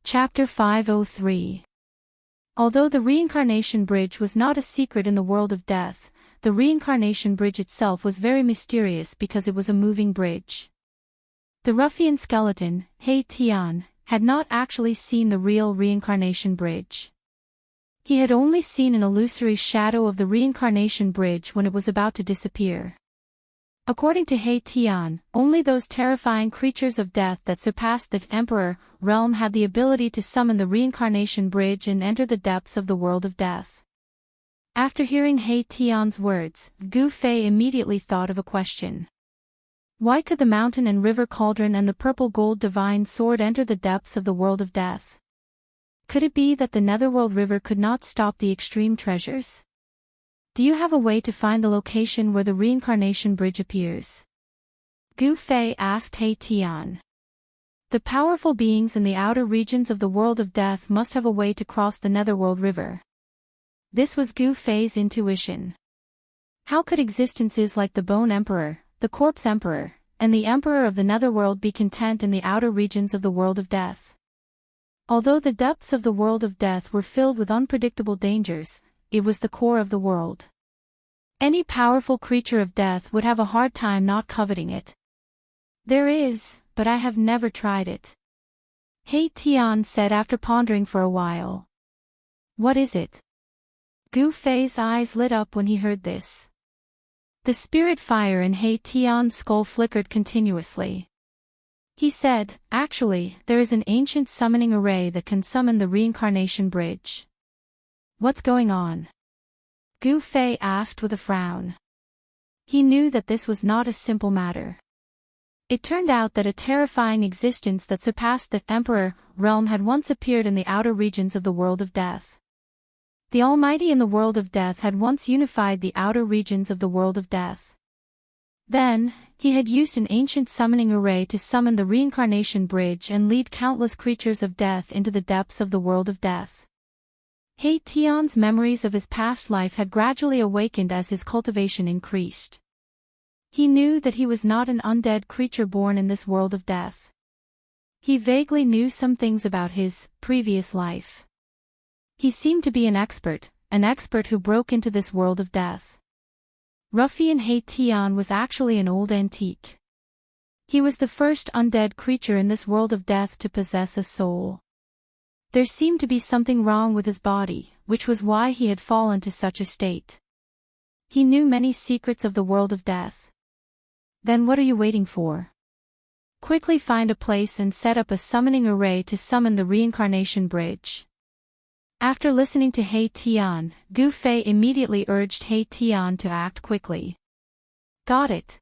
Chapter 503. Although the reincarnation bridge was not a secret in the world of death, the reincarnation bridge itself was very mysterious because it was a moving bridge. The ruffian skeleton, He Tian, had not actually seen the real reincarnation bridge. He had only seen an illusory shadow of the reincarnation bridge when it was about to disappear. According to He Tian, only those terrifying creatures of death that surpassed the emperor realm had the ability to summon the reincarnation bridge and enter the depths of the world of death. After hearing He Tian's words, Gu Fei immediately thought of a question. Why could the mountain and river cauldron and the purple gold divine sword enter the depths of the world of death? Could it be that the netherworld river could not stop the extreme treasures? Do you have a way to find the location where the reincarnation bridge appears? Gu Fei asked He Tian. The powerful beings in the outer regions of the world of death must have a way to cross the netherworld river. This was Gu Fei's intuition. How could existences like the Bone Emperor, the Corpse Emperor, and the Emperor of the Netherworld be content in the outer regions of the world of death? Although the depths of the world of death were filled with unpredictable dangers, it was the core of the world. Any powerful creature of death would have a hard time not coveting it. There is, but I have never tried it. He Tian said after pondering for a while. What is it? Gu Fei's eyes lit up when he heard this. The spirit fire in He Tian's skull flickered continuously. He said, actually, there is an ancient summoning array that can summon the reincarnation bridge. What's going on? Gu Fei asked with a frown. He knew that this was not a simple matter. It turned out that a terrifying existence that surpassed the emperor realm had once appeared in the outer regions of the world of death. The Almighty in the world of death had once unified the outer regions of the world of death. Then, he had used an ancient summoning array to summon the reincarnation bridge and lead countless creatures of death into the depths of the world of death. He Tian's memories of his past life had gradually awakened as his cultivation increased. He knew that he was not an undead creature born in this world of death. He vaguely knew some things about his previous life. He seemed to be an expert who broke into this world of death. Ruffian He Tian was actually an old antique. He was the first undead creature in this world of death to possess a soul. There seemed to be something wrong with his body, which was why he had fallen to such a state. He knew many secrets of the world of death. Then what are you waiting for? Quickly find a place and set up a summoning array to summon the reincarnation bridge. After listening to He Tian, Gu Fei immediately urged He Tian to act quickly. Got it.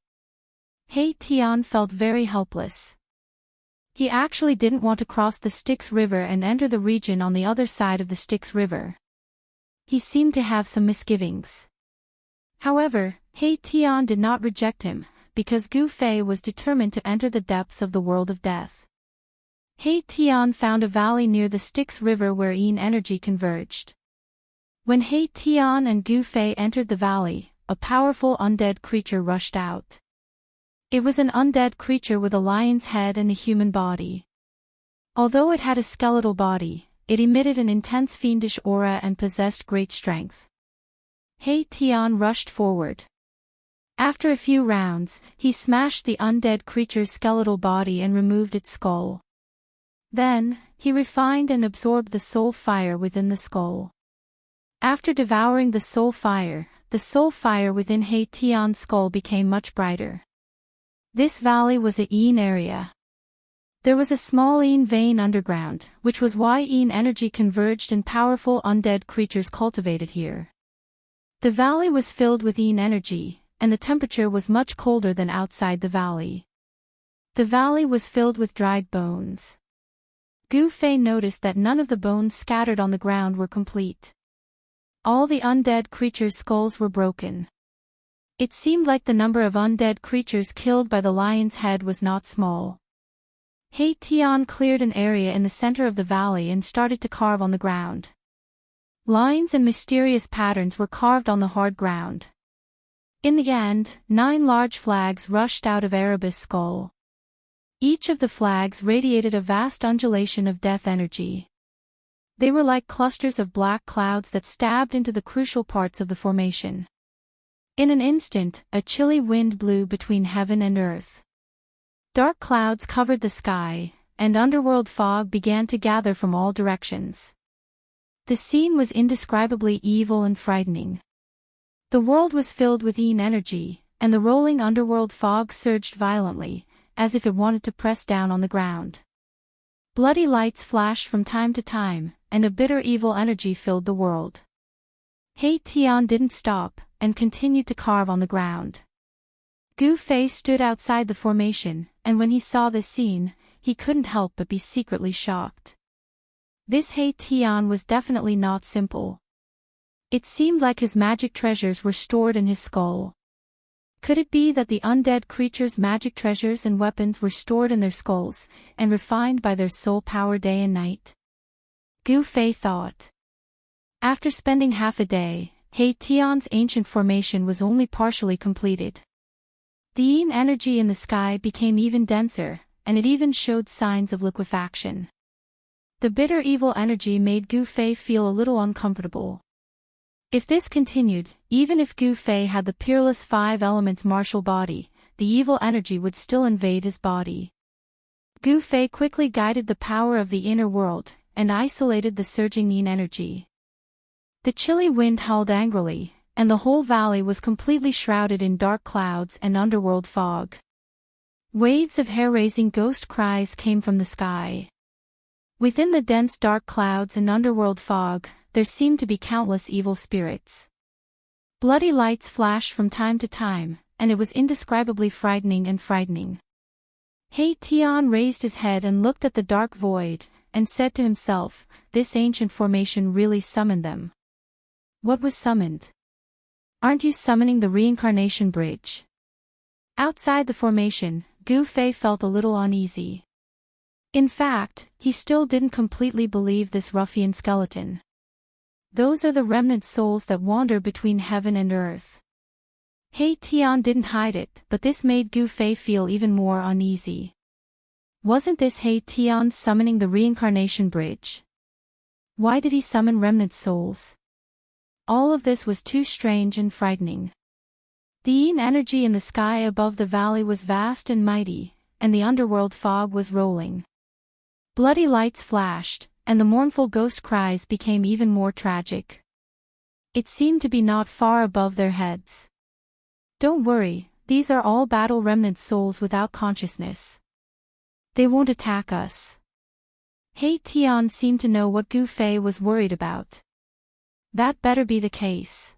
He Tian felt very helpless. He actually didn't want to cross the Styx River and enter the region on the other side of the Styx River. He seemed to have some misgivings. However, He Tian did not reject him, because Gu Fei was determined to enter the depths of the world of death. He Tian found a valley near the Styx River where yin energy converged. When He Tian and Gu Fei entered the valley, a powerful undead creature rushed out. It was an undead creature with a lion's head and a human body. Although it had a skeletal body, it emitted an intense fiendish aura and possessed great strength. He Tian rushed forward. After a few rounds, he smashed the undead creature's skeletal body and removed its skull. Then, he refined and absorbed the soul fire within the skull. After devouring the soul fire within He Tian's skull became much brighter. This valley was a yin area. There was a small yin vein underground, which was why yin energy converged and powerful undead creatures cultivated here. The valley was filled with yin energy, and the temperature was much colder than outside the valley. The valley was filled with dried bones. Gu Fei noticed that none of the bones scattered on the ground were complete. All the undead creatures' skulls were broken. It seemed like the number of undead creatures killed by the lion's head was not small. He Tian cleared an area in the center of the valley and started to carve on the ground. Lines and mysterious patterns were carved on the hard ground. In the end, 9 large flags rushed out of Erebus' skull. Each of the flags radiated a vast undulation of death energy. They were like clusters of black clouds that stabbed into the crucial parts of the formation. In an instant, a chilly wind blew between heaven and earth. Dark clouds covered the sky, and underworld fog began to gather from all directions. The scene was indescribably evil and frightening. The world was filled with Yin energy, and the rolling underworld fog surged violently, as if it wanted to press down on the ground. Bloody lights flashed from time to time, and a bitter evil energy filled the world. Hei Tian didn't stop, and continued to carve on the ground. Gu Fei stood outside the formation, and when he saw this scene, he couldn't help but be secretly shocked. This Hei Tian was definitely not simple. It seemed like his magic treasures were stored in his skull. Could it be that the undead creature's magic treasures and weapons were stored in their skulls, and refined by their soul power day and night? Gu Fei thought. After spending half a day, Hei Tian's ancient formation was only partially completed. The Yin energy in the sky became even denser, and it even showed signs of liquefaction. The bitter evil energy made Gu Fei feel a little uncomfortable. If this continued, even if Gu Fei had the peerless five elements martial body, the evil energy would still invade his body. Gu Fei quickly guided the power of the inner world, and isolated the surging Yin energy. The chilly wind howled angrily, and the whole valley was completely shrouded in dark clouds and underworld fog. Waves of hair-raising ghost cries came from the sky. Within the dense dark clouds and underworld fog, there seemed to be countless evil spirits. Bloody lights flashed from time to time, and it was indescribably frightening. Hei Tian raised his head and looked at the dark void, and said to himself, this ancient formation really summoned them. What was summoned? Aren't you summoning the reincarnation bridge? Outside the formation, Gu Fei felt a little uneasy. In fact, he still didn't completely believe this ruffian skeleton. Those are the remnant souls that wander between heaven and earth. Hei Tian didn't hide it, but this made Gu Fei feel even more uneasy. Wasn't this Hei Tian summoning the reincarnation bridge? Why did he summon remnant souls? All of this was too strange and frightening. The Yin energy in the sky above the valley was vast and mighty, and the underworld fog was rolling. Bloody lights flashed, and the mournful ghost cries became even more tragic. It seemed to be not far above their heads. Don't worry, these are all battle remnant souls without consciousness. They won't attack us. Hei Tian seemed to know what Gu Fei was worried about. That better be the case.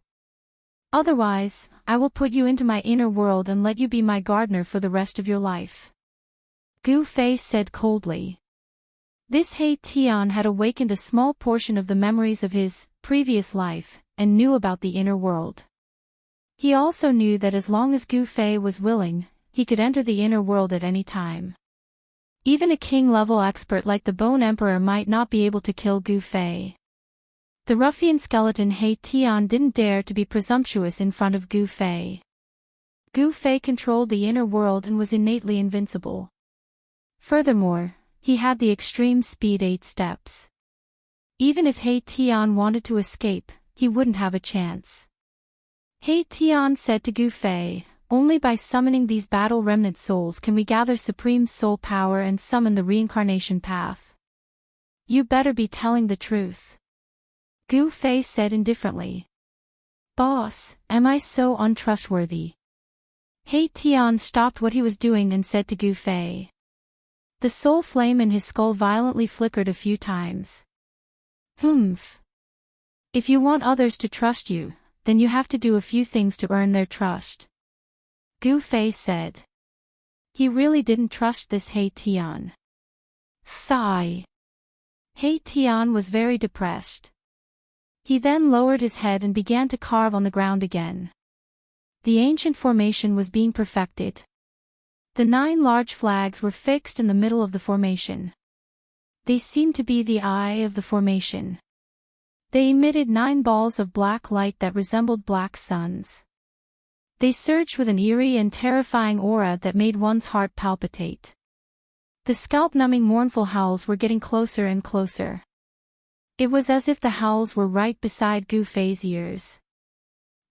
Otherwise, I will put you into my inner world and let you be my gardener for the rest of your life. Gu Fei said coldly. This Hei Tian had awakened a small portion of the memories of his previous life, and knew about the inner world. He also knew that as long as Gu Fei was willing, he could enter the inner world at any time. Even a king-level expert like the Bone Emperor might not be able to kill Gu Fei. The ruffian skeleton Hei Tian didn't dare to be presumptuous in front of Gu Fei. Gu Fei controlled the inner world and was innately invincible. Furthermore, he had the extreme speed 8 steps. Even if Hei Tian wanted to escape, he wouldn't have a chance. Hei Tian said to Gu Fei, only by summoning these battle remnant souls can we gather supreme soul power and summon the reincarnation path. You better be telling the truth. Gu Fei said indifferently. Boss, am I so untrustworthy? Hei Tian stopped what he was doing and said to Gu Fei. The soul flame in his skull violently flickered a few times. Humph. If you want others to trust you, then you have to do a few things to earn their trust. Gu Fei said. He really didn't trust this Hei Tian. Sigh. Hei Tian was very depressed. He then lowered his head and began to carve on the ground again. The ancient formation was being perfected. The 9 large flags were fixed in the middle of the formation. They seemed to be the eye of the formation. They emitted 9 balls of black light that resembled black suns. They surged with an eerie and terrifying aura that made one's heart palpitate. The scalp-numbing mournful howls were getting closer and closer. It was as if the howls were right beside Gu Fei's ears.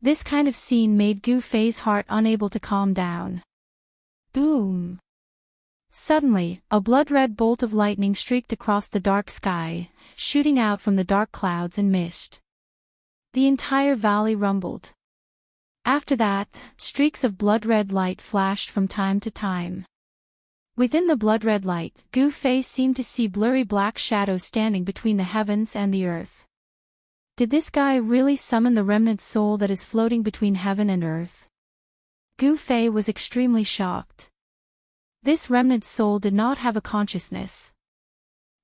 This kind of scene made Gu Fei's heart unable to calm down. Boom! Suddenly, a blood-red bolt of lightning streaked across the dark sky, shooting out from the dark clouds and mist. The entire valley rumbled. After that, streaks of blood-red light flashed from time to time. Within the blood-red light, Gu Fei seemed to see blurry black shadows standing between the heavens and the earth. Did this guy really summon the remnant soul that is floating between heaven and earth? Gu Fei was extremely shocked. This remnant soul did not have a consciousness.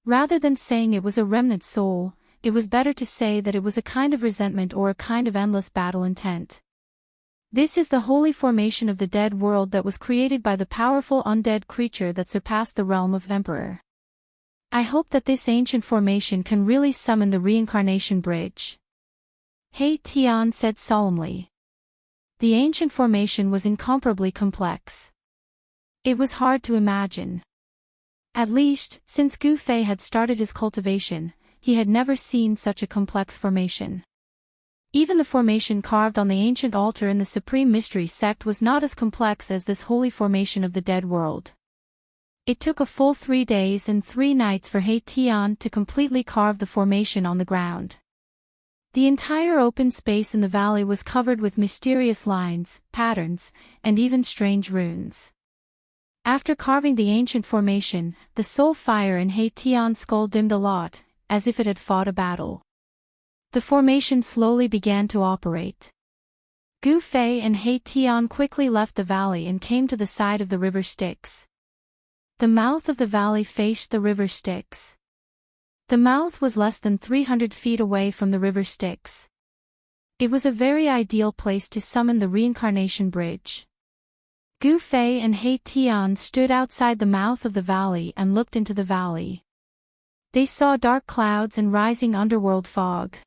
Rather than saying it was a remnant soul, it was better to say that it was a kind of resentment or a kind of endless battle intent. This is the holy formation of the dead world that was created by the powerful undead creature that surpassed the realm of Emperor. I hope that this ancient formation can really summon the reincarnation bridge. He Tian said solemnly. The ancient formation was incomparably complex. It was hard to imagine. At least, since Gu Fei had started his cultivation, he had never seen such a complex formation. Even the formation carved on the ancient altar in the Supreme Mystery sect was not as complex as this holy formation of the dead world. It took a full 3 days and 3 nights for He Tian to completely carve the formation on the ground. The entire open space in the valley was covered with mysterious lines, patterns, and even strange runes. After carving the ancient formation, the soul fire in He Tian's skull dimmed a lot, as if it had fought a battle. The formation slowly began to operate. Gu Fei and He Tian quickly left the valley and came to the side of the river Styx. The mouth of the valley faced the river Styx. The mouth was less than 300 feet away from the river Styx. It was a very ideal place to summon the reincarnation bridge. Gu Fei and He Tian stood outside the mouth of the valley and looked into the valley. They saw dark clouds and rising underworld fog.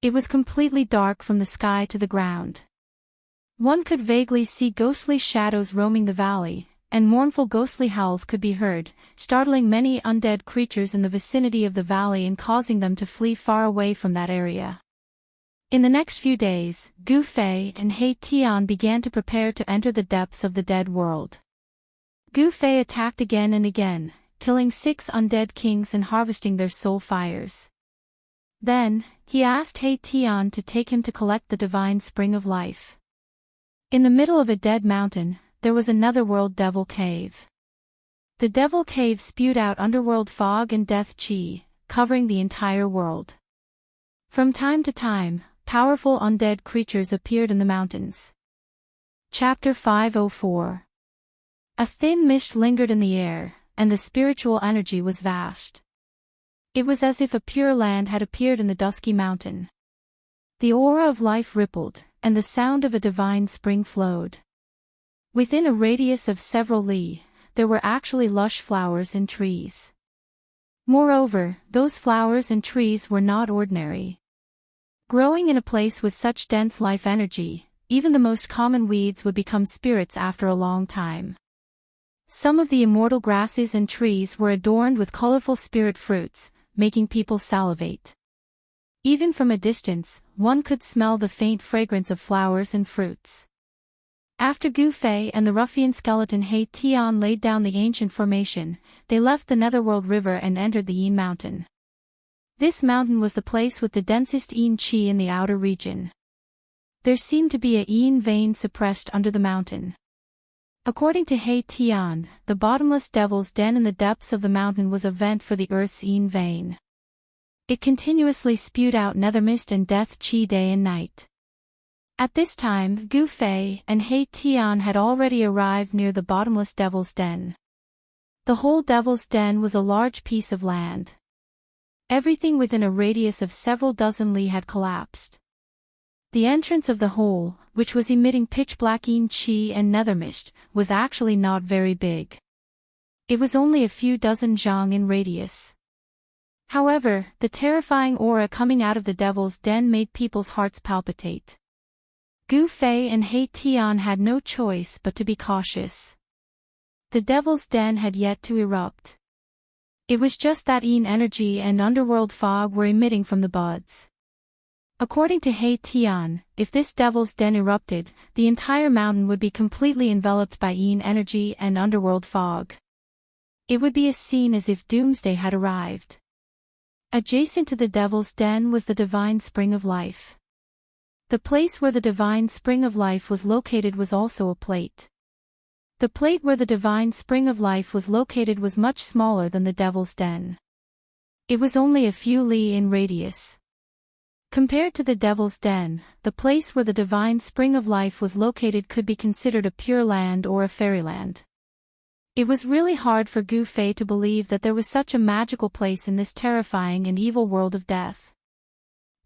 It was completely dark from the sky to the ground. One could vaguely see ghostly shadows roaming the valley, and mournful ghostly howls could be heard, startling many undead creatures in the vicinity of the valley and causing them to flee far away from that area. In the next few days, Gu Fei and He Tian began to prepare to enter the depths of the dead world. Gu Fei attacked again and again, killing 6 undead kings and harvesting their soul fires. Then, he asked He Tian to take him to collect the divine spring of life. In the middle of a dead mountain, there was a netherworld devil cave. The devil cave spewed out underworld fog and death chi, covering the entire world. From time to time, powerful undead creatures appeared in the mountains. Chapter 504. A thin mist lingered in the air, and the spiritual energy was vast. It was as if a pure land had appeared in the dusky mountain. The aura of life rippled, and the sound of a divine spring flowed. Within a radius of several li, there were actually lush flowers and trees. Moreover, those flowers and trees were not ordinary. Growing in a place with such dense life energy, even the most common weeds would become spirits after a long time. Some of the immortal grasses and trees were adorned with colorful spirit fruits, making people salivate. Even from a distance, one could smell the faint fragrance of flowers and fruits. After Gu Fei and the ruffian skeleton He Tian laid down the ancient formation, they left the netherworld river and entered the Yin mountain. This mountain was the place with the densest Yin chi in the outer region. There seemed to be a Yin vein suppressed under the mountain. According to He Tian, the bottomless devil's den in the depths of the mountain was a vent for the earth's Yin vein. It continuously spewed out nether mist and death chi day and night. At this time, Gu Fei and He Tian had already arrived near the bottomless devil's den. The whole devil's den was a large piece of land. Everything within a radius of several dozen li had collapsed. The entrance of the hole, which was emitting pitch-black yin chi and nether mist, was actually not very big. It was only a few dozen zhang in radius. However, the terrifying aura coming out of the devil's den made people's hearts palpitate. Gu Fei and He Tian had no choice but to be cautious. The devil's den had yet to erupt. It was just that energy and underworld fog were emitting from the buds. According to He Tian, if this devil's den erupted, the entire mountain would be completely enveloped by energy and underworld fog. It would be a scene as if doomsday had arrived. Adjacent to the devil's den was the divine spring of life. The place where the divine spring of life was located was also a plate. The plate where the divine spring of life was located was much smaller than the devil's den. It was only a few li in radius. Compared to the devil's den, the place where the divine spring of life was located could be considered a pure land or a fairyland. It was really hard for Gu Fei to believe that there was such a magical place in this terrifying and evil world of death.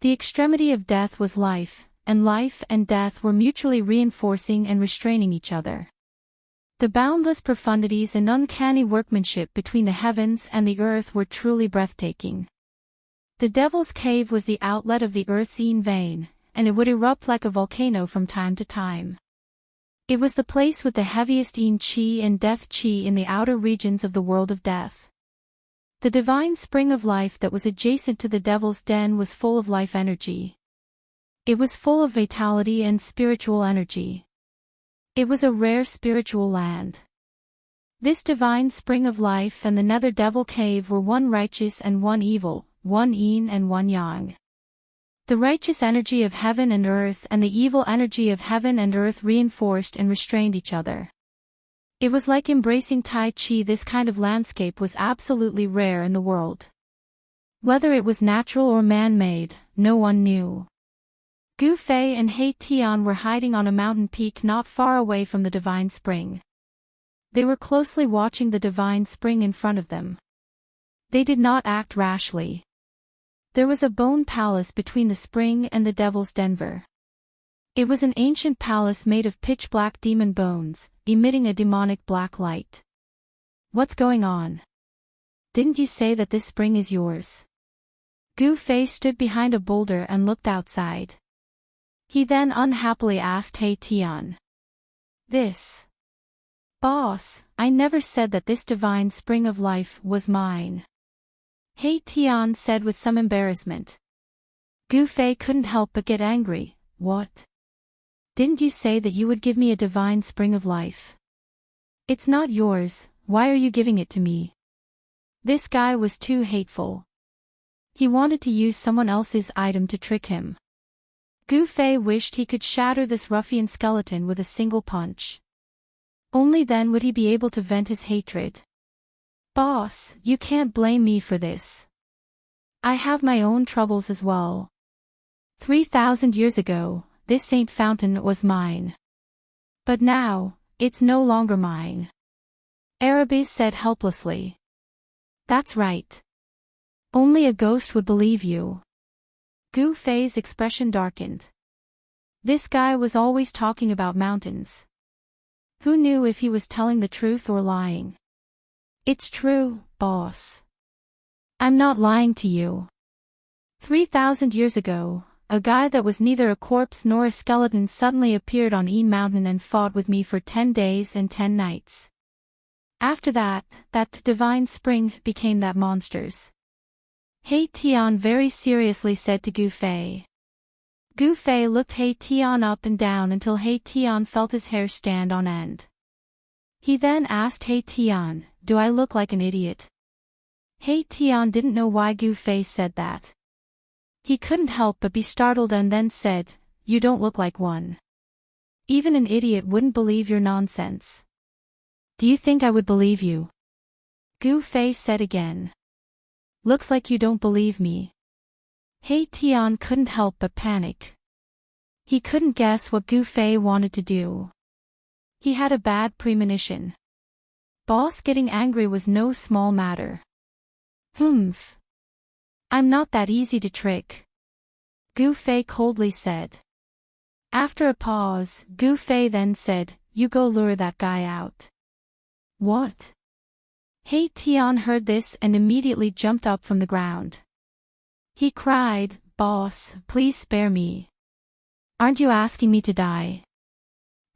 The extremity of death was life and death were mutually reinforcing and restraining each other. The boundless profundities and uncanny workmanship between the heavens and the earth were truly breathtaking. The Devil's Cave was the outlet of the Earth's vein, and it would erupt like a volcano from time to time. It was the place with the heaviest qi and death qi in the outer regions of the world of death. The divine spring of life that was adjacent to the Devil's Den was full of life energy. It was full of vitality and spiritual energy. It was a rare spiritual land. This divine spring of life and the Nether Devil Cave were one righteous and one evil, one yin and one yang. The righteous energy of heaven and earth and the evil energy of heaven and earth reinforced and restrained each other. It was like embracing Tai Chi. This kind of landscape was absolutely rare in the world. Whether it was natural or man-made, no one knew. Gu Fei and He Tian were hiding on a mountain peak not far away from the divine spring. They were closely watching the divine spring in front of them. They did not act rashly. There was a bone palace between the spring and the Devil's Den. It was an ancient palace made of pitch-black demon bones, emitting a demonic black light. What's going on? Didn't you say that this spring is yours? Gu Fei stood behind a boulder and looked outside. He then unhappily asked He Tian. This. Boss, I never said that this divine spring of life was mine. He Tian said with some embarrassment. Gu Fei couldn't help but get angry. What? Didn't you say that you would give me a divine spring of life? It's not yours, why are you giving it to me? This guy was too hateful. He wanted to use someone else's item to trick him. Gu Fei wished he could shatter this ruffian skeleton with a single punch. Only then would he be able to vent his hatred. Boss, you can't blame me for this. I have my own troubles as well. 3,000 years ago, this saint fountain was mine. But now, it's no longer mine. Arabes said helplessly. That's right. Only a ghost would believe you. Gu Fei's expression darkened. This guy was always talking about mountains. Who knew if he was telling the truth or lying? It's true, boss. I'm not lying to you. 3,000 years ago, a guy that was neither a corpse nor a skeleton suddenly appeared on Mountain and fought with me for 10 days and 10 nights. After that divine spring became that monster's. He Tian very seriously said to Gu Fei. Gu Fei looked He Tian up and down until He Tian felt his hair stand on end. He then asked He Tian, do I look like an idiot? He Tian didn't know why Gu Fei said that. He couldn't help but be startled and then said, you don't look like one. Even an idiot wouldn't believe your nonsense. Do you think I would believe you? Gu Fei said again. Looks like you don't believe me. He Tian couldn't help but panic. He couldn't guess what Gu Fei wanted to do. He had a bad premonition. Boss getting angry was no small matter. Humph. I'm not that easy to trick. Gu Fei coldly said. After a pause, Gu Fei then said, you go lure that guy out. What? He Tian heard this and immediately jumped up from the ground. He cried, boss, please spare me. Aren't you asking me to die?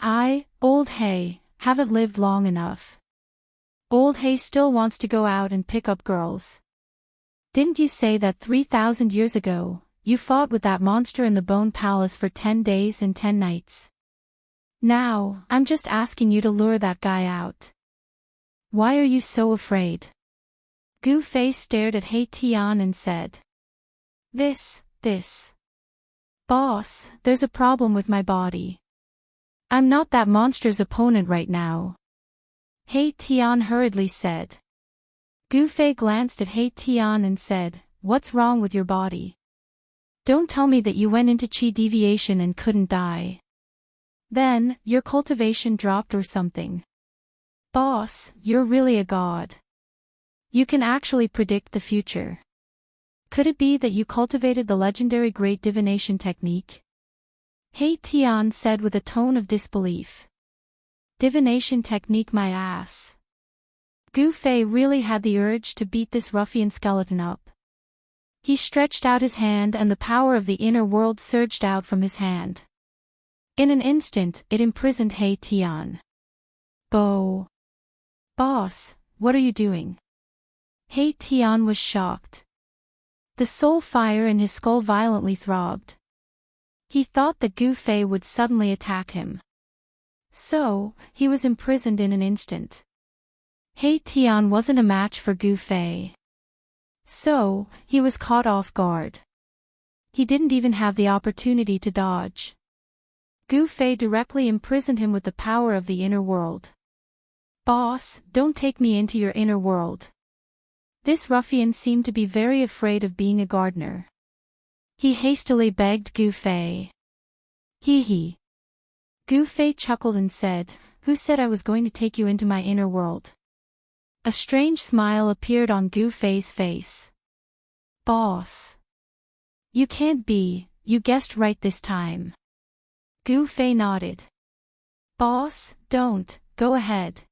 I, old He, haven't lived long enough. Old Hay still wants to go out and pick up girls. Didn't you say that 3,000 years ago, you fought with that monster in the Bone Palace for 10 days and 10 nights? Now, I'm just asking you to lure that guy out. Why are you so afraid? Gu Fei stared at He Tian and said. This. Boss, there's a problem with my body. I'm not that monster's opponent right now. He Tian hurriedly said. Gu Fei glanced at He Tian and said, What's wrong with your body? Don't tell me that you went into qi deviation and couldn't die. Then, your cultivation dropped or something. Boss, you're really a god. You can actually predict the future. Could it be that you cultivated the legendary great divination technique? He Tian said with a tone of disbelief. Divination technique, my ass. Gu Fei really had the urge to beat this ruffian skeleton up. He stretched out his hand and the power of the inner world surged out from his hand. In an instant, it imprisoned He Tian. Boss, what are you doing? He Tian was shocked. The soul fire in his skull violently throbbed. He thought that Gu Fei would suddenly attack him. So, he was imprisoned in an instant. He Tian wasn't a match for Gu Fei. So, he was caught off guard. He didn't even have the opportunity to dodge. Gu Fei directly imprisoned him with the power of the inner world. Boss, don't take me into your inner world. This ruffian seemed to be very afraid of being a gardener. He hastily begged Gu Fei. Hee. Gu Fei chuckled and said, Who said I was going to take you into my inner world? A strange smile appeared on Gu Fei's face. Boss. You can't be, you guessed right this time. Gu Fei nodded. Boss, don't, go ahead.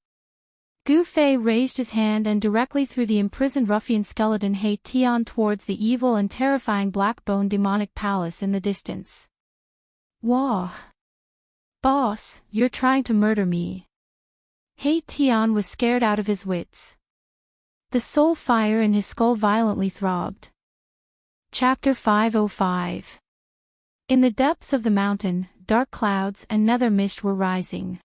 Gu Fei raised his hand and directly threw the imprisoned ruffian skeleton He Tian towards the evil and terrifying black bone demonic palace in the distance. Wah! Boss, you're trying to murder me. He Tian was scared out of his wits. The soul fire in his skull violently throbbed. Chapter 505. In the depths of the mountain, dark clouds and nether mist were rising.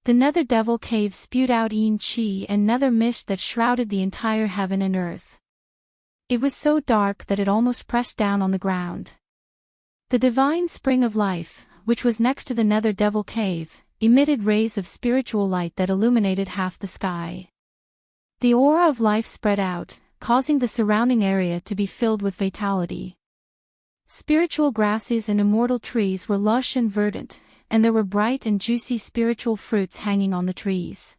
The nether devil cave spewed out yin qi and nether mist that shrouded the entire heaven and earth. It was so dark that it almost pressed down on the ground. The divine spring of life, which was next to the nether devil cave, emitted rays of spiritual light that illuminated half the sky. The aura of life spread out, causing the surrounding area to be filled with vitality. Spiritual grasses and immortal trees were lush and verdant, and there were bright and juicy spiritual fruits hanging on the trees.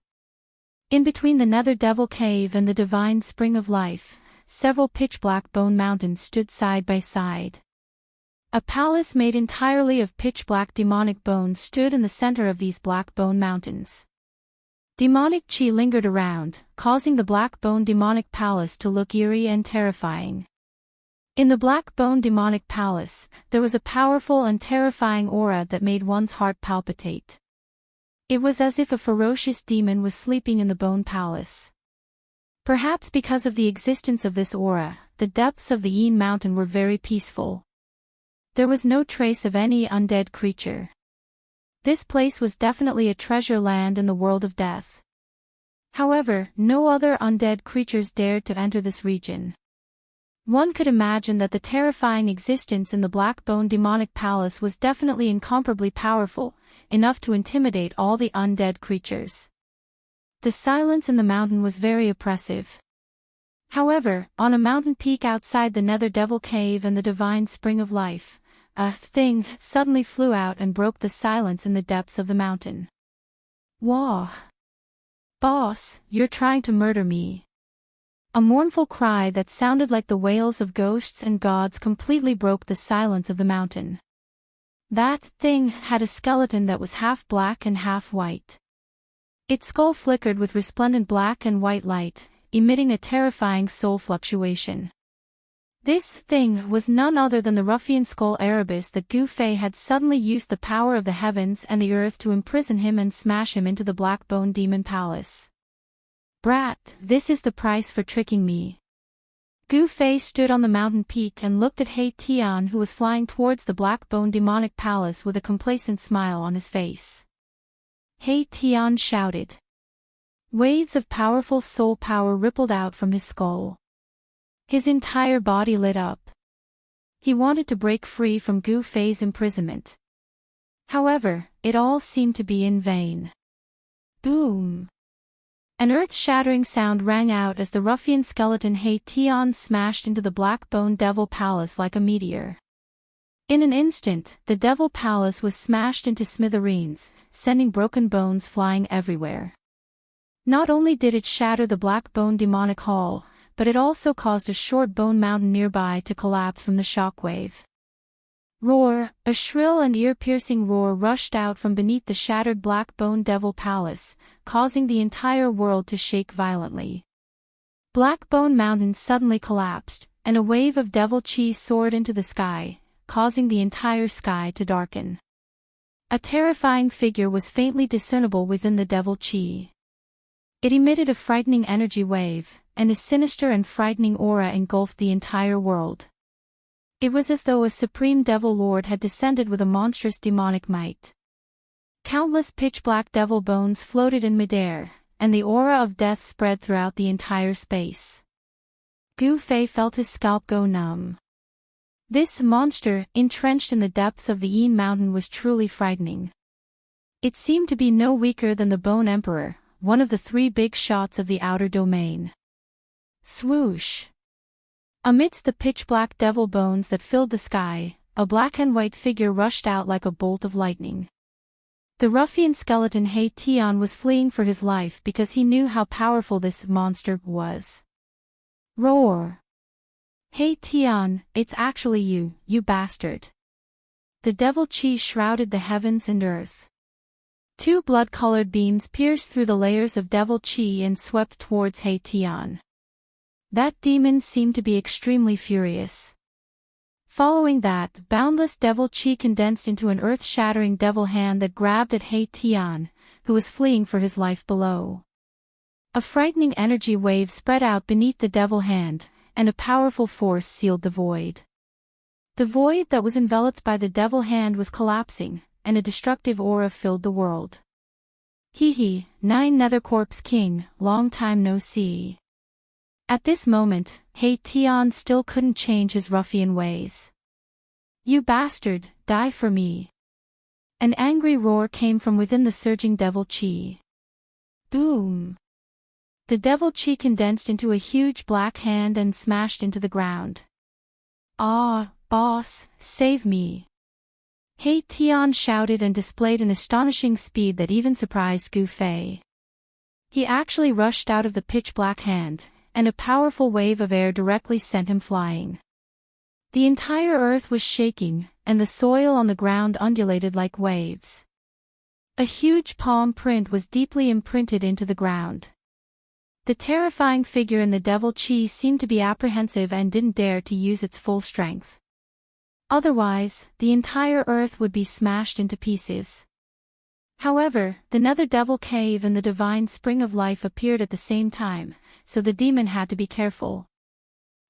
In between the nether devil cave and the divine spring of life, several pitch-black bone mountains stood side by side. A palace made entirely of pitch-black demonic bones stood in the center of these black bone mountains. Demonic qi lingered around, causing the black bone demonic palace to look eerie and terrifying. In the black bone demonic palace, there was a powerful and terrifying aura that made one's heart palpitate. It was as if a ferocious demon was sleeping in the bone palace. Perhaps because of the existence of this aura, the depths of the Yin mountain were very peaceful. There was no trace of any undead creature. This place was definitely a treasure land in the world of death. However, no other undead creatures dared to enter this region. One could imagine that the terrifying existence in the black bone demonic palace was definitely incomparably powerful, enough to intimidate all the undead creatures. The silence in the mountain was very oppressive. However, on a mountain peak outside the nether devil cave and the divine spring of life, a thing suddenly flew out and broke the silence in the depths of the mountain. Wah! Boss, you're trying to murder me. A mournful cry that sounded like the wails of ghosts and gods completely broke the silence of the mountain. That thing had a skeleton that was half black and half white. Its skull flickered with resplendent black and white light, emitting a terrifying soul fluctuation. This thing was none other than the ruffian skull Erebus that Gu Fei had suddenly used the power of the heavens and the earth to imprison him and smash him into the black bone demon palace. Brat, this is the price for tricking me. Gu Fei stood on the mountain peak and looked at He Tian, who was flying towards the Black-Bone demonic palace with a complacent smile on his face. He Tian shouted. Waves of powerful soul power rippled out from his skull. His entire body lit up. He wanted to break free from Gu Fei's imprisonment. However, it all seemed to be in vain. Boom! An earth-shattering sound rang out as the ruffian skeleton He Tian smashed into the Black-Bone Devil Palace like a meteor. In an instant, the Devil Palace was smashed into smithereens, sending broken bones flying everywhere. Not only did it shatter the Black-Bone demonic hall, but it also caused a short bone mountain nearby to collapse from the shockwave. Roar! A shrill and ear-piercing roar rushed out from beneath the shattered Black-Bone Devil Palace, causing the entire world to shake violently. Black-Bone Mountain suddenly collapsed, and a wave of devil chi soared into the sky, causing the entire sky to darken. A terrifying figure was faintly discernible within the devil chi. It emitted a frightening energy wave, and a sinister and frightening aura engulfed the entire world. It was as though a supreme devil lord had descended with a monstrous demonic might. Countless pitch-black devil bones floated in midair, and the aura of death spread throughout the entire space. Gu Fei felt his scalp go numb. This monster, entrenched in the depths of the Yin Mountain, was truly frightening. It seemed to be no weaker than the Bone Emperor, one of the three big shots of the outer domain. Swoosh! Amidst the pitch-black devil bones that filled the sky, a black and white figure rushed out like a bolt of lightning. The ruffian skeleton He Tian was fleeing for his life because he knew how powerful this monster was. Roar! He Tian, it's actually you, you bastard! The devil chi shrouded the heavens and earth. Two blood-colored beams pierced through the layers of devil chi and swept towards He Tian. That demon seemed to be extremely furious. Following that, boundless devil chi condensed into an earth-shattering devil hand that grabbed at He Tian, who was fleeing for his life below. A frightening energy wave spread out beneath the devil hand, and a powerful force sealed the void. The void that was enveloped by the devil hand was collapsing, and a destructive aura filled the world. Hee, Nine Nethercorp's king, long time no see. At this moment, He Tian still couldn't change his ruffian ways. You bastard, die for me! An angry roar came from within the surging devil chi. Boom! The devil chi condensed into a huge black hand and smashed into the ground. Ah, boss, save me! He Tian shouted and displayed an astonishing speed that even surprised Gu Fei. He actually rushed out of the pitch-black hand, and a powerful wave of air directly sent him flying. The entire earth was shaking, and the soil on the ground undulated like waves. A huge palm print was deeply imprinted into the ground. The terrifying figure in the devil chi seemed to be apprehensive and didn't dare to use its full strength. Otherwise, the entire earth would be smashed into pieces. However, the Nether Devil Cave and the Divine Spring of Life appeared at the same time, so the demon had to be careful.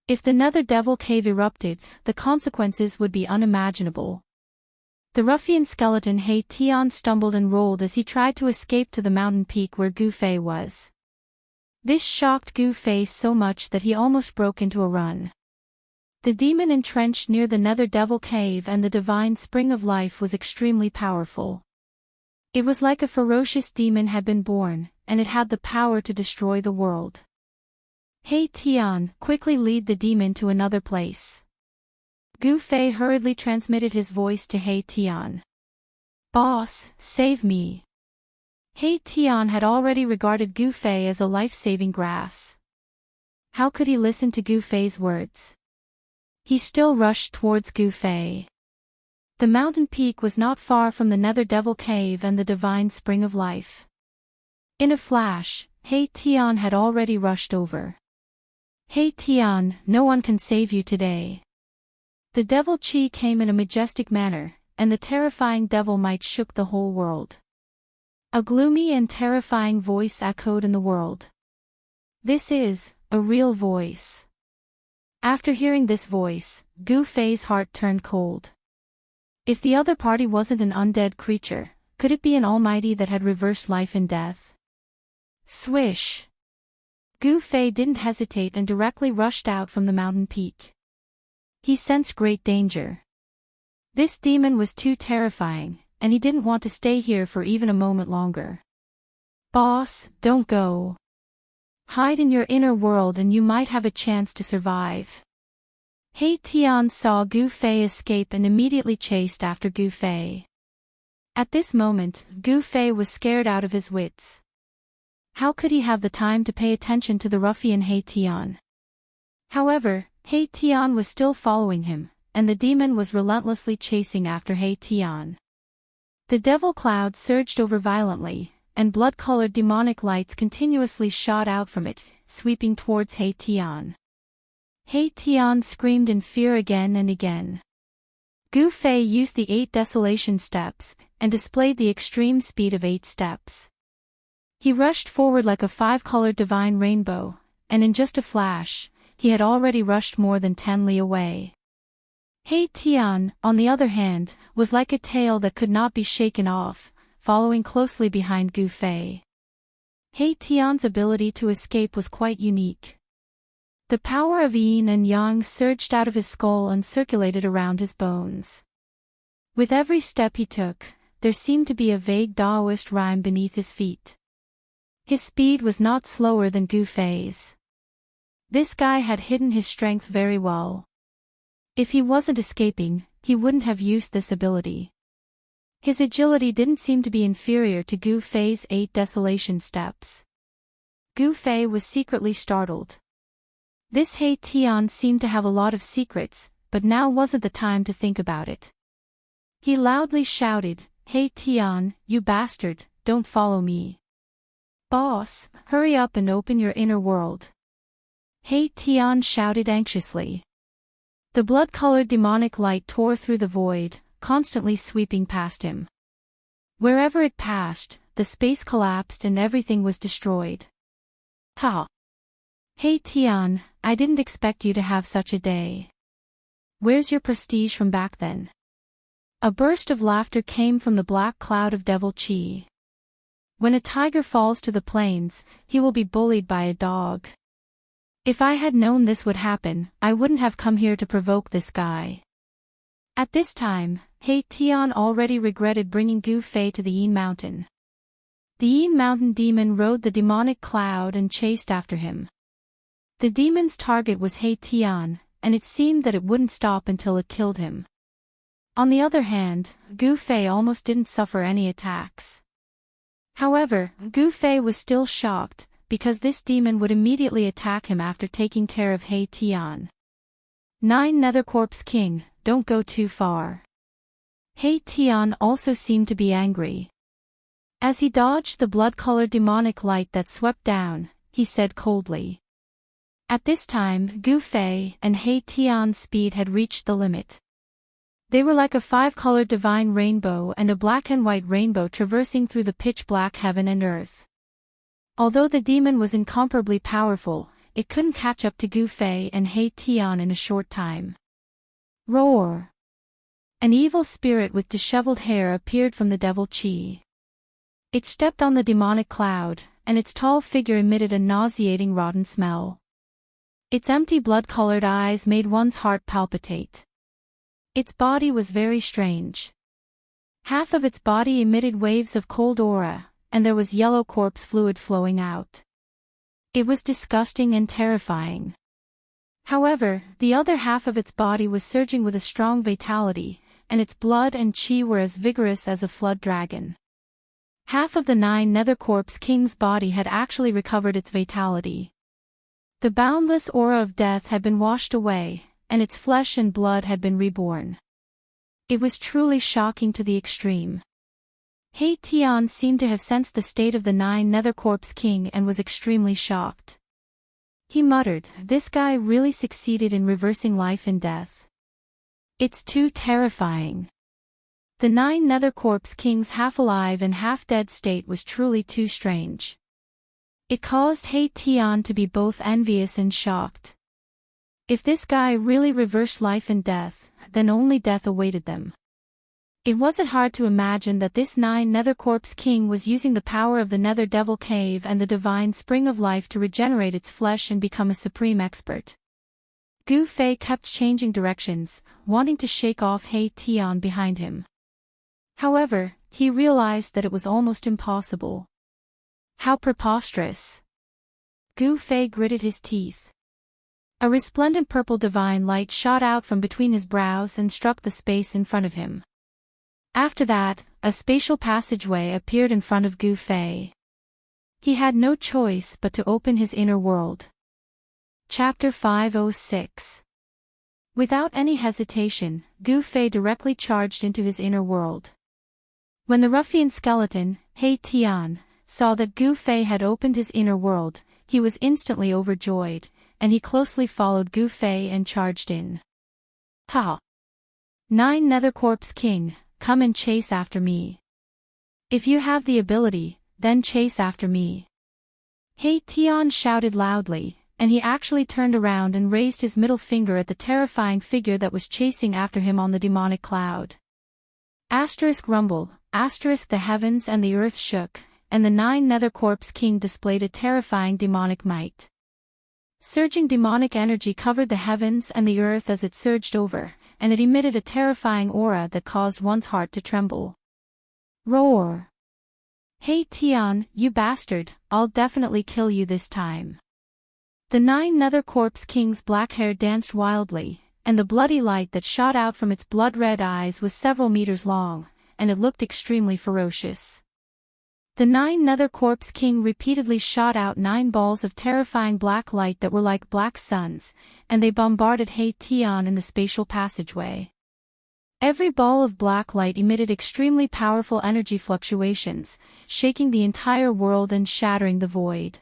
If the Nether Devil Cave erupted, the consequences would be unimaginable. The ruffian skeleton He Tian stumbled and rolled as he tried to escape to the mountain peak where Gu Fei was. This shocked Gu Fei so much that he almost broke into a run. The demon entrenched near the Nether Devil Cave and the Divine Spring of Life was extremely powerful. It was like a ferocious demon had been born, and it had the power to destroy the world. He Tian, quickly lead the demon to another place. Gu Fei hurriedly transmitted his voice to He Tian. Boss, save me. He Tian had already regarded Gu Fei as a life-saving grass. How could he listen to Gu Fei's words? He still rushed towards Gu Fei. The mountain peak was not far from the Nether Devil Cave and the Divine Spring of Life. In a flash, He Tian had already rushed over. He Tian, no one can save you today. The devil chi came in a majestic manner, and the terrifying devil might shook the whole world. A gloomy and terrifying voice echoed in the world. This is a real voice. After hearing this voice, Gu Fei's heart turned cold. If the other party wasn't an undead creature, could it be an almighty that had reversed life and death? Swish! Gu Fei didn't hesitate and directly rushed out from the mountain peak. He sensed great danger. This demon was too terrifying, and he didn't want to stay here for even a moment longer. Boss, don't go. Hide in your inner world and you might have a chance to survive. He Tian saw Gu Fei escape and immediately chased after Gu Fei. At this moment, Gu Fei was scared out of his wits. How could he have the time to pay attention to the ruffian He Tian? However, He Tian was still following him, and the demon was relentlessly chasing after He Tian. The devil cloud surged over violently, and blood-colored demonic lights continuously shot out from it, sweeping towards He Tian. He Tian screamed in fear again and again. Gu Fei used the 8 desolation steps, and displayed the extreme speed of 8 steps. He rushed forward like a 5-colored divine rainbow, and in just a flash, he had already rushed more than 10 li away. He Tian, on the other hand, was like a tail that could not be shaken off, following closely behind Gu Fei. He Tian's ability to escape was quite unique. The power of yin and yang surged out of his skull and circulated around his bones. With every step he took, there seemed to be a vague Taoist rhyme beneath his feet. His speed was not slower than Gu Fei's. This guy had hidden his strength very well. If he wasn't escaping, he wouldn't have used this ability. His agility didn't seem to be inferior to Gu Fei's 8 desolation steps. Gu Fei was secretly startled. This He Tian seemed to have a lot of secrets, but now wasn't the time to think about it. He loudly shouted, "He Tian, you bastard, don't follow me. Boss, hurry up and open your inner world." He Tian shouted anxiously. The blood-colored demonic light tore through the void, constantly sweeping past him. Wherever it passed, the space collapsed and everything was destroyed. Ha! He Tian, I didn't expect you to have such a day. Where's your prestige from back then? A burst of laughter came from the black cloud of devil chi. When a tiger falls to the plains, he will be bullied by a dog. If I had known this would happen, I wouldn't have come here to provoke this guy. At this time, He Tian already regretted bringing Gu Fei to the Yin Mountain. The Yin Mountain demon rode the demonic cloud and chased after him. The demon's target was He Tian, and it seemed that it wouldn't stop until it killed him. On the other hand, Gu Fei almost didn't suffer any attacks. However, Gu Fei was still shocked, because this demon would immediately attack him after taking care of He Tian. 9 Nethercorpse King, don't go too far. He Tian also seemed to be angry. As he dodged the blood-colored demonic light that swept down, he said coldly. At this time, Gu Fei and He Tian's speed had reached the limit. They were like a 5-colored divine rainbow and a black and white rainbow traversing through the pitch-black heaven and earth. Although the demon was incomparably powerful, it couldn't catch up to Gu Fei and He Tian in a short time. Roar! An evil spirit with disheveled hair appeared from the devil chi. It stepped on the demonic cloud, and its tall figure emitted a nauseating rotten smell. Its empty blood-colored eyes made one's heart palpitate. Its body was very strange. Half of its body emitted waves of cold aura, and there was yellow corpse fluid flowing out. It was disgusting and terrifying. However, the other half of its body was surging with a strong vitality, and its blood and chi were as vigorous as a flood dragon. Half of the 9 Nethercorpse King's body had actually recovered its vitality. The boundless aura of death had been washed away, and its flesh and blood had been reborn. It was truly shocking to the extreme. He Tian seemed to have sensed the state of the 9 Nethercorpse King and was extremely shocked. He muttered, "This guy really succeeded in reversing life and death. It's too terrifying." The 9 Nethercorpse King's half-alive and half-dead state was truly too strange. It caused He Tian to be both envious and shocked. If this guy really reversed life and death, then only death awaited them. It wasn't hard to imagine that this Nether Corpse King was using the power of the Nether Devil Cave and the divine spring of life to regenerate its flesh and become a supreme expert. Gu Fei kept changing directions, wanting to shake off He Tian behind him. However, he realized that it was almost impossible. How preposterous! Gu Fei gritted his teeth. A resplendent purple divine light shot out from between his brows and struck the space in front of him. After that, a spatial passageway appeared in front of Gu Fei. He had no choice but to open his inner world. Chapter 506. Without any hesitation, Gu Fei directly charged into his inner world. When the ruffian skeleton, He Tian, saw that Gu Fei had opened his inner world, he was instantly overjoyed, and he closely followed Gu Fei and charged in. Ha! 9 Nether Corpse King, come and chase after me. If you have the ability, then chase after me. He Tian shouted loudly, and he actually turned around and raised his middle finger at the terrifying figure that was chasing after him on the demonic cloud. Asterisk rumble, asterisk the heavens and the earth shook, and the 9 Nether Corpse King displayed a terrifying demonic might. Surging demonic energy covered the heavens and the earth as it surged over, and it emitted a terrifying aura that caused one's heart to tremble. Roar! He Tian, you bastard, I'll definitely kill you this time. The 9 Nether Corpse King's black hair danced wildly, and the bloody light that shot out from its blood-red eyes was several meters long, and it looked extremely ferocious. The 9 Nether Corpse King repeatedly shot out 9 balls of terrifying black light that were like black suns, and they bombarded He Tian in the spatial passageway. Every ball of black light emitted extremely powerful energy fluctuations, shaking the entire world and shattering the void.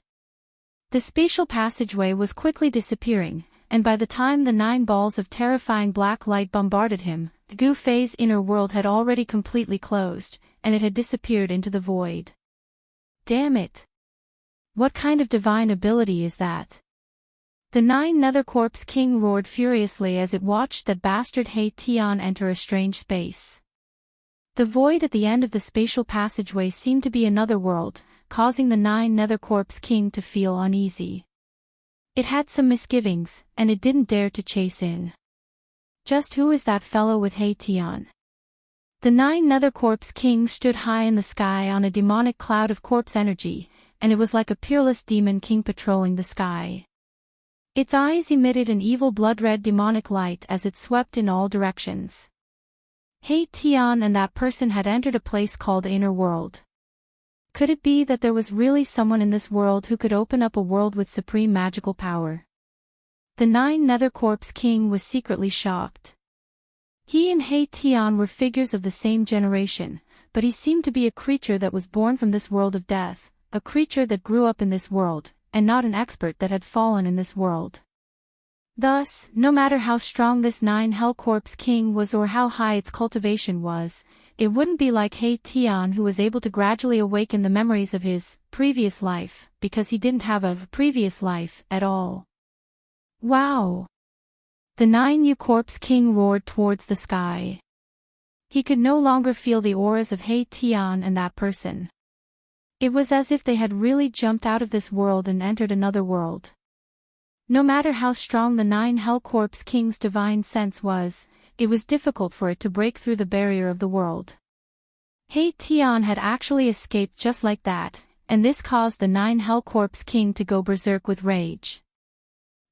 The spatial passageway was quickly disappearing, and by the time the 9 balls of terrifying black light bombarded him, Gu Fei's inner world had already completely closed, and it had disappeared into the void. Damn it! What kind of divine ability is that? The 9 Nether Corpse King roared furiously as it watched that bastard He Tian enter a strange space. The void at the end of the spatial passageway seemed to be another world, causing the 9 Nether Corpse King to feel uneasy. It had some misgivings, and it didn't dare to chase in. Just who is that fellow with He Tian? The 9 Nether Corpse King stood high in the sky on a demonic cloud of corpse energy, and it was like a peerless demon king patrolling the sky. Its eyes emitted an evil blood-red demonic light as it swept in all directions. He Tian and that person had entered a place called Inner World. Could it be that there was really someone in this world who could open up a world with supreme magical power? The 9 Nether Corpse King was secretly shocked. He and He Tian were figures of the same generation, but he seemed to be a creature that was born from this world of death, a creature that grew up in this world, and not an expert that had fallen in this world. Thus, no matter how strong this 9 Hell Corpse King was or how high its cultivation was, it wouldn't be like He Tian who was able to gradually awaken the memories of his previous life, because he didn't have a previous life at all. Wow! The 9 Corpse King roared towards the sky. He could no longer feel the auras of He Tian and that person. It was as if they had really jumped out of this world and entered another world. No matter how strong the 9 Hell Corpse King's divine sense was, it was difficult for it to break through the barrier of the world. He Tian had actually escaped just like that, and this caused the 9 Hell Corpse King to go berserk with rage.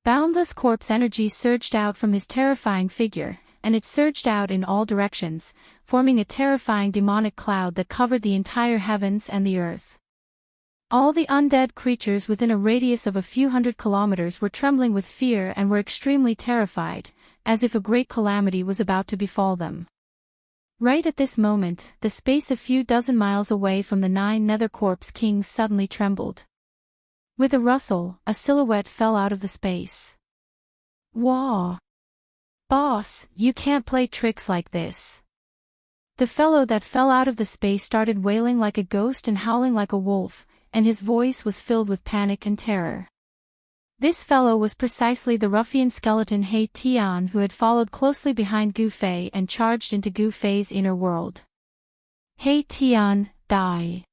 Boundless corpse energy surged out from his terrifying figure, and it surged out in all directions, forming a terrifying demonic cloud that covered the entire heavens and the earth. All the undead creatures within a radius of a few hundred kilometers were trembling with fear and were extremely terrified, as if a great calamity was about to befall them. Right at this moment, the space a few dozen miles away from the 9 Nether Corpse Kings suddenly trembled. With a rustle, a silhouette fell out of the space. Wah! Boss, you can't play tricks like this. The fellow that fell out of the space started wailing like a ghost and howling like a wolf, and his voice was filled with panic and terror. This fellow was precisely the ruffian skeleton He Tian who had followed closely behind Gu Fei and charged into Gu Fei's inner world. He Tian, die.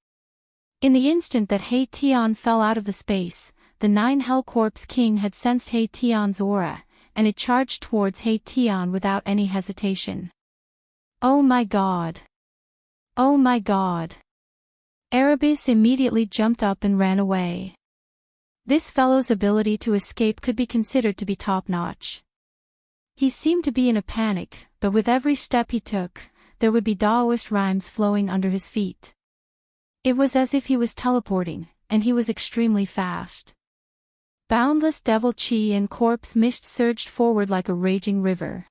In the instant that He Tian fell out of the space, the 9 Hell Corpse King had sensed He Tian's aura, and it charged towards He Tian without any hesitation. Oh my God! Oh my God! Erebus immediately jumped up and ran away. This fellow's ability to escape could be considered to be top-notch. He seemed to be in a panic, but with every step he took, there would be Taoist rhymes flowing under his feet. It was as if he was teleporting, and he was extremely fast. Boundless devil chi and corpse mist surged forward like a raging river.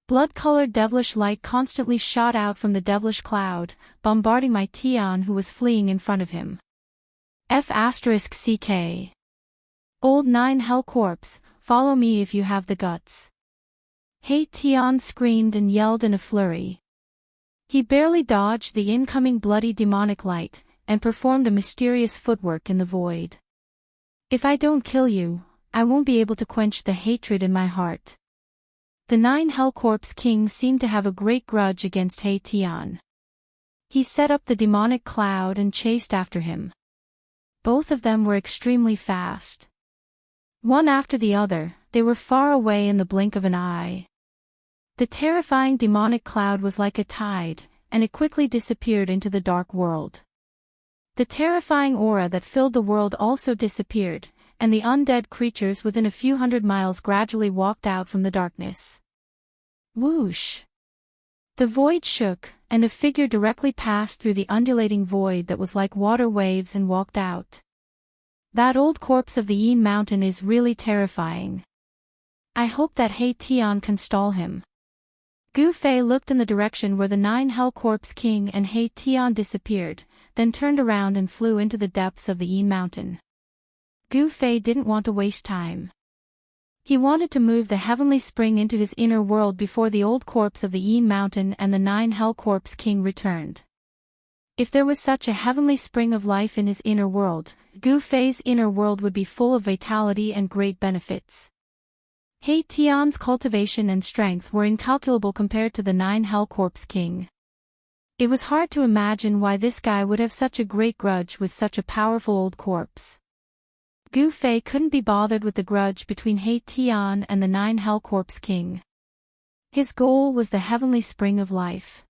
Blood-colored devilish light constantly shot out from the devilish cloud, bombarding my Tian who was fleeing in front of him. F***CK. Old 9 Hell Corpse, follow me if you have the guts. He Tian screamed and yelled in a flurry. He barely dodged the incoming bloody demonic light, and performed a mysterious footwork in the void. If I don't kill you, I won't be able to quench the hatred in my heart. The 9 Hell Corpse King seemed to have a great grudge against He Tian. He set up the demonic cloud and chased after him. Both of them were extremely fast. One after the other, they were far away in the blink of an eye. The terrifying demonic cloud was like a tide, and it quickly disappeared into the dark world. The terrifying aura that filled the world also disappeared, and the undead creatures within a few hundred miles gradually walked out from the darkness. Whoosh! The void shook, and a figure directly passed through the undulating void that was like water waves and walked out. That old corpse of the Yin Mountain is really terrifying. I hope that He Tian can stall him. Gu Fei looked in the direction where the 9 Hell Corpse King and He Tian disappeared, then turned around and flew into the depths of the Yin Mountain. Gu Fei didn't want to waste time. He wanted to move the heavenly spring into his inner world before the old corpse of the Yin Mountain and the 9 Hell Corpse King returned. If there was such a heavenly spring of life in his inner world, Gu Fei's inner world would be full of vitality and great benefits. He Tian's cultivation and strength were incalculable compared to the 9 Hell Corpse King. It was hard to imagine why this guy would have such a great grudge with such a powerful old corpse. Gu Fei couldn't be bothered with the grudge between He Tian and the 9 Hell Corpse King. His goal was the heavenly spring of life.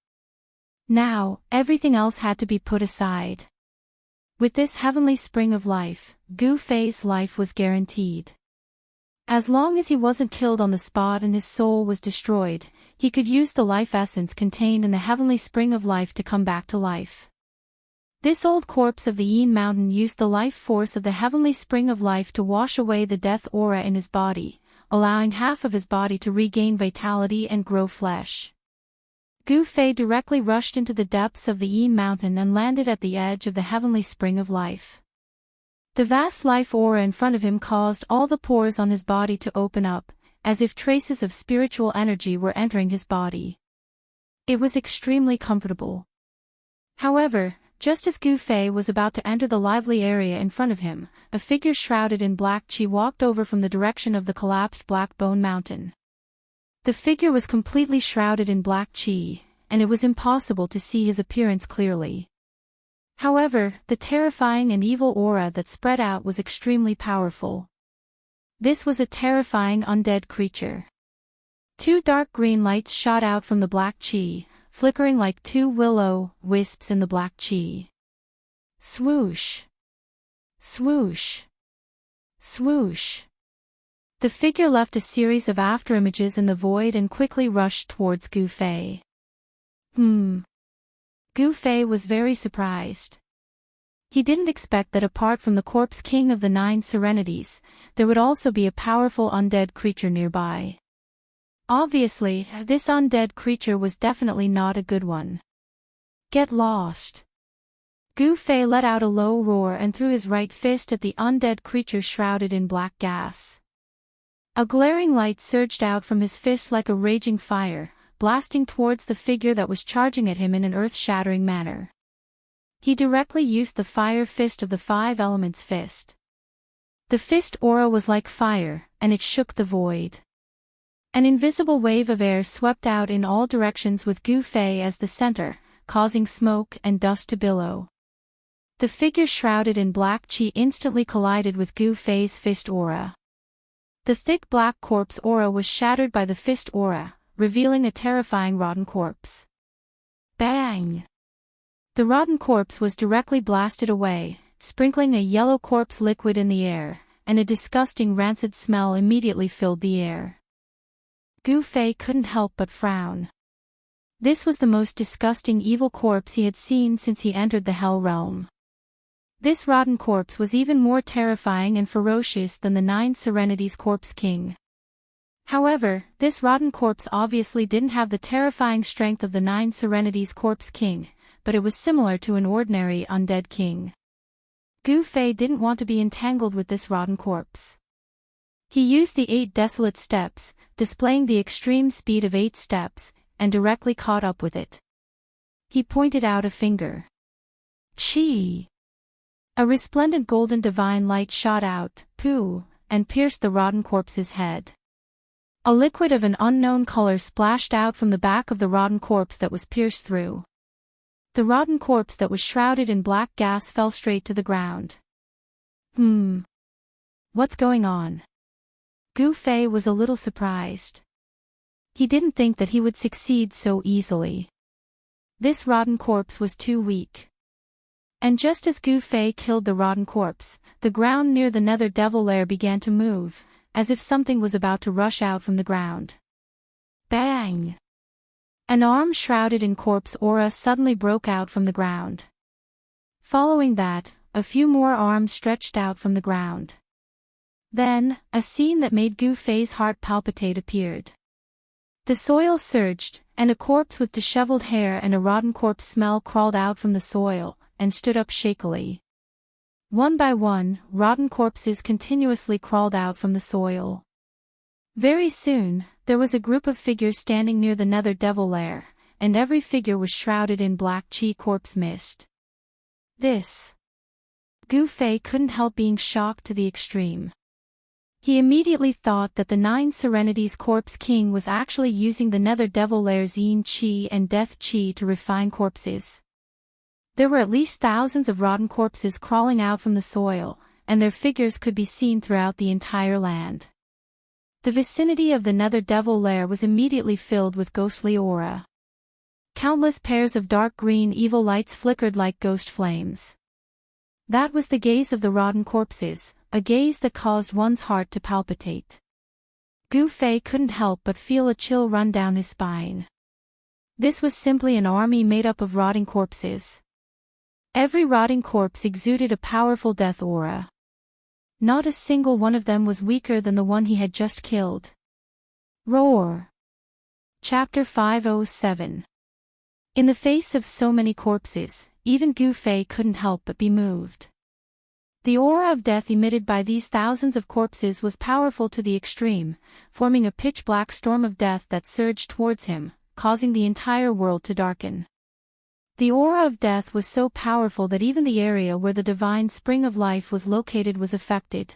Now, everything else had to be put aside. With this heavenly spring of life, Gu Fei's life was guaranteed. As long as he wasn't killed on the spot and his soul was destroyed, he could use the life essence contained in the heavenly spring of life to come back to life. This old corpse of the Yin Mountain used the life force of the heavenly spring of life to wash away the death aura in his body, allowing half of his body to regain vitality and grow flesh. Gu Fei directly rushed into the depths of the Yin Mountain and landed at the edge of the heavenly spring of life. The vast life aura in front of him caused all the pores on his body to open up, as if traces of spiritual energy were entering his body. It was extremely comfortable. However, just as Gu Fei was about to enter the lively area in front of him, a figure shrouded in black qi walked over from the direction of the collapsed Black Bone Mountain. The figure was completely shrouded in black qi, and it was impossible to see his appearance clearly. However, the terrifying and evil aura that spread out was extremely powerful. This was a terrifying undead creature. 2 dark green lights shot out from the black qi, flickering like 2 will-o-wisps in the black qi. Swoosh! Swoosh! Swoosh! The figure left a series of afterimages in the void and quickly rushed towards Gu Fei. Gu Fei was very surprised. He didn't expect that apart from the Corpse King of the 9 Serenities, there would also be a powerful undead creature nearby. Obviously, this undead creature was definitely not a good one. Get lost! Gu Fei let out a low roar and threw his right fist at the undead creature shrouded in black gas. A glaring light surged out from his fist like a raging fire, blasting towards the figure that was charging at him in an earth-shattering manner. He directly used the fire fist of the five elements fist. The fist aura was like fire, and it shook the void. An invisible wave of air swept out in all directions with Gu Fei as the center, causing smoke and dust to billow. The figure shrouded in black qi instantly collided with Gu Fei's fist aura. The thick black corpse aura was shattered by the fist aura, revealing a terrifying rotten corpse. Bang! The rotten corpse was directly blasted away, sprinkling a yellow corpse liquid in the air, and a disgusting rancid smell immediately filled the air. Gu Fei couldn't help but frown. This was the most disgusting evil corpse he had seen since he entered the Hell Realm. This rotten corpse was even more terrifying and ferocious than the 9 Serenities Corpse King. However, this rotten corpse obviously didn't have the terrifying strength of the 9 Serenities Corpse King, but it was similar to an ordinary undead king. Gu Fei didn't want to be entangled with this rotten corpse. He used the 8 desolate steps, displaying the extreme speed of 8 steps, and directly caught up with it. He pointed out a finger. Chi! A resplendent golden divine light shot out, and pierced the rotten corpse's head. A liquid of an unknown color splashed out from the back of the rotten corpse that was pierced through. The rotten corpse that was shrouded in black gas fell straight to the ground. What's going on? Gu Fei was a little surprised. He didn't think that he would succeed so easily. This rotten corpse was too weak. And just as Gu Fei killed the rotten corpse, the ground near the Nether Devil Lair began to move, as if something was about to rush out from the ground. Bang! An arm shrouded in corpse aura suddenly broke out from the ground. Following that, a few more arms stretched out from the ground. Then, a scene that made Gu Fei's heart palpitate appeared. The soil surged, and a corpse with disheveled hair and a rotten corpse smell crawled out from the soil, and stood up shakily. One by one, rotten corpses continuously crawled out from the soil. Very soon, there was a group of figures standing near the Nether Devil Lair, and every figure was shrouded in black qi corpse mist. Gu Fei couldn't help being shocked to the extreme. He immediately thought that the 9 Serenities Corpse King was actually using the Nether Devil Lair's Yin Qi and Death Qi to refine corpses. There were at least thousands of rotten corpses crawling out from the soil, and their figures could be seen throughout the entire land. The vicinity of the Nether Devil Lair was immediately filled with ghostly aura. Countless pairs of dark green evil lights flickered like ghost flames. That was the gaze of the rotten corpses, a gaze that caused one's heart to palpitate. Gu Fei couldn't help but feel a chill run down his spine. This was simply an army made up of rotting corpses. Every rotting corpse exuded a powerful death aura. Not a single one of them was weaker than the one he had just killed. Roar! Chapter 507. In the face of so many corpses, even Gu Fei couldn't help but be moved. The aura of death emitted by these thousands of corpses was powerful to the extreme, forming a pitch-black storm of death that surged towards him, causing the entire world to darken. The aura of death was so powerful that even the area where the divine spring of life was located was affected.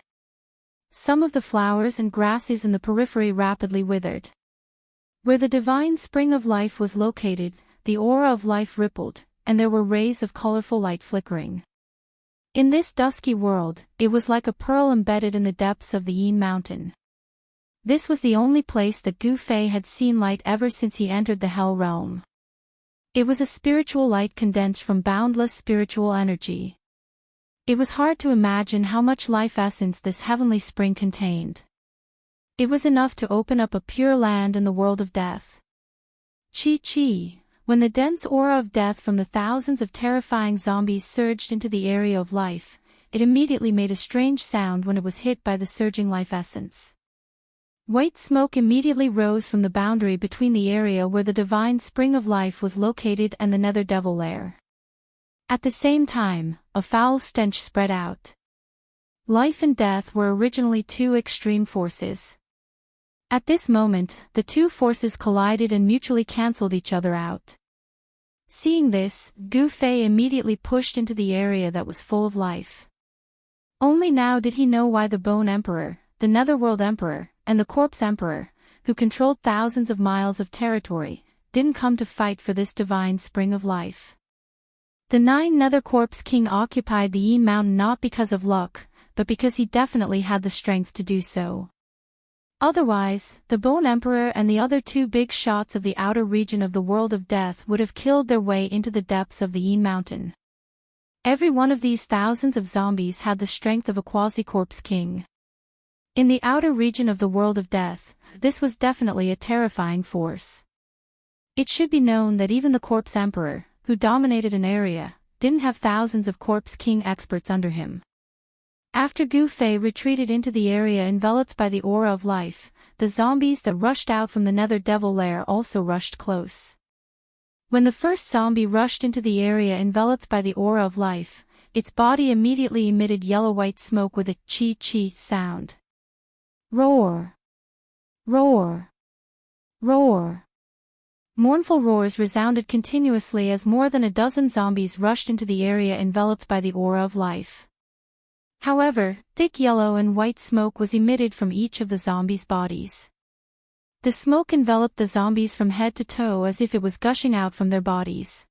Some of the flowers and grasses in the periphery rapidly withered. Where the divine spring of life was located, the aura of life rippled, and there were rays of colorful light flickering. In this dusky world, it was like a pearl embedded in the depths of the Yin Mountain. This was the only place that Gu Fei had seen light ever since he entered the Hell Realm. It was a spiritual light condensed from boundless spiritual energy. It was hard to imagine how much life essence this heavenly spring contained. It was enough to open up a pure land in the world of death. Chi. When the dense aura of death from the thousands of terrifying zombies surged into the area of life, it immediately made a strange sound when it was hit by the surging life essence. White smoke immediately rose from the boundary between the area where the divine spring of life was located and the Nether Devil Lair. At the same time, a foul stench spread out. Life and death were originally two extreme forces. At this moment, the two forces collided and mutually cancelled each other out. Seeing this, Gu Fei immediately pushed into the area that was full of life. Only now did he know why the Bone Emperor, the Netherworld Emperor, and the Corpse Emperor, who controlled thousands of miles of territory, didn't come to fight for this divine spring of life. The 9 Nether Corpse King occupied the Yin Mountain not because of luck, but because he definitely had the strength to do so. Otherwise, the Bone Emperor and the other 2 big shots of the outer region of the World of Death would have killed their way into the depths of the Yin Mountain. Every one of these thousands of zombies had the strength of a quasi-corpse king. In the outer region of the World of Death, this was definitely a terrifying force. It should be known that even the Corpse Emperor, who dominated an area, didn't have thousands of Corpse King experts under him. After Gu Fei retreated into the area enveloped by the aura of life, the zombies that rushed out from the Nether Devil Lair also rushed close. When the first zombie rushed into the area enveloped by the aura of life, its body immediately emitted yellow-white smoke with a chi-chi sound. Roar! Roar! Roar! Mournful roars resounded continuously as more than a dozen zombies rushed into the area enveloped by the aura of life. However, thick yellow and white smoke was emitted from each of the zombies' bodies. The smoke enveloped the zombies from head to toe as if it was gushing out from their bodies.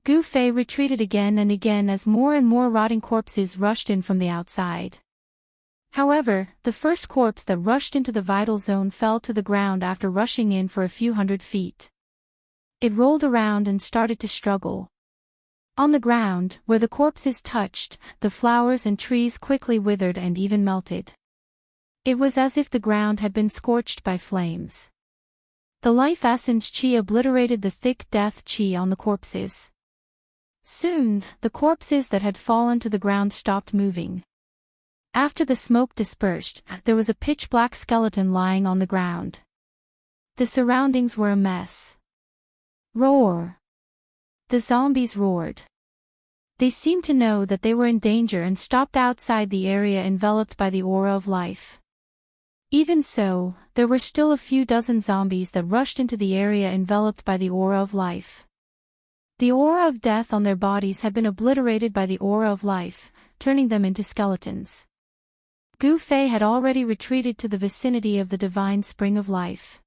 Gu Fei retreated again and again as more and more rotting corpses rushed in from the outside. However, the first corpse that rushed into the vital zone fell to the ground after rushing in for a few hundred feet. It rolled around and started to struggle. On the ground, where the corpses touched, the flowers and trees quickly withered and even melted. It was as if the ground had been scorched by flames. The life essence chi obliterated the thick death chi on the corpses. Soon, the corpses that had fallen to the ground stopped moving. After the smoke dispersed, there was a pitch-black skeleton lying on the ground. The surroundings were a mess. Roar! The zombies roared. They seemed to know that they were in danger and stopped outside the area enveloped by the aura of life. Even so, there were still a few dozen zombies that rushed into the area enveloped by the aura of life. The aura of death on their bodies had been obliterated by the aura of life, turning them into skeletons. Gu Fei had already retreated to the vicinity of the divine spring of life.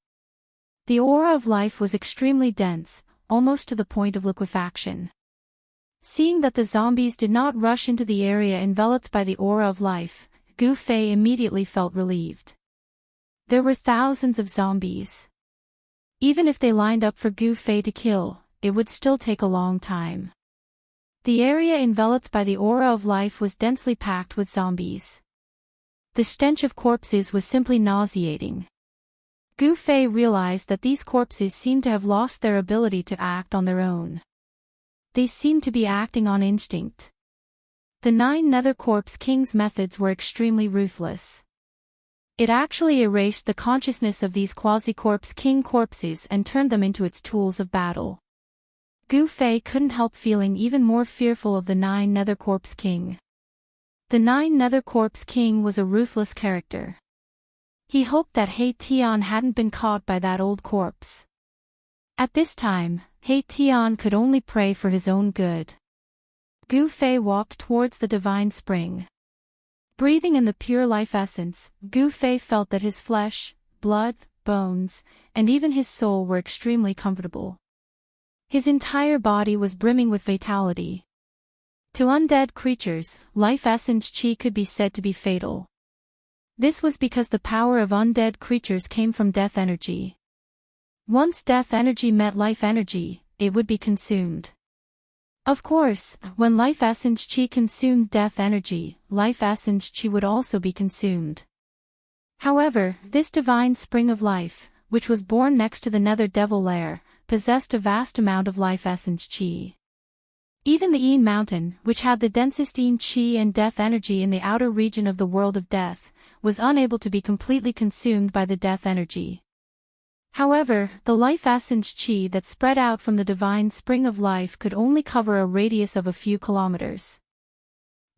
The aura of life was extremely dense, almost to the point of liquefaction. Seeing that the zombies did not rush into the area enveloped by the aura of life, Gu Fei immediately felt relieved. There were thousands of zombies. Even if they lined up for Gu Fei to kill, it would still take a long time. The area enveloped by the aura of life was densely packed with zombies. The stench of corpses was simply nauseating. Gu Fei realized that these corpses seemed to have lost their ability to act on their own. They seemed to be acting on instinct. The 9 Nether Corpse King's methods were extremely ruthless. It actually erased the consciousness of these quasi-corpse king corpses and turned them into its tools of battle. Gu Fei couldn't help feeling even more fearful of the 9 Nether Corpse King. The 9 Nether Corpse King was a ruthless character. He hoped that He Tian hadn't been caught by that old corpse. At this time, He Tian could only pray for his own good. Gu Fei walked towards the divine spring. Breathing in the pure life essence, Gu Fei felt that his flesh, blood, bones, and even his soul were extremely comfortable. His entire body was brimming with vitality. To undead creatures, life essence chi could be said to be fatal. This was because the power of undead creatures came from death energy. Once death energy met life energy, it would be consumed. Of course, when life essence chi consumed death energy, life essence chi would also be consumed. However, this divine spring of life, which was born next to the Nether Devil Lair, possessed a vast amount of life essence chi. Even the Yin Mountain, which had the densest Yin chi and death energy in the outer region of the world of death, was unable to be completely consumed by the death energy. However, the life essence chi that spread out from the divine spring of life could only cover a radius of a few kilometers.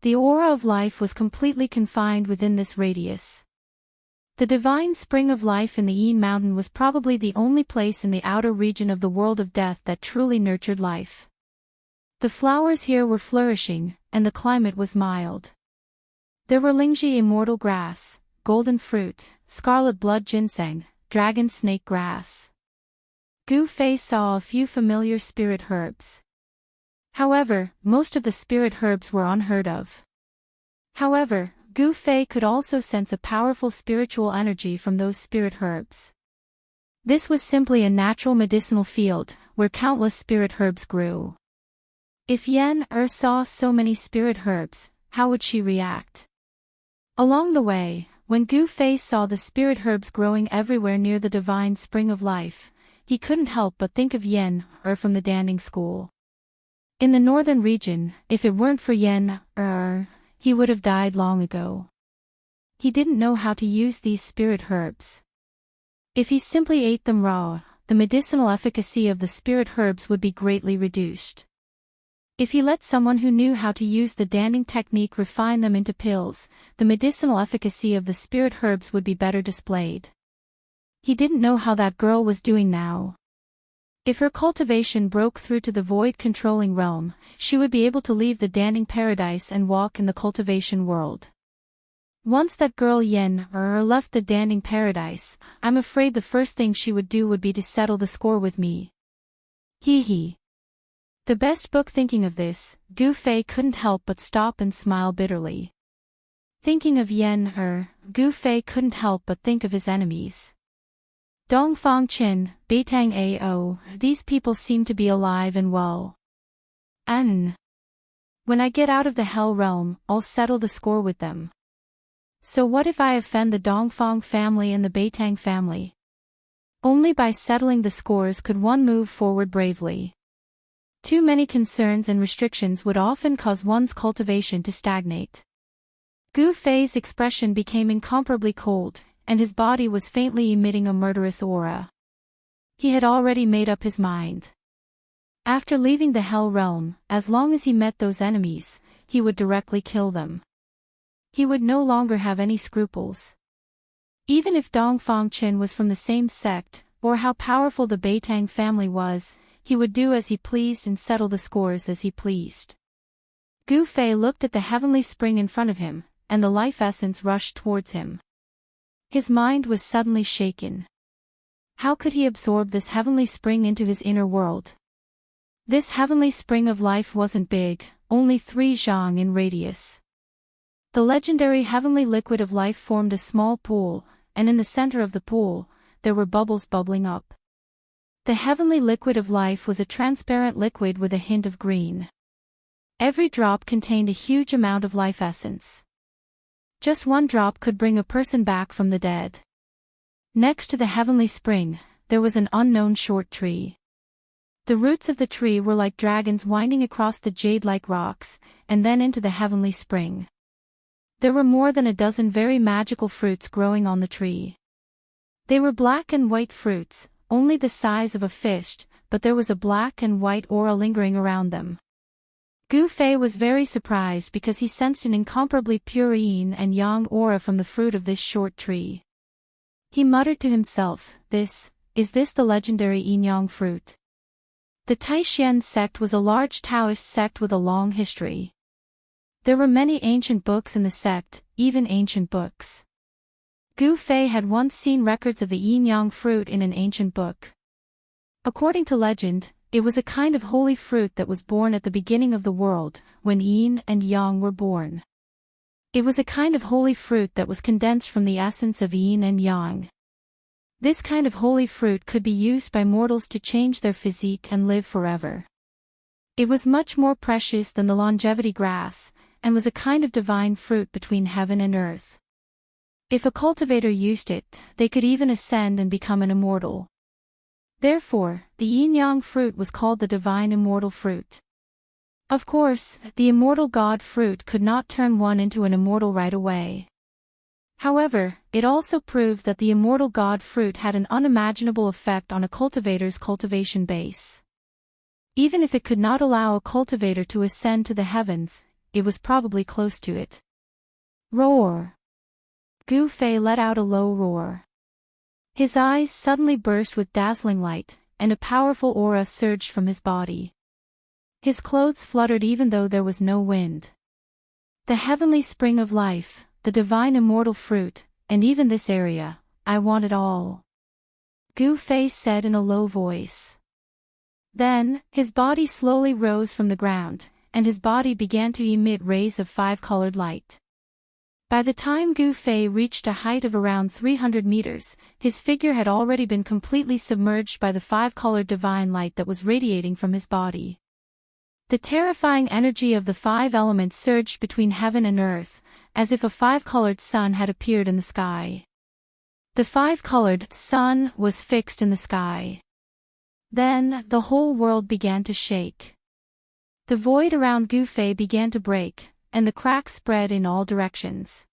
The aura of life was completely confined within this radius. The divine spring of life in the Yin Mountain was probably the only place in the outer region of the world of death that truly nurtured life. The flowers here were flourishing, and the climate was mild. There were Lingji immortal grass, golden fruit, scarlet blood ginseng, dragon snake grass. Gu Fei saw a few familiar spirit herbs. However, most of the spirit herbs were unheard of. However, Gu Fei could also sense a powerful spiritual energy from those spirit herbs. This was simply a natural medicinal field, where countless spirit herbs grew. If Yen saw so many spirit herbs, how would she react? Along the way, when Gu Fei saw the spirit herbs growing everywhere near the divine spring of life, he couldn't help but think of Yen from the Danding school. In the northern region, if it weren't for Yen he would have died long ago. He didn't know how to use these spirit herbs. If he simply ate them raw, the medicinal efficacy of the spirit herbs would be greatly reduced. If he let someone who knew how to use the Danding technique refine them into pills, the medicinal efficacy of the spirit herbs would be better displayed. He didn't know how that girl was doing now. If her cultivation broke through to the void-controlling realm, she would be able to leave the Danding paradise and walk in the cultivation world. Once that girl Yen left the Danding paradise, I'm afraid the first thing she would do would be to settle the score with me. Hee. The best book. Thinking of this, Gu Fei couldn't help but stop and smile bitterly. Thinking of Yen Gu Fei couldn't help but think of his enemies. Dongfang Qin, Beitang Ao, these people seem to be alive and well. When I get out of the Hell realm, I'll settle the score with them. So what if I offend the Dongfang family and the Beitang family? Only by settling the scores could one move forward bravely. Too many concerns and restrictions would often cause one's cultivation to stagnate. Gu Fei's expression became incomparably cold, and his body was faintly emitting a murderous aura. He had already made up his mind. After leaving the Hell realm, as long as he met those enemies, he would directly kill them. He would no longer have any scruples. Even if Dongfang Qin was from the same sect, or how powerful the Beitang family was, he would do as he pleased and settle the scores as he pleased. Gu Fei looked at the heavenly spring in front of him, and the life essence rushed towards him. His mind was suddenly shaken. How could he absorb this heavenly spring into his inner world? This heavenly spring of life wasn't big, only 3 zhang in radius. The legendary heavenly liquid of life formed a small pool, and in the center of the pool, there were bubbles bubbling up. The heavenly liquid of life was a transparent liquid with a hint of green. Every drop contained a huge amount of life essence. Just one drop could bring a person back from the dead. Next to the heavenly spring, there was an unknown short tree. The roots of the tree were like dragons winding across the jade-like rocks, and then into the heavenly spring. There were more than a dozen very magical fruits growing on the tree. They were black and white fruits, only the size of a fish, but there was a black and white aura lingering around them. Gu Fei was very surprised because he sensed an incomparably pure yin and yang aura from the fruit of this short tree. He muttered to himself, Is this the legendary yin-yang fruit? The Taishan sect was a large Taoist sect with a long history. There were many ancient books in the sect, even ancient books. Gu Fei had once seen records of the yin-yang fruit in an ancient book. According to legend, it was a kind of holy fruit that was born at the beginning of the world, when yin and yang were born. It was a kind of holy fruit that was condensed from the essence of yin and yang. This kind of holy fruit could be used by mortals to change their physique and live forever. It was much more precious than the longevity grass, and was a kind of divine fruit between heaven and earth. If a cultivator used it, they could even ascend and become an immortal. Therefore, the yin-yang fruit was called the divine immortal fruit. Of course, the immortal god fruit could not turn one into an immortal right away. However, it also proved that the immortal god fruit had an unimaginable effect on a cultivator's cultivation base. Even if it could not allow a cultivator to ascend to the heavens, it was probably close to it. Roar! Gu Fei let out a low roar. His eyes suddenly burst with dazzling light, and a powerful aura surged from his body. His clothes fluttered even though there was no wind. The heavenly spring of life, the divine immortal fruit, and even this area, I want it all. Gu Fei said in a low voice. Then, his body slowly rose from the ground, and his body began to emit rays of five-colored light. By the time Gu Fei reached a height of around 300 meters, his figure had already been completely submerged by the five-colored divine light that was radiating from his body. The terrifying energy of the five elements surged between heaven and earth, as if a five-colored sun had appeared in the sky. The five-colored sun was fixed in the sky. Then, the whole world began to shake. The void around Gu Fei began to break, and the cracks spread in all directions.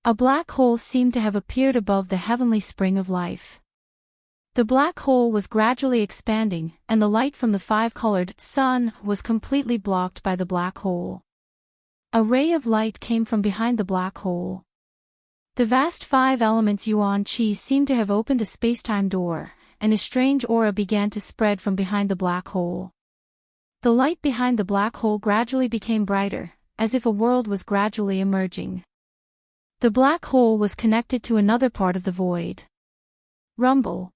A black hole seemed to have appeared above the heavenly spring of life. The black hole was gradually expanding, and the light from the five-colored sun was completely blocked by the black hole. A ray of light came from behind the black hole. The vast five elements Yuan Qi seemed to have opened a space-time door, and a strange aura began to spread from behind the black hole. The light behind the black hole gradually became brighter, as if a world was gradually emerging. The black hole was connected to another part of the void. Rumble.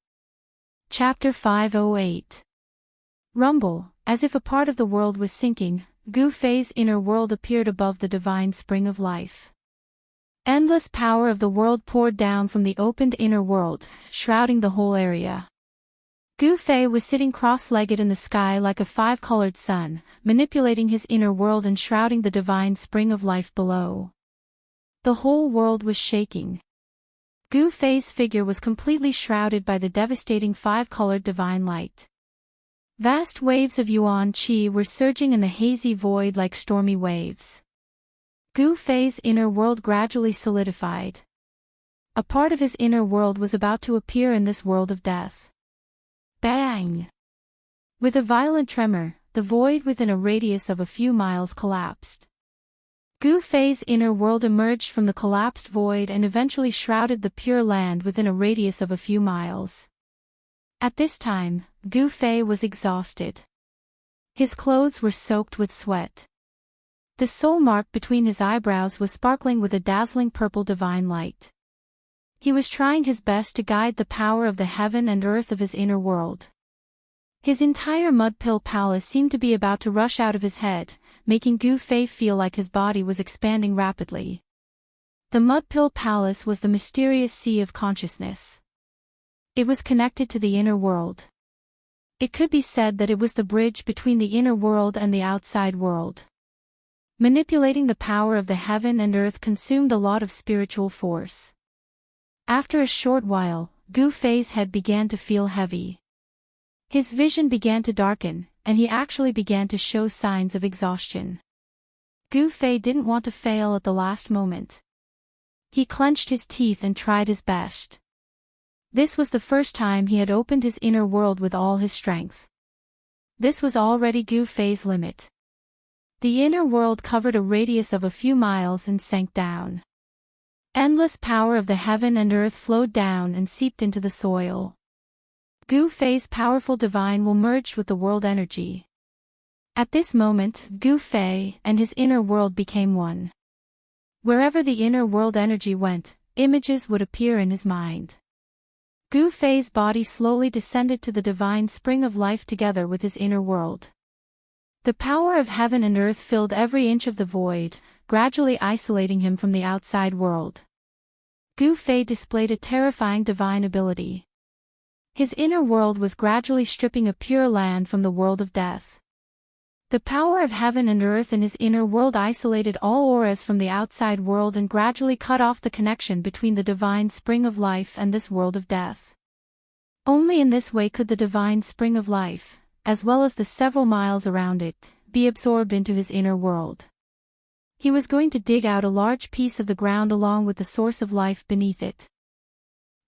Chapter 508. Rumble. As if a part of the world was sinking, Gu Fei's inner world appeared above the divine spring of life. Endless power of the world poured down from the opened inner world, shrouding the whole area. Gu Fei was sitting cross-legged in the sky like a five-colored sun, manipulating his inner world and shrouding the divine spring of life below. The whole world was shaking. Gu Fei's figure was completely shrouded by the devastating five-colored divine light. Vast waves of Yuan Qi were surging in the hazy void like stormy waves. Gu Fei's inner world gradually solidified. A part of his inner world was about to appear in this world of death. Bang! With a violent tremor, the void within a radius of a few miles collapsed. Gu Fei's inner world emerged from the collapsed void and eventually shrouded the Pure Land within a radius of a few miles. At this time, Gu Fei was exhausted. His clothes were soaked with sweat. The soul mark between his eyebrows was sparkling with a dazzling purple divine light. He was trying his best to guide the power of the heaven and earth of his inner world. His entire mud-pill palace seemed to be about to rush out of his head, making Gu Fei feel like his body was expanding rapidly. The mud-pill palace was the mysterious sea of consciousness. It was connected to the inner world. It could be said that it was the bridge between the inner world and the outside world. Manipulating the power of the heaven and earth consumed a lot of spiritual force. After a short while, Gu Fei's head began to feel heavy. His vision began to darken, and he actually began to show signs of exhaustion. Gu Fei didn't want to fail at the last moment. He clenched his teeth and tried his best. This was the first time he had opened his inner world with all his strength. This was already Gu Fei's limit. The inner world covered a radius of a few miles and sank down. Endless power of the heaven and earth flowed down and seeped into the soil. Gu Fei's powerful divine will merged with the world energy. At this moment, Gu Fei and his inner world became one. Wherever the inner world energy went, images would appear in his mind. Gu Fei's body slowly descended to the divine spring of life together with his inner world. The power of heaven and earth filled every inch of the void, gradually isolating him from the outside world. Gu Fei displayed a terrifying divine ability. His inner world was gradually stripping a pure land from the world of death. The power of heaven and earth in his inner world isolated all auras from the outside world and gradually cut off the connection between the divine spring of life and this world of death. Only in this way could the divine spring of life, as well as the several miles around it, be absorbed into his inner world. He was going to dig out a large piece of the ground along with the source of life beneath it.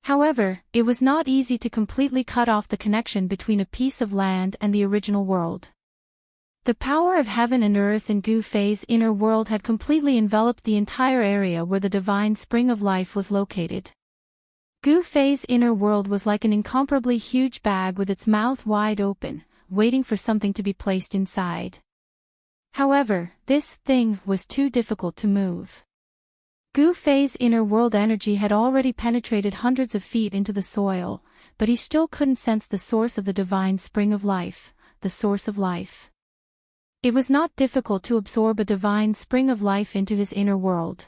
However, it was not easy to completely cut off the connection between a piece of land and the original world. The power of heaven and earth in Gu Fei's inner world had completely enveloped the entire area where the divine spring of life was located. Gu Fei's inner world was like an incomparably huge bag with its mouth wide open, waiting for something to be placed inside. However, this thing was too difficult to move. Gu Fei's inner world energy had already penetrated hundreds of feet into the soil, but he still couldn't sense the source of the divine spring of life, the source of life. It was not difficult to absorb a divine spring of life into his inner world.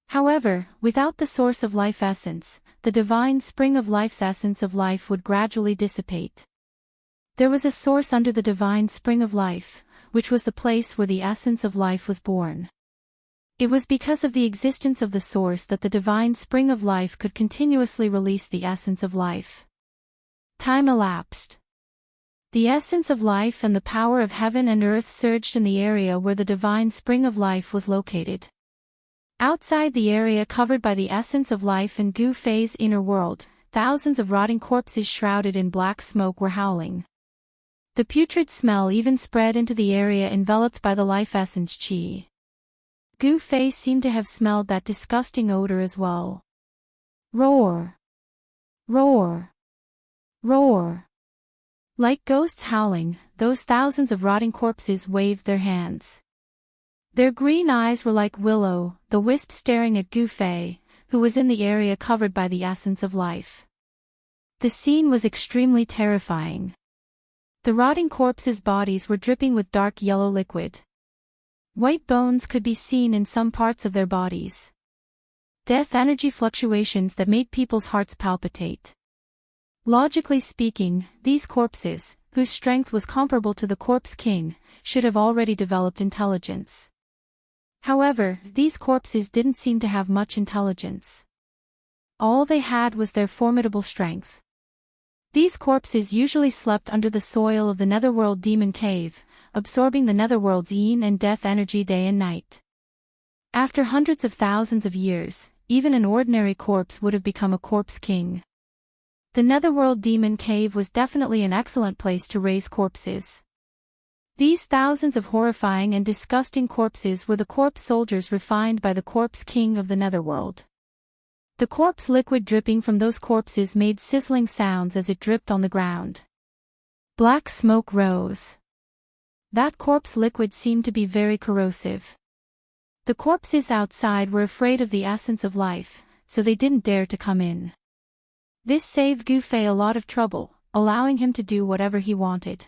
However, without the source of life essence, the divine spring of life's essence of life would gradually dissipate. There was a source under the divine spring of life, which was the place where the essence of life was born. It was because of the existence of the source that the divine spring of life could continuously release the essence of life. Time elapsed. The essence of life and the power of heaven and earth surged in the area where the divine spring of life was located. Outside the area covered by the essence of life in Gu Fei's inner world, thousands of rotting corpses shrouded in black smoke were howling. The putrid smell even spread into the area enveloped by the life essence qi. Gu Fei seemed to have smelled that disgusting odor as well. Roar! Roar! Roar! Like ghosts howling, those thousands of rotting corpses waved their hands. Their green eyes were like willow, the wisp staring at Gu Fei, who was in the area covered by the essence of life. The scene was extremely terrifying. The rotting corpses' bodies were dripping with dark yellow liquid. White bones could be seen in some parts of their bodies. Death energy fluctuations that made people's hearts palpitate. Logically speaking, these corpses, whose strength was comparable to the Corpse King, should have already developed intelligence. However, these corpses didn't seem to have much intelligence. All they had was their formidable strength. These corpses usually slept under the soil of the Netherworld Demon Cave, absorbing the Netherworld's yin and death energy day and night. After hundreds of thousands of years, even an ordinary corpse would have become a Corpse King. The Netherworld Demon Cave was definitely an excellent place to raise corpses. These thousands of horrifying and disgusting corpses were the corpse soldiers refined by the Corpse King of the Netherworld. The corpse liquid dripping from those corpses made sizzling sounds as it dripped on the ground. Black smoke rose. That corpse liquid seemed to be very corrosive. The corpses outside were afraid of the essence of life, so they didn't dare to come in. This saved Gu Fei a lot of trouble, allowing him to do whatever he wanted.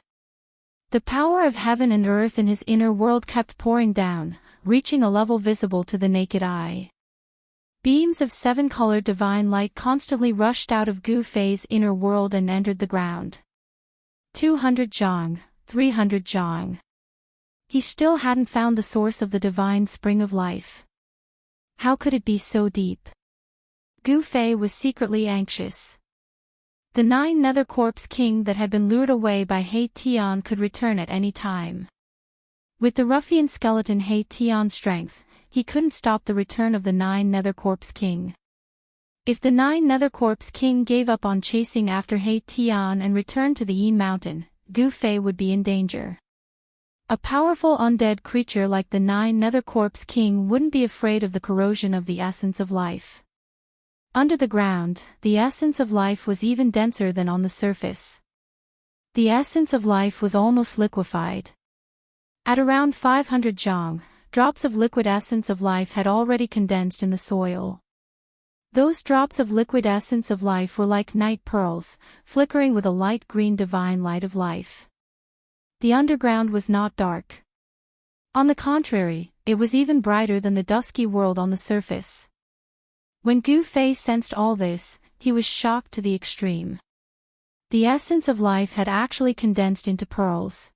The power of heaven and earth in his inner world kept pouring down, reaching a level visible to the naked eye. Beams of seven-colored divine light constantly rushed out of Gu Fei's inner world and entered the ground. 200 zhang, 300 zhang. He still hadn't found the source of the divine spring of life. How could it be so deep? Gu Fei was secretly anxious. The 9 Nether Corpse King that had been lured away by He Tian could return at any time. With the ruffian skeleton He Tian's strength, he couldn't stop the return of the 9 Nether Corpse King. If the 9 Nether Corpse King gave up on chasing after He Tian and returned to the Yin Mountain, Gu Fei would be in danger. A powerful undead creature like the 9 Nether Corpse King wouldn't be afraid of the corrosion of the essence of life. Under the ground, the essence of life was even denser than on the surface. The essence of life was almost liquefied. At around 500 zhang, drops of liquid essence of life had already condensed in the soil. Those drops of liquid essence of life were like night pearls, flickering with a light green divine light of life. The underground was not dark. On the contrary, it was even brighter than the dusky world on the surface. When Gu Fei sensed all this, he was shocked to the extreme. The essence of life had actually condensed into pearls.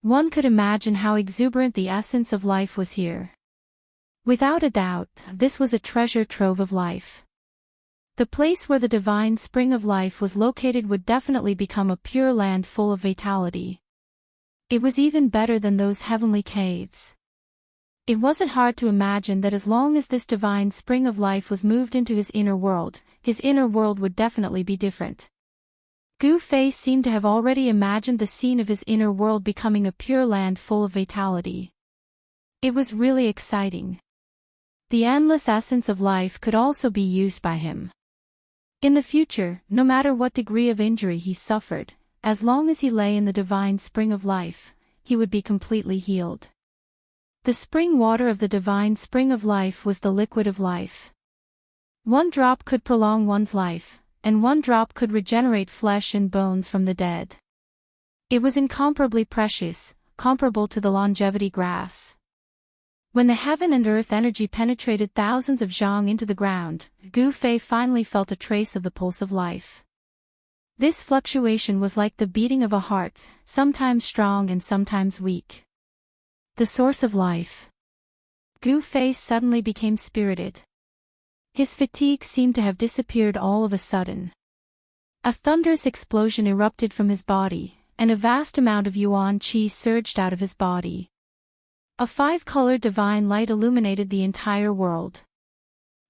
One could imagine how exuberant the essence of life was here. Without a doubt, this was a treasure trove of life. The place where the divine spring of life was located would definitely become a pure land full of vitality. It was even better than those heavenly caves. It wasn't hard to imagine that as long as this divine spring of life was moved into his inner world would definitely be different. Gu Fei seemed to have already imagined the scene of his inner world becoming a pure land full of vitality. It was really exciting. The endless essence of life could also be used by him. In the future, no matter what degree of injury he suffered, as long as he lay in the divine spring of life, he would be completely healed. The spring water of the divine spring of life was the liquid of life. One drop could prolong one's life, and one drop could regenerate flesh and bones from the dead. It was incomparably precious, comparable to the longevity grass. When the heaven and earth energy penetrated thousands of zhang into the ground, Gu Fei finally felt a trace of the pulse of life. This fluctuation was like the beating of a heart, sometimes strong and sometimes weak. The source of life. Gu Fei suddenly became spirited. His fatigue seemed to have disappeared all of a sudden. A thunderous explosion erupted from his body, and a vast amount of yuan qi surged out of his body. A five-colored divine light illuminated the entire world.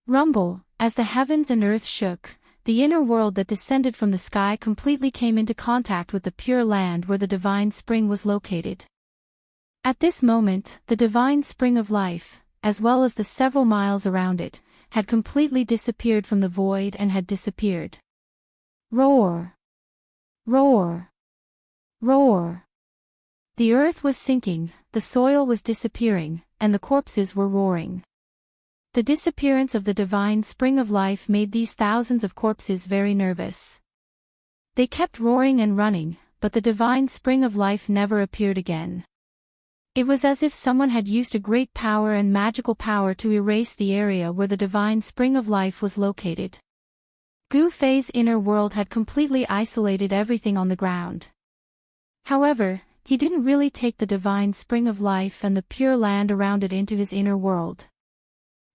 Rumble, as the heavens and earth shook, the inner world that descended from the sky completely came into contact with the pure land where the divine spring was located. At this moment, the divine spring of life, as well as the several miles around it, had completely disappeared from the void and had disappeared. Roar! Roar! Roar! The earth was sinking, the soil was disappearing, and the corpses were roaring. The disappearance of the divine spring of life made these thousands of corpses very nervous. They kept roaring and running, but the divine spring of life never appeared again. It was as if someone had used a great power and magical power to erase the area where the divine spring of life was located. Gu Fei's inner world had completely isolated everything on the ground. However, he didn't really take the divine spring of life and the pure land around it into his inner world.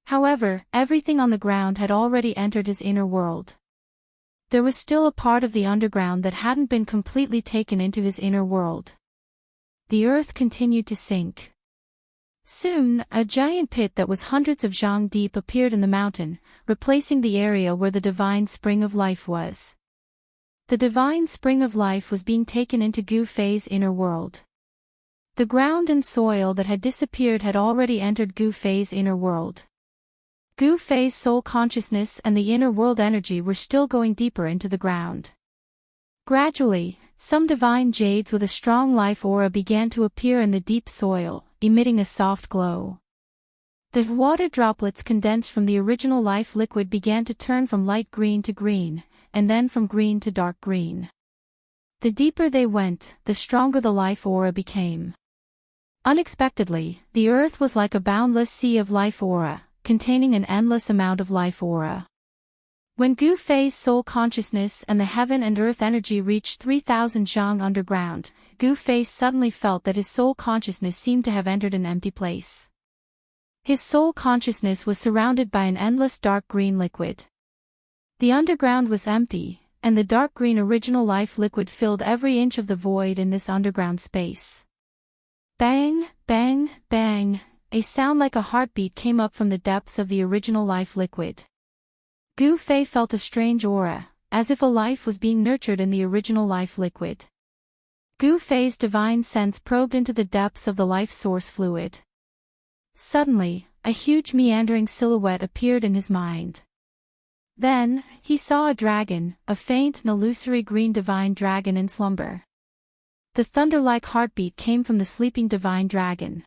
However, everything on the ground had already entered his inner world. There was still a part of the underground that hadn't been completely taken into his inner world. The earth continued to sink. Soon, a giant pit that was hundreds of zhang deep appeared in the mountain, replacing the area where the divine spring of life was. The divine spring of life was being taken into Gu Fei's inner world. The ground and soil that had disappeared had already entered Gu Fei's inner world. Gu Fei's soul consciousness and the inner world energy were still going deeper into the ground. Gradually, some divine jades with a strong life aura began to appear in the deep soil, emitting a soft glow. The water droplets condensed from the original life liquid began to turn from light green to green, and then from green to dark green. The deeper they went, the stronger the life aura became. Unexpectedly, the earth was like a boundless sea of life aura, containing an endless amount of life aura. When Gu Fei's soul consciousness and the heaven and earth energy reached 3,000 zhang underground, Gu Fei suddenly felt that his soul consciousness seemed to have entered an empty place. His soul consciousness was surrounded by an endless dark green liquid. The underground was empty, and the dark green original life liquid filled every inch of the void in this underground space. Bang, bang, bang, a sound like a heartbeat came up from the depths of the original life liquid. Gu Fei felt a strange aura, as if a life was being nurtured in the original life liquid. Gu Fei's divine sense probed into the depths of the life source fluid. Suddenly, a huge meandering silhouette appeared in his mind. Then, he saw a dragon, a faint and illusory green divine dragon in slumber. The thunder-like heartbeat came from the sleeping divine dragon.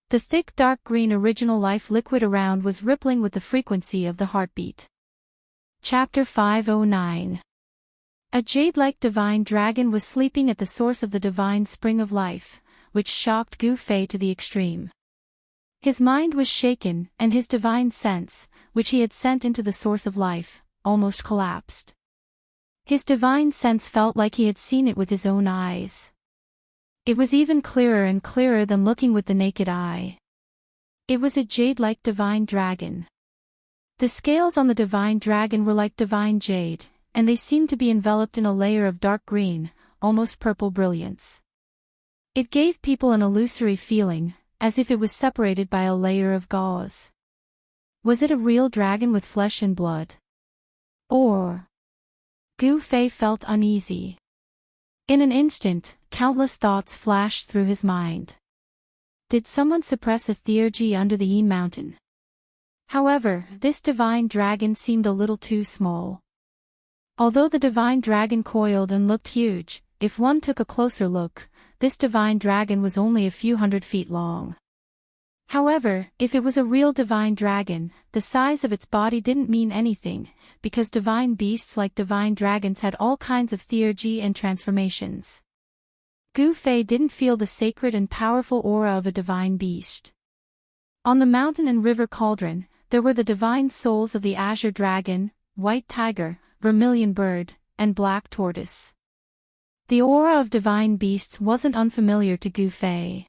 The thick dark green original life liquid around was rippling with the frequency of the heartbeat. Chapter 509. A jade-like divine dragon was sleeping at the source of the divine spring of life, which shocked Gu Fei to the extreme. His mind was shaken, and his divine sense, which he had sent into the source of life, almost collapsed. His divine sense felt like he had seen it with his own eyes. It was even clearer and clearer than looking with the naked eye. It was a jade-like divine dragon. The scales on the divine dragon were like divine jade, and they seemed to be enveloped in a layer of dark green, almost purple brilliance. It gave people an illusory feeling, as if it was separated by a layer of gauze. Was it a real dragon with flesh and blood? Or... Gu Fei felt uneasy. In an instant, countless thoughts flashed through his mind. Did someone suppress a theurgy under the Yin Mountain? However, this divine dragon seemed a little too small. Although the divine dragon coiled and looked huge, if one took a closer look, this divine dragon was only a few 100 feet long. However, if it was a real divine dragon, the size of its body didn't mean anything, because divine beasts like divine dragons had all kinds of theurgy and transformations. Gu Fei didn't feel the sacred and powerful aura of a divine beast. On the mountain and river cauldron, there were the divine souls of the azure dragon, white tiger, vermilion bird, and black tortoise. The aura of divine beasts wasn't unfamiliar to Gu Fei.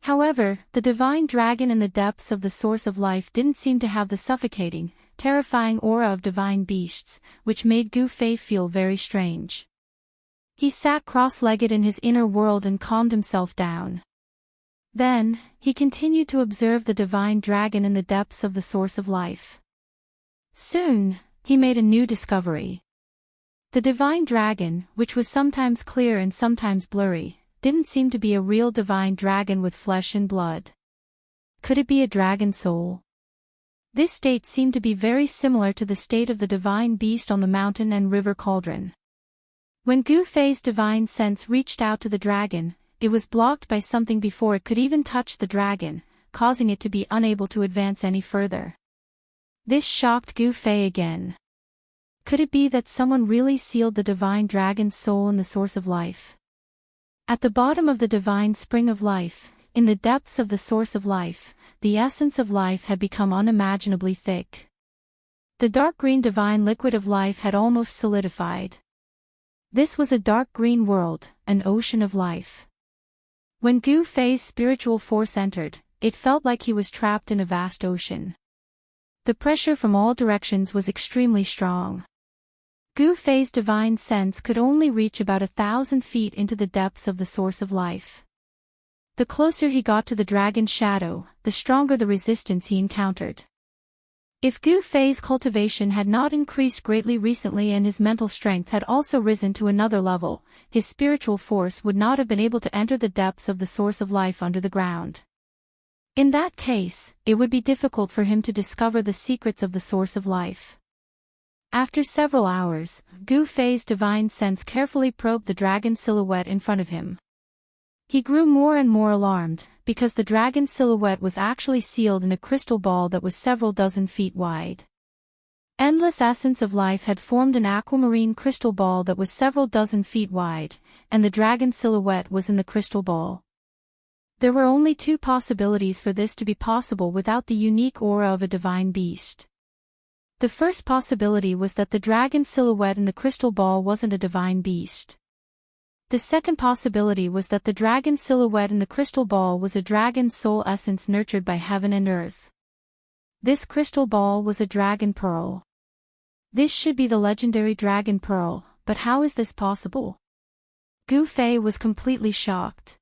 However, the divine dragon in the depths of the source of life didn't seem to have the suffocating, terrifying aura of divine beasts, which made Gu Fei feel very strange. He sat cross-legged in his inner world and calmed himself down. Then, he continued to observe the divine dragon in the depths of the source of life. Soon, he made a new discovery. The divine dragon, which was sometimes clear and sometimes blurry, didn't seem to be a real divine dragon with flesh and blood. Could it be a dragon soul? This state seemed to be very similar to the state of the divine beast on the mountain and river cauldron. When Gu Fei's divine sense reached out to the dragon, it was blocked by something before it could even touch the dragon, causing it to be unable to advance any further. This shocked Gu Fei again. Could it be that someone really sealed the divine dragon's soul in the source of life? At the bottom of the divine spring of life, in the depths of the source of life, the essence of life had become unimaginably thick. The dark green divine liquid of life had almost solidified. This was a dark green world, an ocean of life. When Gu Fei's spiritual force entered, it felt like he was trapped in a vast ocean. The pressure from all directions was extremely strong. Gu Fei's divine sense could only reach about 1,000 feet into the depths of the source of life. The closer he got to the dragon's shadow, the stronger the resistance he encountered. If Gu Fei's cultivation had not increased greatly recently and his mental strength had also risen to another level, his spiritual force would not have been able to enter the depths of the source of life under the ground. In that case, it would be difficult for him to discover the secrets of the source of life. After several hours, Gu Fei's divine sense carefully probed the dragon's silhouette in front of him. He grew more and more alarmed, because the dragon's silhouette was actually sealed in a crystal ball that was several dozen feet wide. Endless essence of life had formed an aquamarine crystal ball that was several dozen feet wide, and the dragon's silhouette was in the crystal ball. There were only two possibilities for this to be possible without the unique aura of a divine beast. The first possibility was that the dragon's silhouette in the crystal ball wasn't a divine beast. The second possibility was that the dragon's silhouette in the crystal ball was a dragon's soul essence nurtured by heaven and earth. This crystal ball was a dragon pearl. This should be the legendary dragon pearl, but how is this possible? Gu Fei was completely shocked.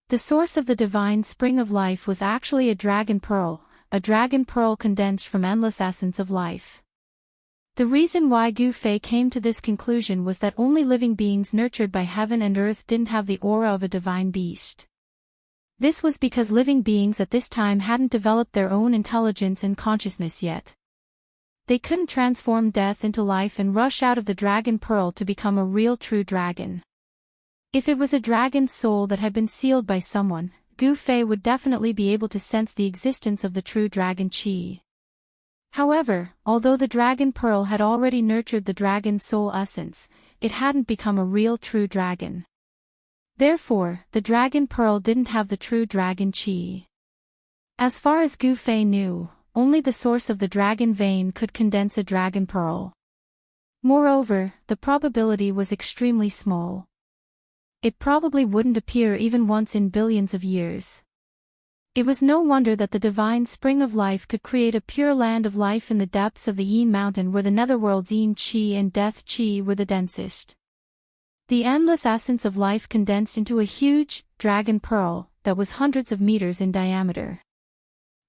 The source of the divine spring of life was actually a dragon pearl condensed from endless essence of life. The reason why Gu Fei came to this conclusion was that only living beings nurtured by heaven and earth didn't have the aura of a divine beast. This was because living beings at this time hadn't developed their own intelligence and consciousness yet. They couldn't transform death into life and rush out of the dragon pearl to become a real true dragon. If it was a dragon's soul that had been sealed by someone, Gu Fei would definitely be able to sense the existence of the true dragon qi. However, although the dragon pearl had already nurtured the dragon's soul essence, it hadn't become a real true dragon. Therefore, the dragon pearl didn't have the true dragon qi. As far as Gu Fei knew, only the source of the dragon vein could condense a dragon pearl. Moreover, the probability was extremely small. It probably wouldn't appear even once in billions of years. It was no wonder that the divine spring of life could create a pure land of life in the depths of the Yin Mountain where the netherworld's Yin Qi and Death Qi were the densest. The endless essence of life condensed into a huge, dragon pearl, that was hundreds of meters in diameter.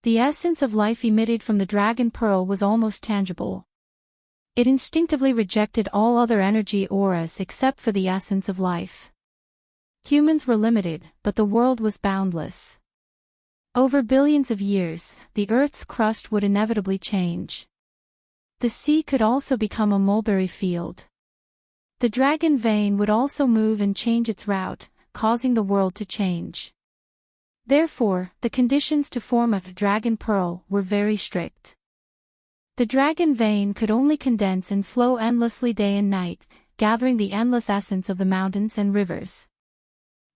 The essence of life emitted from the dragon pearl was almost tangible. It instinctively rejected all other energy auras except for the essence of life. Humans were limited, but the world was boundless. Over billions of years, the Earth's crust would inevitably change. The sea could also become a mulberry field. The dragon vein would also move and change its route, causing the world to change. Therefore, the conditions to form a dragon pearl were very strict. The dragon vein could only condense and flow endlessly day and night, gathering the endless essence of the mountains and rivers.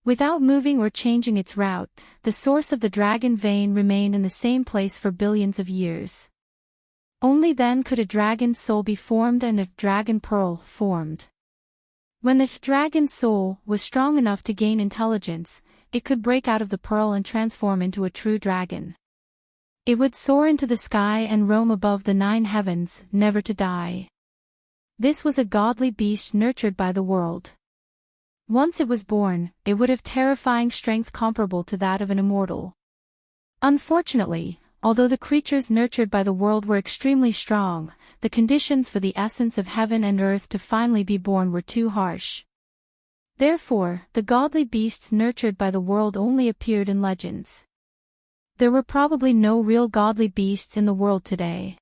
Without moving or changing its route, the source of the dragon vein remained in the same place for billions of years. Only then could a dragon's soul be formed and a dragon pearl formed. When the dragon soul was strong enough to gain intelligence, it could break out of the pearl and transform into a true dragon. It would soar into the sky and roam above the 9 heavens, never to die. This was a godly beast nurtured by the world. Once it was born, it would have terrifying strength comparable to that of an immortal. Unfortunately, although the creatures nurtured by the world were extremely strong, the conditions for the essence of heaven and earth to finally be born were too harsh. Therefore, the godly beasts nurtured by the world only appeared in legends. There were probably no real godly beasts in the world today.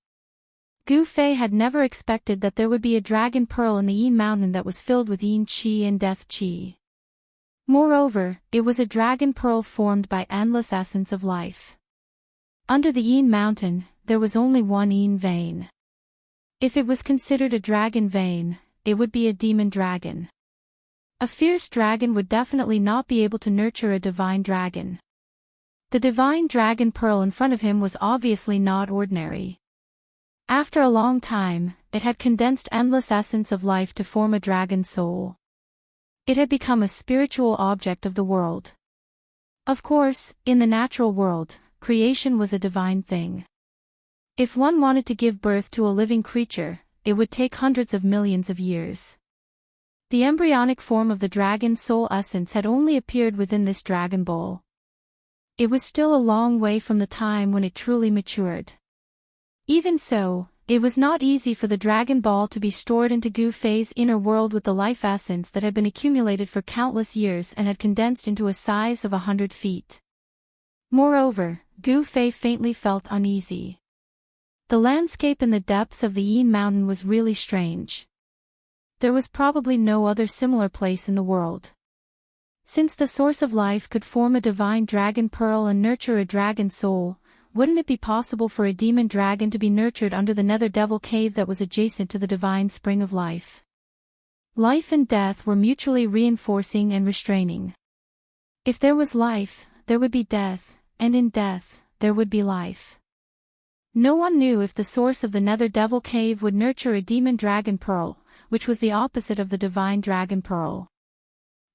Gu Fei had never expected that there would be a dragon pearl in the Yin Mountain that was filled with Yin Qi and Death Qi. Moreover, it was a dragon pearl formed by endless essence of life. Under the Yin Mountain, there was only one Yin vein. If it was considered a dragon vein, it would be a demon dragon. A fierce dragon would definitely not be able to nurture a divine dragon. The divine dragon pearl in front of him was obviously not ordinary. After a long time, it had condensed endless essence of life to form a dragon soul. It had become a spiritual object of the world. Of course, in the natural world, creation was a divine thing. If one wanted to give birth to a living creature, it would take hundreds of millions of years. The embryonic form of the dragon soul essence had only appeared within this dragon bowl. It was still a long way from the time when it truly matured. Even so, it was not easy for the dragon ball to be stored into Gu Fei's inner world with the life essence that had been accumulated for countless years and had condensed into a size of 100 feet. Moreover, Gu Fei faintly felt uneasy. The landscape in the depths of the Yin Mountain was really strange. There was probably no other similar place in the world. Since the source of life could form a divine dragon pearl and nurture a dragon soul, wouldn't it be possible for a demon dragon to be nurtured under the nether devil cave that was adjacent to the divine spring of life? Life and death were mutually reinforcing and restraining. If there was life, there would be death, and in death, there would be life. No one knew if the source of the nether devil cave would nurture a demon dragon pearl, which was the opposite of the divine dragon pearl.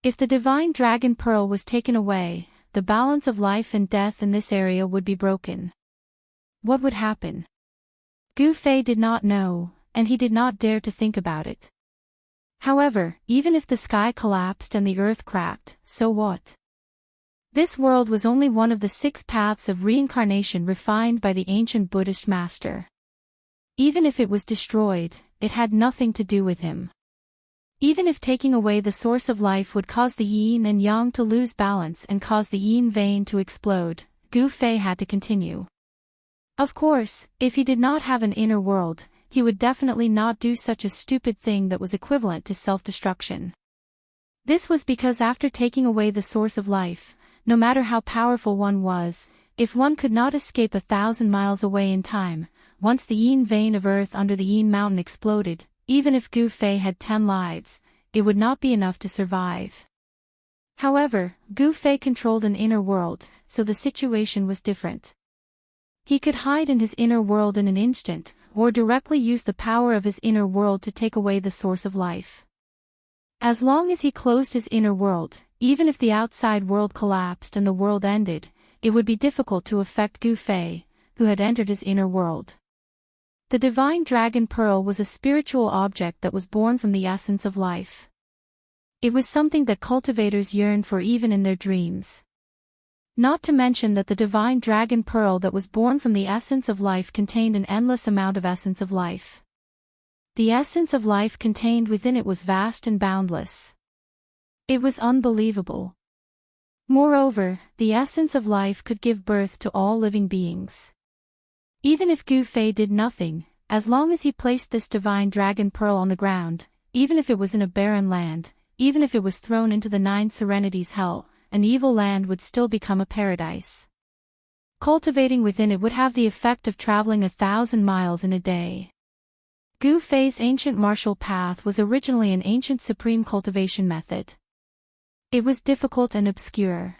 If the divine dragon pearl was taken away, the balance of life and death in this area would be broken. What would happen? Gu Fei did not know, and he did not dare to think about it. However, even if the sky collapsed and the earth cracked, so what? This world was only one of the 6 paths of reincarnation refined by the ancient Buddhist master. Even if it was destroyed, it had nothing to do with him. Even if taking away the source of life would cause the yin and yang to lose balance and cause the yin vein to explode, Gu Fei had to continue. Of course, if he did not have an inner world, he would definitely not do such a stupid thing that was equivalent to self-destruction. This was because after taking away the source of life, no matter how powerful one was, if one could not escape 1,000 miles away in time, once the yin vein of earth under the Yin Mountain exploded, even if Gu Fei had 10 lives, it would not be enough to survive. However, Gu Fei controlled an inner world, so the situation was different. He could hide in his inner world in an instant, or directly use the power of his inner world to take away the source of life. As long as he closed his inner world, even if the outside world collapsed and the world ended, it would be difficult to affect Gu Fei, who had entered his inner world. The divine dragon pearl was a spiritual object that was born from the essence of life. It was something that cultivators yearned for even in their dreams. Not to mention that the divine dragon pearl that was born from the essence of life contained an endless amount of essence of life. The essence of life contained within it was vast and boundless. It was unbelievable. Moreover, the essence of life could give birth to all living beings. Even if Gu Fei did nothing, as long as he placed this divine dragon pearl on the ground, even if it was in a barren land, even if it was thrown into the Nine Serenities hell, an evil land would still become a paradise. Cultivating within it would have the effect of traveling 1,000 miles in a day. Gu Fei's ancient martial path was originally an ancient supreme cultivation method. It was difficult and obscure.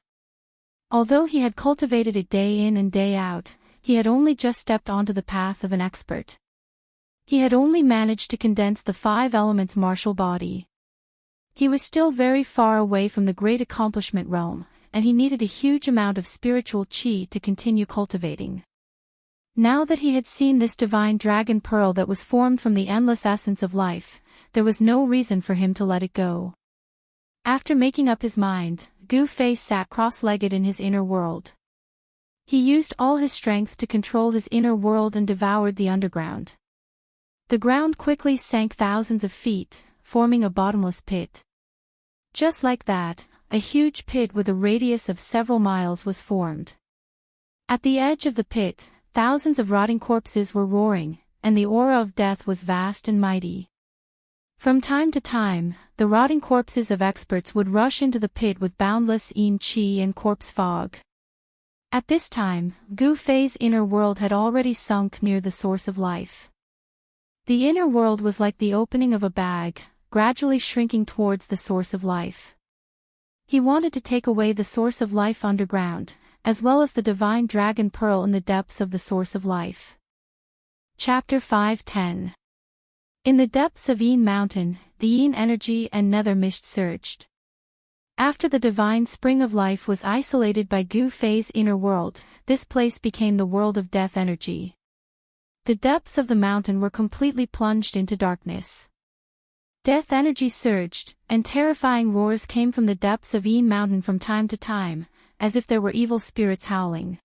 Although he had cultivated it day in and day out, he had only just stepped onto the path of an expert. He had only managed to condense the 5 elements martial body. He was still very far away from the great accomplishment realm, and he needed a huge amount of spiritual qi to continue cultivating. Now that he had seen this divine dragon pearl that was formed from the endless essence of life, there was no reason for him to let it go. After making up his mind, Gu Fei sat cross-legged in his inner world. He used all his strength to control his inner world and devoured the underground. The ground quickly sank thousands of feet, forming a bottomless pit. Just like that, a huge pit with a radius of several miles was formed. At the edge of the pit, thousands of rotting corpses were roaring, and the aura of death was vast and mighty. From time to time, the rotting corpses of experts would rush into the pit with boundless yin qi and corpse fog. At this time, Gu Fei's inner world had already sunk near the source of life. The inner world was like the opening of a bag, gradually shrinking towards the source of life. He wanted to take away the source of life underground, as well as the divine dragon pearl in the depths of the source of life. Chapter 5:10. In the depths of Yin Mountain, the yin energy and nether mist surged. After the divine spring of life was isolated by Gu Fei's inner world, this place became the world of death energy. The depths of the mountain were completely plunged into darkness. Death energy surged, and terrifying roars came from the depths of Yin Mountain from time to time, as if there were evil spirits howling.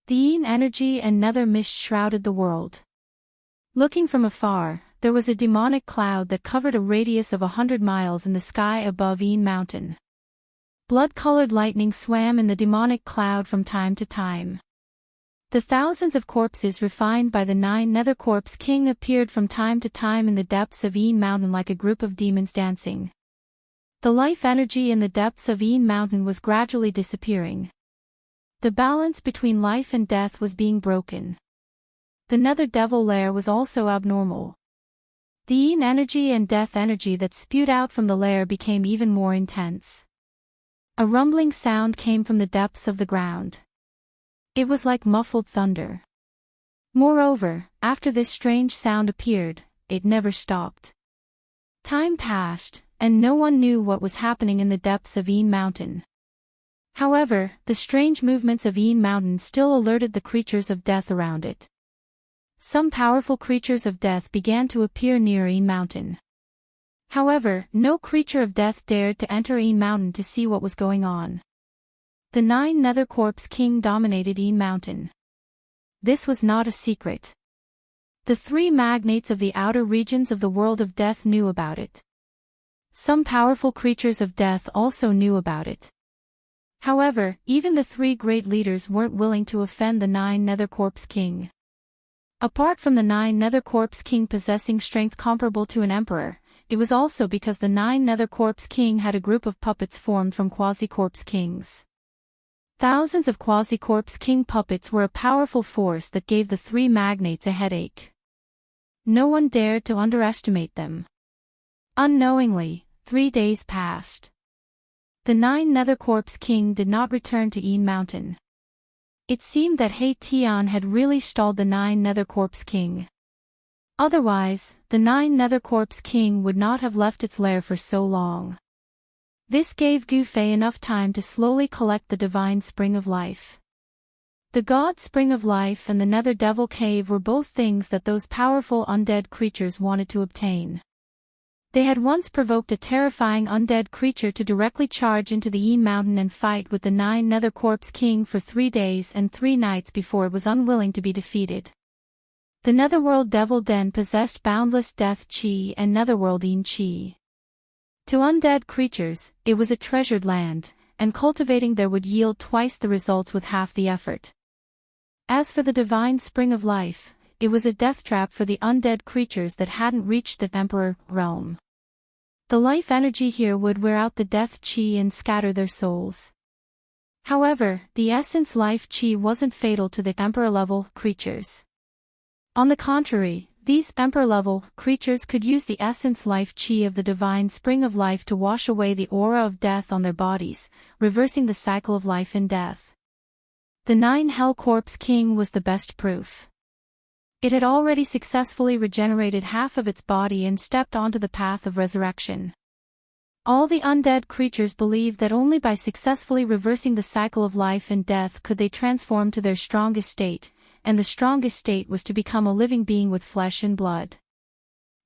The yin energy and nether mist shrouded the world. Looking from afar, there was a demonic cloud that covered a radius of 100 miles in the sky above Yin Mountain. Blood-colored lightning swam in the demonic cloud from time to time. The thousands of corpses refined by the 9 Nether Corpse King appeared from time to time in the depths of Yin Mountain like a group of demons dancing. The life energy in the depths of Yin Mountain was gradually disappearing. The balance between life and death was being broken. The Nether Devil lair was also abnormal. The yin energy and death energy that spewed out from the lair became even more intense. A rumbling sound came from the depths of the ground. It was like muffled thunder. Moreover, after this strange sound appeared, it never stopped. Time passed, and no one knew what was happening in the depths of Yin Mountain. However, the strange movements of Yin Mountain still alerted the creatures of death around it. Some powerful creatures of death began to appear near Yin Mountain. However, no creature of death dared to enter Yin Mountain to see what was going on. The 9 Nether Corpse King dominated Yin Mountain. This was not a secret. The 3 magnates of the outer regions of the world of death knew about it. Some powerful creatures of death also knew about it. However, even the 3 great leaders weren't willing to offend the 9 Nether Corpse King. Apart from the 9 Nether Corpse King possessing strength comparable to an emperor, it was also because the 9 Nether Corpse King had a group of puppets formed from Quasi-Corpse Kings. Thousands of Quasi-Corpse King puppets were a powerful force that gave the 3 magnates a headache. No one dared to underestimate them. Unknowingly, 3 days passed. The 9 Nether Corpse King did not return to Yin Mountain. It seemed that He Tian had really stalled the 9 Nether Corpse King. Otherwise, the 9 Nether Corpse King would not have left its lair for so long. This gave Gu Fei enough time to slowly collect the divine spring of life. The God Spring of Life and the Nether Devil Cave were both things that those powerful undead creatures wanted to obtain. They had once provoked a terrifying undead creature to directly charge into the Yin Mountain and fight with the 9 Nether Corpse King for 3 days and 3 nights before it was unwilling to be defeated. The netherworld devil then possessed boundless death chi and netherworldine chi. To undead creatures, it was a treasured land, and cultivating there would yield twice the results with half the effort. As for the divine spring of life, it was a death trap for the undead creatures that hadn't reached the emperor realm. The life energy here would wear out the death chi and scatter their souls. However, the essence life chi wasn't fatal to the emperor-level creatures. On the contrary, these emperor-level creatures could use the essence life chi of the divine spring of life to wash away the aura of death on their bodies, reversing the cycle of life and death. The 9 Hell Corpse King was the best proof. It had already successfully regenerated half of its body and stepped onto the path of resurrection. All the undead creatures believed that only by successfully reversing the cycle of life and death could they transform to their strongest state, and the strongest state was to become a living being with flesh and blood.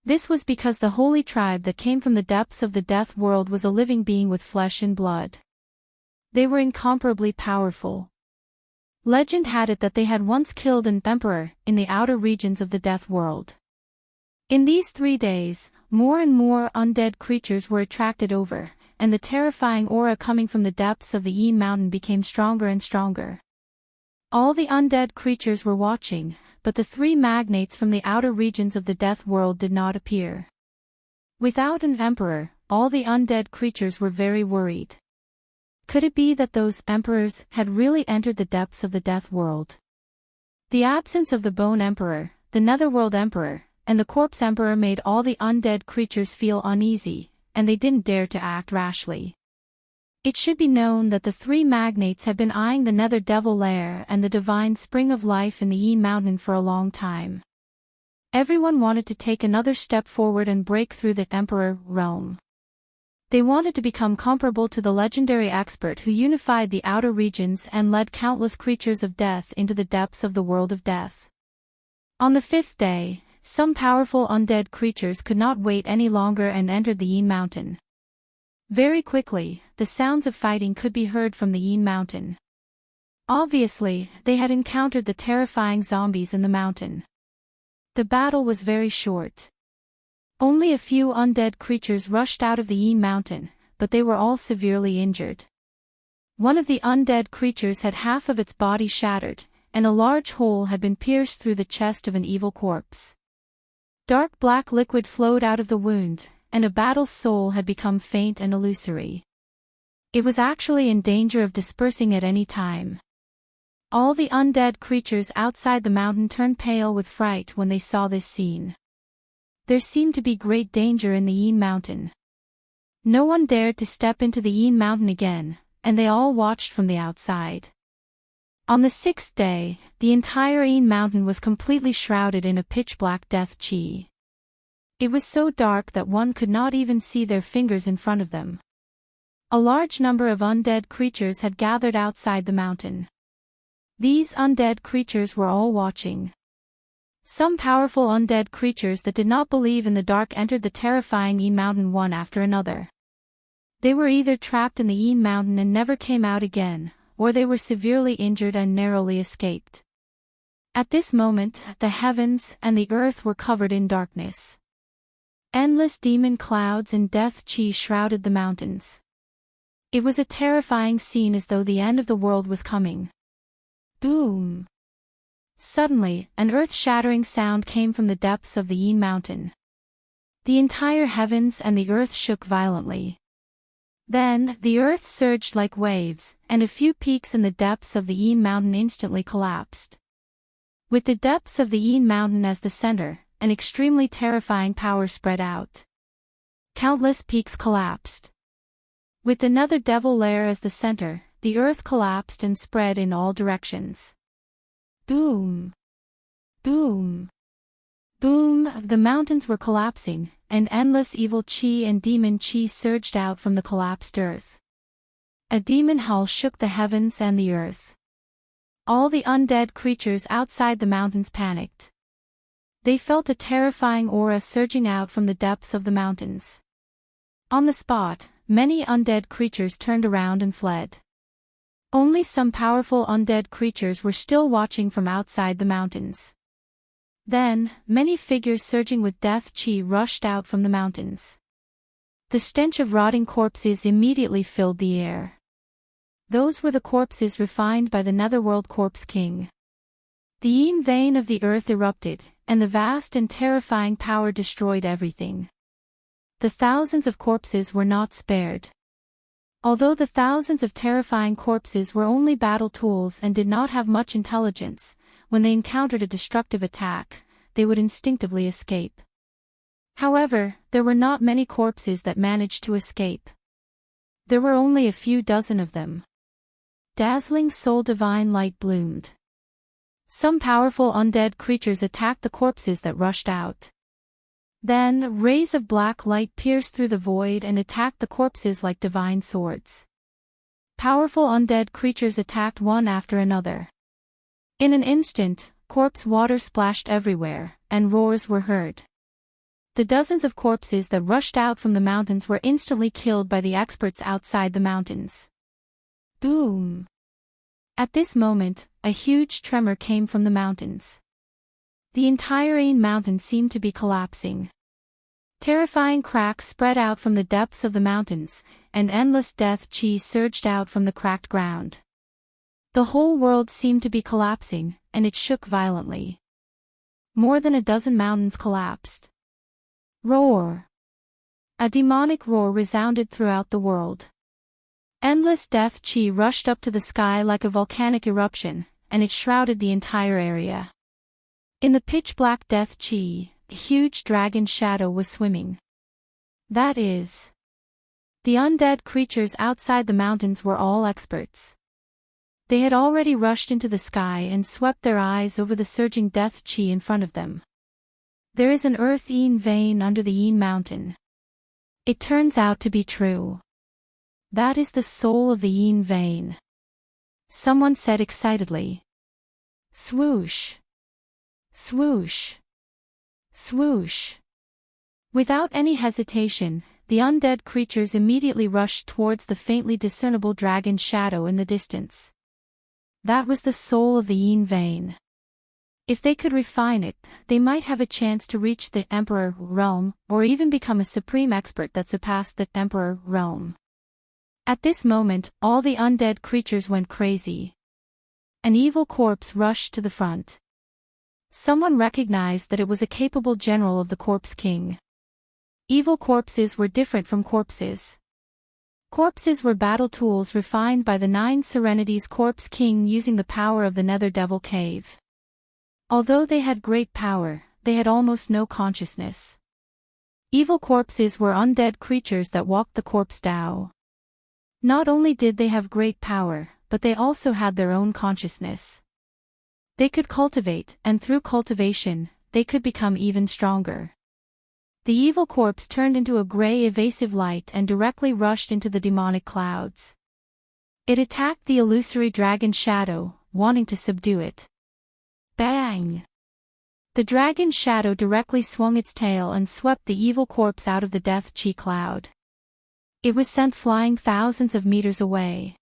This was because the holy tribe that came from the depths of the death world was a living being with flesh and blood. They were incomparably powerful. Legend had it that they had once killed an emperor in the outer regions of the death world. In these 3 days, more and more undead creatures were attracted over, and the terrifying aura coming from the depths of the Yin Mountain became stronger and stronger. All the undead creatures were watching, but the 3 magnates from the outer regions of the death world did not appear. Without an emperor, all the undead creatures were very worried. Could it be that those emperors had really entered the depths of the death world? The absence of the Bone Emperor, the Netherworld Emperor, and the Corpse Emperor made all the undead creatures feel uneasy, and they didn't dare to act rashly. It should be known that the 3 magnates had been eyeing the Nether Devil Lair and the divine spring of life in the Yin Mountain for a long time. Everyone wanted to take another step forward and break through the Emperor realm. They wanted to become comparable to the legendary expert who unified the outer regions and led countless creatures of death into the depths of the world of death. On the 5th day, some powerful undead creatures could not wait any longer and entered the Yin Mountain. Very quickly, the sounds of fighting could be heard from the Yin Mountain. Obviously, they had encountered the terrifying zombies in the mountain. The battle was very short. Only a few undead creatures rushed out of the Yin Mountain, but they were all severely injured. One of the undead creatures had half of its body shattered, and a large hole had been pierced through the chest of an evil corpse. Dark black liquid flowed out of the wound, and a battle's soul had become faint and illusory. It was actually in danger of dispersing at any time. All the undead creatures outside the mountain turned pale with fright when they saw this scene. There seemed to be great danger in the Yin Mountain. No one dared to step into the Yin Mountain again, and they all watched from the outside. On the 6th day, the entire Yin Mountain was completely shrouded in a pitch-black death chi. It was so dark that one could not even see their fingers in front of them. A large number of undead creatures had gathered outside the mountain. These undead creatures were all watching. Some powerful undead creatures that did not believe in the dark entered the terrifying Yin Mountain one after another. They were either trapped in the Yin Mountain and never came out again, or they were severely injured and narrowly escaped. At this moment, the heavens and the earth were covered in darkness. Endless demon clouds and death chi shrouded the mountains. It was a terrifying scene, as though the end of the world was coming. Boom! Suddenly, an earth-shattering sound came from the depths of the Yin Mountain. The entire heavens and the earth shook violently. Then, the earth surged like waves, and a few peaks in the depths of the Yin Mountain instantly collapsed. With the depths of the Yin Mountain as the center, an extremely terrifying power spread out. Countless peaks collapsed. With the Nether Devil Lair as the center, the earth collapsed and spread in all directions. Boom! Boom! Boom! The mountains were collapsing, and endless evil chi and demon chi surged out from the collapsed earth. A demon howl shook the heavens and the earth. All the undead creatures outside the mountains panicked. They felt a terrifying aura surging out from the depths of the mountains. On the spot, many undead creatures turned around and fled. Only some powerful undead creatures were still watching from outside the mountains. Then, many figures surging with death chi rushed out from the mountains. The stench of rotting corpses immediately filled the air. Those were the corpses refined by the Netherworld Corpse King. The yin vein of the earth erupted, and the vast and terrifying power destroyed everything. The thousands of corpses were not spared. Although the thousands of terrifying corpses were only battle tools and did not have much intelligence, when they encountered a destructive attack, they would instinctively escape. However, there were not many corpses that managed to escape. There were only a few dozen of them. Dazzling soul divine light bloomed. Some powerful undead creatures attacked the corpses that rushed out. Then, rays of black light pierced through the void and attacked the corpses like divine swords. Powerful undead creatures attacked one after another. In an instant, corpse water splashed everywhere, and roars were heard. The dozens of corpses that rushed out from the mountains were instantly killed by the experts outside the mountains. Boom! At this moment, a huge tremor came from the mountains. The entire Ain mountain seemed to be collapsing. Terrifying cracks spread out from the depths of the mountains, and endless death chi surged out from the cracked ground. The whole world seemed to be collapsing, and it shook violently. More than a dozen mountains collapsed. Roar! A demonic roar resounded throughout the world. Endless death chi rushed up to the sky like a volcanic eruption, and it shrouded the entire area. In the pitch-black death chi, a huge dragon shadow was swimming. That is, the undead creatures outside the mountains were all experts. They had already rushed into the sky and swept their eyes over the surging death chi in front of them. There is an earth yin vein under the yin mountain. It turns out to be true. That is the soul of the yin vein. Someone said excitedly. Swoosh! Swoosh! Swoosh! Without any hesitation, the undead creatures immediately rushed towards the faintly discernible dragon shadow in the distance. That was the soul of the yin vein. If they could refine it, they might have a chance to reach the Emperor realm, or even become a supreme expert that surpassed the Emperor realm. At this moment, all the undead creatures went crazy. An evil corpse rushed to the front. Someone recognized that it was a capable general of the Corpse King. Evil corpses were different from corpses. Corpses were battle tools refined by the Nine Serenities Corpse King using the power of the Nether Devil Cave. Although they had great power, they had almost no consciousness. Evil corpses were undead creatures that walked the corpse Tao. Not only did they have great power, but they also had their own consciousness. They could cultivate, and through cultivation, they could become even stronger. The evil corpse turned into a gray evasive light and directly rushed into the demonic clouds. It attacked the illusory dragon shadow, wanting to subdue it. Bang! The dragon shadow directly swung its tail and swept the evil corpse out of the death chi cloud. It was sent flying thousands of meters away.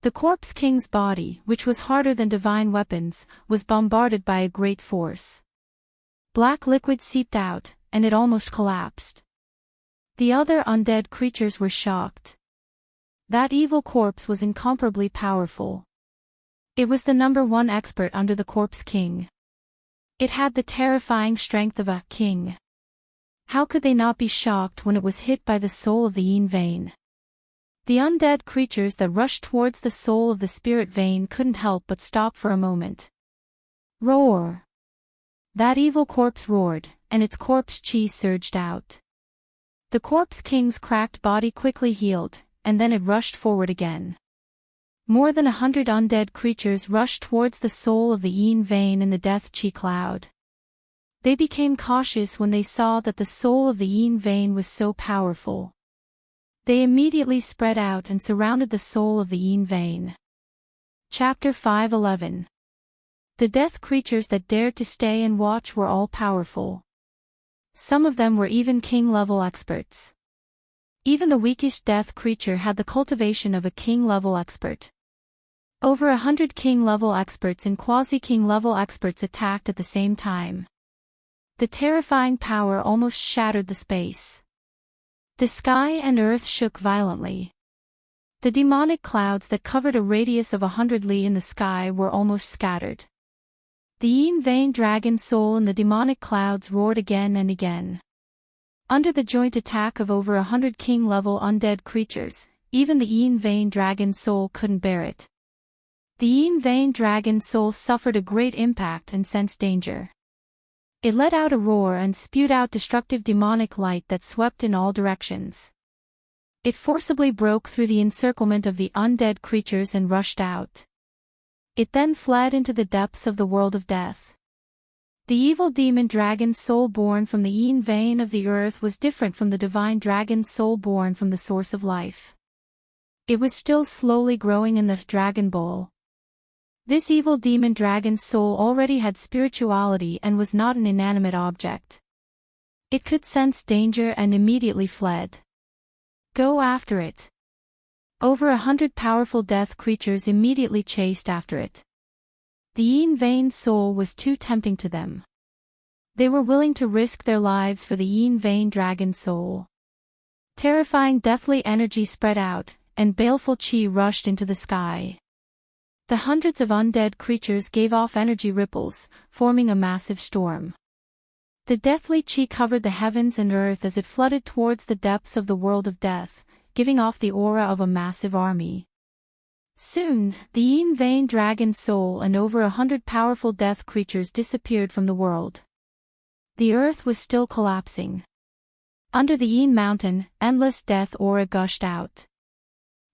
The Corpse King's body, which was harder than divine weapons, was bombarded by a great force. Black liquid seeped out, and it almost collapsed. The other undead creatures were shocked. That evil corpse was incomparably powerful. It was the #1 expert under the Corpse King. It had the terrifying strength of a king. How could they not be shocked when it was hit by the soul of the yin vein? The undead creatures that rushed towards the soul of the spirit vein couldn't help but stop for a moment. Roar! That evil corpse roared, and its corpse chi surged out. The Corpse King's cracked body quickly healed, and then it rushed forward again. More than 100 undead creatures rushed towards the soul of the yin vein in the death chi cloud. They became cautious when they saw that the soul of the yin vein was so powerful. They immediately spread out and surrounded the soul of the yin vein. Chapter 5:11. The death creatures that dared to stay and watch were all powerful. Some of them were even king-level experts. Even the weakest death creature had the cultivation of a king-level expert. Over 100 king-level experts and quasi-king-level experts attacked at the same time. The terrifying power almost shattered the space. The sky and earth shook violently. The demonic clouds that covered a radius of 100 li in the sky were almost scattered. The yin vein dragon soul and the demonic clouds roared again and again. Under the joint attack of over 100 king-level undead creatures, even the yin vein dragon soul couldn't bear it. The yin vein dragon soul suffered a great impact and sensed danger. It let out a roar and spewed out destructive demonic light that swept in all directions. It forcibly broke through the encirclement of the undead creatures and rushed out. It then fled into the depths of the world of death. The evil demon dragon soul born from the yin vein of the earth was different from the divine dragon soul born from the source of life. It was still slowly growing in the dragon bowl. This evil demon dragon soul already had spirituality and was not an inanimate object. It could sense danger and immediately fled. Go after it. Over 100 powerful death creatures immediately chased after it. The yin vein soul was too tempting to them. They were willing to risk their lives for the yin vein dragon soul. Terrifying deathly energy spread out, and baleful chi rushed into the sky. The hundreds of undead creatures gave off energy ripples, forming a massive storm. The deathly chi covered the heavens and earth as it flooded towards the depths of the world of death, giving off the aura of a massive army. Soon, the yin vein dragon soul and over 100 powerful death creatures disappeared from the world. The earth was still collapsing. Under the yin mountain, endless death aura gushed out.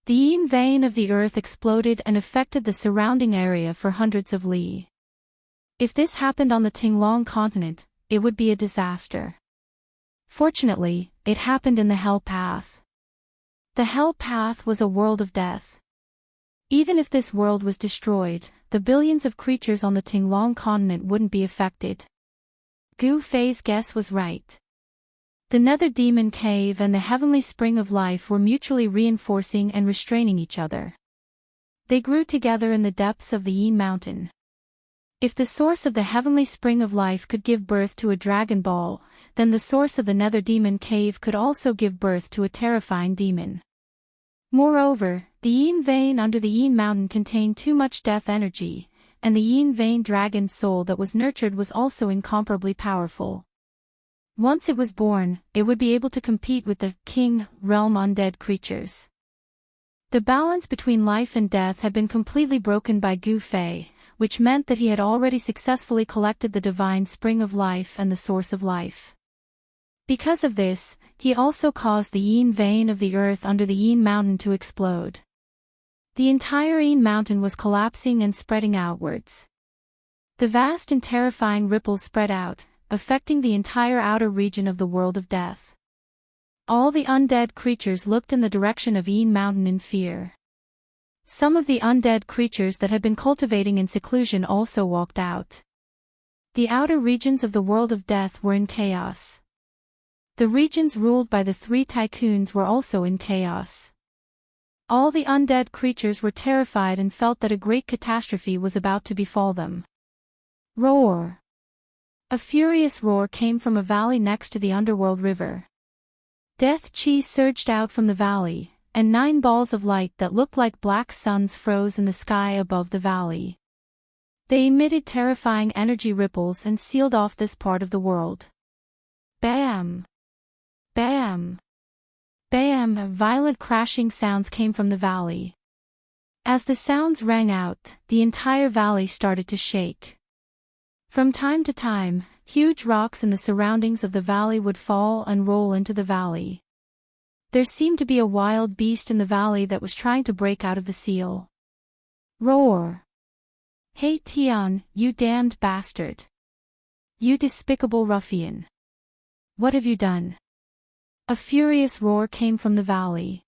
The yin vein of the earth exploded and affected the surrounding area for hundreds of li. If this happened on the Tinglong continent, it would be a disaster. Fortunately, it happened in the Hell Path. The Hell Path was a world of death. Even if this world was destroyed, the billions of creatures on the Tinglong continent wouldn't be affected. Gu Fei's guess was right. The Nether Demon Cave and the Heavenly Spring of Life were mutually reinforcing and restraining each other. They grew together in the depths of the Yin Mountain. If the source of the Heavenly Spring of Life could give birth to a Dragon Ball, then the source of the Nether Demon Cave could also give birth to a terrifying demon. Moreover, the Yin Vein under the Yin Mountain contained too much death energy, and the Yin Vein dragon soul that was nurtured was also incomparably powerful. Once it was born, it would be able to compete with the King Realm undead creatures. The balance between life and death had been completely broken by Gu Fei, which meant that he had already successfully collected the divine spring of life and the source of life. Because of this, he also caused the Yin vein of the earth under the Yin mountain to explode. The entire Yin mountain was collapsing and spreading outwards. The vast and terrifying ripples spread out, affecting the entire outer region of the world of death. All the undead creatures looked in the direction of Yin Mountain in fear. Some of the undead creatures that had been cultivating in seclusion also walked out. The outer regions of the world of death were in chaos. The regions ruled by the three tycoons were also in chaos. All the undead creatures were terrified and felt that a great catastrophe was about to befall them. Roar! A furious roar came from a valley next to the underworld river. Death chi surged out from the valley, and 9 balls of light that looked like black suns froze in the sky above the valley. They emitted terrifying energy ripples and sealed off this part of the world. Bam! Bam! Bam! Violent crashing sounds came from the valley. As the sounds rang out, the entire valley started to shake. From time to time, huge rocks in the surroundings of the valley would fall and roll into the valley. There seemed to be a wild beast in the valley that was trying to break out of the seal. Roar! Hey Tian, you damned bastard! You despicable ruffian! What have you done? A furious roar came from the valley.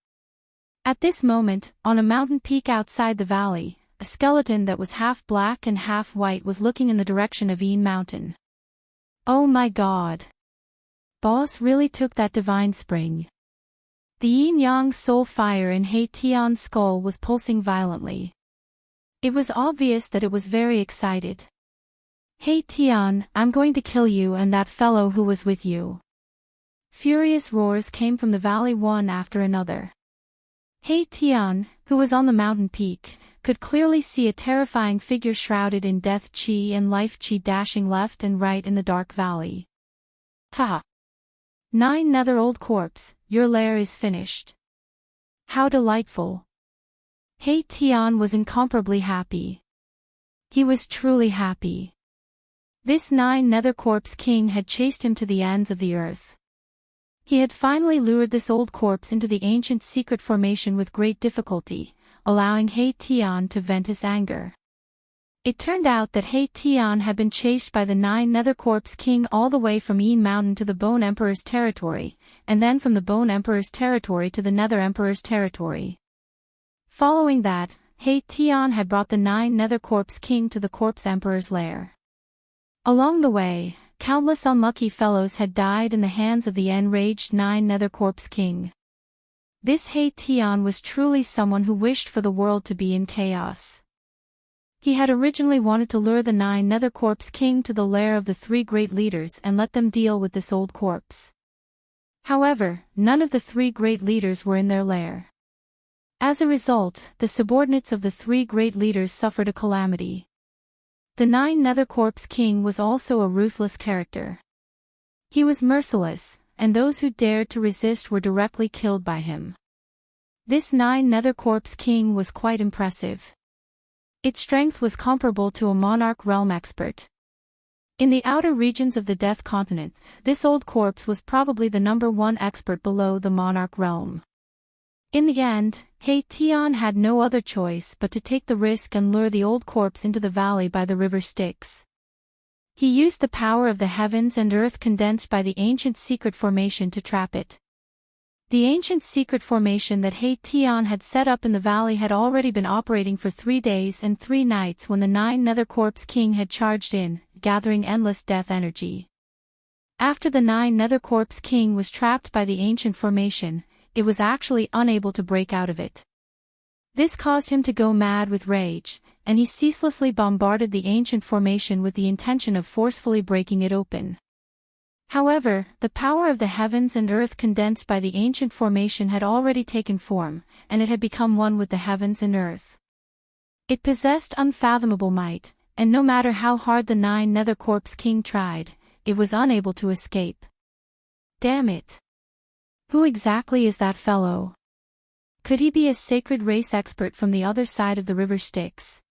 At this moment, on a mountain peak outside the valley, a skeleton that was half black and half white was looking in the direction of Yin Mountain. Oh my god! Boss really took that divine spring. The yin-yang soul fire in He Tian's skull was pulsing violently. It was obvious that it was very excited. "Hey Tian, I'm going to kill you and that fellow who was with you." Furious roars came from the valley one after another. Hey Tian, who was on the mountain peak, could clearly see a terrifying figure shrouded in death chi and life chi dashing left and right in the dark valley. "Ha! 9 Nether old corpse, your lair is finished. How delightful." Hey Tian was incomparably happy. He was truly happy. This 9 Nether corpse king had chased him to the ends of the earth. He had finally lured this old corpse into the ancient secret formation with great difficulty, allowing He Tian to vent his anger. It turned out that He Tian had been chased by the 9 Nether corpse king all the way from Yin Mountain to the Bone Emperor's territory, and then from the Bone Emperor's territory to the Nether Emperor's territory. Following that, He Tian had brought the 9 Nether corpse king to the Corpse Emperor's lair. Along the way, countless unlucky fellows had died in the hands of the enraged 9 Nether corpse king. This He Tian was truly someone who wished for the world to be in chaos. He had originally wanted to lure the 9 Nether corpse king to the lair of the 3 great leaders and let them deal with this old corpse. However, none of the 3 great leaders were in their lair. As a result, the subordinates of the 3 great leaders suffered a calamity. The 9 Nether corpse king was also a ruthless character. He was merciless, and those who dared to resist were directly killed by him. This 9 Nether corpse king was quite impressive. Its strength was comparable to a monarch realm expert. In the outer regions of the Death Continent, this old corpse was probably the #1 expert below the monarch realm. In the end, He Tian had no other choice but to take the risk and lure the old corpse into the valley by the river Styx. He used the power of the heavens and earth condensed by the ancient secret formation to trap it. The ancient secret formation that He Tian had set up in the valley had already been operating for 3 days and 3 nights when the 9 Nether corpse king had charged in, gathering endless death energy. After the 9 Nether corpse king was trapped by the ancient formation, it was actually unable to break out of it. This caused him to go mad with rage, and he ceaselessly bombarded the ancient formation with the intention of forcefully breaking it open. However, the power of the heavens and earth condensed by the ancient formation had already taken form, and it had become one with the heavens and earth. It possessed unfathomable might, and no matter how hard the 9 Nether corpse king tried, it was unable to escape. Damn it! Who exactly is that fellow? Could he be a sacred race expert from the other side of the river Styx?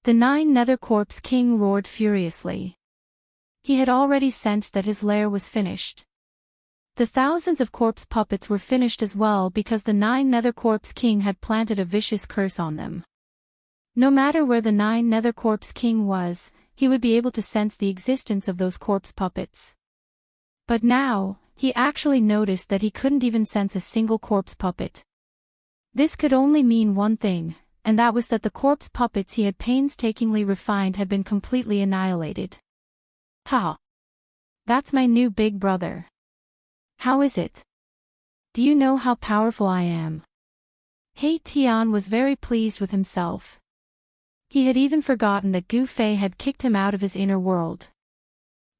The 9 Nether corpse king roared furiously. He had already sensed that his lair was finished. The thousands of corpse puppets were finished as well because the 9 Nether corpse king had planted a vicious curse on them. No matter where the 9 Nether corpse king was, he would be able to sense the existence of those corpse puppets. But now, he actually noticed that he couldn't even sense a single corpse puppet. This could only mean one thing, and that was that the corpse puppets he had painstakingly refined had been completely annihilated. Ha! That's my new big brother. How is it? Do you know how powerful I am? He Tian was very pleased with himself. He had even forgotten that Gu Fei had kicked him out of his inner world.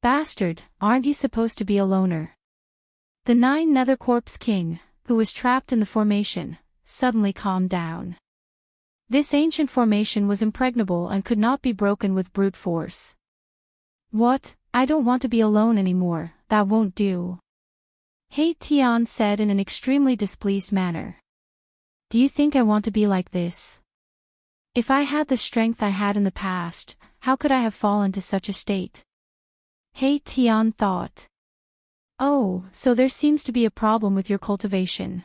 Bastard, aren't you supposed to be a loner? The 9 Nether corpse king, who was trapped in the formation, suddenly calmed down. This ancient formation was impregnable and could not be broken with brute force. What? I don't want to be alone anymore, that won't do. He Tian said in an extremely displeased manner. Do you think I want to be like this? If I had the strength I had in the past, how could I have fallen to such a state? He Tian thought. Oh, so there seems to be a problem with your cultivation.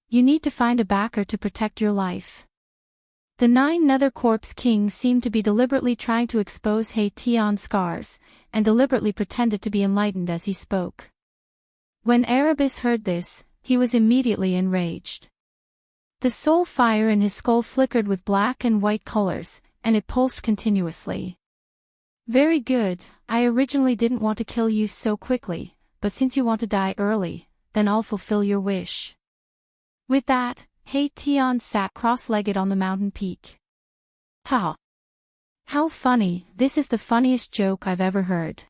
You need to find a backer to protect your life. The 9 Nether corpse king seemed to be deliberately trying to expose He Tian's scars, and deliberately pretended to be enlightened as he spoke. When Erebus heard this, he was immediately enraged. The soul fire in his skull flickered with black and white colors, and it pulsed continuously. Very good, I originally didn't want to kill you so quickly, but since you want to die early, then I'll fulfill your wish. With that, He Tian sat cross-legged on the mountain peak. Ha! How funny, this is the funniest joke I've ever heard.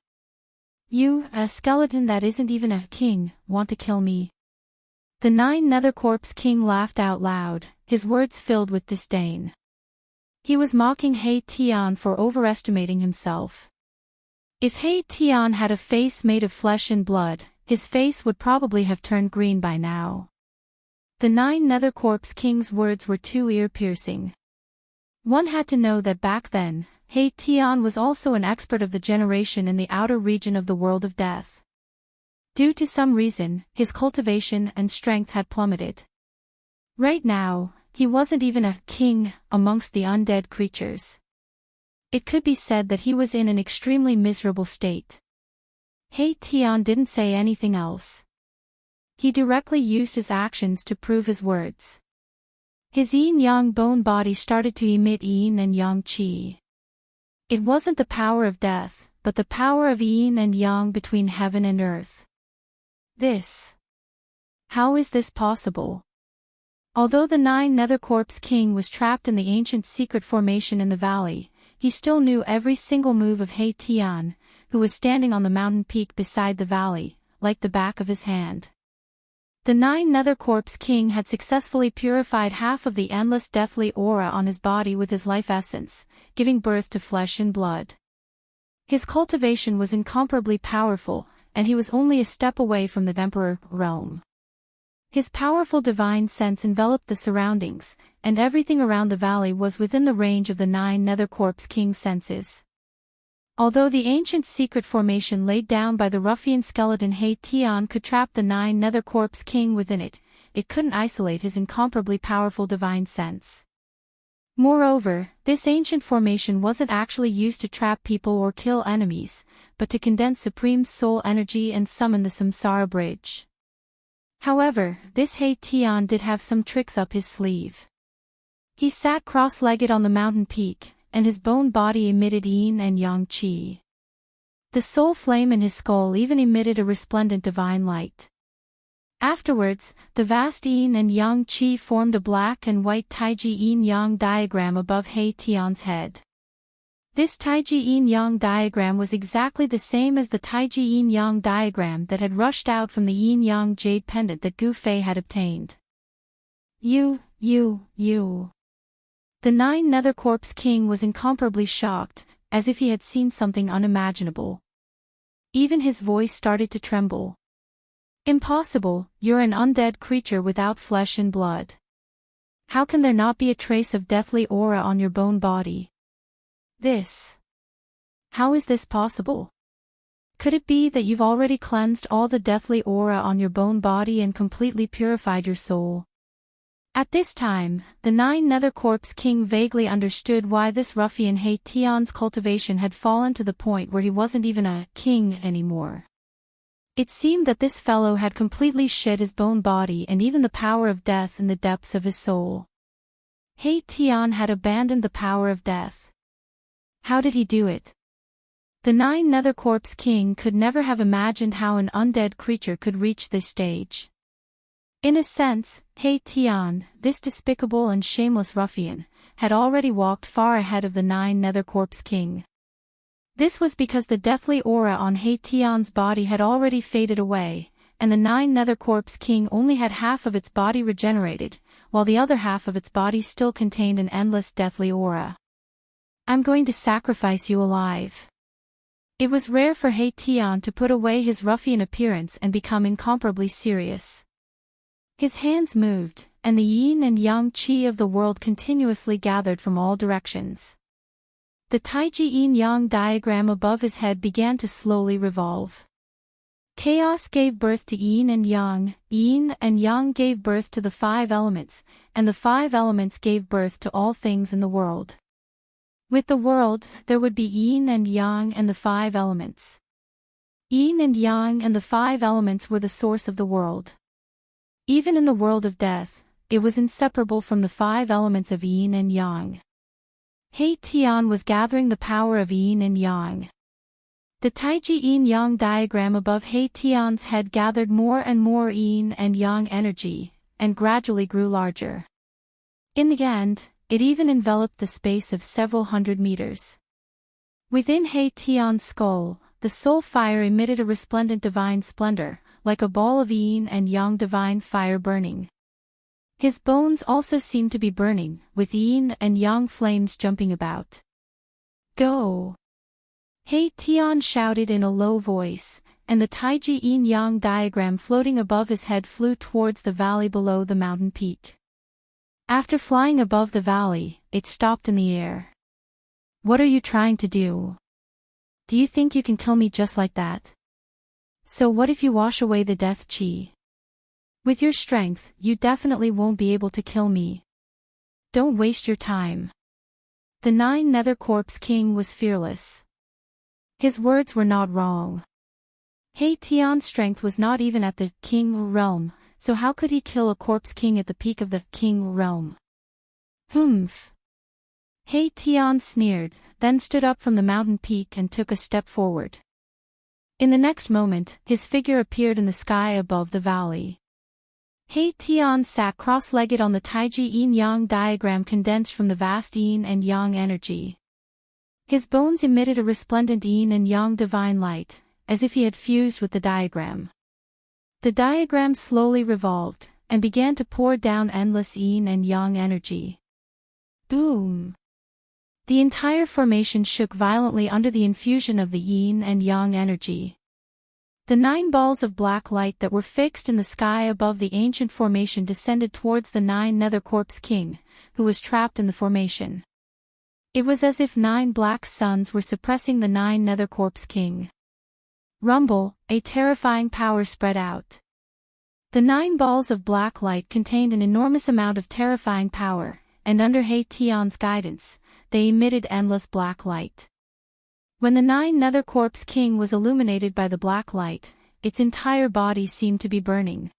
You, a skeleton that isn't even a king, want to kill me? The Nine Nether Corpse King laughed out loud, his words filled with disdain. He was mocking He Tian for overestimating himself. If He Tian had a face made of flesh and blood, his face would probably have turned green by now. The Nine Nether Corpse King's words were too ear-piercing. One had to know that back then, He Tian was also an expert of the generation in the outer region of the world of death. Due to some reason, his cultivation and strength had plummeted. Right now, he wasn't even a king amongst the undead creatures. It could be said that he was in an extremely miserable state. He Tian didn't say anything else. He directly used his actions to prove his words. His yin-yang bone body started to emit yin and yang qi. It wasn't the power of death, but the power of yin and yang between heaven and earth. How is this possible? Although the Nine Nether Corpse King was trapped in the ancient secret formation in the valley, he still knew every single move of He Tian, who was standing on the mountain peak beside the valley, like the back of his hand. The Nine Nether Corpse King had successfully purified half of the endless deathly aura on his body with his life essence, giving birth to flesh and blood. His cultivation was incomparably powerful, and he was only a step away from the Emperor realm. His powerful divine sense enveloped the surroundings, and everything around the valley was within the range of the Nine Nether Corpse King's senses. Although the ancient secret formation laid down by the ruffian skeleton He Tian could trap the Nine Nether Corpse King within it, it couldn't isolate his incomparably powerful divine sense. Moreover, this ancient formation wasn't actually used to trap people or kill enemies, but to condense supreme soul energy and summon the Samsara Bridge. However, this He Tian did have some tricks up his sleeve. He sat cross-legged on the mountain peak, and his bone body emitted yin and yang qi. The soul flame in his skull even emitted a resplendent divine light. Afterwards, the vast yin and yang qi formed a black and white taiji yin-yang diagram above He Tian's head. This taiji yin-yang diagram was exactly the same as the taiji yin-yang diagram that had rushed out from the yin-yang jade pendant that Gu Fei had obtained. You. The Nine Nether Corpse King was incomparably shocked, as if he had seen something unimaginable. Even his voice started to tremble. Impossible, you're an undead creature without flesh and blood. How can there not be a trace of deathly aura on your bone body? How is this possible? Could it be that you've already cleansed all the deathly aura on your bone body and completely purified your soul? At this time, the Nine Nether Corpse King vaguely understood why this ruffian He Tian's cultivation had fallen to the point where he wasn't even a king anymore. It seemed that this fellow had completely shed his bone body and even the power of death in the depths of his soul. He Tian had abandoned the power of death. How did he do it? The Nine Nether Corpse King could never have imagined how an undead creature could reach this stage. In a sense, He Tian, this despicable and shameless ruffian, had already walked far ahead of the Nine Nether Corpse King. This was because the deathly aura on He Tian's body had already faded away, and the Nine Nether Corpse King only had half of its body regenerated, while the other half of its body still contained an endless deathly aura. I'm going to sacrifice you alive. It was rare for He Tian to put away his ruffian appearance and become incomparably serious. His hands moved, and the yin and yang qi of the world continuously gathered from all directions. The taiji yin-yang diagram above his head began to slowly revolve. Chaos gave birth to yin and yang gave birth to the five elements, and the five elements gave birth to all things in the world. With the world, there would be yin and yang and the five elements. Yin and yang and the five elements were the source of the world. Even in the world of death, it was inseparable from the five elements of yin and yang. He Tian was gathering the power of yin and yang. The taiji yin-yang diagram above He Tian's head gathered more and more yin and yang energy, and gradually grew larger. In the end, It even enveloped the space of several hundred meters. Within He Tian's skull, the soul fire emitted a resplendent divine splendor, like a ball of yin and yang divine fire burning. His bones also seemed to be burning, with yin and yang flames jumping about. Go! He Tian shouted in a low voice, and the Taiji yin-yang diagram floating above his head flew towards the valley below the mountain peak. After flying above the valley, it stopped in the air. What are you trying to do? Do you think you can kill me just like that? So what if you wash away the death chi? With your strength, you definitely won't be able to kill me. Don't waste your time. The Nine Nether Corpse King was fearless. His words were not wrong. He Tian's strength was not even at the king realm, so how could he kill a corpse king at the peak of the king realm? Humph! He Tian sneered, then stood up from the mountain peak and took a step forward. In the next moment, his figure appeared in the sky above the valley. He Tian sat cross-legged on the Taiji yin-yang diagram condensed from the vast yin and yang energy. His bones emitted a resplendent yin and yang divine light, as if he had fused with the diagram. The diagram slowly revolved, and began to pour down endless yin and yang energy. Boom! The entire formation shook violently under the infusion of the yin and yang energy. The 9 balls of black light that were fixed in the sky above the ancient formation descended towards the 9 Nether Corpse King, who was trapped in the formation. It was as if 9 black suns were suppressing the 9 Nether Corpse King. Rumble, a terrifying power spread out. The 9 balls of black light contained an enormous amount of terrifying power, and under He Tian's guidance, they emitted endless black light. When the 9 Nether Corpse King was illuminated by the black light, its entire body seemed to be burning.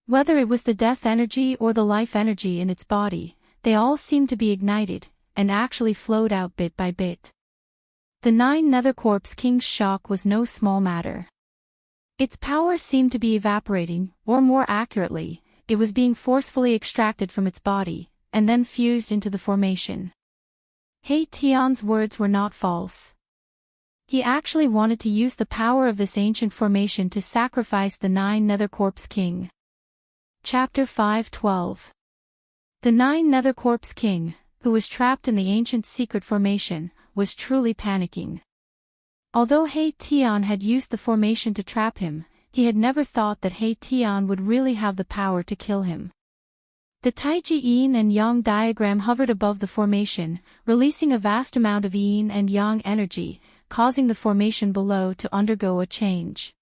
Whether it was the death energy or the life energy in its body, they all seemed to be ignited, and actually flowed out bit by bit. The 9 Nether Corpse King's shock was no small matter. Its power seemed to be evaporating, or more accurately, it was being forcefully extracted from its body, and then fused into the formation. He Tian's words were not false. He actually wanted to use the power of this ancient formation to sacrifice the 9 Nether Corpse King. Chapter 5:12. The 9 Nether Corpse King, who was trapped in the ancient secret formation, was truly panicking. Although He Tian had used the formation to trap him, he had never thought that He Tian would really have the power to kill him. The Taiji yin and yang diagram hovered above the formation, releasing a vast amount of yin and yang energy, causing the formation below to undergo a change.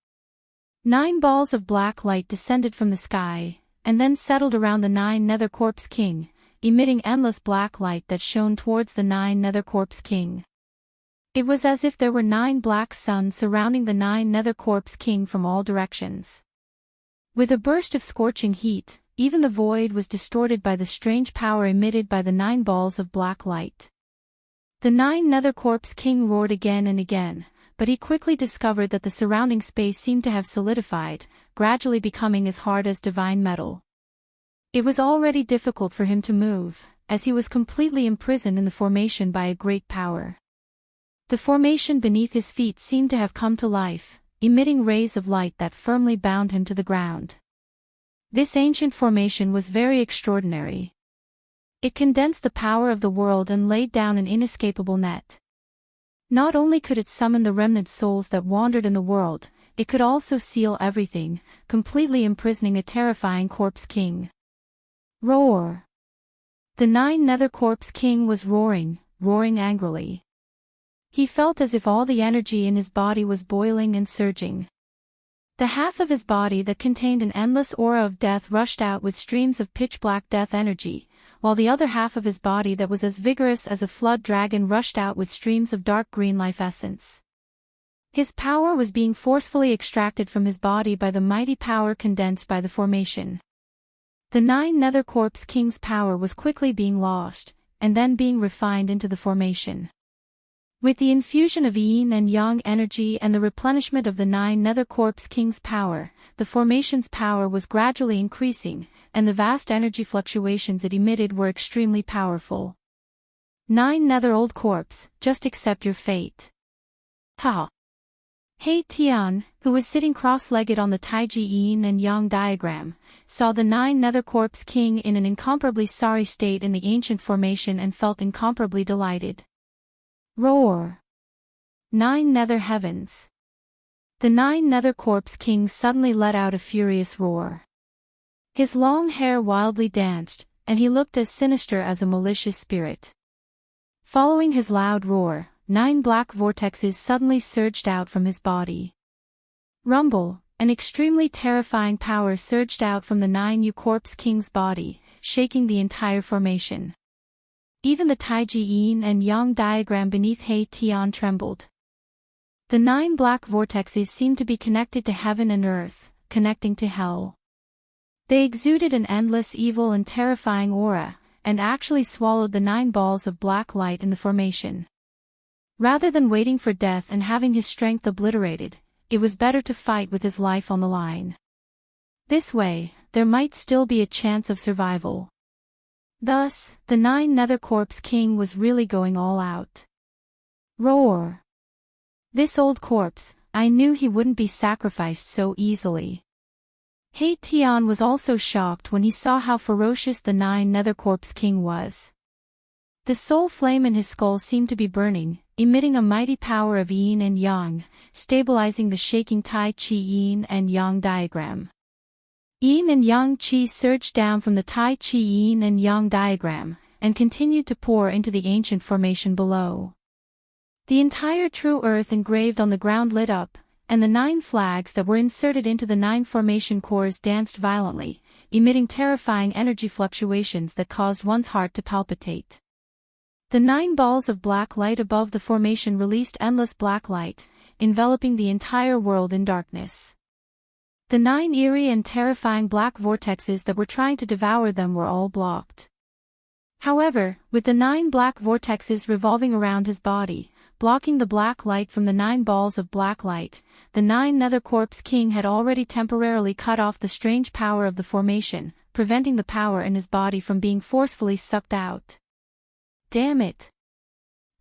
9 balls of black light descended from the sky, and then settled around the 9 Nether Corpse King, emitting endless black light that shone towards the 9 Nether Corpse King. It was as if there were 9 black suns surrounding the 9 Nether Corpse King from all directions. With a burst of scorching heat, even the void was distorted by the strange power emitted by the 9 balls of black light. The 9 Nether Corpse King roared again and again, but he quickly discovered that the surrounding space seemed to have solidified, gradually becoming as hard as divine metal. It was already difficult for him to move, as he was completely imprisoned in the formation by a great power. The formation beneath his feet seemed to have come to life, emitting rays of light that firmly bound him to the ground. This ancient formation was very extraordinary. It condensed the power of the world and laid down an inescapable net. Not only could it summon the remnant souls that wandered in the world, it could also seal everything, completely imprisoning a terrifying corpse king. Roar! The 9 Nether Corpse King was roaring angrily. He felt as if all the energy in his body was boiling and surging. The half of his body that contained an endless aura of death rushed out with streams of pitch-black death energy, while the other half of his body that was as vigorous as a flood dragon rushed out with streams of dark green life essence. His power was being forcefully extracted from his body by the mighty power condensed by the formation. The 9 Nether Corpse King's power was quickly being lost, and then being refined into the formation. With the infusion of yin and yang energy and the replenishment of the 9 Nether Corpse King's power, the formation's power was gradually increasing, and the vast energy fluctuations it emitted were extremely powerful. 9 Nether Old Corpse, just accept your fate. Ha! He Tian, who was sitting cross-legged on the Taiji yin and yang diagram, saw the 9 Nether Corpse King in an incomparably sorry state in the ancient formation and felt incomparably delighted. Roar! 9 Nether Heavens! The 9 Nether Corpse King suddenly let out a furious roar. His long hair wildly danced, and he looked as sinister as a malicious spirit. Following his loud roar, 9 black vortexes suddenly surged out from his body. Rumble, an extremely terrifying power surged out from the 9 Corpse King's body, shaking the entire formation. Even the Taiji yin and yang diagram beneath He Tian trembled. The 9 black vortexes seemed to be connected to heaven and earth, connecting to hell. They exuded an endless evil and terrifying aura, and actually swallowed the 9 balls of black light in the formation. Rather than waiting for death and having his strength obliterated, it was better to fight with his life on the line. This way, there might still be a chance of survival. Thus, the 9 Nether Corpse King was really going all out. Roar! This old corpse, I knew he wouldn't be sacrificed so easily. He Tian was also shocked when he saw how ferocious the 9 Nether Corpse King was. The soul flame in his skull seemed to be burning, emitting a mighty power of yin and yang, stabilizing the shaking Tai Chi yin and yang diagram. Yin and yang qi surged down from the Tai Chi yin and yang diagram, and continued to pour into the ancient formation below. The entire true earth engraved on the ground lit up, and the 9 flags that were inserted into the 9 formation cores danced violently, emitting terrifying energy fluctuations that caused one's heart to palpitate. The 9 balls of black light above the formation released endless black light, enveloping the entire world in darkness. The 9 eerie and terrifying black vortexes that were trying to devour them were all blocked. However, with the 9 black vortexes revolving around his body, blocking the black light from the 9 balls of black light, the 9 Nether Corpse King had already temporarily cut off the strange power of the formation, preventing the power in his body from being forcefully sucked out. Damn it!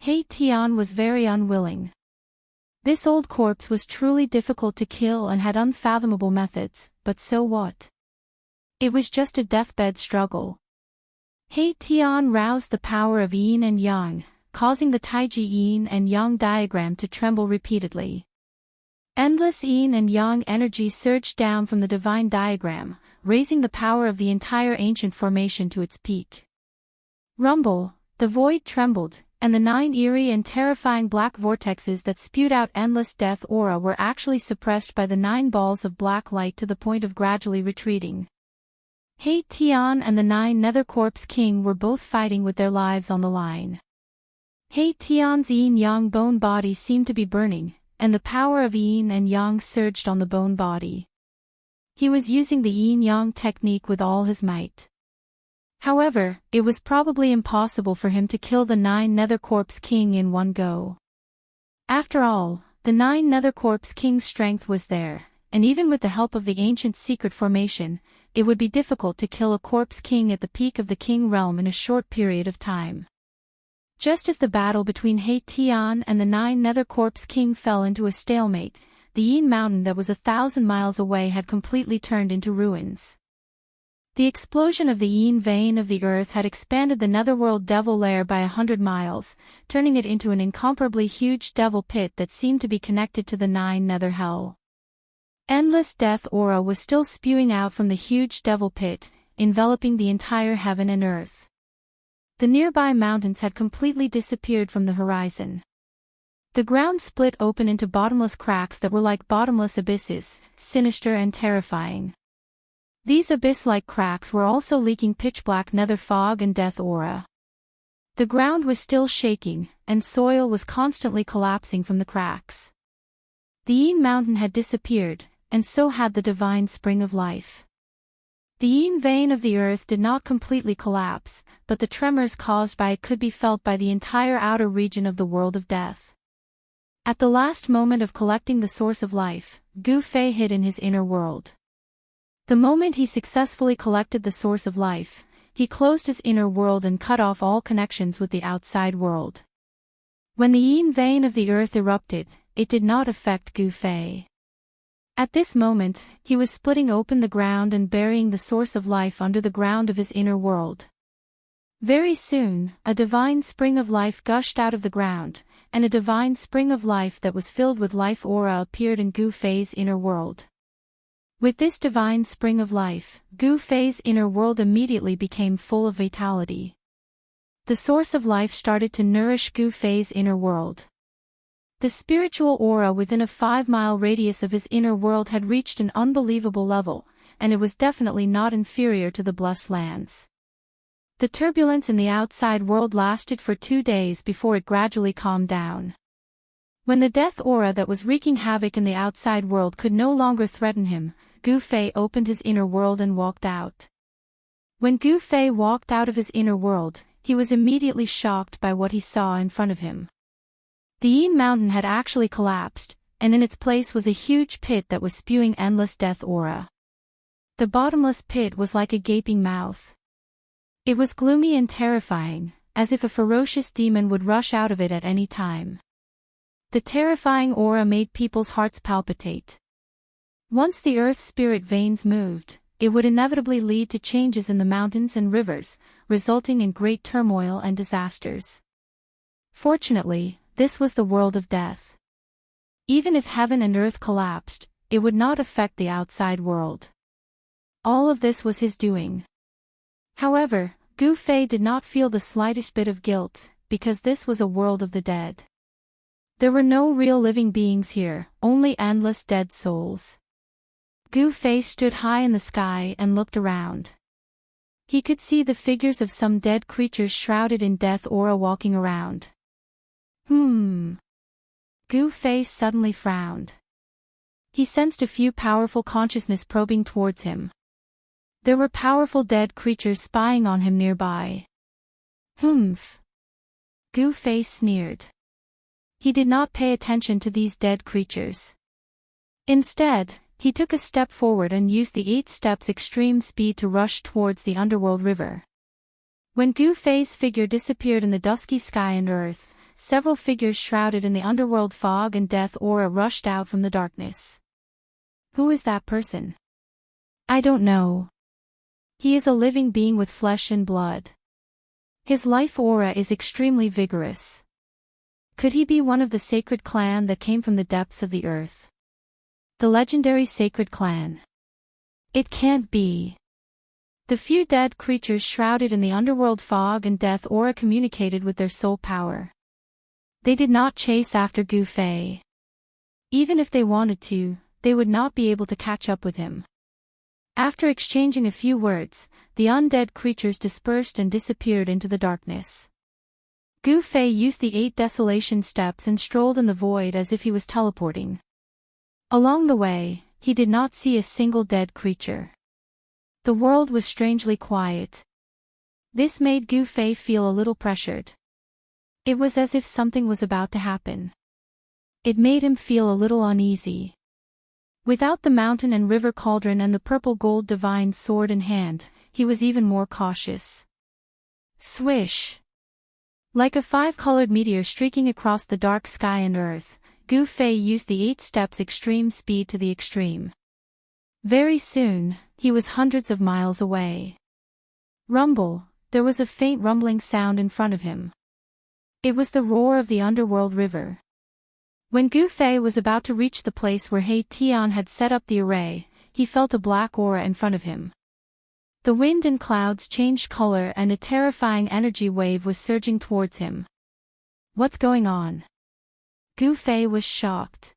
He Tian was very unwilling. This old corpse was truly difficult to kill and had unfathomable methods, but so what? It was just a deathbed struggle. He Tian roused the power of yin and yang, causing the Taiji yin and yang diagram to tremble repeatedly. Endless yin and yang energy surged down from the divine diagram, raising the power of the entire ancient formation to its peak. Rumble, the void trembled, and the 9 eerie and terrifying black vortexes that spewed out endless death aura were actually suppressed by the 9 balls of black light to the point of gradually retreating. He Tian and the 9 Nether Corpse King were both fighting with their lives on the line. He Tian's yin-yang bone body seemed to be burning, and the power of yin and yang surged on the bone body. He was using the yin-yang technique with all his might. However, it was probably impossible for him to kill the 9 Nether Corpse King in one go. After all, the 9 Nether Corpse King's strength was there, and even with the help of the ancient secret formation, it would be difficult to kill a Corpse King at the peak of the King realm in a short period of time. Just as the battle between He Tian and the 9 Nether Corpse King fell into a stalemate, the Yin Mountain that was 1,000 miles away had completely turned into ruins. The explosion of the yin vein of the earth had expanded the netherworld devil lair by 100 miles, turning it into an incomparably huge devil pit that seemed to be connected to the 9 nether hell. Endless death aura was still spewing out from the huge devil pit, enveloping the entire heaven and earth. The nearby mountains had completely disappeared from the horizon. The ground split open into bottomless cracks that were like bottomless abysses, sinister and terrifying. These abyss-like cracks were also leaking pitch-black nether fog and death aura. The ground was still shaking, and soil was constantly collapsing from the cracks. The Yin Mountain had disappeared, and so had the divine spring of life. The yin vein of the earth did not completely collapse, but the tremors caused by it could be felt by the entire outer region of the world of death. At the last moment of collecting the source of life, Gu Fei hid in his inner world. The moment he successfully collected the source of life, he closed his inner world and cut off all connections with the outside world. When the yin vein of the earth erupted, it did not affect Gu Fei. At this moment, he was splitting open the ground and burying the source of life under the ground of his inner world. Very soon, a divine spring of life gushed out of the ground, and a divine spring of life that was filled with life aura appeared in Gu Fei's inner world. With this divine spring of life, Gu Fei's inner world immediately became full of vitality. The source of life started to nourish Gu Fei's inner world. The spiritual aura within a 5-mile radius of his inner world had reached an unbelievable level, and it was definitely not inferior to the blessed lands. The turbulence in the outside world lasted for 2 days before it gradually calmed down. When the death aura that was wreaking havoc in the outside world could no longer threaten him, Gu Fei opened his inner world and walked out. When Gu Fei walked out of his inner world, he was immediately shocked by what he saw in front of him. The Yin mountain had actually collapsed, and in its place was a huge pit that was spewing endless death aura. The bottomless pit was like a gaping mouth. It was gloomy and terrifying, as if a ferocious demon would rush out of it at any time. The terrifying aura made people's hearts palpitate. Once the earth spirit veins moved, it would inevitably lead to changes in the mountains and rivers, resulting in great turmoil and disasters. Fortunately, this was the world of death. Even if heaven and earth collapsed, it would not affect the outside world. All of this was his doing. However, Gu Fei did not feel the slightest bit of guilt, because this was a world of the dead. There were no real living beings here, only endless dead souls. Gu Fei stood high in the sky and looked around. He could see the figures of some dead creatures shrouded in death aura walking around. Gu Fei suddenly frowned. He sensed a few powerful consciousness probing towards him. There were powerful dead creatures spying on him nearby. Humph! Gu Fei sneered. He did not pay attention to these dead creatures. Instead, he took a step forward and used the 8 steps extreme speed to rush towards the underworld river. When Gu Fei's figure disappeared in the dusky sky and earth, several figures shrouded in the underworld fog and death aura rushed out from the darkness. Who is that person? I don't know. He is a living being with flesh and blood. His life aura is extremely vigorous. Could he be one of the sacred clan that came from the depths of the earth? The legendary sacred clan. It can't be. The few dead creatures shrouded in the underworld fog and death aura communicated with their soul power. They did not chase after Gu Fei. Even if they wanted to, they would not be able to catch up with him. After exchanging a few words, the undead creatures dispersed and disappeared into the darkness. Gu Fei used the 8 desolation steps and strolled in the void as if he was teleporting. Along the way, he did not see a single dead creature. The world was strangely quiet. This made Gu Fei feel a little pressured. It was as if something was about to happen. It made him feel a little uneasy. Without the mountain and river cauldron and the purple gold divine sword in hand, he was even more cautious. Swish! Like a 5-colored meteor streaking across the dark sky and earth, Gu Fei used the 8 steps extreme speed to the extreme. Very soon, he was hundreds of miles away. Rumble! There was a faint rumbling sound in front of him. It was the roar of the underworld river. When Gu Fei was about to reach the place where He Tian had set up the array, he felt a black aura in front of him. The wind and clouds changed color and a terrifying energy wave was surging towards him. What's going on? Gu Fei was shocked.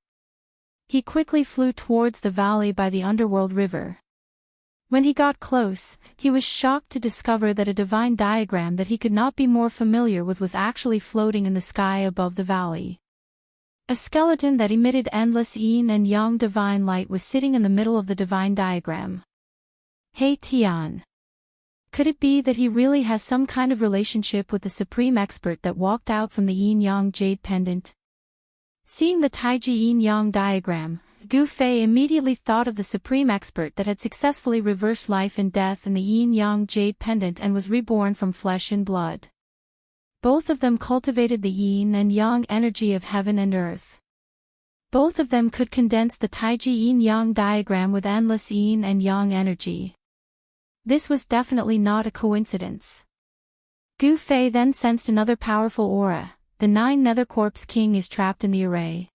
He quickly flew towards the valley by the underworld river. When he got close, he was shocked to discover that a divine diagram that he could not be more familiar with was actually floating in the sky above the valley. A skeleton that emitted endless yin and yang divine light was sitting in the middle of the divine diagram. Hey Tian. Could it be that he really has some kind of relationship with the supreme expert that walked out from the yin-yang jade pendant? Seeing the Taiji yin-yang diagram, Gu Fei immediately thought of the supreme expert that had successfully reversed life and death in the yin-yang jade pendant and was reborn from flesh and blood. Both of them cultivated the yin and yang energy of heaven and earth. Both of them could condense the Taiji yin-yang diagram with endless yin and yang energy. This was definitely not a coincidence. Gu Fei then sensed another powerful aura. The 9 Nether Corpse King is trapped in the array.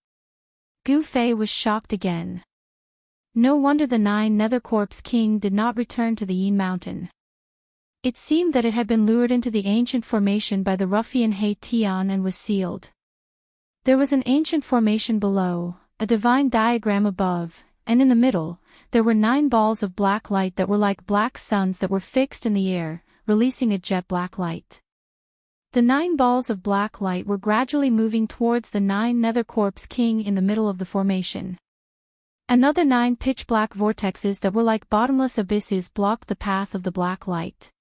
Gu Fei was shocked again. No wonder the 9 Nether Corpse King did not return to the Yin Mountain. It seemed that it had been lured into the ancient formation by the ruffian He Tian and was sealed. There was an ancient formation below, a divine diagram above, and in the middle, there were 9 balls of black light that were like black suns that were fixed in the air, releasing a jet black light. The 9 balls of black light were gradually moving towards the 9 Nether Corpse King in the middle of the formation. Another 9 pitch-black vortexes that were like bottomless abysses blocked the path of the black light.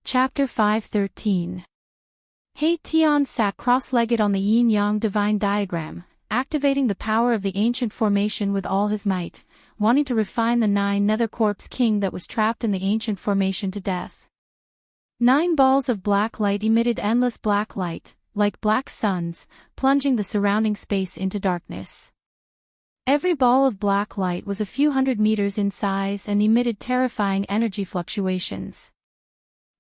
Chapter 5:13. He Tian sat cross-legged on the yin-yang divine diagram, activating the power of the ancient formation with all his might, wanting to refine the 9 Nether Corpse King that was trapped in the ancient formation to death. 9 balls of black light emitted endless black light, like black suns, plunging the surrounding space into darkness. Every ball of black light was a few hundred meters in size and emitted terrifying energy fluctuations.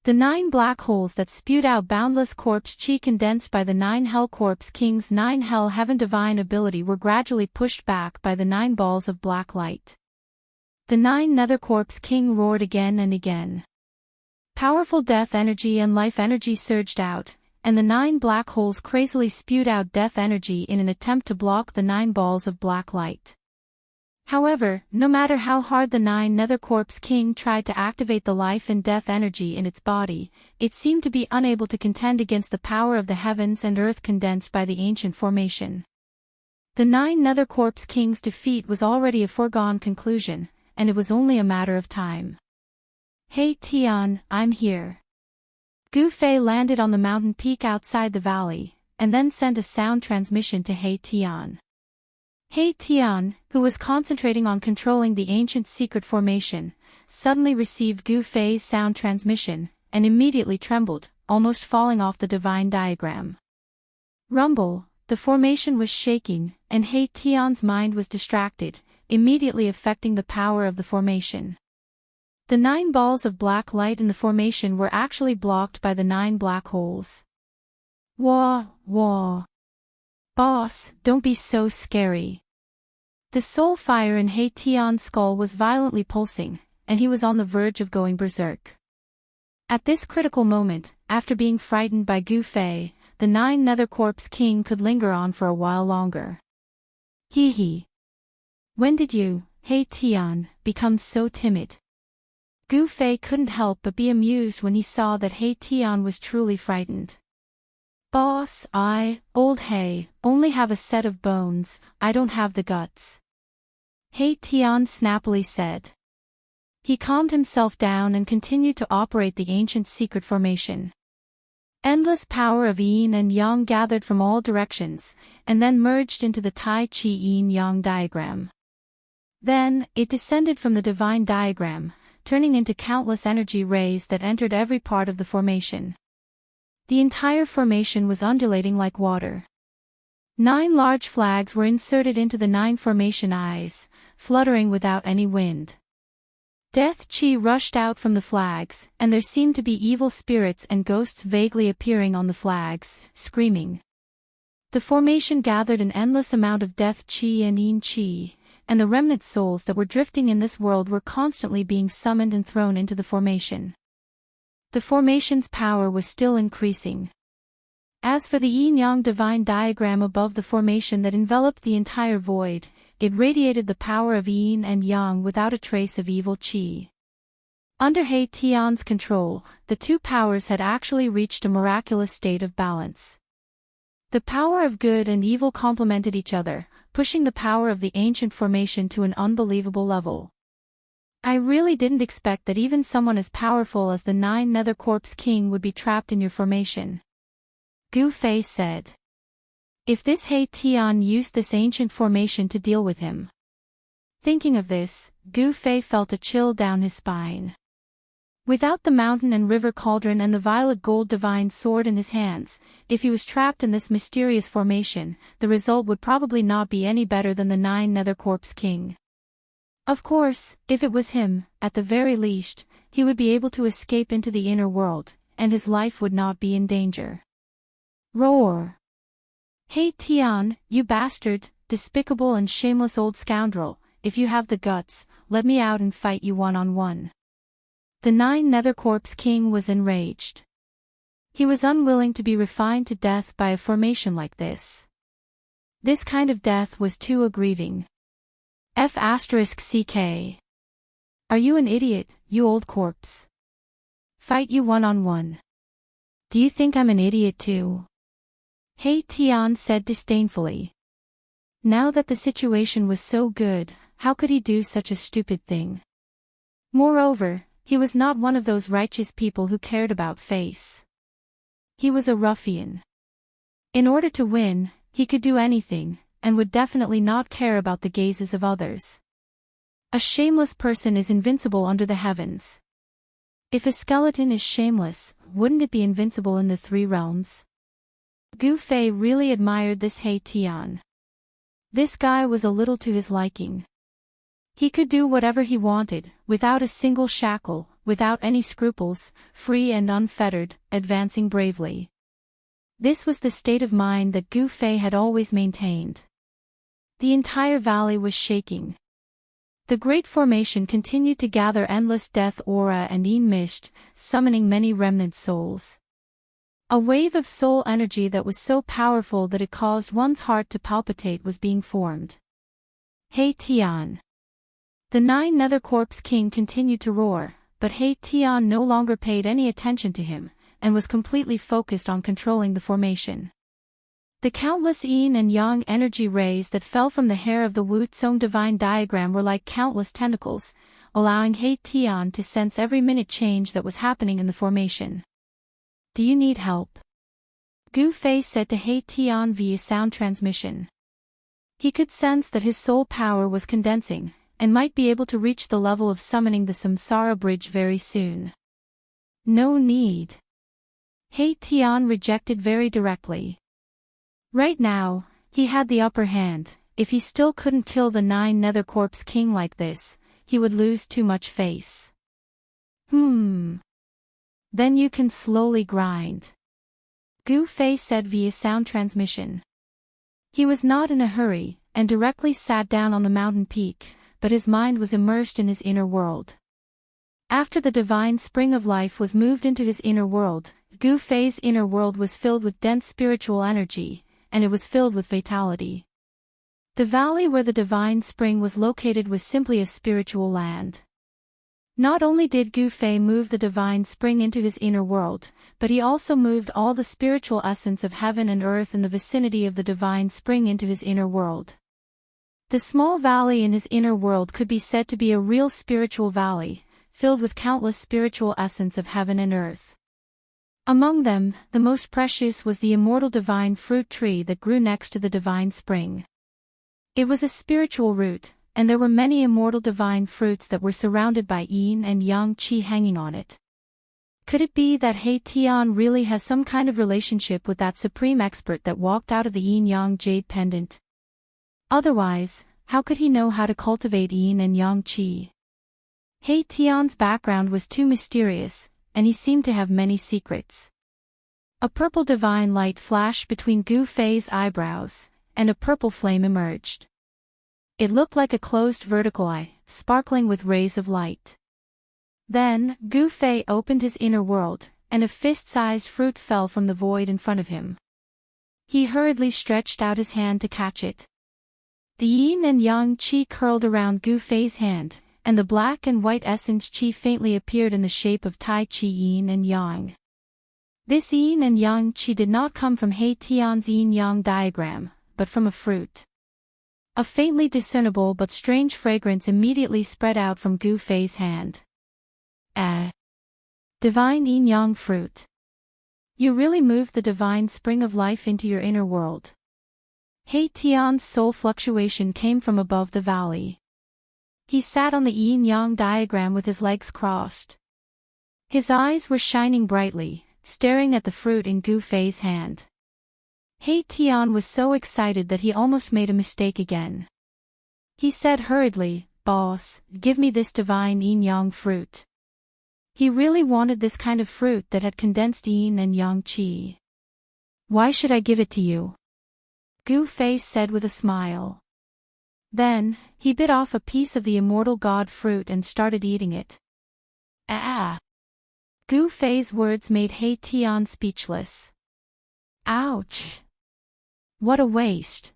The 9 black holes that spewed out boundless corpse chi condensed by the 9 Hell Corpse King's 9 Hell Heaven divine ability were gradually pushed back by the 9 balls of black light. The 9 Nether Corpse King roared again and again. Powerful death energy and life energy surged out, and the 9 black holes crazily spewed out death energy in an attempt to block the 9 balls of black light. However, no matter how hard the 9 Nether Corpse King tried to activate the life and death energy in its body, it seemed to be unable to contend against the power of the heavens and earth condensed by the ancient formation. The 9 Nether Corpse King's defeat was already a foregone conclusion, and it was only a matter of time. Hey Tian, I'm here. Gu Fei landed on the mountain peak outside the valley, and then sent a sound transmission to He Tian. He Tian, who was concentrating on controlling the ancient secret formation, suddenly received Gu Fei's sound transmission, and immediately trembled, almost falling off the divine diagram. Rumble, the formation was shaking, and He Tian's mind was distracted, immediately affecting the power of the formation. The 9 balls of black light in the formation were actually blocked by the 9 black holes. Wah, wah. Boss, don't be so scary. The soul fire in He Tian's skull was violently pulsing, and he was on the verge of going berserk. At this critical moment, after being frightened by Gu Fei, the 9 Nether Corpse King could linger on for a while longer. Hee hee. When did you, He Tian, become so timid? Gu Fei couldn't help but be amused when he saw that He Tian was truly frightened. Boss, old He, only have a set of bones, I don't have the guts. He Tian snappily said. He calmed himself down and continued to operate the ancient secret formation. Endless power of yin and yang gathered from all directions, and then merged into the Tai Chi yin-yang diagram. Then, it descended from the divine diagram, turning into countless energy rays that entered every part of the formation. The entire formation was undulating like water. 9 large flags were inserted into the 9 formation eyes, fluttering without any wind. Death chi rushed out from the flags, and there seemed to be evil spirits and ghosts vaguely appearing on the flags, screaming. The formation gathered an endless amount of death chi and yin chi, and the remnant souls that were drifting in this world were constantly being summoned and thrown into the formation. The formation's power was still increasing. As for the yin-yang divine diagram above the formation that enveloped the entire void, it radiated the power of yin and yang without a trace of evil qi. Under He Tian's control, the 2 powers had actually reached a miraculous state of balance. The power of good and evil complemented each other, pushing the power of the ancient formation to an unbelievable level. I really didn't expect that even someone as powerful as the Nine Nether Corpse King would be trapped in your formation. Gu Fei said. If this He Tian used this ancient formation to deal with him. Thinking of this, Gu Fei felt a chill down his spine. Without the mountain and river cauldron and the violet gold divine sword in his hands, if he was trapped in this mysterious formation, the result would probably not be any better than the Nine Nether Corpse King. Of course, if it was him, at the very least, he would be able to escape into the inner world, and his life would not be in danger. Roar! He Tian, you bastard, despicable and shameless old scoundrel, if you have the guts, let me out and fight you one-on-one. The Nine Nether Corpse King was enraged. He was unwilling to be refined to death by a formation like this. This kind of death was too aggrieving. F***CK. Are you an idiot, you old corpse? Fight you one-on-one. Do you think I'm an idiot too? He Tian said disdainfully. Now that the situation was so good, how could he do such a stupid thing? Moreover, he was not one of those righteous people who cared about face. He was a ruffian. In order to win, he could do anything, and would definitely not care about the gazes of others. A shameless person is invincible under the heavens. If a skeleton is shameless, wouldn't it be invincible in the three realms? Gu Fei really admired this He Tian. This guy was a little to his liking. He could do whatever he wanted, without a single shackle, without any scruples, free and unfettered, advancing bravely. This was the state of mind that Gu Fei had always maintained. The entire valley was shaking. The great formation continued to gather endless death aura and Yin Mist, summoning many remnant souls. A wave of soul energy that was so powerful that it caused one's heart to palpitate was being formed. He Tian. The Nine Nether Corpse King continued to roar, but He Tian no longer paid any attention to him, and was completely focused on controlling the formation. The countless yin and yang energy rays that fell from the hair of the Wu Tsong divine diagram were like countless tentacles, allowing He Tian to sense every minute change that was happening in the formation. Do you need help? Gu Fei said to He Tian via sound transmission. He could sense that his soul power was condensing, and might be able to reach the level of summoning the Samsara Bridge very soon. No need. He Tian rejected very directly. Right now, he had the upper hand. If he still couldn't kill the Nine Nether Corpse King like this, he would lose too much face. Then you can slowly grind. Gu Fei said via sound transmission. He was not in a hurry, and directly sat down on the mountain peak, but his mind was immersed in his inner world. After the divine spring of life was moved into his inner world, Gu Fei's inner world was filled with dense spiritual energy, and it was filled with vitality. The valley where the divine spring was located was simply a spiritual land. Not only did Gu Fei move the divine spring into his inner world, but he also moved all the spiritual essence of heaven and earth in the vicinity of the divine spring into his inner world. The small valley in his inner world could be said to be a real spiritual valley, filled with countless spiritual essence of heaven and earth. Among them, the most precious was the immortal divine fruit tree that grew next to the divine spring. It was a spiritual root, and there were many immortal divine fruits that were surrounded by yin and yang qi hanging on it. Could it be that He Tian really has some kind of relationship with that supreme expert that walked out of the yin-yang jade pendant? Otherwise, how could he know how to cultivate yin and yang qi? He Tian's background was too mysterious, and he seemed to have many secrets. A purple divine light flashed between Gu Fei's eyebrows, and a purple flame emerged. It looked like a closed vertical eye, sparkling with rays of light. Then, Gu Fei opened his inner world, and a fist-sized fruit fell from the void in front of him. He hurriedly stretched out his hand to catch it. The yin and yang qi curled around Gu Fei's hand, and the black and white essence qi faintly appeared in the shape of Tai Chi yin and yang. This yin and yang qi did not come from He Tian's yin-yang diagram, but from a fruit. A faintly discernible but strange fragrance immediately spread out from Gu Fei's hand. Divine yin-yang fruit. You really moved the divine spring of life into your inner world. He Tian's soul fluctuation came from above the valley. He sat on the yin-yang diagram with his legs crossed. His eyes were shining brightly, staring at the fruit in Gu Fei's hand. He Tian was so excited that he almost made a mistake again. He said hurriedly, "Boss, give me this divine yin-yang fruit." He really wanted this kind of fruit that had condensed yin and yang qi. "Why should I give it to you?" Gu Fei said with a smile. Then, he bit off a piece of the immortal god fruit and started eating it. Gu Fei's words made He Tian speechless. Ouch! What a waste!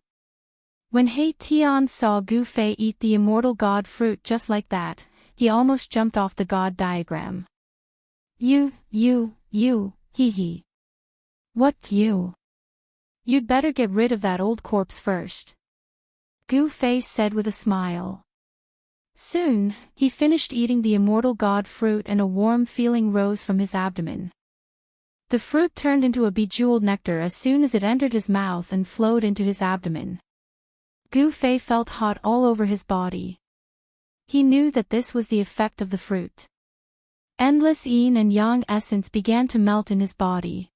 When He Tian saw Gu Fei eat the immortal god fruit just like that, he almost jumped off the god diagram. You, hee. What you? You'd better get rid of that old corpse first. Gu Fei said with a smile. Soon, he finished eating the immortal god fruit and a warm feeling rose from his abdomen. The fruit turned into a bejeweled nectar as soon as it entered his mouth and flowed into his abdomen. Gu Fei felt hot all over his body. He knew that this was the effect of the fruit. Endless yin and yang essence began to melt in his body.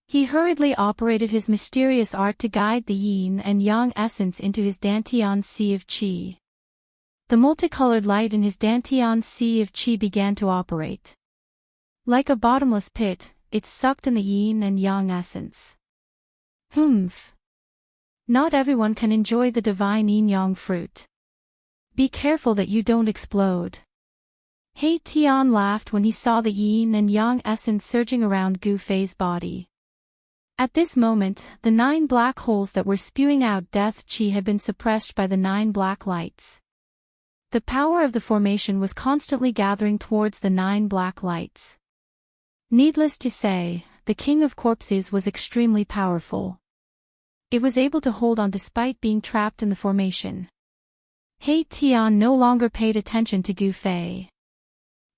He hurriedly operated his mysterious art to guide the yin and yang essence into his Dantian Sea of Qi. The multicolored light in his Dantian Sea of Qi began to operate. Like a bottomless pit, it sucked in the yin and yang essence. Humph! Not everyone can enjoy the divine yin-yang fruit. Be careful that you don't explode. He Tian laughed when he saw the yin and yang essence surging around Gu Fei's body. At this moment, the 9 black holes that were spewing out death qi had been suppressed by the 9 black lights. The power of the formation was constantly gathering towards the 9 black lights. Needless to say, the King of Corpses was extremely powerful. It was able to hold on despite being trapped in the formation. He Tian no longer paid attention to Gu Fei.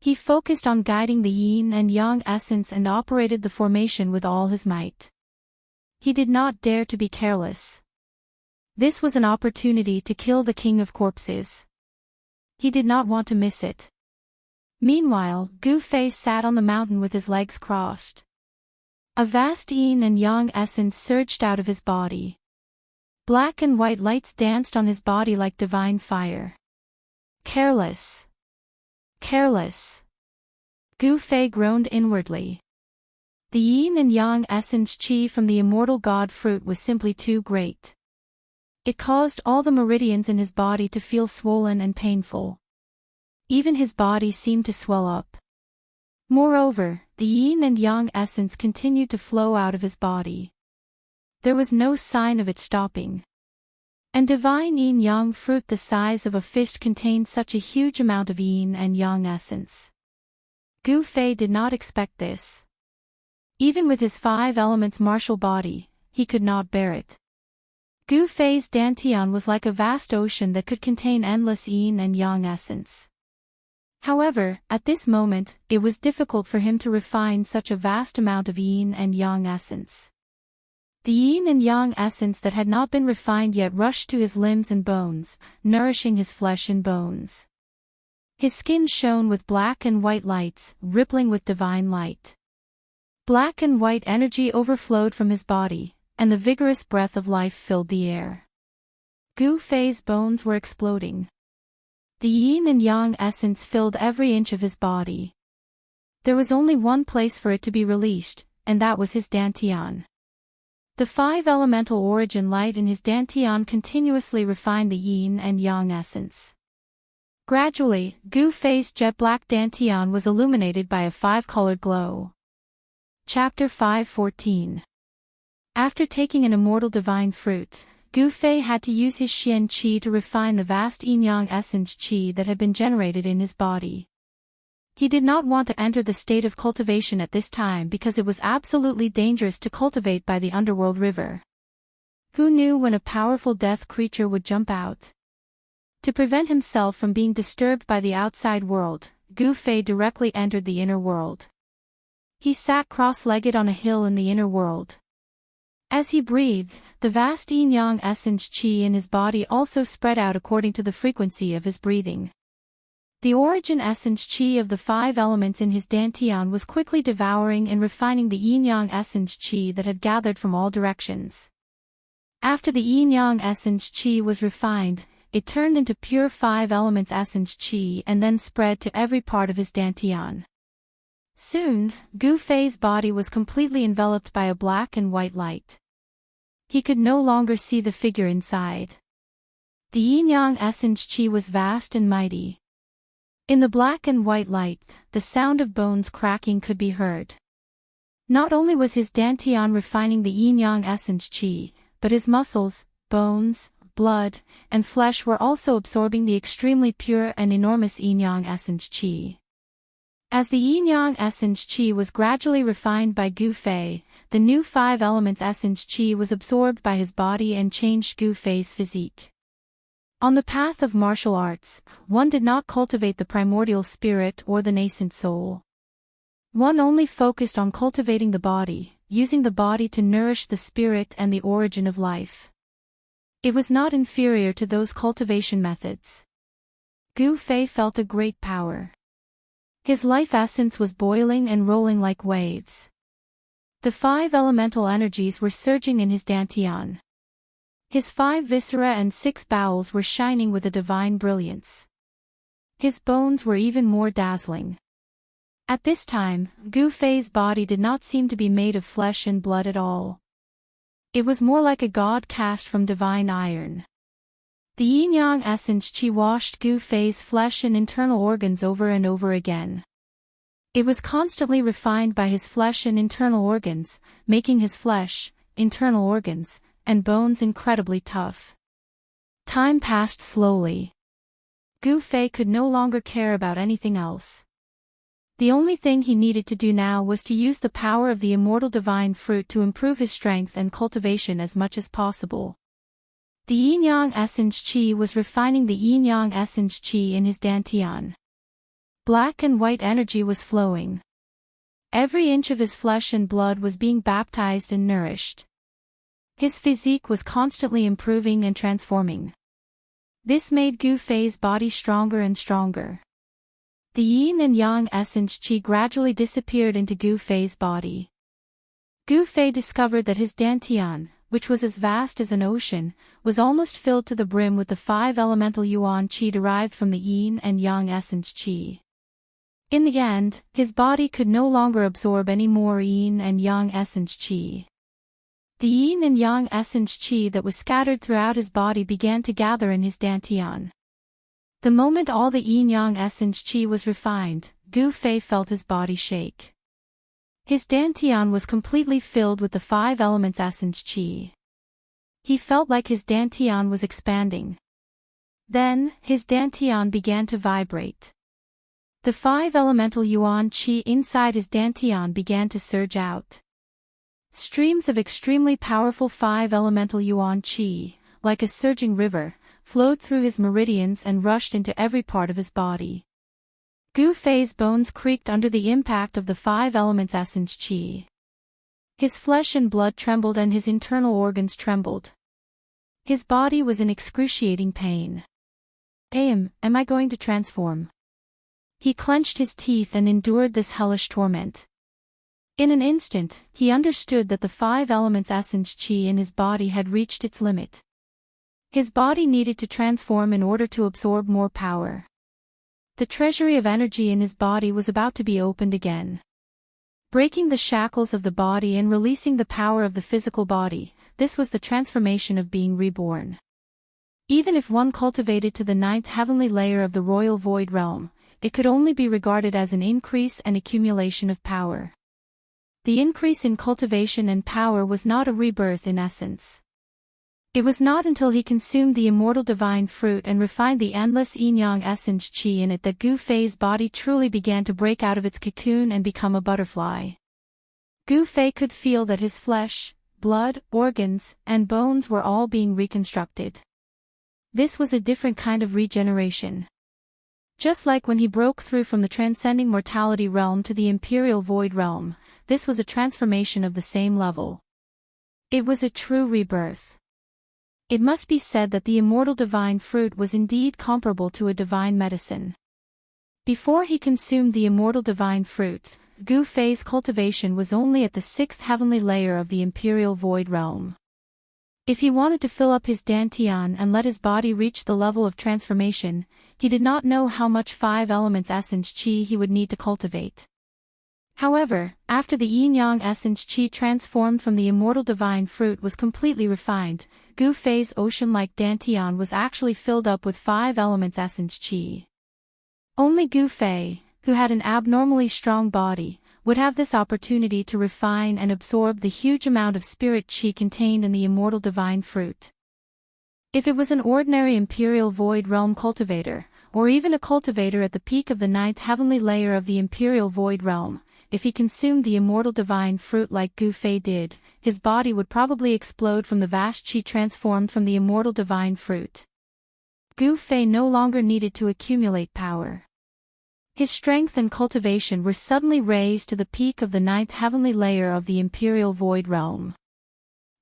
He focused on guiding the yin and yang essence and operated the formation with all his might. He did not dare to be careless. This was an opportunity to kill the King of Corpses. He did not want to miss it. Meanwhile, Gu Fei sat on the mountain with his legs crossed. A vast yin and yang essence surged out of his body. Black and white lights danced on his body like divine fire. Careless. Careless. Gu Fei groaned inwardly. The yin and yang essence qi from the immortal god fruit was simply too great. It caused all the meridians in his body to feel swollen and painful. Even his body seemed to swell up. Moreover, the yin and yang essence continued to flow out of his body. There was no sign of it stopping. And divine yin-yang fruit the size of a fish contained such a huge amount of yin and yang essence. Gu Fei did not expect this. Even with his 5 elements martial body, he could not bear it. Gu Fei's Dantian was like a vast ocean that could contain endless yin and yang essence. However, at this moment, it was difficult for him to refine such a vast amount of yin and yang essence. The yin and yang essence that had not been refined yet rushed to his limbs and bones, nourishing his flesh and bones. His skin shone with black and white lights, rippling with divine light. Black and white energy overflowed from his body, and the vigorous breath of life filled the air. Gu Fei's bones were exploding. The yin and yang essence filled every inch of his body. There was only one place for it to be released, and that was his Dantian. The 5 elemental origin light in his Dantian continuously refined the yin and yang essence. Gradually, Gu Fei's jet-black Dantian was illuminated by a 5-colored glow. Chapter 5:14. After taking an immortal divine fruit, Gu Fei had to use his Xian Qi to refine the vast yin-yang essence Qi that had been generated in his body. He did not want to enter the state of cultivation at this time because it was absolutely dangerous to cultivate by the underworld river. Who knew when a powerful death creature would jump out? To prevent himself from being disturbed by the outside world, Gu Fei directly entered the inner world. He sat cross-legged on a hill in the inner world. As he breathed, the vast yin-yang essence qi in his body also spread out according to the frequency of his breathing. The origin essence qi of the 5 elements in his dantian was quickly devouring and refining the yin-yang essence qi that had gathered from all directions. After the yin-yang essence qi was refined, it turned into pure 5 elements essence qi and then spread to every part of his dantian. Soon, Gu Fei's body was completely enveloped by a black and white light. He could no longer see the figure inside. The yin-yang essence qi was vast and mighty. In the black and white light, the sound of bones cracking could be heard. Not only was his dantian refining the yin-yang essence qi, but his muscles, bones, blood, and flesh were also absorbing the extremely pure and enormous yin-yang essence qi. As the yin-yang essence qi was gradually refined by Gu Fei, the new 5 elements essence qi was absorbed by his body and changed Gu Fei's physique. On the path of martial arts, one did not cultivate the primordial spirit or the nascent soul. One only focused on cultivating the body, using the body to nourish the spirit and the origin of life. It was not inferior to those cultivation methods. Gu Fei felt a great power. His life essence was boiling and rolling like waves. The 5 elemental energies were surging in his dantian. His 5 viscera and 6 bowels were shining with a divine brilliance. His bones were even more dazzling. At this time, Gu Fei's body did not seem to be made of flesh and blood at all. It was more like a god cast from divine iron. The yin-yang essence qi washed Gu Fei's flesh and internal organs over and over again. It was constantly refined by his flesh and internal organs, making his flesh, internal organs, and bones incredibly tough. Time passed slowly. Gu Fei could no longer care about anything else. The only thing he needed to do now was to use the power of the immortal divine fruit to improve his strength and cultivation as much as possible. The yin-yang essence qi was refining the yin-yang essence qi in his dantian. Black and white energy was flowing. Every inch of his flesh and blood was being baptized and nourished. His physique was constantly improving and transforming. This made Gu Fei's body stronger and stronger. The yin and yang essence qi gradually disappeared into Gu Fei's body. Gu Fei discovered that his dantian, which was as vast as an ocean, was almost filled to the brim with the 5 elemental yuan qi derived from the yin and yang essence qi. In the end, his body could no longer absorb any more yin and yang essence qi. The yin and yang essence qi that was scattered throughout his body began to gather in his dantian. The moment all the yin-yang essence qi was refined, Gu Fei felt his body shake. His dantian was completely filled with the 5 elements essence qi. He felt like his dantian was expanding. Then, his dantian began to vibrate. The 5 elemental yuan qi inside his dantian began to surge out. Streams of extremely powerful 5 elemental yuan qi, like a surging river, flowed through his meridians and rushed into every part of his body. Gu Fei's bones creaked under the impact of the 5 elements essence qi. His flesh and blood trembled and his internal organs trembled. His body was in excruciating pain. Am I going to transform? He clenched his teeth and endured this hellish torment. In an instant, he understood that the 5 elements essence qi in his body had reached its limit. His body needed to transform in order to absorb more power. The treasury of energy in his body was about to be opened again. Breaking the shackles of the body and releasing the power of the physical body, this was the transformation of being reborn. Even if one cultivated to the 9th heavenly layer of the royal void realm, it could only be regarded as an increase and accumulation of power. The increase in cultivation and power was not a rebirth in essence. It was not until he consumed the immortal divine fruit and refined the endless yin-yang essence qi in it that Gu Fei's body truly began to break out of its cocoon and become a butterfly. Gu Fei could feel that his flesh, blood, organs, and bones were all being reconstructed. This was a different kind of regeneration. Just like when he broke through from the transcending mortality realm to the imperial void realm, this was a transformation of the same level. It was a true rebirth. It must be said that the immortal divine fruit was indeed comparable to a divine medicine. Before he consumed the immortal divine fruit, Gu Fei's cultivation was only at the 6th heavenly layer of the imperial void realm. If he wanted to fill up his dantian and let his body reach the level of transformation, he did not know how much 5 elements essence qi he would need to cultivate. However, after the yin-yang essence qi transformed from the immortal divine fruit was completely refined, Gu Fei's ocean-like dantian was actually filled up with 5 elements essence qi. Only Gu Fei, who had an abnormally strong body, would have this opportunity to refine and absorb the huge amount of spirit qi contained in the immortal divine fruit. If it was an ordinary imperial void realm cultivator, or even a cultivator at the peak of the 9th heavenly layer of the imperial void realm, if he consumed the immortal divine fruit like Gu Fei did, his body would probably explode from the vast qi transformed from the immortal divine fruit. Gu Fei no longer needed to accumulate power. His strength and cultivation were suddenly raised to the peak of the 9th heavenly layer of the imperial void realm.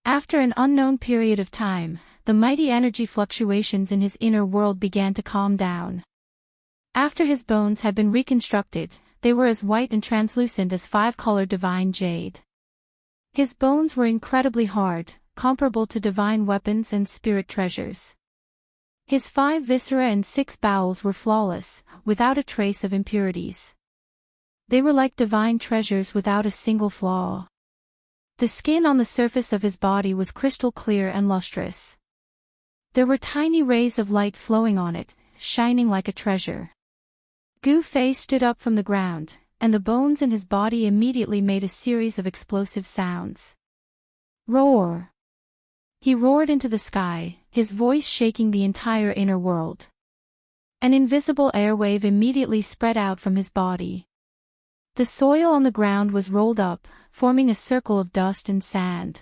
After an unknown period of time, the mighty energy fluctuations in his inner world began to calm down. After his bones had been reconstructed, they were as white and translucent as 5-colored divine jade. His bones were incredibly hard, comparable to divine weapons and spirit treasures. His 5 viscera and 6 bowels were flawless, without a trace of impurities. They were like divine treasures without a single flaw. The skin on the surface of his body was crystal clear and lustrous. There were tiny rays of light flowing on it, shining like a treasure. Gu Fei stood up from the ground, and the bones in his body immediately made a series of explosive sounds. Roar! He roared into the sky, his voice shaking the entire inner world. An invisible airwave immediately spread out from his body. The soil on the ground was rolled up, forming a circle of dust and sand.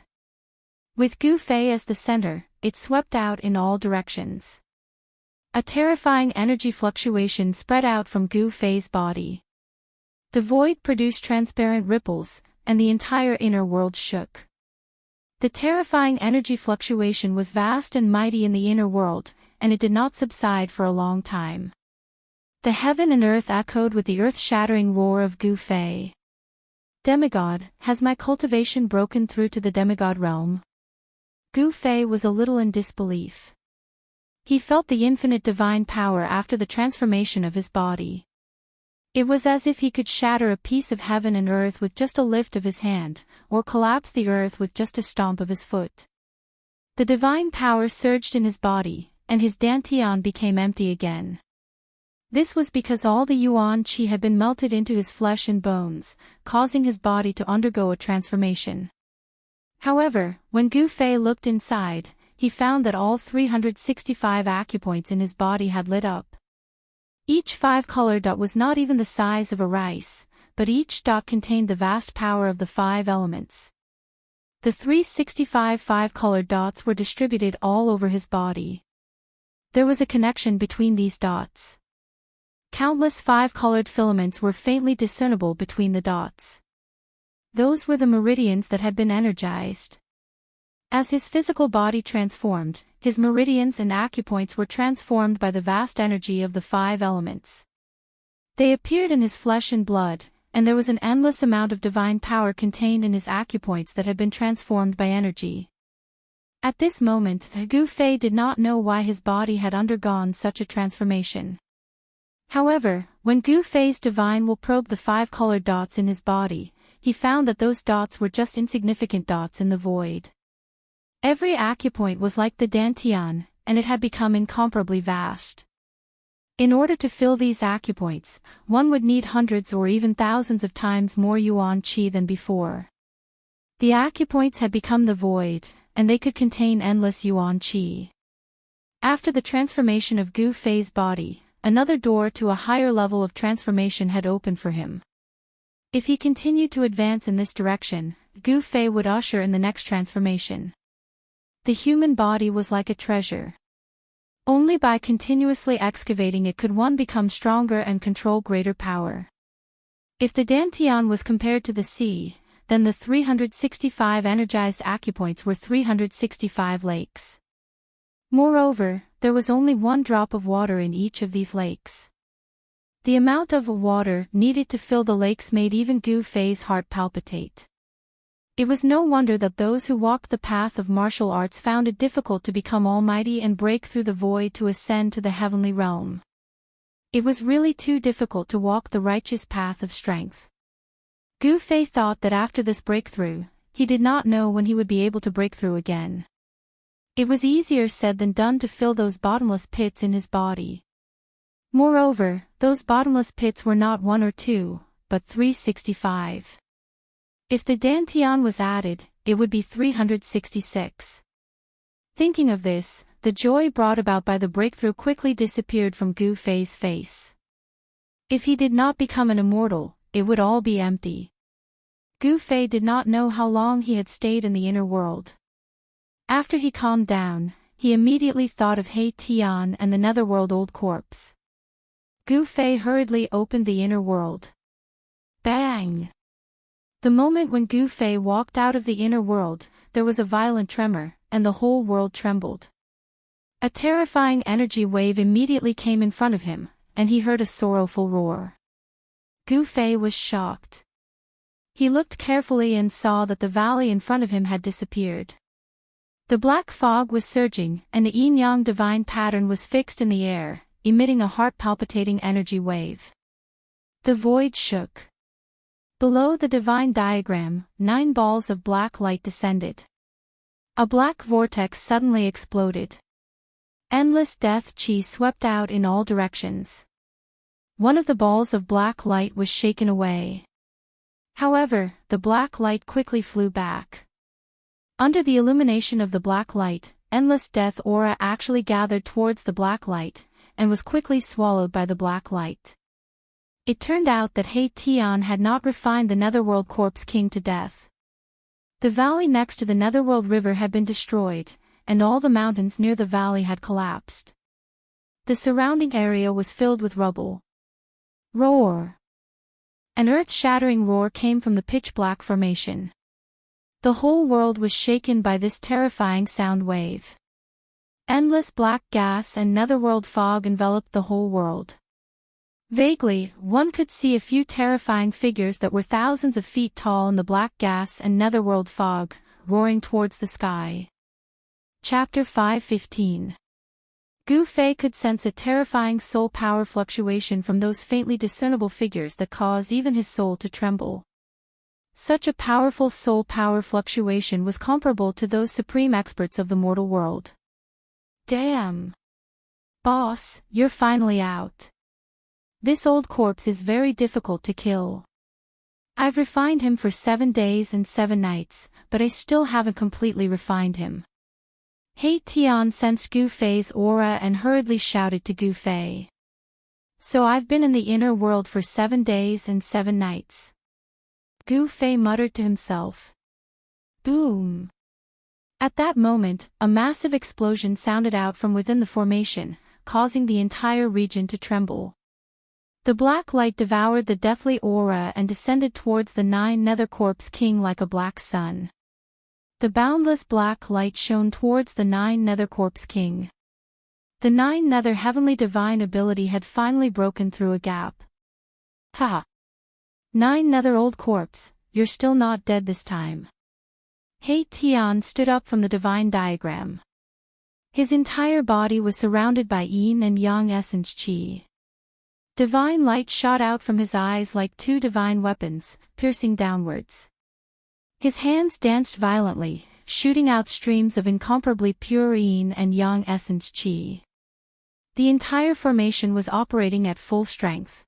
With Gu Fei as the center, it swept out in all directions. A terrifying energy fluctuation spread out from Gu Fei's body. The void produced transparent ripples, and the entire inner world shook. The terrifying energy fluctuation was vast and mighty in the inner world, and it did not subside for a long time. The heaven and earth echoed with the earth-shattering roar of Gu Fei. Demigod, has my cultivation broken through to the demigod realm? Gu Fei was a little in disbelief. He felt the infinite divine power after the transformation of his body. It was as if he could shatter a piece of heaven and earth with just a lift of his hand, or collapse the earth with just a stomp of his foot. The divine power surged in his body, and his dantian became empty again. This was because all the yuan qi had been melted into his flesh and bones, causing his body to undergo a transformation. However, when Gu Fei looked inside, he found that all 365 acupoints in his body had lit up. Each 5-color dot was not even the size of a rice, but each dot contained the vast power of the 5 elements. The 365 5-colored dots were distributed all over his body. There was a connection between these dots. Countless 5-colored filaments were faintly discernible between the dots. Those were the meridians that had been energized. As his physical body transformed, his meridians and acupoints were transformed by the vast energy of the 5 elements. They appeared in his flesh and blood, and there was an endless amount of divine power contained in his acupoints that had been transformed by energy. At this moment, Gu Fei did not know why his body had undergone such a transformation. However, when Gu Fei's divine will probed the 5-colored dots in his body, he found that those dots were just insignificant dots in the void. Every acupoint was like the dantian, and it had become incomparably vast. In order to fill these acupoints, one would need hundreds or even thousands of times more yuan qi than before. The acupoints had become the void, and they could contain endless yuan qi. After the transformation of Gu Fei's body, another door to a higher level of transformation had opened for him. If he continued to advance in this direction, Gu Fei would usher in the next transformation. The human body was like a treasure. Only by continuously excavating it could one become stronger and control greater power. If the Dantian was compared to the sea, then the 365 energized acupoints were 365 lakes. Moreover, there was only one drop of water in each of these lakes. The amount of water needed to fill the lakes made even Gu Fei's heart palpitate. It was no wonder that those who walked the path of martial arts found it difficult to become almighty and break through the void to ascend to the heavenly realm. It was really too difficult to walk the righteous path of strength. Gu Fei thought that after this breakthrough, he did not know when he would be able to break through again. It was easier said than done to fill those bottomless pits in his body. Moreover, those bottomless pits were not 1 or 2, but 365. If the Dantian was added, it would be 366. Thinking of this, the joy brought about by the breakthrough quickly disappeared from Gu Fei's face. If he did not become an immortal, it would all be empty. Gu Fei did not know how long he had stayed in the inner world. After he calmed down, he immediately thought of He Tian and the netherworld old corpse. Gu Fei hurriedly opened the inner world. Bang! The moment when Gu Fei walked out of the inner world, there was a violent tremor, and the whole world trembled. A terrifying energy wave immediately came in front of him, and he heard a sorrowful roar. Gu Fei was shocked. He looked carefully and saw that the valley in front of him had disappeared. The black fog was surging, and the yin-yang divine pattern was fixed in the air, emitting a heart-palpitating energy wave. The void shook. Below the divine diagram, 9 balls of black light descended. A black vortex suddenly exploded. Endless death chi swept out in all directions. One of the balls of black light was shaken away. However, the black light quickly flew back. Under the illumination of the black light, endless death aura actually gathered towards the black light, and was quickly swallowed by the black light. It turned out that He Tian had not refined the netherworld corpse king to death. The valley next to the netherworld river had been destroyed, and all the mountains near the valley had collapsed. The surrounding area was filled with rubble. Roar! An earth-shattering roar came from the pitch-black formation. The whole world was shaken by this terrifying sound wave. Endless black gas and netherworld fog enveloped the whole world. Vaguely, one could see a few terrifying figures that were thousands of feet tall in the black gas and netherworld fog, roaring towards the sky. Chapter 5:15. Gu Fei could sense a terrifying soul power fluctuation from those faintly discernible figures that caused even his soul to tremble. Such a powerful soul power fluctuation was comparable to those supreme experts of the mortal world. Damn! Boss, you're finally out. This old corpse is very difficult to kill. I've refined him for 7 days and 7 nights, but I still haven't completely refined him. He Tian sensed Gu Fei's aura and hurriedly shouted to Gu Fei. So I've been in the inner world for 7 days and 7 nights. Gu Fei muttered to himself. Boom! At that moment, a massive explosion sounded out from within the formation, causing the entire region to tremble. The black light devoured the deathly aura and descended towards the 9 nether corpse king like a black sun. The boundless black light shone towards the 9 nether corpse king. The 9 nether heavenly divine ability had finally broken through a gap. Ha! 9 nether old corpse, you're still not dead this time. He Tian stood up from the divine diagram. His entire body was surrounded by yin and yang essence chi. Divine light shot out from his eyes like 2 divine weapons, piercing downwards. His hands danced violently, shooting out streams of incomparably pure yin and yang essence chi. The entire formation was operating at full strength.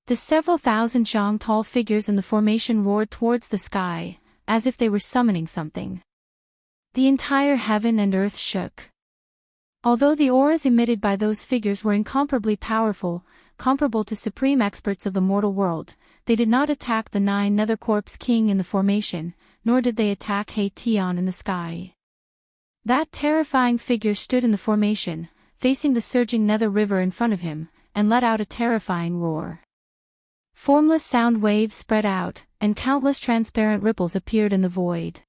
The several thousand zhang tall figures in the formation roared towards the sky, as if they were summoning something. The entire heaven and earth shook. Although the auras emitted by those figures were incomparably powerful, comparable to supreme experts of the mortal world, they did not attack the 9 nether corpse king in the formation, nor did they attack Tian in the sky. That terrifying figure stood in the formation, facing the surging Nether River in front of him, and let out a terrifying roar. Formless sound waves spread out, and countless transparent ripples appeared in the void.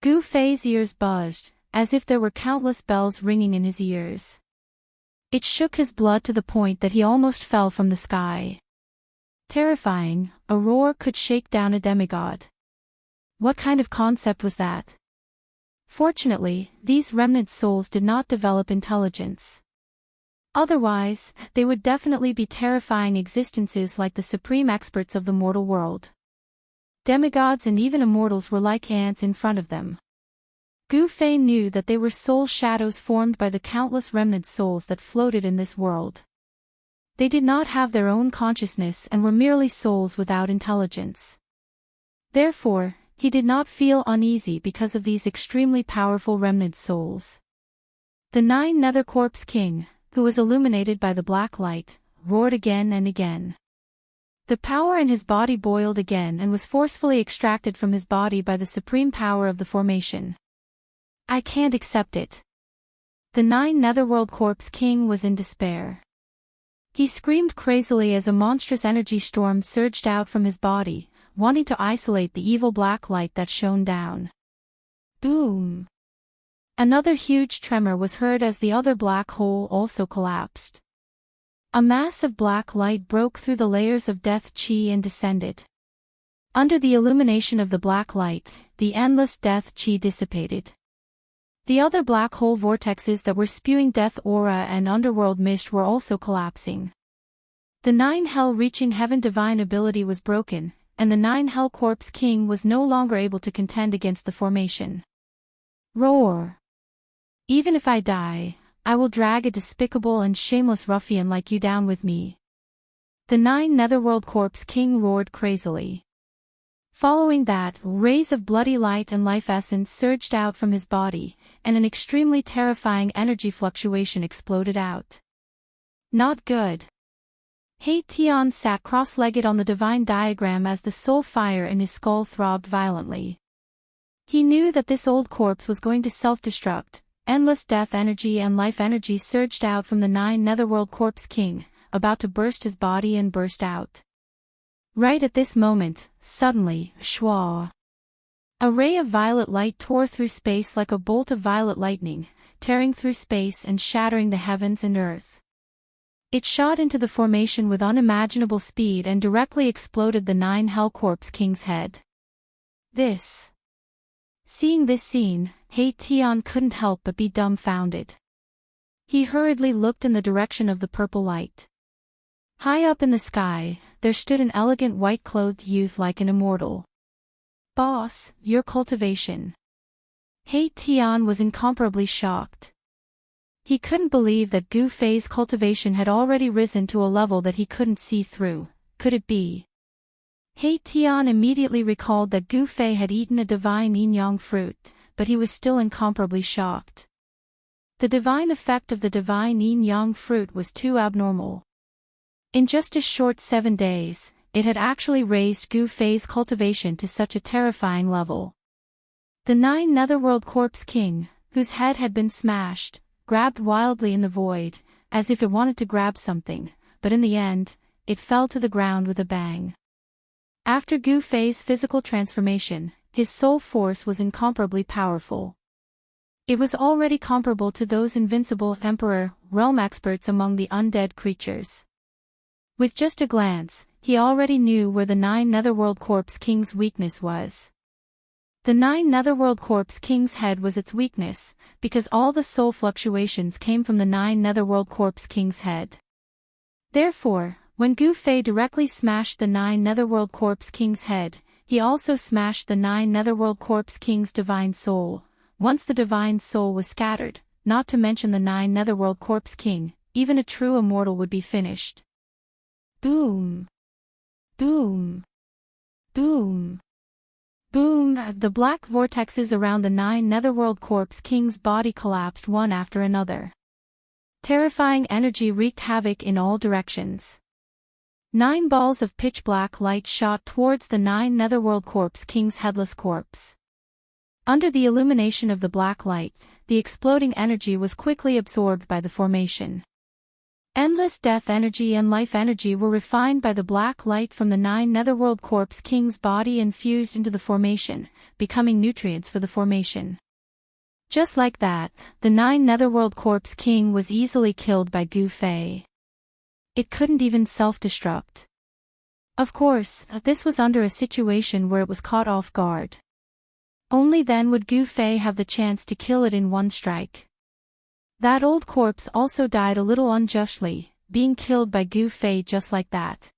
Gu Fei's ears buzzed, as if there were countless bells ringing in his ears. It shook his blood to the point that he almost fell from the sky. Terrifying, a roar could shake down a demigod. What kind of concept was that? Fortunately, these remnant souls did not develop intelligence. Otherwise, they would definitely be terrifying existences like the supreme experts of the mortal world. Demigods and even immortals were like ants in front of them. Gu Fei knew that they were soul shadows formed by the countless remnant souls that floated in this world. They did not have their own consciousness and were merely souls without intelligence. Therefore, he did not feel uneasy because of these extremely powerful remnant souls. The Nine Nether Corpse King, who was illuminated by the black light, roared again and again. The power in his body boiled again and was forcefully extracted from his body by the supreme power of the formation. I can't accept it. The Nine Netherworld Corpse King was in despair. He screamed crazily as a monstrous energy storm surged out from his body, wanting to isolate the evil black light that shone down. Boom! Another huge tremor was heard as the other black hole also collapsed. A mass of black light broke through the layers of death chi and descended. Under the illumination of the black light, the endless death chi dissipated. The other black hole vortexes that were spewing death aura and underworld mist were also collapsing. The Nine Hell-reaching heaven divine ability was broken, and the Nine Hell Corpse King was no longer able to contend against the formation. Roar! Even if I die, I will drag a despicable and shameless ruffian like you down with me. The Nine Netherworld Corpse King roared crazily. Following that, rays of bloody light and life essence surged out from his body, and an extremely terrifying energy fluctuation exploded out. Not good. Tian sat cross-legged on the divine diagram as the soul fire in his skull throbbed violently. He knew that this old corpse was going to self-destruct. Endless death energy and life energy surged out from the Nine Netherworld Corpse King, about to burst his body and burst out. Right at this moment, suddenly, shwa! A ray of violet light tore through space like a bolt of violet lightning, tearing through space and shattering the heavens and earth. It shot into the formation with unimaginable speed and directly exploded the Nine Hell Corpse King's head. Seeing this scene, Tian couldn't help but be dumbfounded. He hurriedly looked in the direction of the purple light. High up in the sky, there stood an elegant white-clothed youth like an immortal. Boss, your cultivation. Tian was incomparably shocked. He couldn't believe that Gu Fei's cultivation had already risen to a level that he couldn't see through. Could it be? Tian immediately recalled that Gu Fei had eaten a divine yin-yang fruit, but he was still incomparably shocked. The divine effect of the divine yin-yang fruit was too abnormal. In just a short 7 days, it had actually raised Gu Fei's cultivation to such a terrifying level. The Nine Netherworld Corpse King, whose head had been smashed, grabbed wildly in the void, as if it wanted to grab something, but in the end, it fell to the ground with a bang. After Gu Fei's physical transformation, his soul force was incomparably powerful. It was already comparable to those invincible Emperor realm experts among the undead creatures. With just a glance, he already knew where the Nine Netherworld Corpse King's weakness was. The Nine Netherworld Corpse King's head was its weakness, because all the soul fluctuations came from the Nine Netherworld Corpse King's head. Therefore, when Gu Fei directly smashed the Nine Netherworld Corpse King's head, he also smashed the Nine Netherworld Corpse King's divine soul. Once the divine soul was scattered, not to mention the Nine Netherworld Corpse King, even a true immortal would be finished. Boom! Boom! Boom! Boom! The black vortexes around the Nine Netherworld Corpse King's body collapsed one after another. Terrifying energy wreaked havoc in all directions. 9 balls of pitch-black light shot towards the 9 Netherworld Corpse King's headless corpse. Under the illumination of the black light, the exploding energy was quickly absorbed by the formation. Endless death energy and life energy were refined by the black light from the 9 Netherworld Corpse King's body and fused into the formation, becoming nutrients for the formation. Just like that, the 9 Netherworld Corpse King was easily killed by Gu Fei. It couldn't even self-destruct. Of course, this was under a situation where it was caught off guard. Only then would Gu Fei have the chance to kill it in one strike. That old corpse also died a little unjustly, being killed by Gu Fei just like that.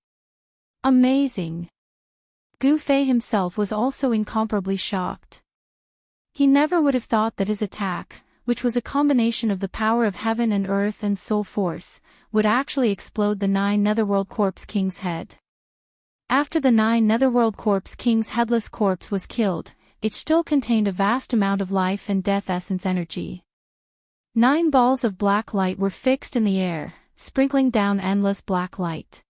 Amazing! Gu Fei himself was also incomparably shocked. He never would have thought that his attack, which was a combination of the power of heaven and earth and soul force, would actually explode the 9 Netherworld Corpse King's head. After the 9 Netherworld Corpse King's headless corpse was killed, it still contained a vast amount of life and death essence energy. 9 balls of black light were fixed in the air, sprinkling down endless black light.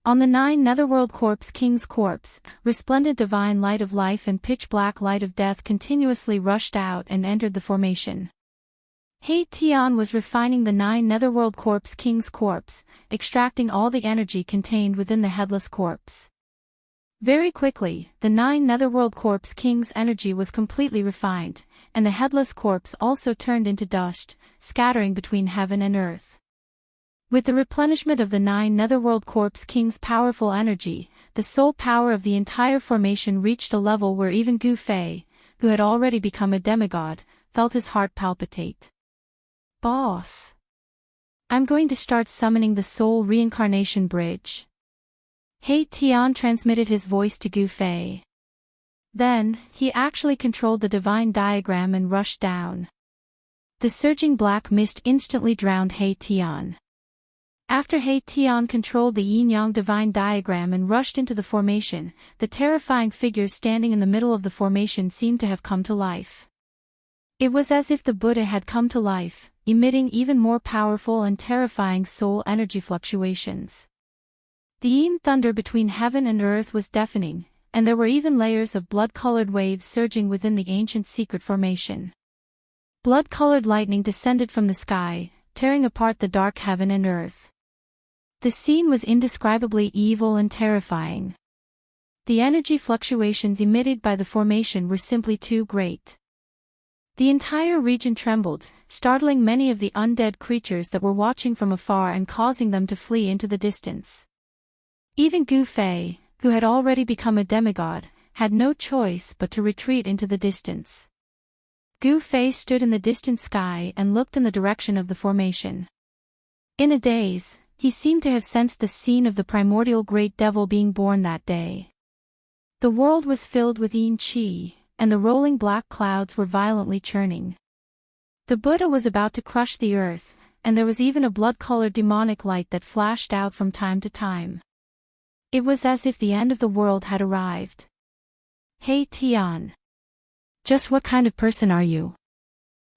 On the 9 Netherworld Corpse King's corpse, resplendent divine light of life and pitch-black light of death continuously rushed out and entered the formation. He Tian was refining the 9 Netherworld Corpse King's corpse, extracting all the energy contained within the headless corpse. Very quickly, the 9 Netherworld Corpse King's energy was completely refined, and the headless corpse also turned into dust, scattering between heaven and earth. With the replenishment of the 9 Netherworld Corpse King's powerful energy, the soul power of the entire formation reached a level where even Gu Fei, who had already become a demigod, felt his heart palpitate. Boss! I'm going to start summoning the soul reincarnation bridge. He Tian transmitted his voice to Gu Fei. Then, he actually controlled the divine diagram and rushed down. The surging black mist instantly drowned He Tian. After He Tian controlled the yin-yang divine diagram and rushed into the formation, the terrifying figures standing in the middle of the formation seemed to have come to life. It was as if the Buddha had come to life, emitting even more powerful and terrifying soul energy fluctuations. The yin thunder between heaven and earth was deafening, and there were even layers of blood-colored waves surging within the ancient secret formation. Blood-colored lightning descended from the sky, tearing apart the dark heaven and earth. The scene was indescribably evil and terrifying. The energy fluctuations emitted by the formation were simply too great. The entire region trembled, startling many of the undead creatures that were watching from afar and causing them to flee into the distance. Even Gu Fei, who had already become a demigod, had no choice but to retreat into the distance. Gu Fei stood in the distant sky and looked in the direction of the formation. In a daze, he seemed to have sensed the scene of the primordial great devil being born that day. The world was filled with yin qi, and the rolling black clouds were violently churning. The Buddha was about to crush the earth, and there was even a blood-colored demonic light that flashed out from time to time. It was as if the end of the world had arrived. He Tian. Just what kind of person are you?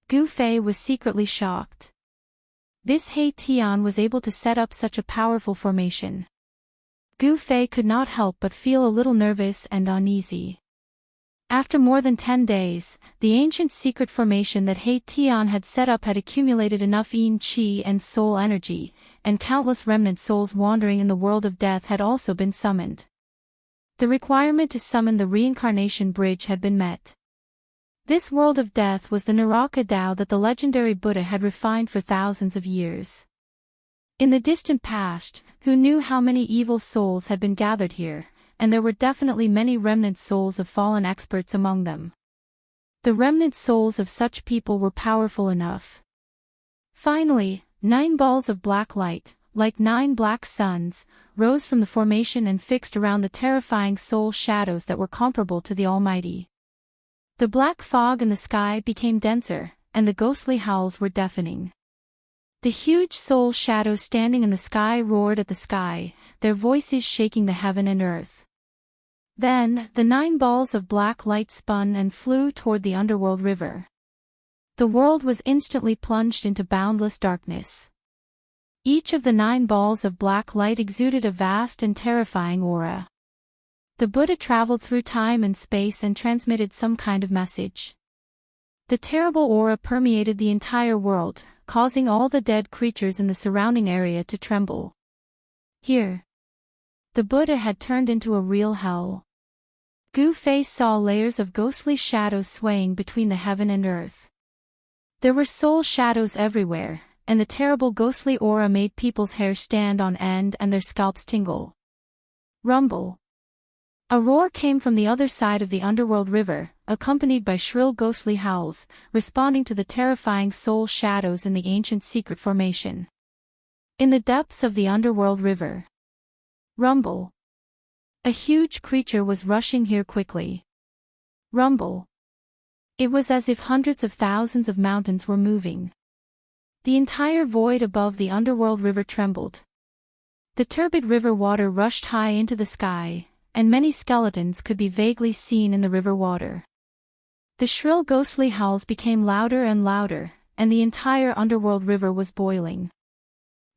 Gu Fei was secretly shocked. This He Tian was able to set up such a powerful formation. Gu Fei could not help but feel a little nervous and uneasy. After more than 10 days, the ancient secret formation that He Tian had set up had accumulated enough yin qi and soul energy, and countless remnant souls wandering in the world of death had also been summoned. The requirement to summon the reincarnation bridge had been met. This world of death was the Naraka Tao that the legendary Buddha had refined for thousands of years. In the distant past, who knew how many evil souls had been gathered here, and there were definitely many remnant souls of fallen experts among them. The remnant souls of such people were powerful enough. Finally, 9 balls of black light, like 9 black suns, rose from the formation and fixed around the terrifying soul shadows that were comparable to the Almighty. The black fog in the sky became denser, and the ghostly howls were deafening. The huge soul shadows standing in the sky roared at the sky, their voices shaking the heaven and earth. Then, the 9 balls of black light spun and flew toward the underworld river. The world was instantly plunged into boundless darkness. Each of the 9 balls of black light exuded a vast and terrifying aura. The Buddha traveled through time and space and transmitted some kind of message. The terrible aura permeated the entire world, causing all the dead creatures in the surrounding area to tremble. Here, the Buddha had turned into a real hell. Gu Fei saw layers of ghostly shadows swaying between the heaven and earth. There were soul shadows everywhere, and the terrible ghostly aura made people's hair stand on end and their scalps tingle. Rumble. A roar came from the other side of the underworld river, accompanied by shrill ghostly howls, responding to the terrifying soul shadows in the ancient secret formation. In the depths of the underworld river. Rumble. A huge creature was rushing here quickly. Rumble. It was as if hundreds of thousands of mountains were moving. The entire void above the underworld river trembled. The turbid river water rushed high into the sky, and many skeletons could be vaguely seen in the river water. The shrill ghostly howls became louder and louder, and the entire underworld river was boiling.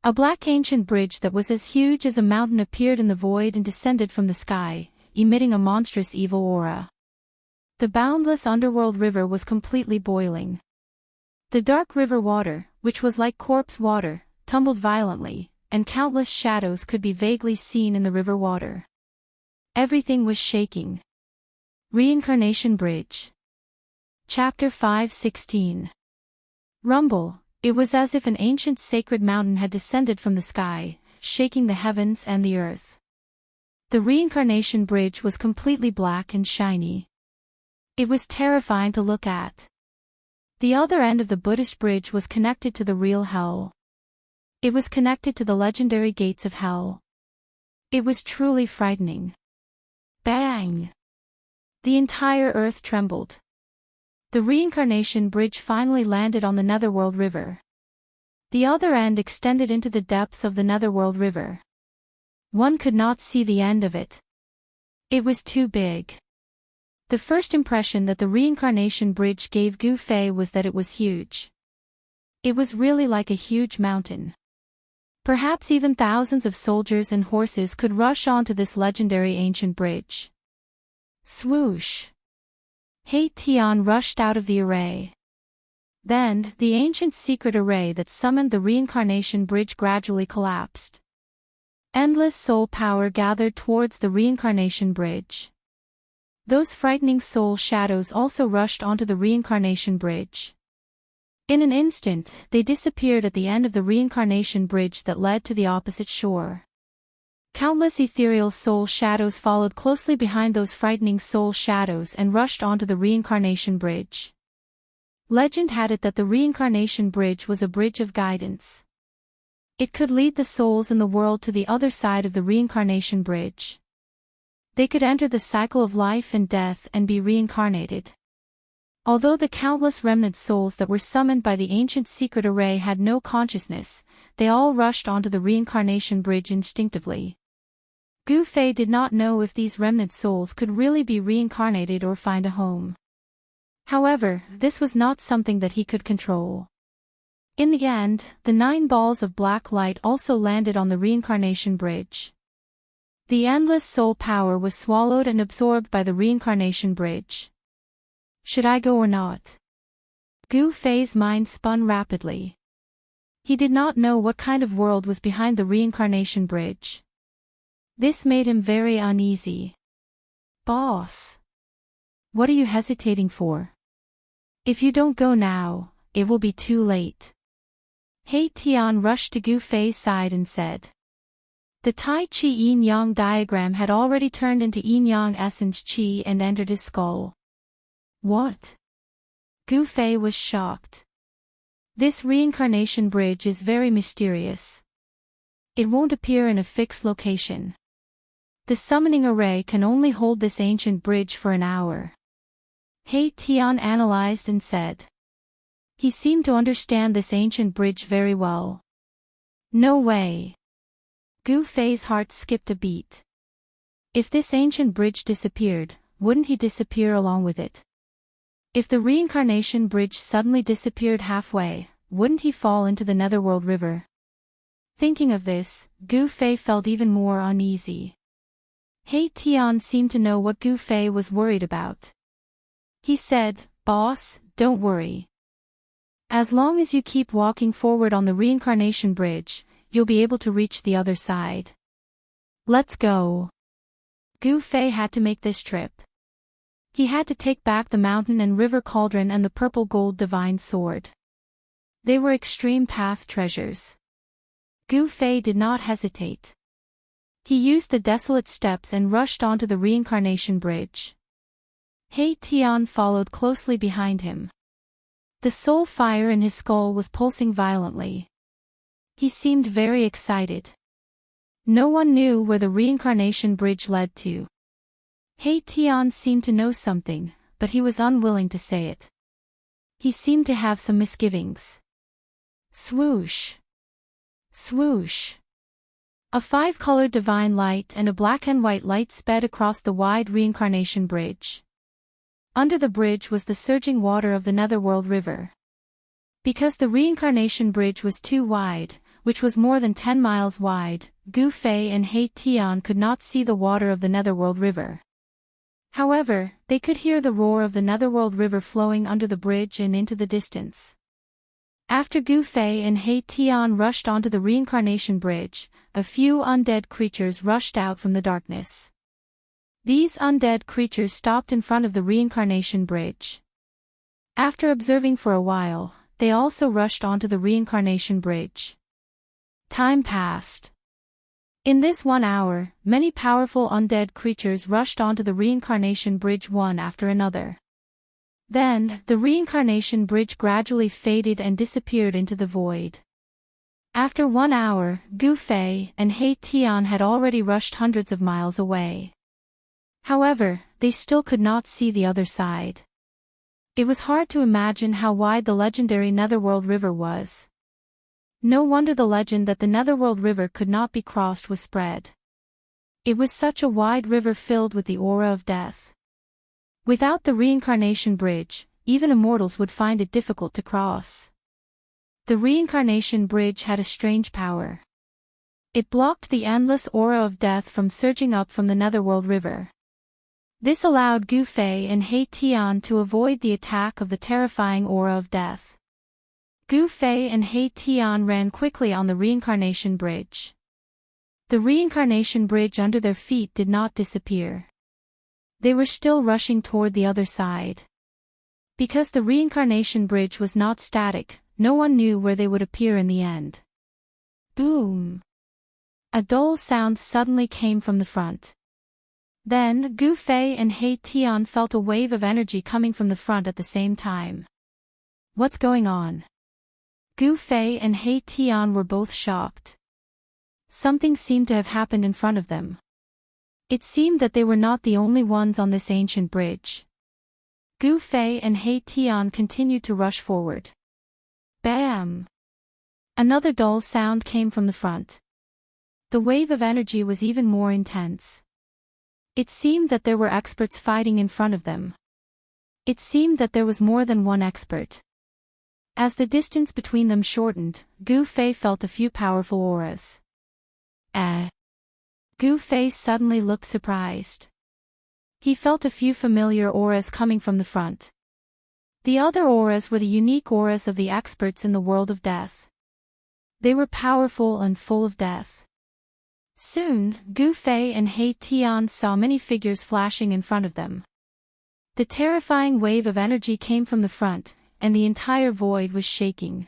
A black ancient bridge that was as huge as a mountain appeared in the void and descended from the sky, emitting a monstrous evil aura. The boundless underworld river was completely boiling. The dark river water, which was like corpse water, tumbled violently, and countless shadows could be vaguely seen in the river water. Everything was shaking. Reincarnation Bridge. Chapter 5:16. Rumble. It was as if an ancient sacred mountain had descended from the sky, shaking the heavens and the earth. The Reincarnation Bridge was completely black and shiny. It was terrifying to look at. The other end of the Buddhist bridge was connected to the real hell. It was connected to the legendary gates of hell. It was truly frightening. Bang! The entire earth trembled. The Reincarnation Bridge finally landed on the Netherworld River. The other end extended into the depths of the Netherworld River. One could not see the end of it. It was too big. The first impression that the Reincarnation Bridge gave Gu Fei was that it was huge. It was really like a huge mountain. Perhaps even thousands of soldiers and horses could rush onto this legendary ancient bridge. Swoosh! Hei Tian rushed out of the array. Then, the ancient secret array that summoned the Reincarnation Bridge gradually collapsed. Endless soul power gathered towards the Reincarnation Bridge. Those frightening soul shadows also rushed onto the Reincarnation Bridge. In an instant, they disappeared at the end of the Reincarnation Bridge that led to the opposite shore. Countless ethereal soul shadows followed closely behind those frightening soul shadows and rushed onto the Reincarnation Bridge. Legend had it that the Reincarnation Bridge was a bridge of guidance. It could lead the souls in the world to the other side of the Reincarnation Bridge. They could enter the cycle of life and death and be reincarnated. Although the countless remnant souls that were summoned by the ancient secret array had no consciousness, they all rushed onto the Reincarnation Bridge instinctively. Gu Fei did not know if these remnant souls could really be reincarnated or find a home. However, this was not something that he could control. In the end, the 9 balls of black light also landed on the Reincarnation Bridge. The endless soul power was swallowed and absorbed by the Reincarnation Bridge. Should I go or not? Gu Fei's mind spun rapidly. He did not know what kind of world was behind the Reincarnation Bridge. This made him very uneasy. Boss! What are you hesitating for? If you don't go now, it will be too late. Hei Tian rushed to Gu Fei's side and said. The Tai Chi Yin-Yang diagram had already turned into Yin-Yang essence Qi and entered his skull. What? Gu Fei was shocked. This Reincarnation Bridge is very mysterious. It won't appear in a fixed location. The summoning array can only hold this ancient bridge for an hour. Hei Tian analyzed and said. He seemed to understand this ancient bridge very well. No way. Gu Fei's heart skipped a beat. If this ancient bridge disappeared, wouldn't he disappear along with it? If the Reincarnation Bridge suddenly disappeared halfway, wouldn't he fall into the Netherworld River? Thinking of this, Gu Fei felt even more uneasy. He Tian seemed to know what Gu Fei was worried about. He said, "Boss, don't worry. As long as you keep walking forward on the reincarnation bridge, you'll be able to reach the other side. Let's go." Gu Fei had to make this trip. He had to take back the mountain and river cauldron and the purple gold divine sword. They were extreme path treasures. Gu Fei did not hesitate. He used the desolate steps and rushed onto the reincarnation bridge. He Tian followed closely behind him. The soul fire in his skull was pulsing violently. He seemed very excited. No one knew where the reincarnation bridge led to. He Tian seemed to know something, but he was unwilling to say it. He seemed to have some misgivings. Swoosh! Swoosh! A five-colored divine light and a black and white light sped across the wide reincarnation bridge. Under the bridge was the surging water of the Netherworld River. Because the reincarnation bridge was too wide, which was more than 10 miles wide, Gu Fei and He Tian could not see the water of the Netherworld River. However, they could hear the roar of the Netherworld River flowing under the bridge and into the distance. After Gu Fei and He Tian rushed onto the reincarnation bridge, a few undead creatures rushed out from the darkness. These undead creatures stopped in front of the reincarnation bridge. After observing for a while, they also rushed onto the reincarnation bridge. Time passed. In this 1 hour, many powerful undead creatures rushed onto the reincarnation bridge one after another. Then, the reincarnation bridge gradually faded and disappeared into the void. After 1 hour, Gu Fei and He Tian had already rushed hundreds of miles away. However, they still could not see the other side. It was hard to imagine how wide the legendary Netherworld River was. No wonder the legend that the Netherworld River could not be crossed was spread. It was such a wide river filled with the aura of death. Without the reincarnation bridge, even immortals would find it difficult to cross. The reincarnation bridge had a strange power. It blocked the endless aura of death from surging up from the Netherworld River. This allowed Gu Fei and He Tian to avoid the attack of the terrifying aura of death. Gu Fei and He Tian ran quickly on the reincarnation bridge. The reincarnation bridge under their feet did not disappear. They were still rushing toward the other side. Because the reincarnation bridge was not static, no one knew where they would appear in the end. Boom! A dull sound suddenly came from the front. Then, Gu Fei and He Tian felt a wave of energy coming from the front at the same time. What's going on? Gu Fei and He Tian were both shocked. Something seemed to have happened in front of them. It seemed that they were not the only ones on this ancient bridge. Gu Fei and He Tian continued to rush forward. Bam! Another dull sound came from the front. The wave of energy was even more intense. It seemed that there were experts fighting in front of them. It seemed that there was more than one expert. As the distance between them shortened, Gu Fei felt a few powerful auras. Gu Fei suddenly looked surprised. He felt a few familiar auras coming from the front. The other auras were the unique auras of the experts in the world of death. They were powerful and full of death. Soon, Gu Fei and He Tian saw many figures flashing in front of them. The terrifying wave of energy came from the front, and the entire void was shaking.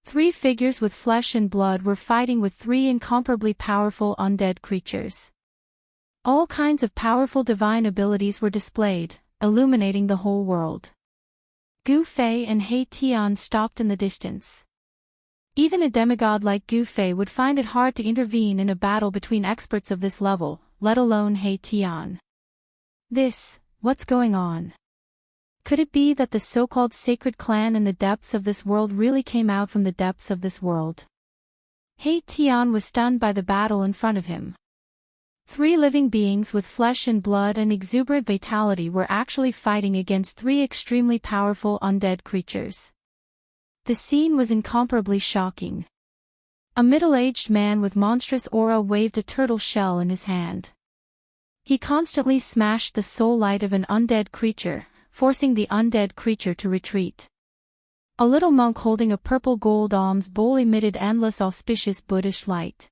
3 figures with flesh and blood were fighting with 3 incomparably powerful undead creatures. All kinds of powerful divine abilities were displayed, illuminating the whole world. Gu Fei and He Tian stopped in the distance. Even a demigod like Gu Fei would find it hard to intervene in a battle between experts of this level, let alone He Tian. What's going on? Could it be that the so-called sacred clan in the depths of this world really came out from the depths of this world? He Tian was stunned by the battle in front of him. 3 living beings with flesh and blood and exuberant vitality were actually fighting against 3 extremely powerful undead creatures. The scene was incomparably shocking. A middle-aged man with monstrous aura waved a turtle shell in his hand. He constantly smashed the soul light of an undead creature, forcing the undead creature to retreat. A little monk holding a purple gold alms bowl emitted endless auspicious Buddhist light.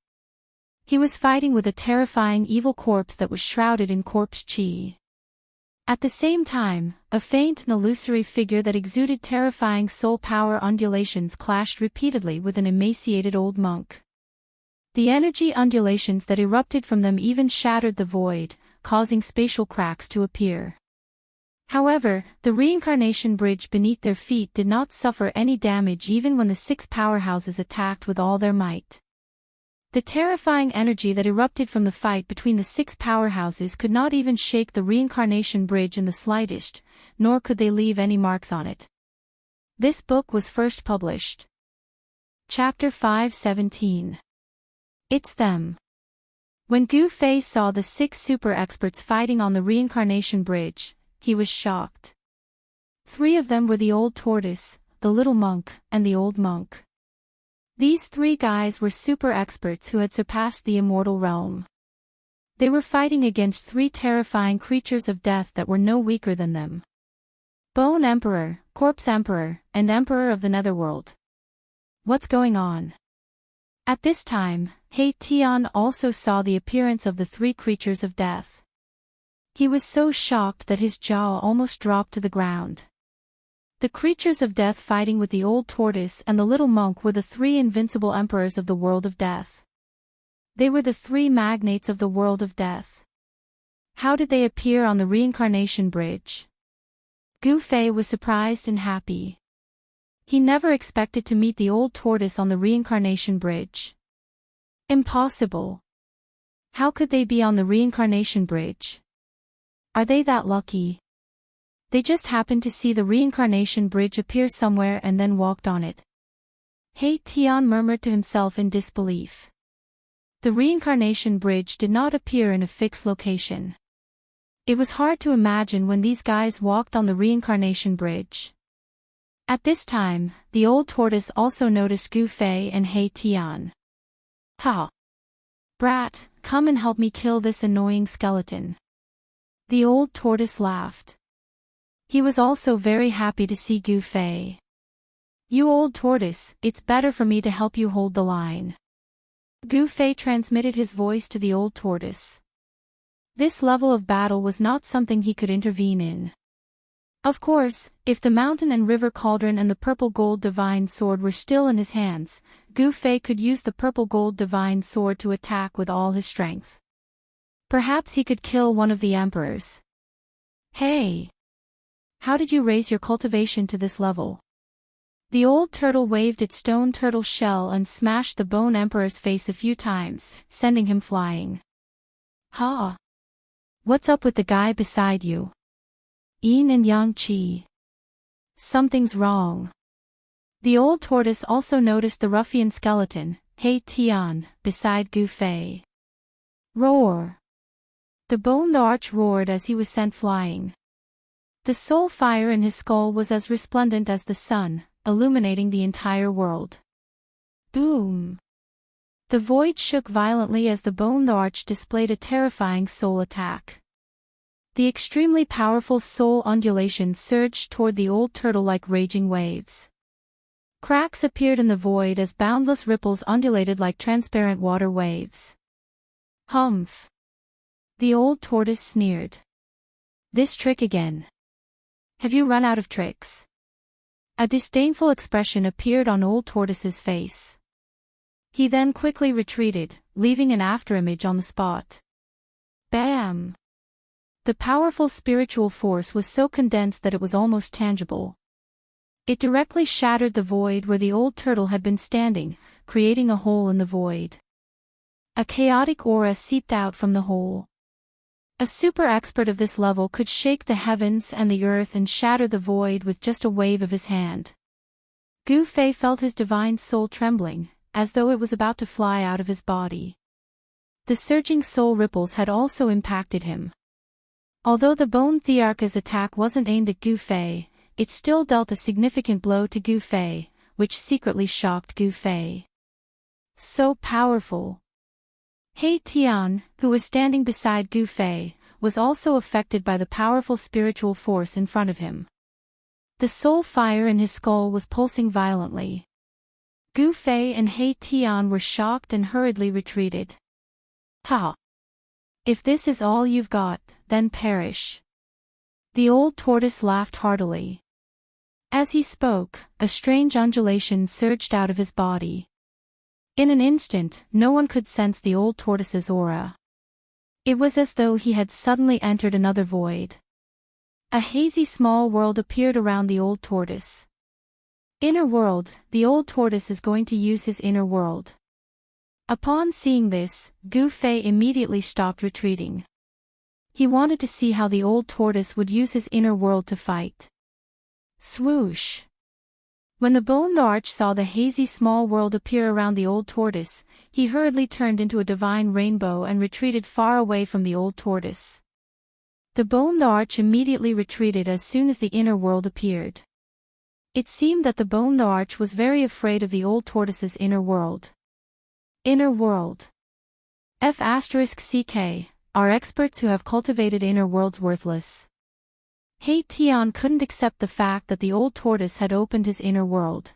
He was fighting with a terrifying evil corpse that was shrouded in corpse chi. At the same time, a faint and illusory figure that exuded terrifying soul power undulations clashed repeatedly with an emaciated old monk. The energy undulations that erupted from them even shattered the void, causing spatial cracks to appear. However, the reincarnation bridge beneath their feet did not suffer any damage even when the 6 powerhouses attacked with all their might. The terrifying energy that erupted from the fight between the 6 powerhouses could not even shake the reincarnation bridge in the slightest, nor could they leave any marks on it. This book was first published. Chapter 5:17. It's them. When Gu Fei saw the 6 super experts fighting on the reincarnation bridge, he was shocked. 3 of them were the old tortoise, the little monk, and the old monk. These 3 guys were super experts who had surpassed the immortal realm. They were fighting against 3 terrifying creatures of death that were no weaker than them. Bone Emperor, Corpse Emperor, and Emperor of the Netherworld. What's going on? At this time, He Tian also saw the appearance of the 3 creatures of death. He was so shocked that his jaw almost dropped to the ground. The creatures of death fighting with the old tortoise and the little monk were the 3 invincible emperors of the world of death. They were the 3 magnates of the world of death. How did they appear on the reincarnation bridge? Gu Fei was surprised and happy. He never expected to meet the old tortoise on the reincarnation bridge. Impossible. How could they be on the reincarnation bridge? Are they that lucky? They just happened to see the reincarnation bridge appear somewhere and then walked on it. He Tian murmured to himself in disbelief. The reincarnation bridge did not appear in a fixed location. It was hard to imagine when these guys walked on the reincarnation bridge. At this time, the old tortoise also noticed Gu Fei and He Tian. Ha! Brat, come and help me kill this annoying skeleton. The old tortoise laughed. He was also very happy to see Gu Fei. You old tortoise, it's better for me to help you hold the line. Gu Fei transmitted his voice to the old tortoise. This level of battle was not something he could intervene in. Of course, if the mountain and river cauldron and the purple gold divine sword were still in his hands, Gu Fei could use the purple gold divine sword to attack with all his strength. Perhaps he could kill one of the emperors. Hey! How did you raise your cultivation to this level? The old turtle waved its stone turtle shell and smashed the bone emperor's face a few times, sending him flying. Ha! What's up with the guy beside you? Yin and Yang Qi. Something's wrong. The old tortoise also noticed the ruffian skeleton, He Tian, beside Gu Fei. Roar! The bone arch roared as he was sent flying. The soul fire in his skull was as resplendent as the sun, illuminating the entire world. Boom! The void shook violently as the bone arch displayed a terrifying soul attack. The extremely powerful soul undulations surged toward the old turtle like raging waves. Cracks appeared in the void as boundless ripples undulated like transparent water waves. Humph! The old tortoise sneered. This trick again. Have you run out of tricks? A disdainful expression appeared on old tortoise's face. He then quickly retreated, leaving an afterimage on the spot. Bam! The powerful spiritual force was so condensed that it was almost tangible. It directly shattered the void where the old turtle had been standing, creating a hole in the void. A chaotic aura seeped out from the hole. A super expert of this level could shake the heavens and the earth and shatter the void with just a wave of his hand. Gu Fei felt his divine soul trembling, as though it was about to fly out of his body. The surging soul ripples had also impacted him. Although the bone Thearcha's attack wasn't aimed at Gu Fei, it still dealt a significant blow to Gu Fei, which secretly shocked Gu Fei. So powerful. He Tian, who was standing beside Gu Fei, was also affected by the powerful spiritual force in front of him. The soul fire in his skull was pulsing violently. Gu Fei and He Tian were shocked and hurriedly retreated. Ha! If this is all you've got, then perish. The old tortoise laughed heartily. As he spoke, a strange undulation surged out of his body. In an instant, no one could sense the old tortoise's aura. It was as though he had suddenly entered another void. A hazy small world appeared around the old tortoise. Inner world, the old tortoise is going to use his inner world. Upon seeing this, Gu Fei immediately stopped retreating. He wanted to see how the old tortoise would use his inner world to fight. Swoosh! When the bone arch saw the hazy small world appear around the old tortoise, he hurriedly turned into a divine rainbow and retreated far away from the old tortoise. The bone arch immediately retreated as soon as the inner world appeared. It seemed that the bone arch was very afraid of the old tortoise's inner world. Inner world. F***ck, are experts who have cultivated inner worlds worthless? He Tian couldn't accept the fact that the old tortoise had opened his inner world.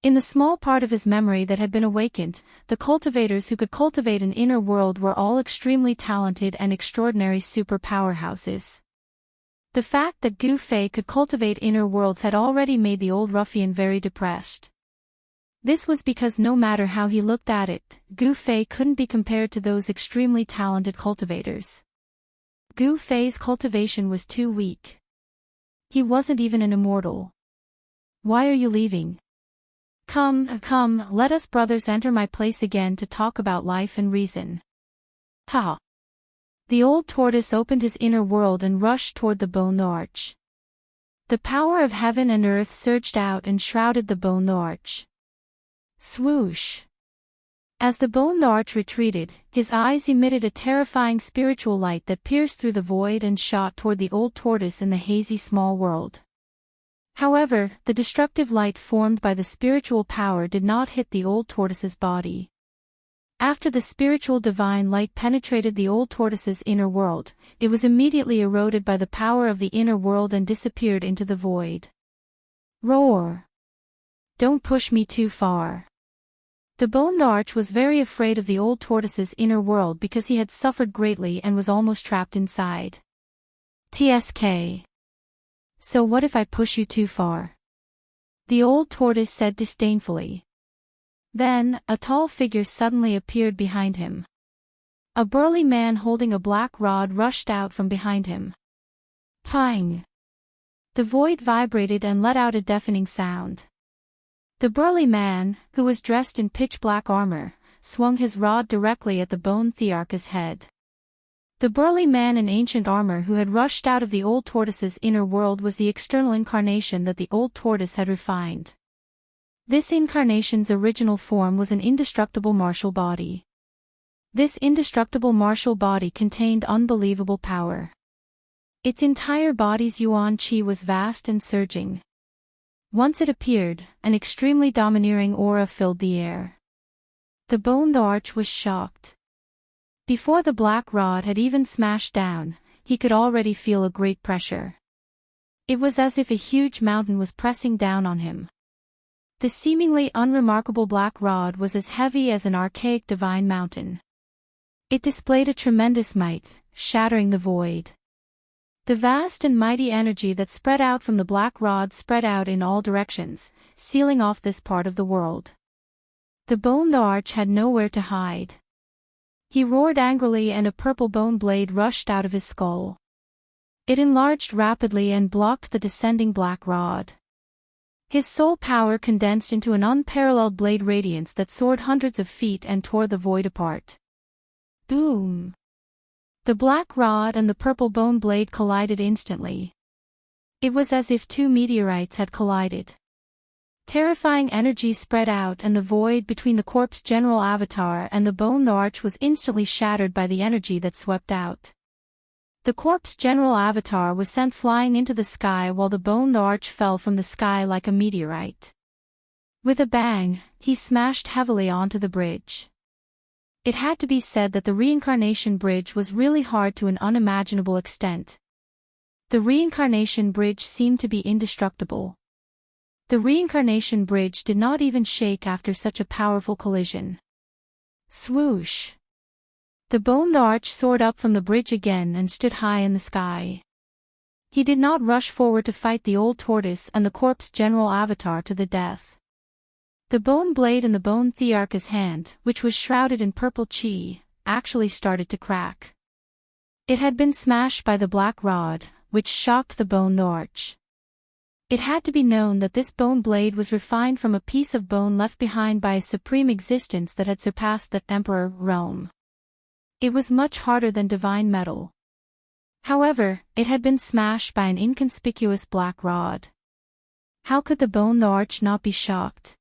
In the small part of his memory that had been awakened, the cultivators who could cultivate an inner world were all extremely talented and extraordinary super powerhouses. The fact that Gu Fei could cultivate inner worlds had already made the old ruffian very depressed. This was because no matter how he looked at it, Gu Fei couldn't be compared to those extremely talented cultivators. Gu Fei's cultivation was too weak. He wasn't even an immortal. Why are you leaving? Come, let us brothers enter my place again to talk about life and reason. Ha! The old tortoise opened his inner world and rushed toward the bone arch. The power of heaven and earth surged out and shrouded the bone arch. Swoosh! As the bone arch retreated, his eyes emitted a terrifying spiritual light that pierced through the void and shot toward the old tortoise in the hazy small world. However, the destructive light formed by the spiritual power did not hit the old tortoise's body. After the spiritual divine light penetrated the old tortoise's inner world, it was immediately eroded by the power of the inner world and disappeared into the void. Roar! Don't push me too far. The bone arch was very afraid of the old tortoise's inner world because he had suffered greatly and was almost trapped inside. TSK. So what if I push you too far? The old tortoise said disdainfully. Then, a tall figure suddenly appeared behind him. A burly man holding a black rod rushed out from behind him. Pang! The void vibrated and let out a deafening sound. The burly man, who was dressed in pitch-black armor, swung his rod directly at the bone Thearch's head. The burly man in ancient armor who had rushed out of the old tortoise's inner world was the external incarnation that the old tortoise had refined. This incarnation's original form was an indestructible martial body. This indestructible martial body contained unbelievable power. Its entire body's yuan qi was vast and surging. Once it appeared, an extremely domineering aura filled the air. The bone arch was shocked. Before the black rod had even smashed down, he could already feel a great pressure. It was as if a huge mountain was pressing down on him. The seemingly unremarkable black rod was as heavy as an archaic divine mountain. It displayed a tremendous might, shattering the void. The vast and mighty energy that spread out from the black rod spread out in all directions, sealing off this part of the world. The bone arch had nowhere to hide. He roared angrily and a purple bone blade rushed out of his skull. It enlarged rapidly and blocked the descending black rod. His soul power condensed into an unparalleled blade radiance that soared hundreds of feet and tore the void apart. Boom! The black rod and the purple bone blade collided instantly. It was as if two meteorites had collided. Terrifying energy spread out and the void between the corpse general avatar and the bone arch was instantly shattered by the energy that swept out. The corpse general avatar was sent flying into the sky while the bone arch fell from the sky like a meteorite. With a bang, he smashed heavily onto the bridge. It had to be said that the reincarnation bridge was really hard to an unimaginable extent. The reincarnation bridge seemed to be indestructible. The reincarnation bridge did not even shake after such a powerful collision. Swoosh! The bone arch soared up from the bridge again and stood high in the sky. He did not rush forward to fight the old tortoise and the corpse general avatar to the death. The bone blade in the bone thearch's hand, which was shrouded in purple chi, actually started to crack. It had been smashed by the black rod, which shocked the bone arch. It had to be known that this bone blade was refined from a piece of bone left behind by a supreme existence that had surpassed the emperor realm. It was much harder than divine metal. However, it had been smashed by an inconspicuous black rod. How could the bone arch not be shocked?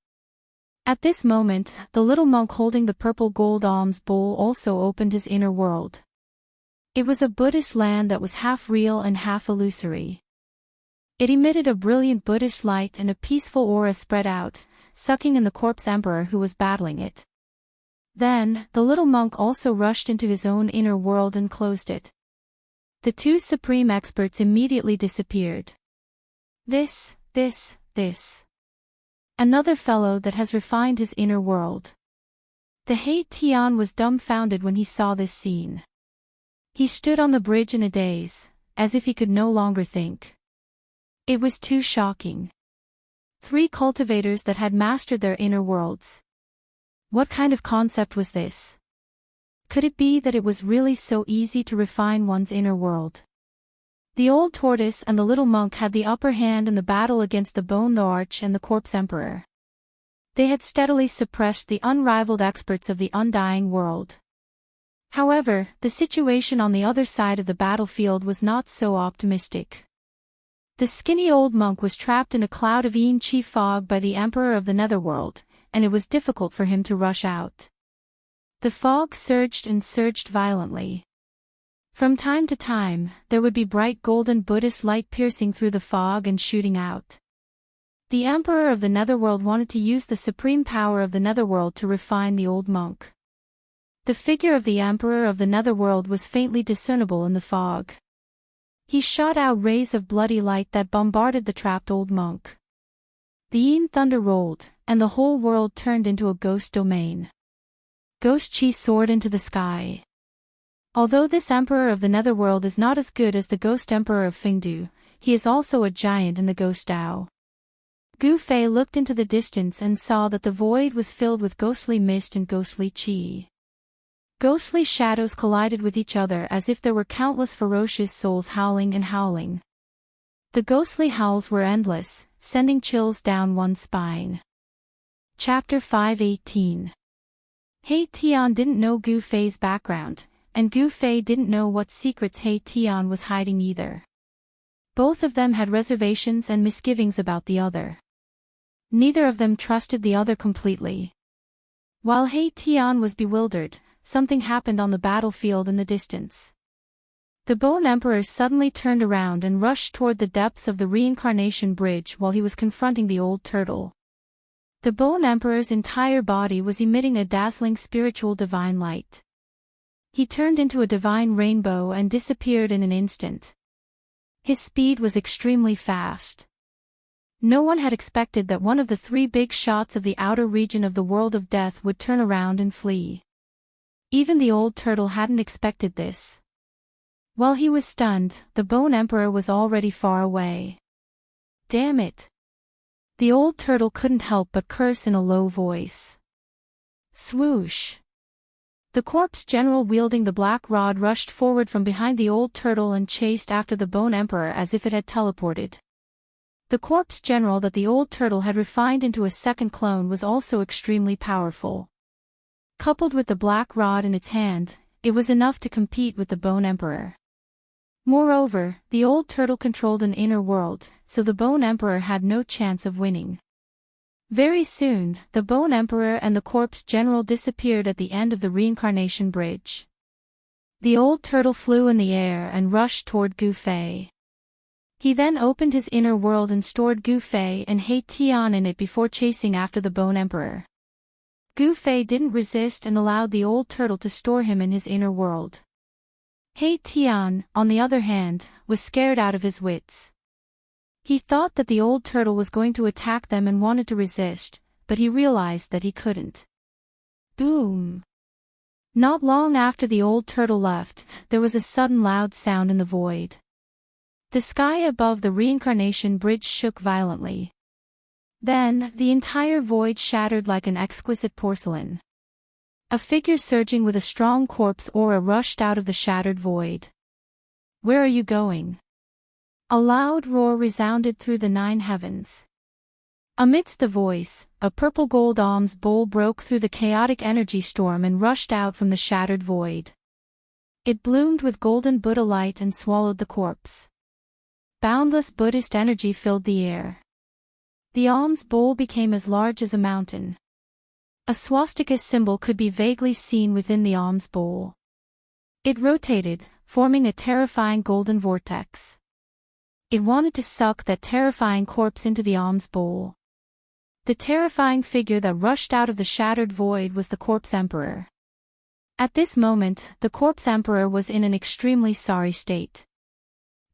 At this moment, the little monk holding the purple gold alms bowl also opened his inner world. It was a Buddhist land that was half real and half illusory. It emitted a brilliant Buddhist light and a peaceful aura spread out, sucking in the corpse emperor who was battling it. Then, the little monk also rushed into his own inner world and closed it. The two supreme experts immediately disappeared. This. Another fellow that has refined his inner world. The Hei Tian was dumbfounded when he saw this scene. He stood on the bridge in a daze, as if he could no longer think. It was too shocking. 3 cultivators that had mastered their inner worlds. What kind of concept was this? Could it be that it was really so easy to refine one's inner world? The old tortoise and the little monk had the upper hand in the battle against the bone arch and the corpse emperor. They had steadily suppressed the unrivaled experts of the undying world. However, the situation on the other side of the battlefield was not so optimistic. The skinny old monk was trapped in a cloud of yin chi fog by the emperor of the netherworld, and it was difficult for him to rush out. The fog surged and surged violently. From time to time, there would be bright golden Buddhist light piercing through the fog and shooting out. The emperor of the netherworld wanted to use the supreme power of the netherworld to refine the old monk. The figure of the emperor of the netherworld was faintly discernible in the fog. He shot out rays of bloody light that bombarded the trapped old monk. The yin thunder rolled, and the whole world turned into a ghost domain. Ghost chi soared into the sky. Although this emperor of the netherworld is not as good as the ghost emperor of Fengdu, he is also a giant in the ghost Dao. Gu Fei looked into the distance and saw that the void was filled with ghostly mist and ghostly chi. Ghostly shadows collided with each other as if there were countless ferocious souls howling and howling. The ghostly howls were endless, sending chills down one's spine. Chapter 5:18. Hei Tian didn't know Gu Fei's background, and Gu Fei didn't know what secrets Hei Tian was hiding either. Both of them had reservations and misgivings about the other. Neither of them trusted the other completely. While Hei Tian was bewildered, something happened on the battlefield in the distance. The Bone Emperor suddenly turned around and rushed toward the depths of the reincarnation bridge while he was confronting the old turtle. The Bone Emperor's entire body was emitting a dazzling spiritual divine light. He turned into a divine rainbow and disappeared in an instant. His speed was extremely fast. No one had expected that one of the 3 big shots of the outer region of the world of death would turn around and flee. Even the old turtle hadn't expected this. While he was stunned, the Bone Emperor was already far away. Damn it! The old turtle couldn't help but curse in a low voice. Swoosh! The corpse general wielding the black rod rushed forward from behind the old turtle and chased after the Bone Emperor as if it had teleported. The corpse general that the old turtle had refined into a second clone was also extremely powerful. Coupled with the black rod in its hand, it was enough to compete with the Bone Emperor. Moreover, the old turtle controlled an inner world, so the Bone Emperor had no chance of winning. Very soon, the Bone Emperor and the corpse general disappeared at the end of the reincarnation bridge. The old turtle flew in the air and rushed toward Gu Fei. He then opened his inner world and stored Gu Fei and He Tian in it before chasing after the Bone Emperor. Gu Fei didn't resist and allowed the old turtle to store him in his inner world. He Tian, on the other hand, was scared out of his wits. He thought that the old turtle was going to attack them and wanted to resist, but he realized that he couldn't. Boom! Not long after the old turtle left, there was a sudden loud sound in the void. The sky above the reincarnation bridge shook violently. Then, the entire void shattered like an exquisite porcelain. A figure surging with a strong corpse aura rushed out of the shattered void. "Where are you going?" A loud roar resounded through the 9 heavens. Amidst the voice, a purple gold alms bowl broke through the chaotic energy storm and rushed out from the shattered void. It bloomed with golden Buddha light and swallowed the corpse. Boundless Buddhist energy filled the air. The alms bowl became as large as a mountain. A swastika symbol could be vaguely seen within the alms bowl. It rotated, forming a terrifying golden vortex. It wanted to suck that terrifying corpse into the alms bowl. The terrifying figure that rushed out of the shattered void was the Corpse Emperor. At this moment, the Corpse Emperor was in an extremely sorry state.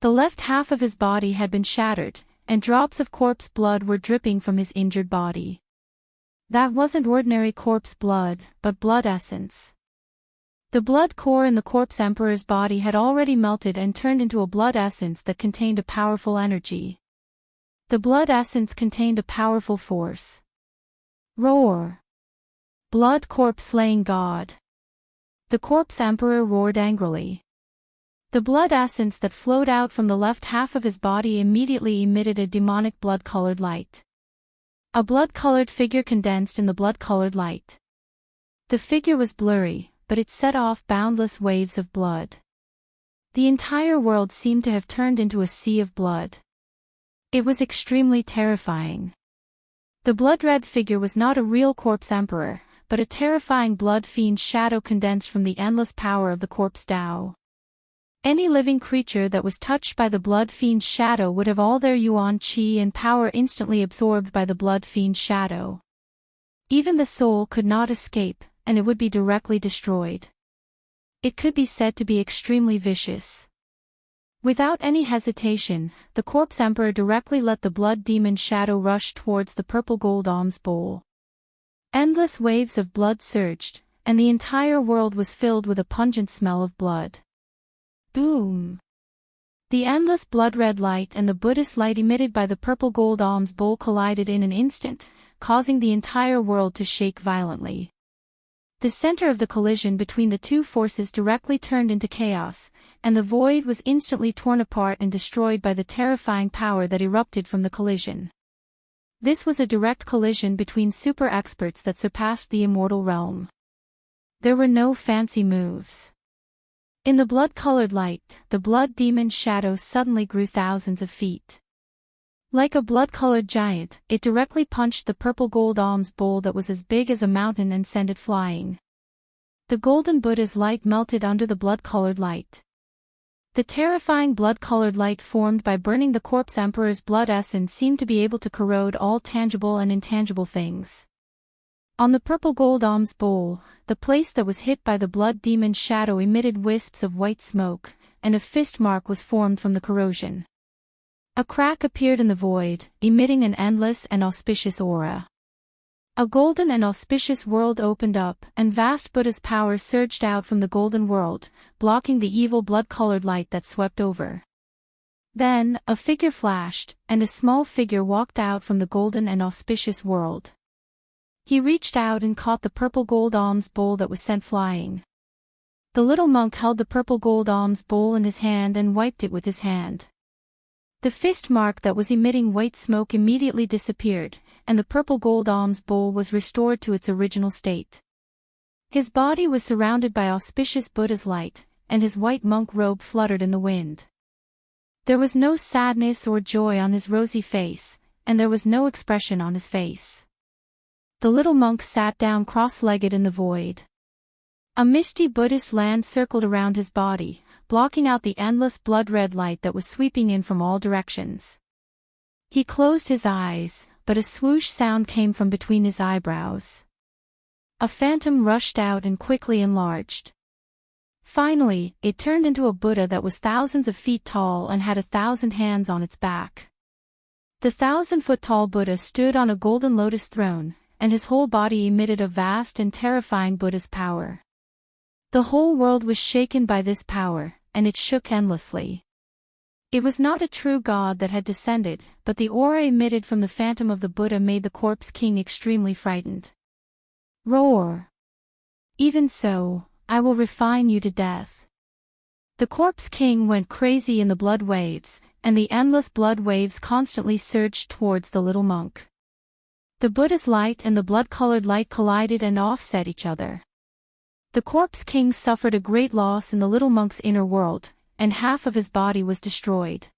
The left half of his body had been shattered, and drops of corpse blood were dripping from his injured body. That wasn't ordinary corpse blood, but blood essence. The blood core in the Corpse Emperor's body had already melted and turned into a blood essence that contained a powerful energy. The blood essence contained a powerful force. Roar! Blood corpse slaying God! The Corpse Emperor roared angrily. The blood essence that flowed out from the left half of his body immediately emitted a demonic blood-colored light. A blood-colored figure condensed in the blood-colored light. The figure was blurry, but it set off boundless waves of blood. The entire world seemed to have turned into a sea of blood. It was extremely terrifying. The blood-red figure was not a real Corpse Emperor, but a terrifying blood fiend shadow condensed from the endless power of the Corpse Tao. Any living creature that was touched by the blood fiend's shadow would have all their yuan qi and power instantly absorbed by the blood fiend's shadow. Even the soul could not escape, and it would be directly destroyed. It could be said to be extremely vicious. Without any hesitation, the Corpse Emperor directly let the blood demon shadow rush towards the purple gold alms bowl. Endless waves of blood surged, and the entire world was filled with a pungent smell of blood. Boom! The endless blood-red light and the Buddhist light emitted by the purple gold alms bowl collided in an instant, causing the entire world to shake violently. The center of the collision between the two forces directly turned into chaos, and the void was instantly torn apart and destroyed by the terrifying power that erupted from the collision. This was a direct collision between super experts that surpassed the immortal realm. There were no fancy moves. In the blood-colored light, the blood demon shadow suddenly grew thousands of feet. Like a blood-colored giant, it directly punched the purple gold alms bowl that was as big as a mountain and sent it flying. The golden Buddha's light melted under the blood-colored light. The terrifying blood-colored light formed by burning the Corpse Emperor's blood essence seemed to be able to corrode all tangible and intangible things. On the purple gold alms bowl, the place that was hit by the blood demon shadow emitted wisps of white smoke, and a fist mark was formed from the corrosion. A crack appeared in the void, emitting an endless and auspicious aura. A golden and auspicious world opened up, and vast Buddha's power surged out from the golden world, blocking the evil blood-colored light that swept over. Then, a figure flashed, and a small figure walked out from the golden and auspicious world. He reached out and caught the purple gold alms bowl that was sent flying. The little monk held the purple gold alms bowl in his hand and wiped it with his hand. The fist mark that was emitting white smoke immediately disappeared, and the purple gold alms bowl was restored to its original state. His body was surrounded by auspicious Buddha's light, and his white monk robe fluttered in the wind. There was no sadness or joy on his rosy face, and there was no expression on his face. The little monk sat down cross-legged in the void. A misty Buddhist land circled around his body, blocking out the endless blood-red light that was sweeping in from all directions. He closed his eyes, but a swoosh sound came from between his eyebrows. A phantom rushed out and quickly enlarged. Finally, it turned into a Buddha that was thousands of feet tall and had 1,000 hands on its back. The 1,000-foot-tall Buddha stood on a golden lotus throne, and his whole body emitted a vast and terrifying Buddha's power. The whole world was shaken by this power, and it shook endlessly. It was not a true god that had descended, but the aura emitted from the phantom of the Buddha made the corpse king extremely frightened. Roar! Even so, I will refine you to death. The corpse king went crazy in the blood waves, and the endless blood waves constantly surged towards the little monk. The Buddha's light and the blood-colored light collided and offset each other. The corpse king suffered a great loss in the little monk's inner world, and half of his body was destroyed.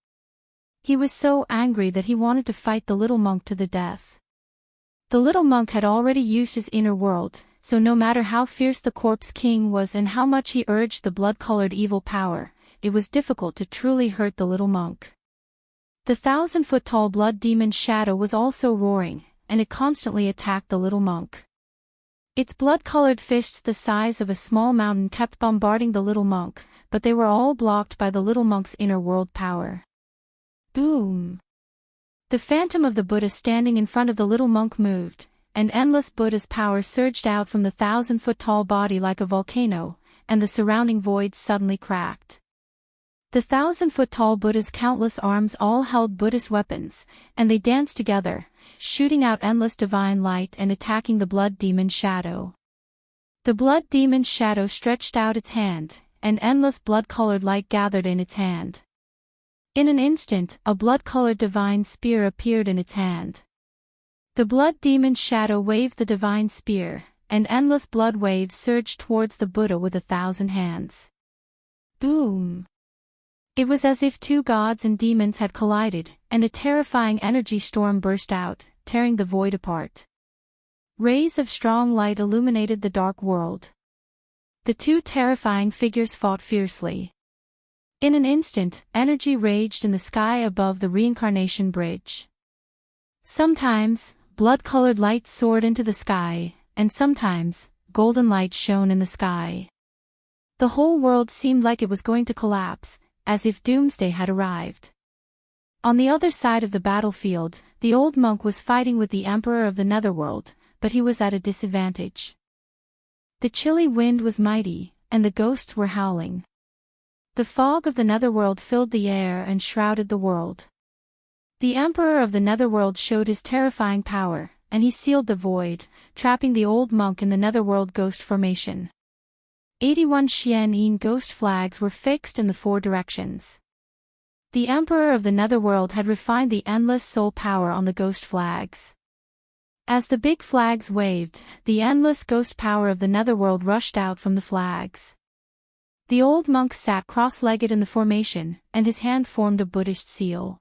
He was so angry that he wanted to fight the little monk to the death. The little monk had already used his inner world, so no matter how fierce the corpse king was and how much he urged the blood-colored evil power, it was difficult to truly hurt the little monk. The 1,000-foot-tall blood demon shadow was also roaring, and it constantly attacked the little monk. Its blood-colored fists the size of a small mountain kept bombarding the little monk, but they were all blocked by the little monk's inner world power. Boom! The phantom of the Buddha standing in front of the little monk moved, and endless Buddha's power surged out from the 1,000-foot-tall body like a volcano, and the surrounding void suddenly cracked. The 1,000-foot-tall Buddha's countless arms all held Buddhist weapons, and they danced together, shooting out endless divine light and attacking the blood demon shadow. The blood demon shadow stretched out its hand, and endless blood-colored light gathered in its hand. In an instant, a blood-colored divine spear appeared in its hand. The blood demon shadow waved the divine spear, and endless blood waves surged towards the Buddha with 1,000 hands. Boom! It was as if two gods and demons had collided, and a terrifying energy storm burst out, tearing the void apart. Rays of strong light illuminated the dark world. The two terrifying figures fought fiercely. In an instant, energy raged in the sky above the reincarnation bridge. Sometimes, blood-colored light soared into the sky, and sometimes, golden light shone in the sky. The whole world seemed like it was going to collapse, as if doomsday had arrived. On the other side of the battlefield, the old monk was fighting with the emperor of the netherworld, but he was at a disadvantage. The chilly wind was mighty, and the ghosts were howling. The fog of the netherworld filled the air and shrouded the world. The emperor of the netherworld showed his terrifying power, and he sealed the void, trapping the old monk in the netherworld ghost formation. 81 Xian ghost flags were fixed in the 4 directions. The emperor of the netherworld had refined the endless soul power on the ghost flags. As the big flags waved, the endless ghost power of the netherworld rushed out from the flags. The old monk sat cross-legged in the formation, and his hand formed a Buddhist seal.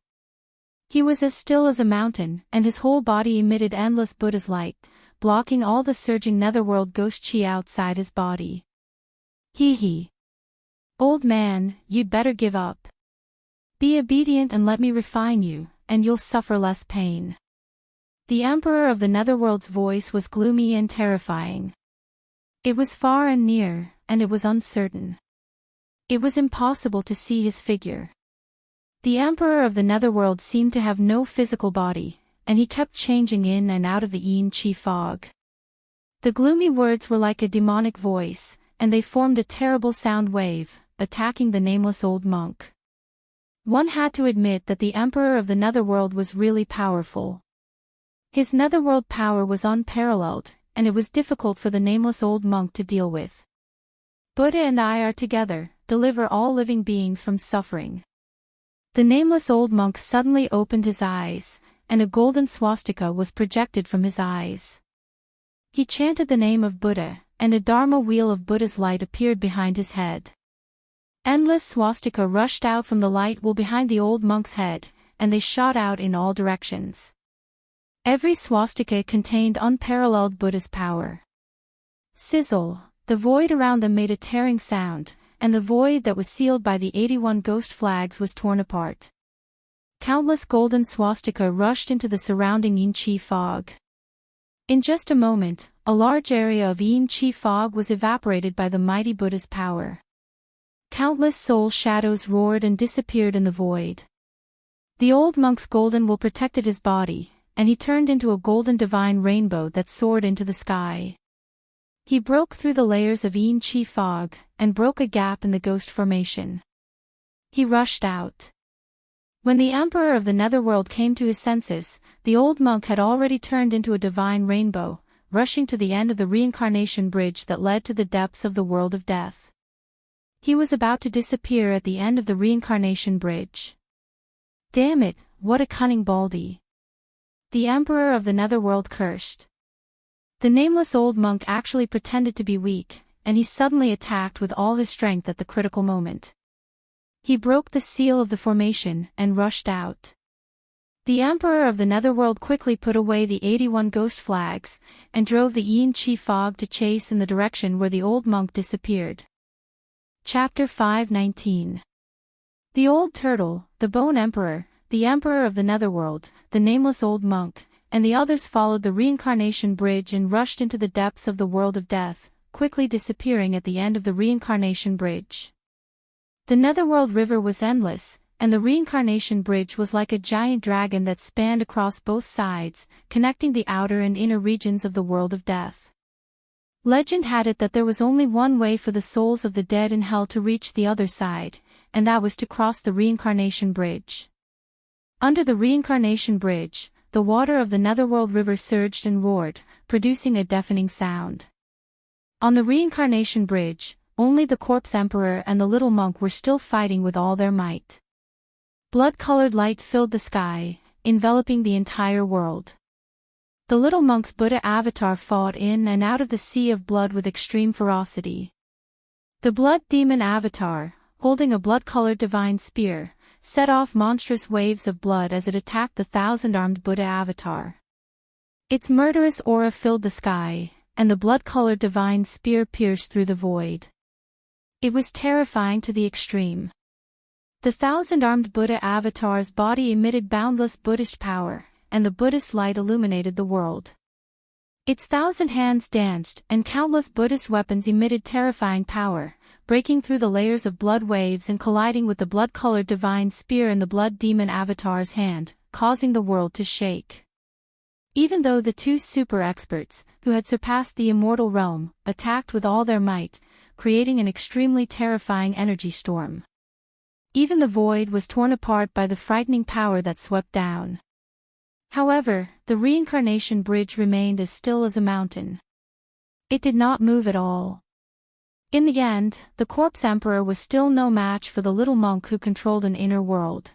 He was as still as a mountain, and his whole body emitted endless Buddha's light, blocking all the surging netherworld ghost chi outside his body. Hee. Old man, you'd better give up. Be obedient and let me refine you, and you'll suffer less pain. The emperor of the netherworld's voice was gloomy and terrifying. It was far and near, and it was uncertain. It was impossible to see his figure. The emperor of the netherworld seemed to have no physical body, and he kept changing in and out of the yin chi fog. The gloomy words were like a demonic voice, and they formed a terrible sound wave, attacking the nameless old monk. One had to admit that the emperor of the netherworld was really powerful. His netherworld power was unparalleled, and it was difficult for the nameless old monk to deal with. Buddha and I are together, deliver all living beings from suffering. The nameless old monk suddenly opened his eyes, and a golden swastika was projected from his eyes. He chanted the name of Buddha, and a Dharma wheel of Buddha's light appeared behind his head. Endless swastika rushed out from the light wheel behind the old monk's head, and they shot out in all directions. Every swastika contained unparalleled Buddha's power. Sizzle, the void around them made a tearing sound, and the void that was sealed by the 81 ghost flags was torn apart. Countless golden swastika rushed into the surrounding Yin Chi fog. In just a moment, a large area of Yin Chi fog was evaporated by the mighty Buddha's power. Countless soul shadows roared and disappeared in the void. The old monk's golden wool protected his body, and he turned into a golden divine rainbow that soared into the sky. He broke through the layers of Yin Chi fog, and broke a gap in the ghost formation. He rushed out. When the Emperor of the Netherworld came to his senses, the old monk had already turned into a divine rainbow, rushing to the end of the reincarnation bridge that led to the depths of the world of death. He was about to disappear at the end of the reincarnation bridge. Damn it, what a cunning baldy! The Emperor of the Netherworld cursed. The nameless old monk actually pretended to be weak, and he suddenly attacked with all his strength at the critical moment. He broke the seal of the formation and rushed out. The Emperor of the Netherworld quickly put away the 81 ghost flags, and drove the Yin Chi fog to chase in the direction where the old monk disappeared. Chapter 5:19. The Old Turtle, the Bone Emperor, the Emperor of the Netherworld, the nameless old monk, and the others followed the reincarnation bridge and rushed into the depths of the world of death, quickly disappearing at the end of the reincarnation bridge. The Netherworld River was endless, and the reincarnation bridge was like a giant dragon that spanned across both sides, connecting the outer and inner regions of the world of death. Legend had it that there was only one way for the souls of the dead in hell to reach the other side, and that was to cross the reincarnation bridge. Under the reincarnation bridge, the water of the Netherworld River surged and roared, producing a deafening sound. On the reincarnation bridge, only the corpse emperor and the little monk were still fighting with all their might. Blood-colored light filled the sky, enveloping the entire world. The little monk's Buddha avatar fought in and out of the sea of blood with extreme ferocity. The blood demon avatar, holding a blood-colored divine spear, set off monstrous waves of blood as it attacked the thousand-armed Buddha avatar. Its murderous aura filled the sky, and the blood-colored divine spear pierced through the void. It was terrifying to the extreme. The thousand-armed Buddha avatar's body emitted boundless Buddhist power, and the Buddhist light illuminated the world. Its thousand hands danced, and countless Buddhist weapons emitted terrifying power, breaking through the layers of blood waves and colliding with the blood-colored divine spear in the blood demon avatar's hand, causing the world to shake. Even though the two super experts, who had surpassed the immortal realm, attacked with all their might, creating an extremely terrifying energy storm. Even the void was torn apart by the frightening power that swept down. However, the reincarnation bridge remained as still as a mountain. It did not move at all. In the end, the corpse emperor was still no match for the little monk who controlled an inner world.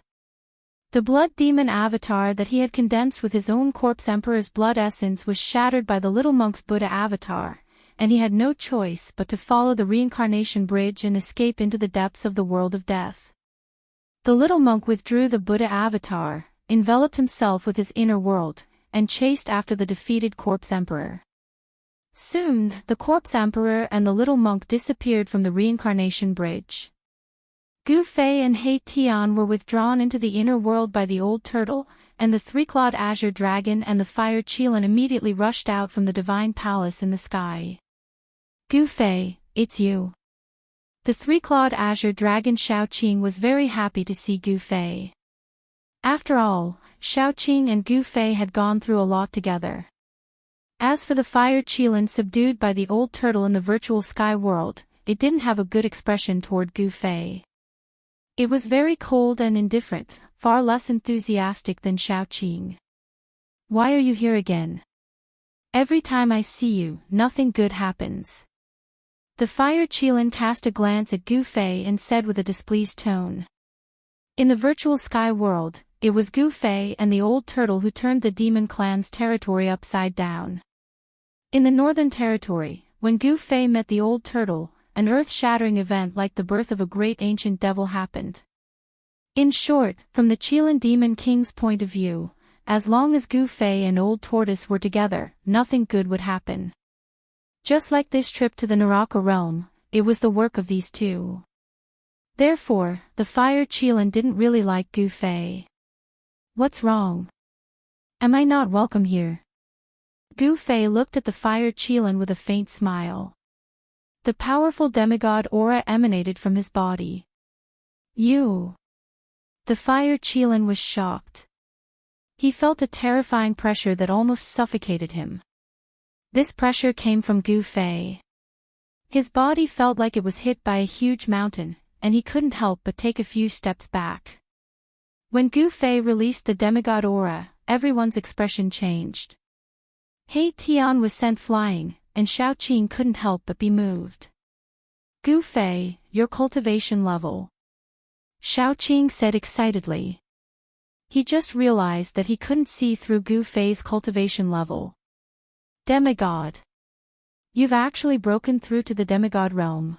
The blood demon avatar that he had condensed with his own corpse emperor's blood essence was shattered by the little monk's Buddha avatar, and he had no choice but to follow the reincarnation bridge and escape into the depths of the world of death. The little monk withdrew the Buddha avatar, enveloped himself with his inner world, and chased after the defeated corpse emperor. Soon, the corpse emperor and the little monk disappeared from the reincarnation bridge. Gu Fei and He Tian were withdrawn into the inner world by the old turtle, and the three-clawed azure dragon and the fire Qilin immediately rushed out from the divine palace in the sky. Gu Fei, it's you. The three-clawed azure dragon Shaoqing was very happy to see Gu Fei. After all, Shaoqing and Gu Fei had gone through a lot together. As for the fire Qilin subdued by the old turtle in the virtual sky world, it didn't have a good expression toward Gu Fei. It was very cold and indifferent, far less enthusiastic than Shaoqing. Why are you here again? Every time I see you, nothing good happens. The fire Qilin cast a glance at Gu Fei and said with a displeased tone. In the virtual sky world, it was Gu Fei and the old turtle who turned the demon clan's territory upside down. In the northern territory, when Gu Fei met the old turtle, an earth-shattering event like the birth of a great ancient devil happened. In short, from the Qilin Demon King's point of view, as long as Gu Fei and Old Tortoise were together, nothing good would happen. Just like this trip to the Naraka realm, it was the work of these two. Therefore, the fire Qilin didn't really like Gu Fei. What's wrong? Am I not welcome here? Gu Fei looked at the fire Qilin with a faint smile. The powerful demigod aura emanated from his body. You. The fire Qilin was shocked. He felt a terrifying pressure that almost suffocated him. This pressure came from Gu Fei. His body felt like it was hit by a huge mountain, and he couldn't help but take a few steps back. When Gu Fei released the demigod aura, everyone's expression changed. He Tian was sent flying, and Xiaoqing couldn't help but be moved. Gu Fei, your cultivation level. Xiaoqing said excitedly. He just realized that he couldn't see through Gu Fei's cultivation level. Demigod. You've actually broken through to the demigod realm.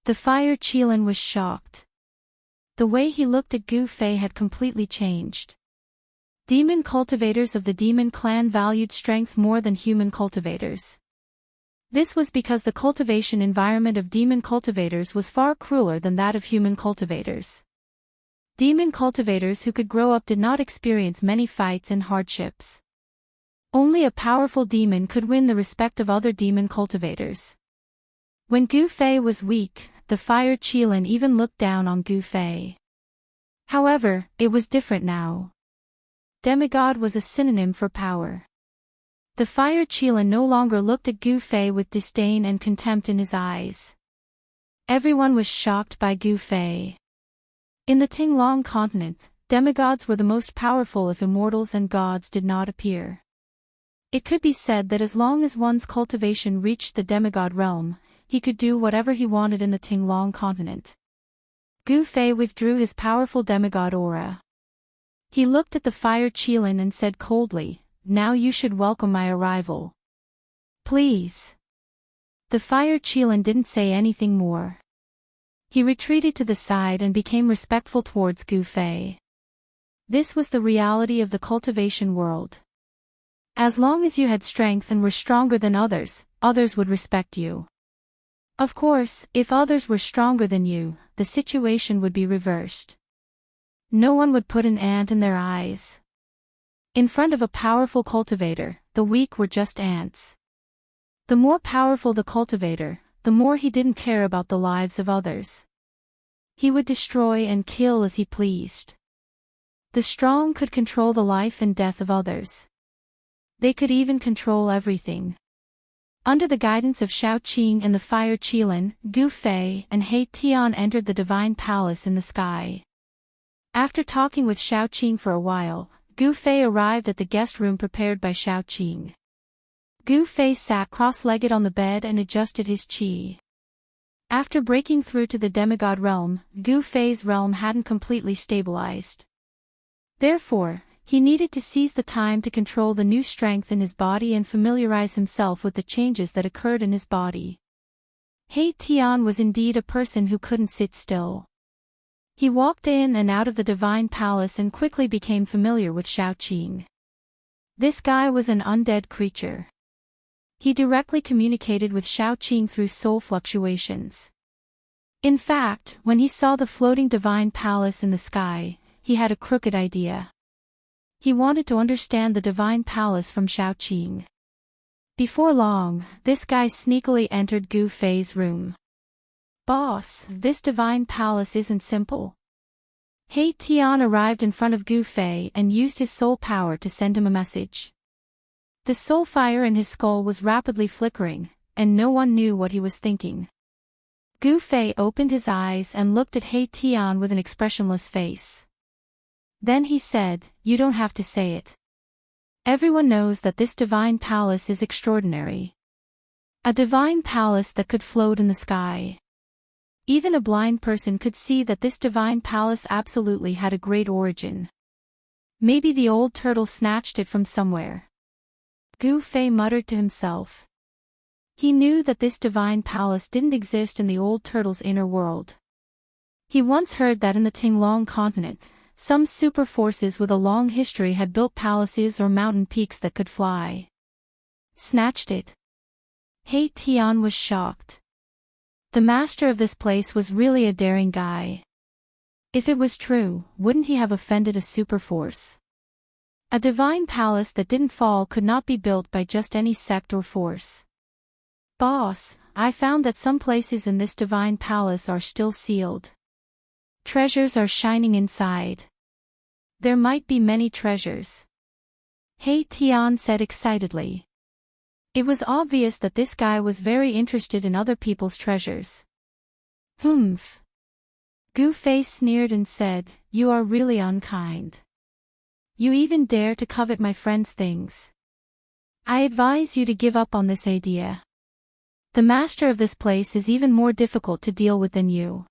The fire Qilin was shocked. The way he looked at Gu Fei had completely changed. Demon cultivators of the demon clan valued strength more than human cultivators. This was because the cultivation environment of demon cultivators was far crueler than that of human cultivators. Demon cultivators who could grow up did not experience many fights and hardships. Only a powerful demon could win the respect of other demon cultivators. When Gu Fei was weak, the fire Qilin even looked down on Gu Fei. However, it was different now. Demigod was a synonym for power. The fire Qilin no longer looked at Gu Fei with disdain and contempt in his eyes. Everyone was shocked by Gu Fei. In the Tinglong continent, demigods were the most powerful if immortals and gods did not appear. It could be said that as long as one's cultivation reached the demigod realm, he could do whatever he wanted in the Tinglong continent. Gu Fei withdrew his powerful demigod aura. He looked at the fire Qilin and said coldly, "Now you should welcome my arrival." Please. The fire Qilin didn't say anything more. He retreated to the side and became respectful towards Gu Fei. This was the reality of the cultivation world. As long as you had strength and were stronger than others, others would respect you. Of course, if others were stronger than you, the situation would be reversed. No one would put an ant in their eyes. In front of a powerful cultivator, the weak were just ants. The more powerful the cultivator, the more he didn't care about the lives of others. He would destroy and kill as he pleased. The strong could control the life and death of others. They could even control everything. Under the guidance of Xiaoqing and the fire Qilin, Gu Fei and He Tian entered the divine palace in the sky. After talking with Xiaoqing for a while, Gu Fei arrived at the guest room prepared by Xiaoqing. Gu Fei sat cross-legged on the bed and adjusted his qi. After breaking through to the demigod realm, Gu Fei's realm hadn't completely stabilized. Therefore, he needed to seize the time to control the new strength in his body and familiarize himself with the changes that occurred in his body. He Tian was indeed a person who couldn't sit still. He walked in and out of the divine palace and quickly became familiar with Xiaoqing. This guy was an undead creature. He directly communicated with Xiaoqing through soul fluctuations. In fact, when he saw the floating divine palace in the sky, he had a crooked idea. He wanted to understand the divine palace from Xiaoqing. Before long, this guy sneakily entered Gu Fei's room. "Boss, this divine palace isn't simple." He Tian arrived in front of Gu Fei and used his soul power to send him a message. The soul fire in his skull was rapidly flickering, and no one knew what he was thinking. Gu Fei opened his eyes and looked at He Tian with an expressionless face. Then he said, "You don't have to say it. Everyone knows that this divine palace is extraordinary. A divine palace that could float in the sky. Even a blind person could see that this divine palace absolutely had a great origin. Maybe the old turtle snatched it from somewhere." Gu Fei muttered to himself. He knew that this divine palace didn't exist in the old turtle's inner world. He once heard that in the Tinglong continent, some super forces with a long history had built palaces or mountain peaks that could fly. Snatched it. He Tian was shocked. The master of this place was really a daring guy. If it was true, wouldn't he have offended a superforce? A divine palace that didn't fall could not be built by just any sect or force. Boss, I found that some places in this divine palace are still sealed. Treasures are shining inside. There might be many treasures. Hey Tian said excitedly. It was obvious that this guy was very interested in other people's treasures. Humph. Gu Fei sneered and said, "You are really unkind. You even dare to covet my friend's things. I advise you to give up on this idea. The master of this place is even more difficult to deal with than you.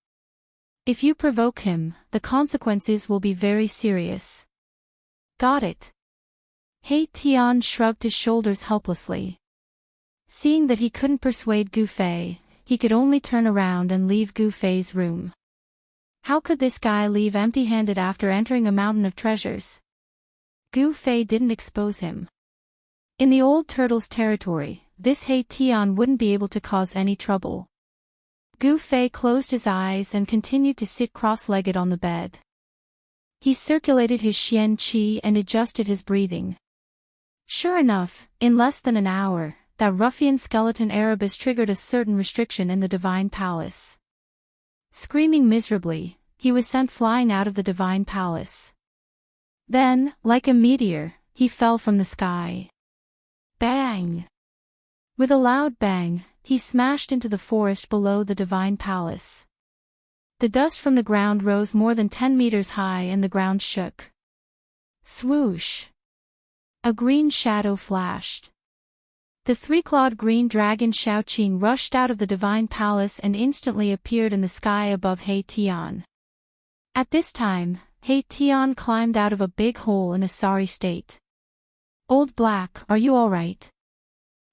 If you provoke him, the consequences will be very serious." Got it. He Tian shrugged his shoulders helplessly. Seeing that he couldn't persuade Gu Fei, he could only turn around and leave Gu Fei's room. How could this guy leave empty-handed after entering a mountain of treasures? Gu Fei didn't expose him. In the old turtle's territory, this He Tian wouldn't be able to cause any trouble. Gu Fei closed his eyes and continued to sit cross-legged on the bed. He circulated his Xian Qi and adjusted his breathing. Sure enough, in less than an hour, that ruffian skeleton Erebus triggered a certain restriction in the divine palace. Screaming miserably, he was sent flying out of the divine palace. Then, like a meteor, he fell from the sky. Bang! With a loud bang, he smashed into the forest below the divine palace. The dust from the ground rose more than 10 meters high and the ground shook. Swoosh! A green shadow flashed. The three-clawed green dragon Shaoqing rushed out of the divine palace and instantly appeared in the sky above He Tian. At this time, He Tian climbed out of a big hole in a sorry state. "Old Black, are you all right?"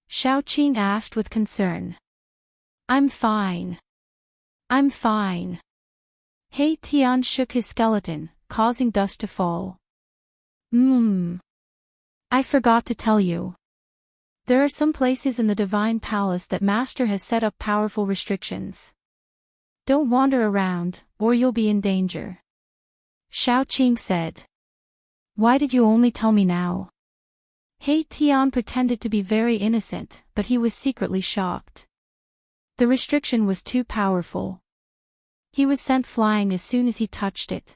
Shaoqing asked with concern. "I'm fine. I'm fine." He Tian shook his skeleton, causing dust to fall. I forgot to tell you. There are some places in the divine palace that Master has set up powerful restrictions. Don't wander around, or you'll be in danger. Shaoqing said. Why did you only tell me now? He Tian pretended to be very innocent, but he was secretly shocked. The restriction was too powerful. He was sent flying as soon as he touched it.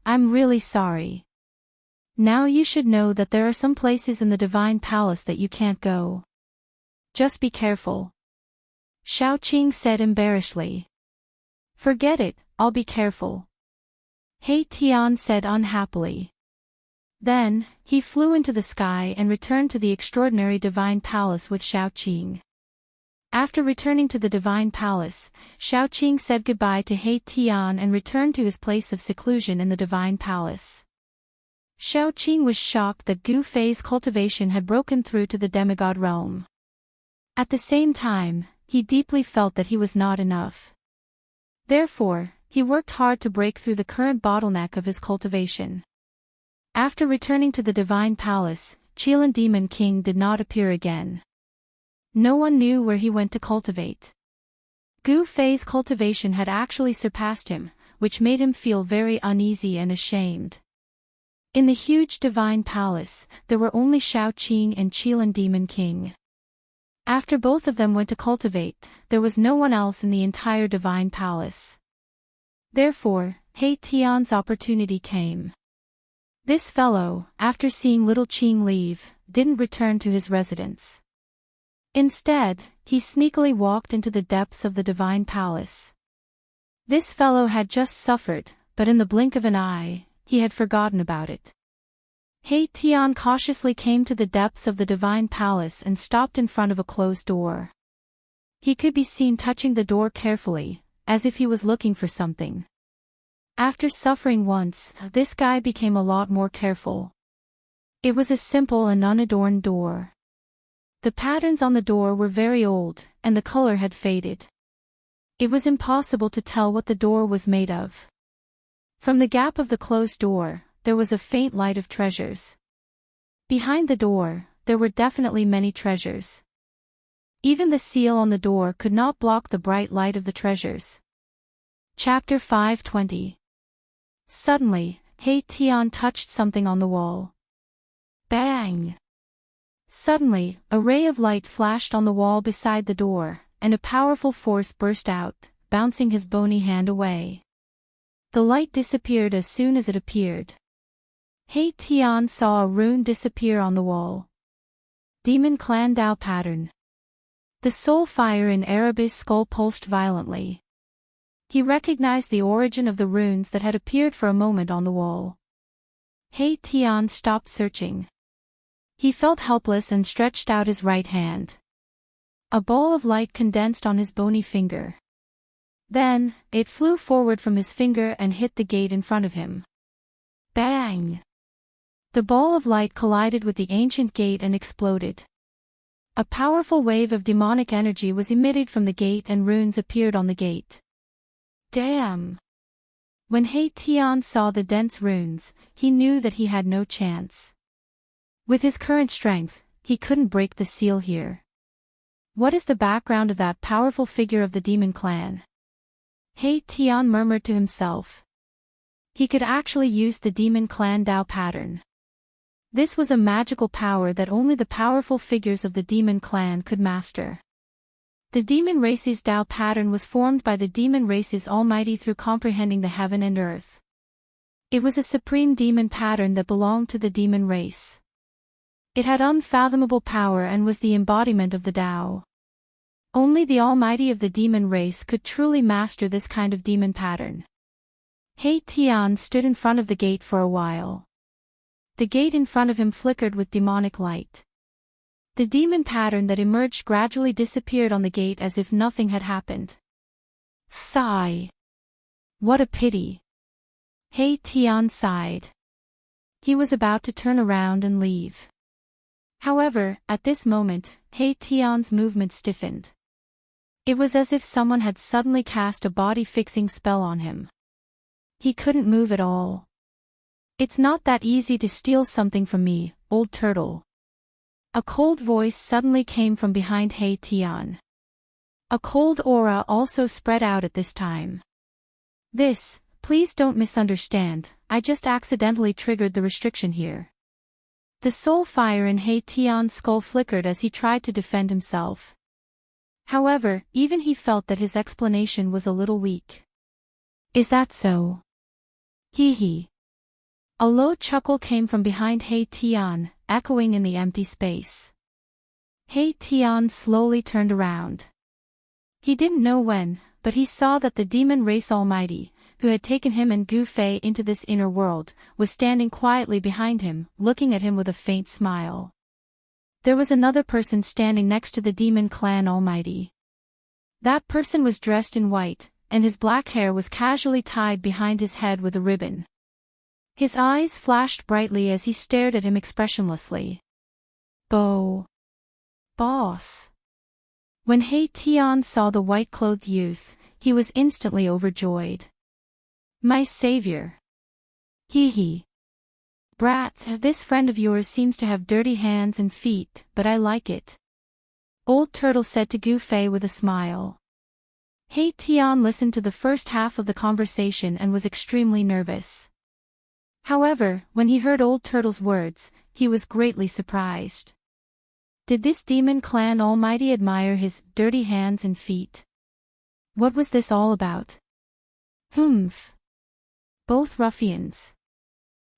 I'm really sorry. Now you should know that there are some places in the divine palace that you can't go. Just be careful. Shaoqing said embarrassedly. Forget it, I'll be careful. He Tian said unhappily. Then, he flew into the sky and returned to the extraordinary divine palace with Shaoqing. After returning to the divine palace, Shaoqing said goodbye to He Tian and returned to his place of seclusion in the divine palace. Shaoqing was shocked that Gu Fei's cultivation had broken through to the demigod realm. At the same time, he deeply felt that he was not enough. Therefore, he worked hard to break through the current bottleneck of his cultivation. After returning to the divine palace, Qilin Demon King did not appear again. No one knew where he went to cultivate. Gu Fei's cultivation had actually surpassed him, which made him feel very uneasy and ashamed. In the huge divine palace, there were only Shaoqing and Qilin Demon King. After both of them went to cultivate, there was no one else in the entire divine palace. Therefore, He Tian's opportunity came. This fellow, after seeing little Qing leave, didn't return to his residence. Instead, he sneakily walked into the depths of the divine palace. This fellow had just suffered, but in the blink of an eye, he had forgotten about it. He Tian cautiously came to the depths of the divine palace and stopped in front of a closed door. He could be seen touching the door carefully, as if he was looking for something. After suffering once, this guy became a lot more careful. It was a simple and unadorned door. The patterns on the door were very old, and the color had faded. It was impossible to tell what the door was made of. From the gap of the closed door, there was a faint light of treasures. Behind the door, there were definitely many treasures. Even the seal on the door could not block the bright light of the treasures. Chapter 520. Suddenly, Hei Tian touched something on the wall. Bang! Suddenly, a ray of light flashed on the wall beside the door, and a powerful force burst out, bouncing his bony hand away. The light disappeared as soon as it appeared. Hei Tian saw a rune disappear on the wall. Demon Clan Dao Pattern. The soul fire in Erebus' skull pulsed violently. He recognized the origin of the runes that had appeared for a moment on the wall. Hei Tian stopped searching. He felt helpless and stretched out his right hand. A ball of light condensed on his bony finger. Then, it flew forward from his finger and hit the gate in front of him. Bang! The ball of light collided with the ancient gate and exploded. A powerful wave of demonic energy was emitted from the gate and runes appeared on the gate. Damn! When Hei Tian saw the dense runes, he knew that he had no chance. With his current strength, he couldn't break the seal here. What is the background of that powerful figure of the demon clan? Hei Tian murmured to himself. He could actually use the demon clan Dao pattern. This was a magical power that only the powerful figures of the demon clan could master. The demon race's Dao pattern was formed by the demon race's almighty through comprehending the heaven and earth. It was a supreme demon pattern that belonged to the demon race. It had unfathomable power and was the embodiment of the Dao. Only the almighty of the demon race could truly master this kind of demon pattern. Hei Tian stood in front of the gate for a while. The gate in front of him flickered with demonic light. The demon pattern that emerged gradually disappeared on the gate as if nothing had happened. Sigh. What a pity. Hei Tian sighed. He was about to turn around and leave. However, at this moment, Hei Tian's movement stiffened. It was as if someone had suddenly cast a body-fixing spell on him. He couldn't move at all. It's not that easy to steal something from me, old turtle. A cold voice suddenly came from behind Hei Tian. A cold aura also spread out at this time. Please don't misunderstand, I just accidentally triggered the restriction here. The soul fire in Hei Tian's skull flickered as he tried to defend himself. However, even he felt that his explanation was a little weak. Is that so? Hee hee. A low chuckle came from behind Hei Tian, echoing in the empty space. Hei Tian slowly turned around. He didn't know when, but he saw that the demon race almighty, who had taken him and Gu Fei into this inner world, was standing quietly behind him, looking at him with a faint smile. There was another person standing next to the demon clan almighty. That person was dressed in white, and his black hair was casually tied behind his head with a ribbon. His eyes flashed brightly as he stared at him expressionlessly. Boss. When Hei Tian saw the white-clothed youth, he was instantly overjoyed. My savior. Hee hee. Brat, this friend of yours seems to have dirty hands and feet, but I like it. Old Turtle said to Gu Fei with a smile. Hei Tian listened to the first half of the conversation and was extremely nervous. However, when he heard Old Turtle's words, he was greatly surprised. Did this demon clan almighty admire his dirty hands and feet? What was this all about? Humph. Both ruffians.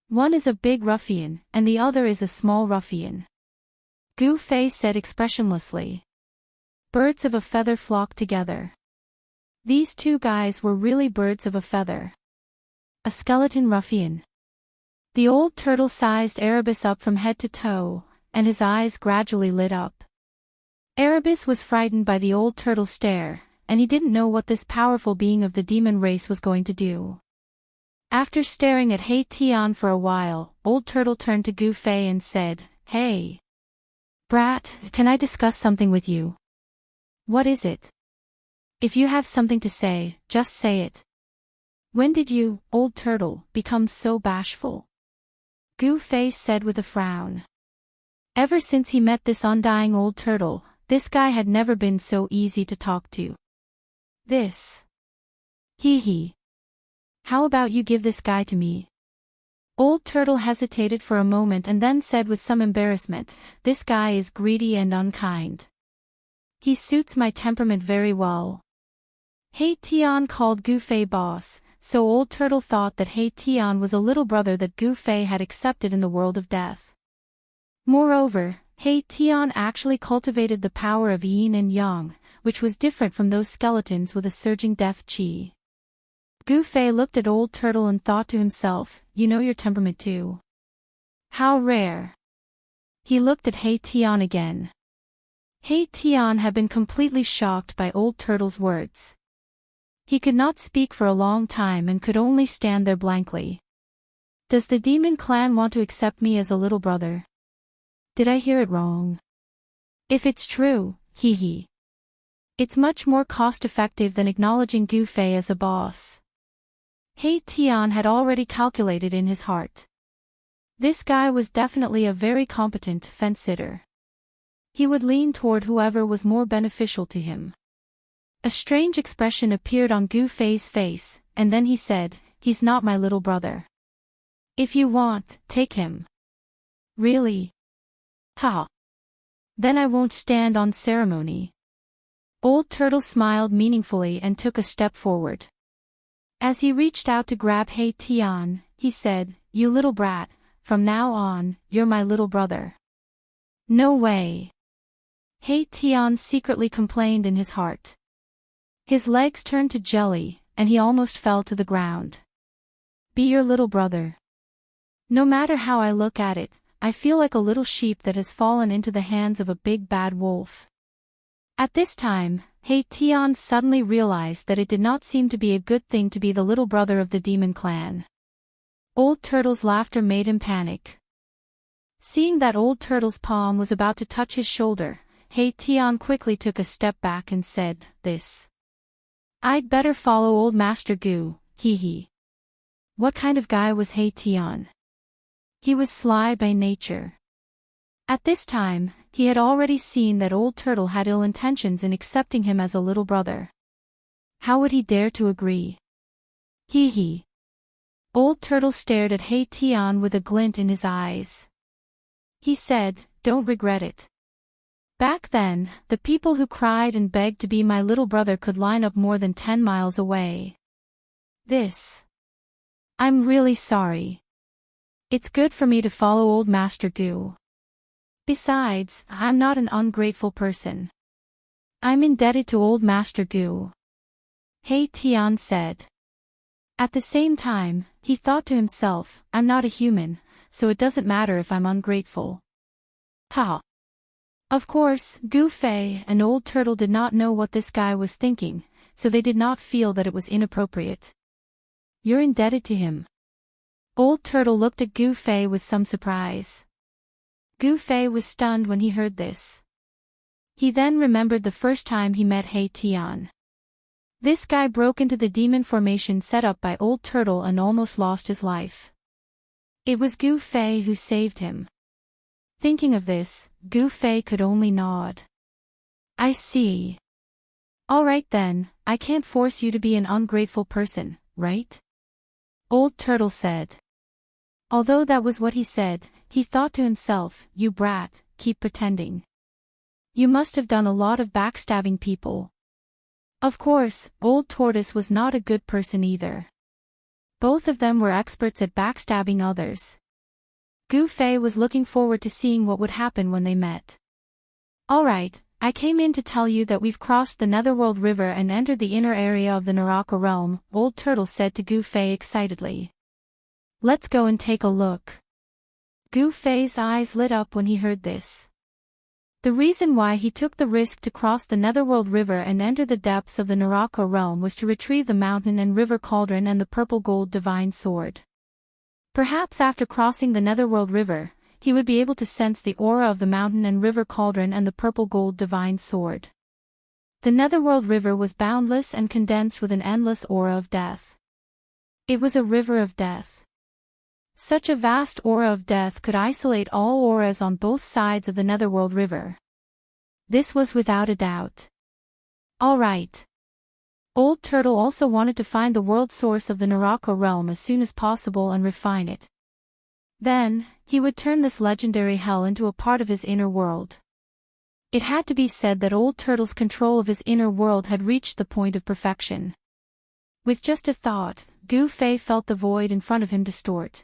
One is a big ruffian, and the other is a small ruffian. Gu Fei said expressionlessly. Birds of a feather flock together. These two guys were really birds of a feather. A skeleton ruffian. The old turtle sized Erebus up from head to toe, and his eyes gradually lit up. Erebus was frightened by the old turtle's stare, and he didn't know what this powerful being of the demon race was going to do. After staring at Hei Tian for a while, Old Turtle turned to Gu Fei and said, Hey. Brat, can I discuss something with you? What is it? If you have something to say, just say it. When did you, Old Turtle, become so bashful? Gu Fei said with a frown. Ever since he met this undying old turtle, this guy had never been so easy to talk to. This. Hee hee. How about you give this guy to me? Old Turtle hesitated for a moment and then said with some embarrassment, this guy is greedy and unkind. He suits my temperament very well. Hey Tian called Gu Fei boss, so Old Turtle thought that Hey Tian was a little brother that Gu Fei had accepted in the world of death. Moreover, Hey Tian actually cultivated the power of yin and yang, which was different from those skeletons with a surging death chi. Gu Fei looked at Old Turtle and thought to himself, you know your temperament too. How rare. He looked at Hey Tian again. Hey Tian had been completely shocked by Old Turtle's words. He could not speak for a long time and could only stand there blankly. Does the demon clan want to accept me as a little brother? Did I hear it wrong? If it's true, hee hee. It's much more cost-effective than acknowledging Gu Fei as a boss. Hey Tian had already calculated in his heart. This guy was definitely a very competent fence-sitter. He would lean toward whoever was more beneficial to him. A strange expression appeared on Gu Fei's face, and then he said, he's not my little brother. If you want, take him. Really? Ha! Then I won't stand on ceremony. Old Turtle smiled meaningfully and took a step forward. As he reached out to grab Hey Tian, he said, you little brat, from now on, you're my little brother. No way. Hey Tian secretly complained in his heart. His legs turned to jelly, and he almost fell to the ground. Be your little brother. No matter how I look at it, I feel like a little sheep that has fallen into the hands of a big bad wolf. At this time, Hey Tian suddenly realized that it did not seem to be a good thing to be the little brother of the demon clan. Old Turtle's laughter made him panic. Seeing that Old Turtle's palm was about to touch his shoulder, Hey Tian quickly took a step back and said, this. I'd better follow old Master Gu, hee hee. What kind of guy was Hey Tian? He was sly by nature. At this time, he had already seen that Old Turtle had ill intentions in accepting him as a little brother. How would he dare to agree? Hee hee. Old Turtle stared at Hey Tian with a glint in his eyes. He said, don't regret it. Back then, the people who cried and begged to be my little brother could line up more than 10 miles away. This. I'm really sorry. It's good for me to follow old Master Gu. Besides, I'm not an ungrateful person. I'm indebted to old Master Gu. Hey Tian said. At the same time, he thought to himself, I'm not a human, so it doesn't matter if I'm ungrateful. Ha! Of course, Gu Fei and Old Turtle did not know what this guy was thinking, so they did not feel that it was inappropriate. You're indebted to him. Old Turtle looked at Gu Fei with some surprise. Gu Fei was stunned when he heard this. He then remembered the first time he met Hey Tian. This guy broke into the demon formation set up by Old Turtle and almost lost his life. It was Gu Fei who saved him. Thinking of this, Gu Fei could only nod. I see. Alright then, I can't force you to be an ungrateful person, right? Old Turtle said. Although that was what he said, he thought to himself, you brat, keep pretending. You must have done a lot of backstabbing people. Of course, Old Tortoise was not a good person either. Both of them were experts at backstabbing others. Gu Fei was looking forward to seeing what would happen when they met. Alright, I came in to tell you that we've crossed the Netherworld River and entered the inner area of the Naraka realm, Old Turtle said to Gu Fei excitedly. Let's go and take a look. Gu Fei's eyes lit up when he heard this. The reason why he took the risk to cross the Netherworld River and enter the depths of the Naraka realm was to retrieve the mountain and river cauldron and the purple gold divine sword. Perhaps after crossing the Netherworld River, he would be able to sense the aura of the mountain and river cauldron and the purple gold divine sword. The Netherworld River was boundless and condensed with an endless aura of death. It was a river of death. Such a vast aura of death could isolate all auras on both sides of the Netherworld River. This was without a doubt. All right. Old Turtle also wanted to find the world source of the Naraka realm as soon as possible and refine it. Then, he would turn this legendary hell into a part of his inner world. It had to be said that Old Turtle's control of his inner world had reached the point of perfection. With just a thought, Gu Fei felt the void in front of him distort.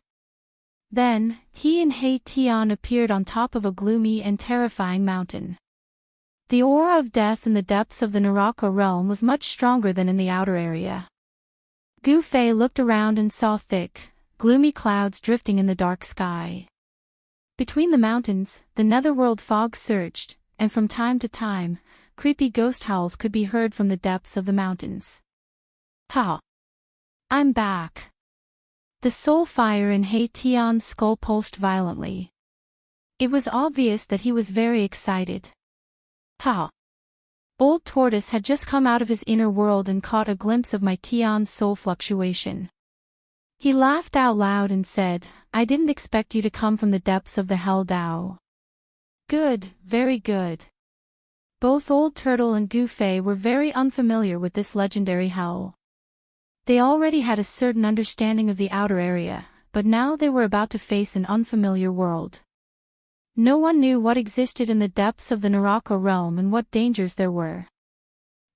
Then, he and Hei Tian appeared on top of a gloomy and terrifying mountain. The aura of death in the depths of the Naraka realm was much stronger than in the outer area. Gu Fei looked around and saw thick, gloomy clouds drifting in the dark sky. Between the mountains, the netherworld fog surged, and from time to time, creepy ghost howls could be heard from the depths of the mountains. Ha! I'm back. The soul fire in Hei Tian's skull pulsed violently. It was obvious that he was very excited. Ha! Old Tortoise had just come out of his inner world and caught a glimpse of my Tian's soul fluctuation. He laughed out loud and said, I didn't expect you to come from the depths of the Hell Dao. Good, very good. Both Old Turtle and Gu Fei were very unfamiliar with this legendary hell. They already had a certain understanding of the outer area, but now they were about to face an unfamiliar world. No one knew what existed in the depths of the Naraka realm and what dangers there were.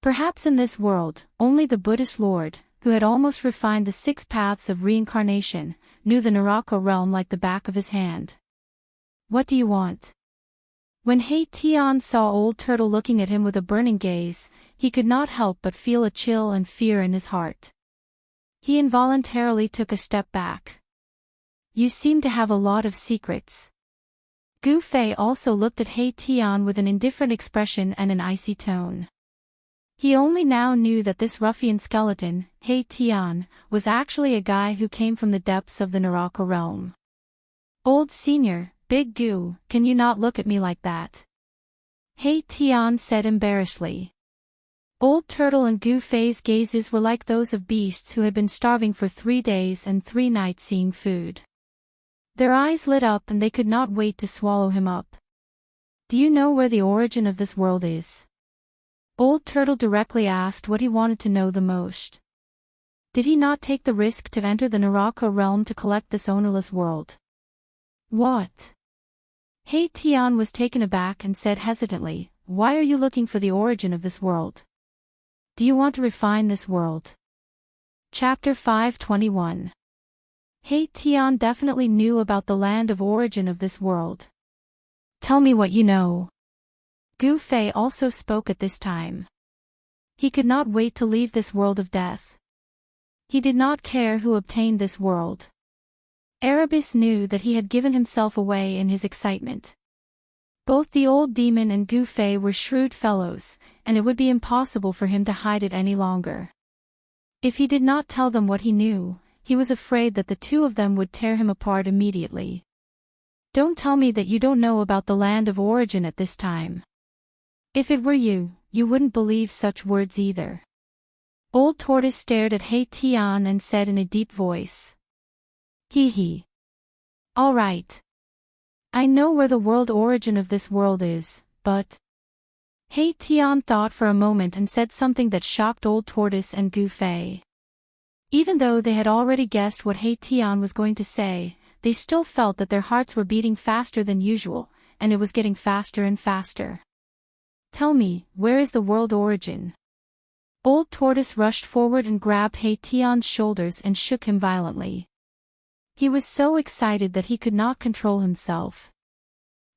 Perhaps in this world, only the Buddhist Lord, who had almost refined the 6 paths of reincarnation, knew the Naraka realm like the back of his hand. What do you want? When Hei Tian saw Old Turtle looking at him with a burning gaze, he could not help but feel a chill and fear in his heart. He involuntarily took a step back. You seem to have a lot of secrets. Gu Fei also looked at Hei Tian with an indifferent expression and an icy tone. He only now knew that this ruffian skeleton, Hei Tian, was actually a guy who came from the depths of the Naraka realm. Old Senior, Big Gu, can you not look at me like that? Hei Tian said embarrassedly. Old Turtle and Gu Fei's gazes were like those of beasts who had been starving for 3 days and 3 nights seeing food. Their eyes lit up and they could not wait to swallow him up. Do you know where the origin of this world is? Old Turtle directly asked what he wanted to know the most. Did he not take the risk to enter the Naraka realm to collect this ownerless world? What? Hei Tian was taken aback and said hesitantly, why are you looking for the origin of this world? Do you want to refine this world? Chapter 521. Hei Tian definitely knew about the land of origin of this world. Tell me what you know. Gu Fei also spoke at this time. He could not wait to leave this world of death. He did not care who obtained this world. Erebus knew that he had given himself away in his excitement. Both the old demon and Gu Fei were shrewd fellows, and it would be impossible for him to hide it any longer. If he did not tell them what he knew, he was afraid that the 2 of them would tear him apart immediately. Don't tell me that you don't know about the land of origin at this time. If it were you, you wouldn't believe such words either. Old Tortoise stared at Hei Tian and said in a deep voice. Hee hee. All right. I know where the world origin of this world is, but... Hei Tian thought for a moment and said something that shocked Old Tortoise and Gu Fei. Even though they had already guessed what Hei Tian was going to say, they still felt that their hearts were beating faster than usual, and it was getting faster and faster. Tell me, where is the world origin? Old Tortoise rushed forward and grabbed Hei Tian's shoulders and shook him violently. He was so excited that he could not control himself.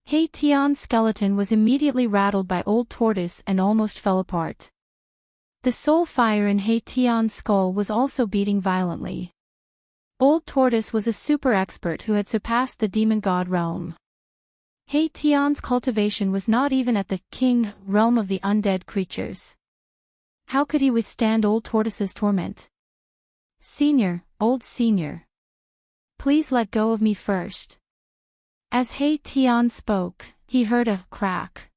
Hei Tian's skeleton was immediately rattled by Old Tortoise and almost fell apart. The soul fire in Hei Tian's skull was also beating violently. Old Tortoise was a super expert who had surpassed the demon god realm. Hei Tian's cultivation was not even at the king realm of the undead creatures. How could he withstand Old Tortoise's torment? Senior, old senior. Please let go of me first. As Hei Tian spoke, he heard a crack.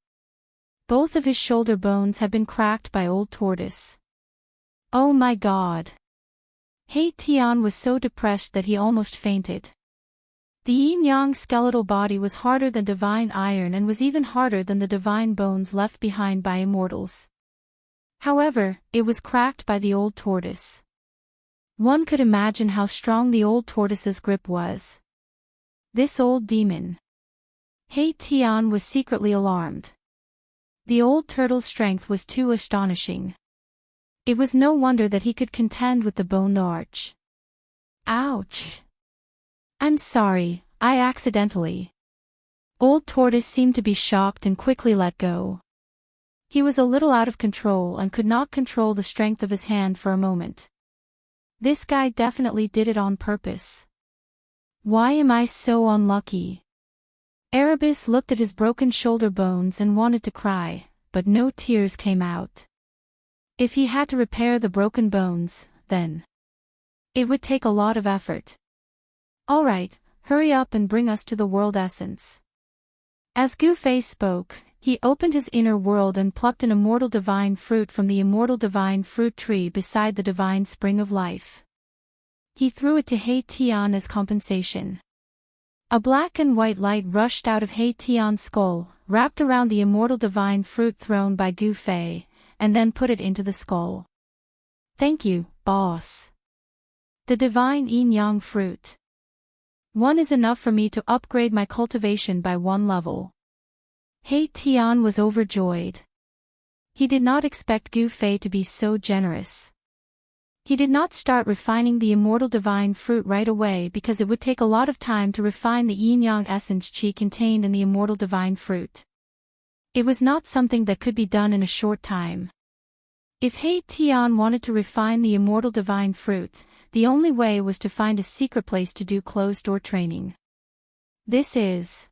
Both of his shoulder bones had been cracked by Old Tortoise. Oh my God! Hei Tian was so depressed that he almost fainted. The yin-yang skeletal body was harder than divine iron and was even harder than the divine bones left behind by immortals. However, it was cracked by the old tortoise. One could imagine how strong the old tortoise's grip was. This old demon. He Tian was secretly alarmed. The old turtle's strength was too astonishing. It was no wonder that he could contend with the bone arch. Ouch! I'm sorry, I accidentally. Old tortoise seemed to be shocked and quickly let go. He was a little out of control and could not control the strength of his hand for a moment. This guy definitely did it on purpose. Why am I so unlucky? Erebus looked at his broken shoulder bones and wanted to cry, but no tears came out. If he had to repair the broken bones, then it would take a lot of effort. All right, hurry up and bring us to the world essence. As Gu Fei spoke, he opened his inner world and plucked an immortal divine fruit from the immortal divine fruit tree beside the divine spring of life. He threw it to He Tian as compensation. A black and white light rushed out of He Tian's skull, wrapped around the immortal divine fruit thrown by Gu Fei, and then put it into the skull. Thank you, boss. The divine yin-yang fruit. One is enough for me to upgrade my cultivation by 1 level. He Tian was overjoyed. He did not expect Gu Fei to be so generous. He did not start refining the immortal divine fruit right away because it would take a lot of time to refine the yin-yang essence qi contained in the immortal divine fruit. It was not something that could be done in a short time. If He Tian wanted to refine the immortal divine fruit, the only way was to find a secret place to do closed-door training. This is.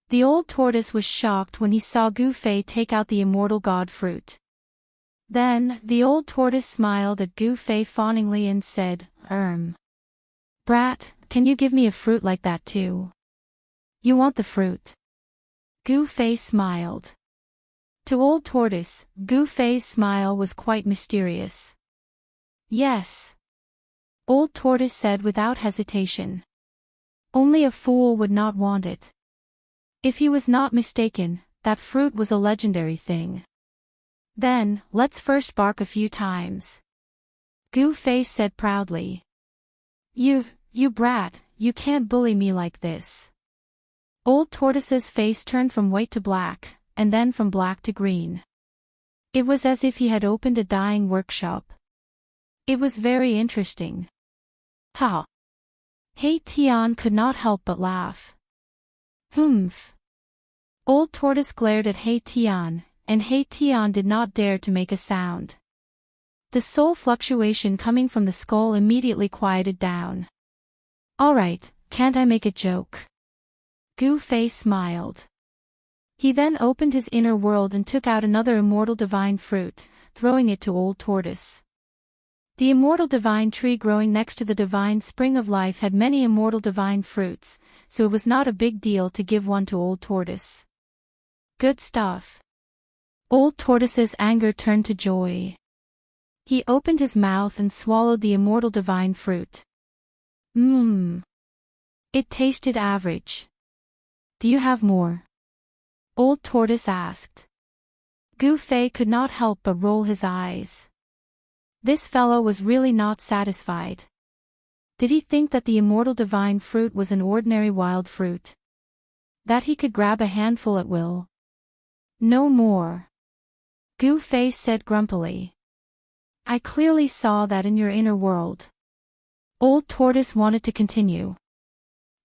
The old tortoise was shocked when he saw Gu Fei take out the immortal god fruit. Then, the old tortoise smiled at Gu Fei fawningly and said, Brat, can you give me a fruit like that too? You want the fruit? Gu Fei smiled. To old tortoise, Gu Fei's smile was quite mysterious. Yes. Old tortoise said without hesitation. Only a fool would not want it. If he was not mistaken, that fruit was a legendary thing. Then, let's first bark a few times. Gu Fei said proudly. You brat, you can't bully me like this. Old tortoise's face turned from white to black, and then from black to green. It was as if he had opened a dyeing workshop. It was very interesting. Ha! He Tian could not help but laugh. Humph. Old tortoise glared at He Tian, and He Tian did not dare to make a sound. The soul fluctuation coming from the skull immediately quieted down. All right, can't I make a joke? Gu Fei smiled. He then opened his inner world and took out another immortal divine fruit, throwing it to old tortoise. The immortal divine tree growing next to the divine spring of life had many immortal divine fruits, so it was not a big deal to give one to old tortoise. Good stuff. Old tortoise's anger turned to joy. He opened his mouth and swallowed the immortal divine fruit. It tasted average. Do you have more? Old tortoise asked. Gu Fei could not help but roll his eyes. This fellow was really not satisfied. Did he think that the immortal divine fruit was an ordinary wild fruit? That he could grab a handful at will? No more. Gu Fei said grumpily. I clearly saw that in your inner world. Old tortoise wanted to continue.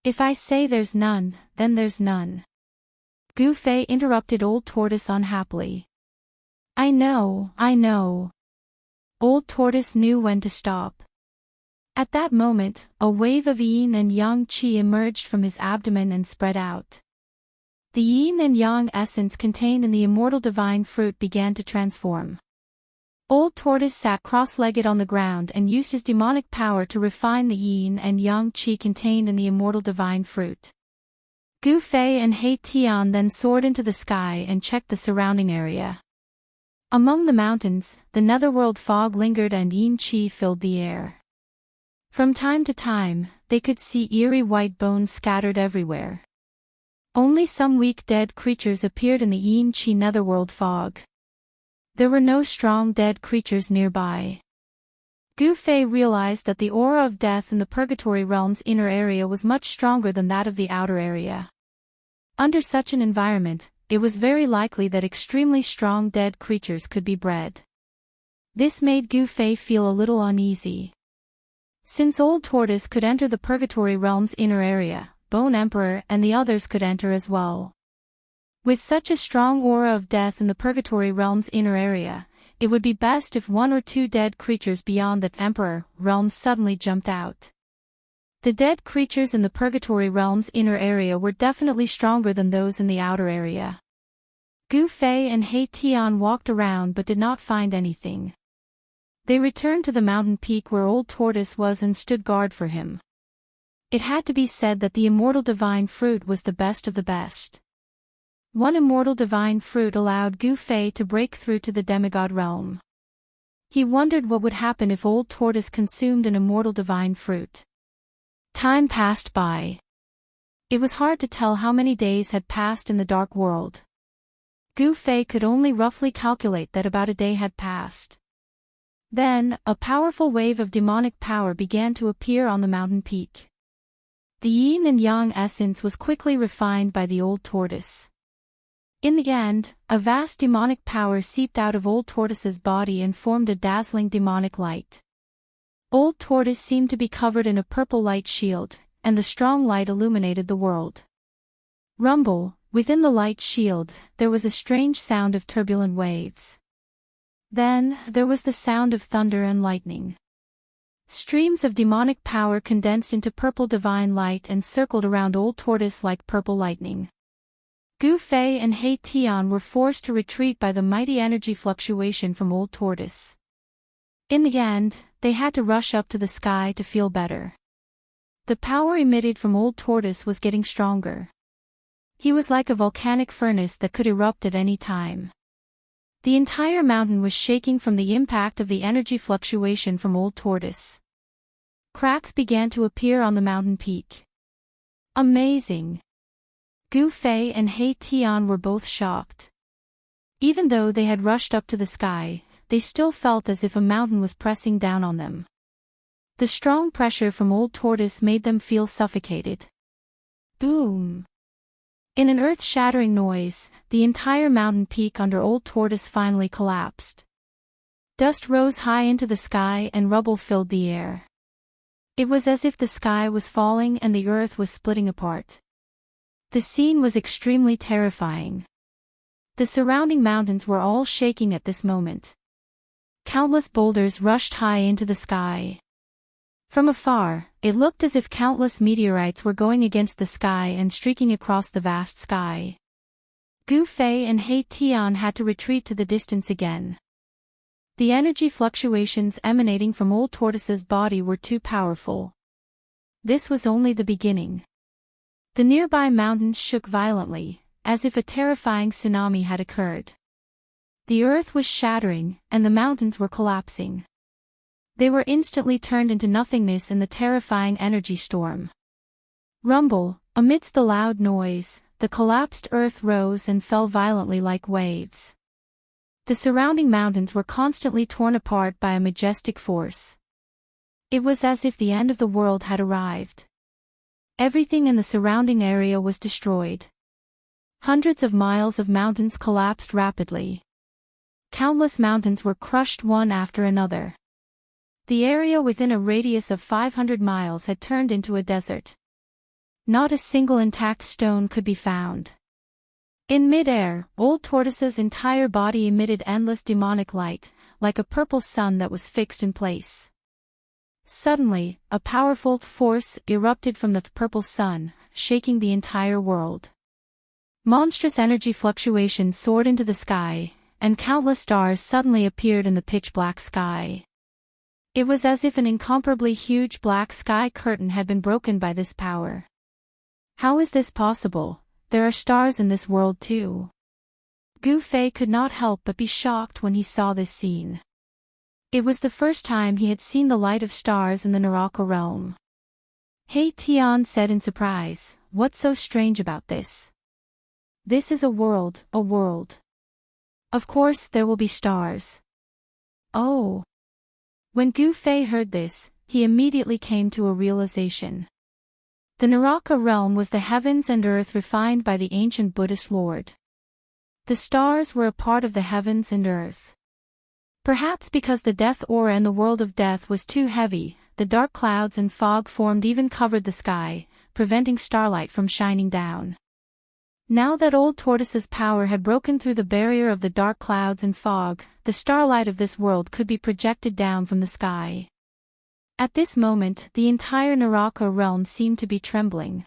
If I say there's none, then there's none. Gu Fei interrupted old tortoise unhappily. I know. Old tortoise knew when to stop. At that moment, a wave of yin and yang qi emerged from his abdomen and spread out. The yin and yang essence contained in the immortal divine fruit began to transform. Old tortoise sat cross-legged on the ground and used his demonic power to refine the yin and yang qi contained in the immortal divine fruit. Gu Fei and He Tian then soared into the sky and checked the surrounding area. Among the mountains, the netherworld fog lingered and yin qi filled the air. From time to time, they could see eerie white bones scattered everywhere. Only some weak dead creatures appeared in the Yin Chi netherworld fog. There were no strong dead creatures nearby. Gu Fei realized that the aura of death in the Purgatory Realm's inner area was much stronger than that of the outer area. Under such an environment, it was very likely that extremely strong dead creatures could be bred. This made Gu Fei feel a little uneasy. Since Old Tortoise could enter the Purgatory Realm's inner area, Bone Emperor and the others could enter as well. With such a strong aura of death in the Purgatory Realm's inner area, it would be best if one or two dead creatures beyond that Emperor realm suddenly jumped out. The dead creatures in the Purgatory Realm's inner area were definitely stronger than those in the outer area. Gu Fei and He Tian walked around but did not find anything. They returned to the mountain peak where Old Tortoise was and stood guard for him. It had to be said that the immortal divine fruit was the best of the best. One immortal divine fruit allowed Gu Fei to break through to the demigod realm. He wondered what would happen if Old Tortoise consumed an immortal divine fruit. Time passed by. It was hard to tell how many days had passed in the dark world. Gu Fei could only roughly calculate that about a day had passed. Then, a powerful wave of demonic power began to appear on the mountain peak. The yin and yang essence was quickly refined by the Old Tortoise. In the end, a vast demonic power seeped out of Old Tortoise's body and formed a dazzling demonic light. Old Tortoise seemed to be covered in a purple light shield, and the strong light illuminated the world. Rumble, within the light shield, there was a strange sound of turbulent waves. Then, there was the sound of thunder and lightning. Streams of demonic power condensed into purple divine light and circled around Old Tortoise like purple lightning. Gu Fei and He Tian were forced to retreat by the mighty energy fluctuation from Old Tortoise. In the end, they had to rush up to the sky to feel better. The power emitted from Old Tortoise was getting stronger. He was like a volcanic furnace that could erupt at any time. The entire mountain was shaking from the impact of the energy fluctuation from Old Tortoise. Cracks began to appear on the mountain peak. Amazing! Gu Fei and He Tian were both shocked. Even though they had rushed up to the sky, they still felt as if a mountain was pressing down on them. The strong pressure from Old Tortoise made them feel suffocated. Boom! In an earth-shattering noise, the entire mountain peak under Old Tortoise finally collapsed. Dust rose high into the sky and rubble filled the air. It was as if the sky was falling and the earth was splitting apart. The scene was extremely terrifying. The surrounding mountains were all shaking at this moment. Countless boulders rushed high into the sky. From afar, it looked as if countless meteorites were going against the sky and streaking across the vast sky. Gu Fei and He Tian had to retreat to the distance again. The energy fluctuations emanating from Old Tortoise's body were too powerful. This was only the beginning. The nearby mountains shook violently, as if a terrifying tsunami had occurred. The earth was shattering, and the mountains were collapsing. They were instantly turned into nothingness in the terrifying energy storm. Rumble, amidst the loud noise, the collapsed earth rose and fell violently like waves. The surrounding mountains were constantly torn apart by a majestic force. It was as if the end of the world had arrived. Everything in the surrounding area was destroyed. Hundreds of miles of mountains collapsed rapidly. Countless mountains were crushed one after another. The area within a radius of 500 miles had turned into a desert. Not a single intact stone could be found. In mid-air, Old Tortoise's entire body emitted endless demonic light, like a purple sun that was fixed in place. Suddenly, a powerful force erupted from the purple sun, shaking the entire world. Monstrous energy fluctuations soared into the sky, and countless stars suddenly appeared in the pitch-black sky. It was as if an incomparably huge black sky curtain had been broken by this power. How is this possible? There are stars in this world too. Gu Fei could not help but be shocked when he saw this scene. It was the first time he had seen the light of stars in the Naraka realm. Hey Tian said in surprise, what's so strange about this? This is a world, a world. Of course there will be stars. Oh. When Gu Fei heard this, he immediately came to a realization. The Naraka realm was the heavens and earth refined by the ancient Buddhist Lord. The stars were a part of the heavens and earth. Perhaps because the death aura in the world of death was too heavy, the dark clouds and fog formed even covered the sky, preventing starlight from shining down. Now that Old Tortoise's power had broken through the barrier of the dark clouds and fog, the starlight of this world could be projected down from the sky. At this moment, the entire Naraka realm seemed to be trembling.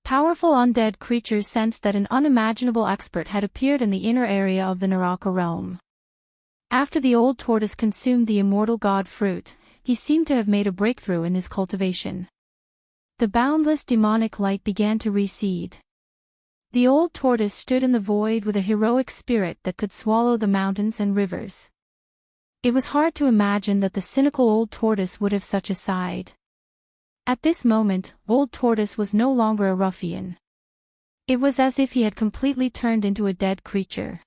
Powerful undead creatures sensed that an unimaginable expert had appeared in the inner area of the Naraka realm. After the Old Tortoise consumed the immortal god fruit, he seemed to have made a breakthrough in his cultivation. The boundless demonic light began to recede. The Old Tortoise stood in the void with a heroic spirit that could swallow the mountains and rivers. It was hard to imagine that the cynical Old Tortoise would have such a side. At this moment, Old Tortoise was no longer a ruffian. It was as if he had completely turned into a dead creature.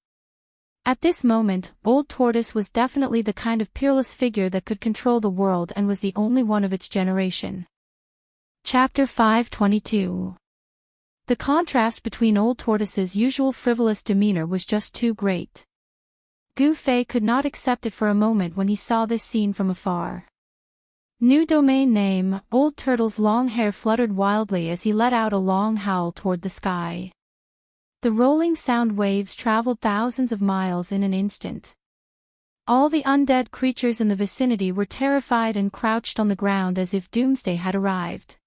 At this moment, Old Tortoise was definitely the kind of peerless figure that could control the world and was the only one of its generation. Chapter 522. The contrast between Old Tortoise's usual frivolous demeanor was just too great. Gu Fei could not accept it for a moment when he saw this scene from afar. New domain name. Old Turtle's long hair fluttered wildly as he let out a long howl toward the sky. The rolling sound waves traveled thousands of miles in an instant. All the undead creatures in the vicinity were terrified and crouched on the ground as if doomsday had arrived.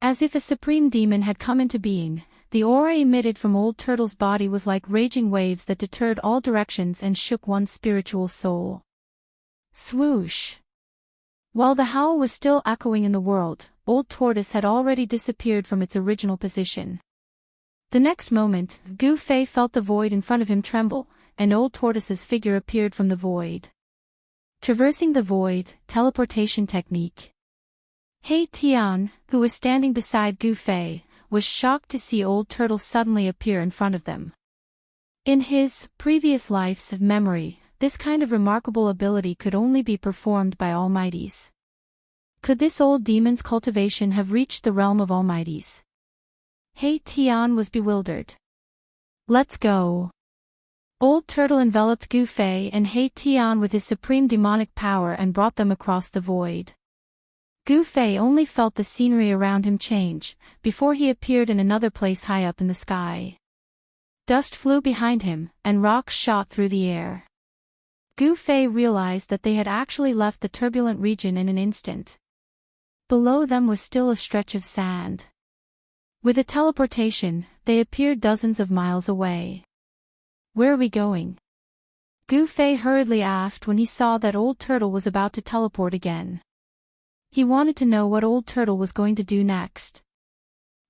As if a supreme demon had come into being, the aura emitted from Old Turtle's body was like raging waves that deterred all directions and shook one's spiritual soul. Swoosh! While the howl was still echoing in the world, Old Tortoise had already disappeared from its original position. The next moment, Gu Fei felt the void in front of him tremble, and Old Tortoise's figure appeared from the void. Traversing the void, teleportation technique. He Tian, who was standing beside Gu Fei, was shocked to see Old Turtle suddenly appear in front of them. In his previous life's memory, this kind of remarkable ability could only be performed by almighties. Could this old demon's cultivation have reached the realm of almighties? He Tian was bewildered. Let's go. Old Turtle enveloped Gu Fei and He Tian with his supreme demonic power and brought them across the void. Gu Fei only felt the scenery around him change, before he appeared in another place high up in the sky. Dust flew behind him, and rocks shot through the air. Gu Fei realized that they had actually left the turbulent region in an instant. Below them was still a stretch of sand. With a teleportation, they appeared dozens of miles away. Where are we going? Gu Fei hurriedly asked when he saw that Old Turtle was about to teleport again. He wanted to know what Old Turtle was going to do next.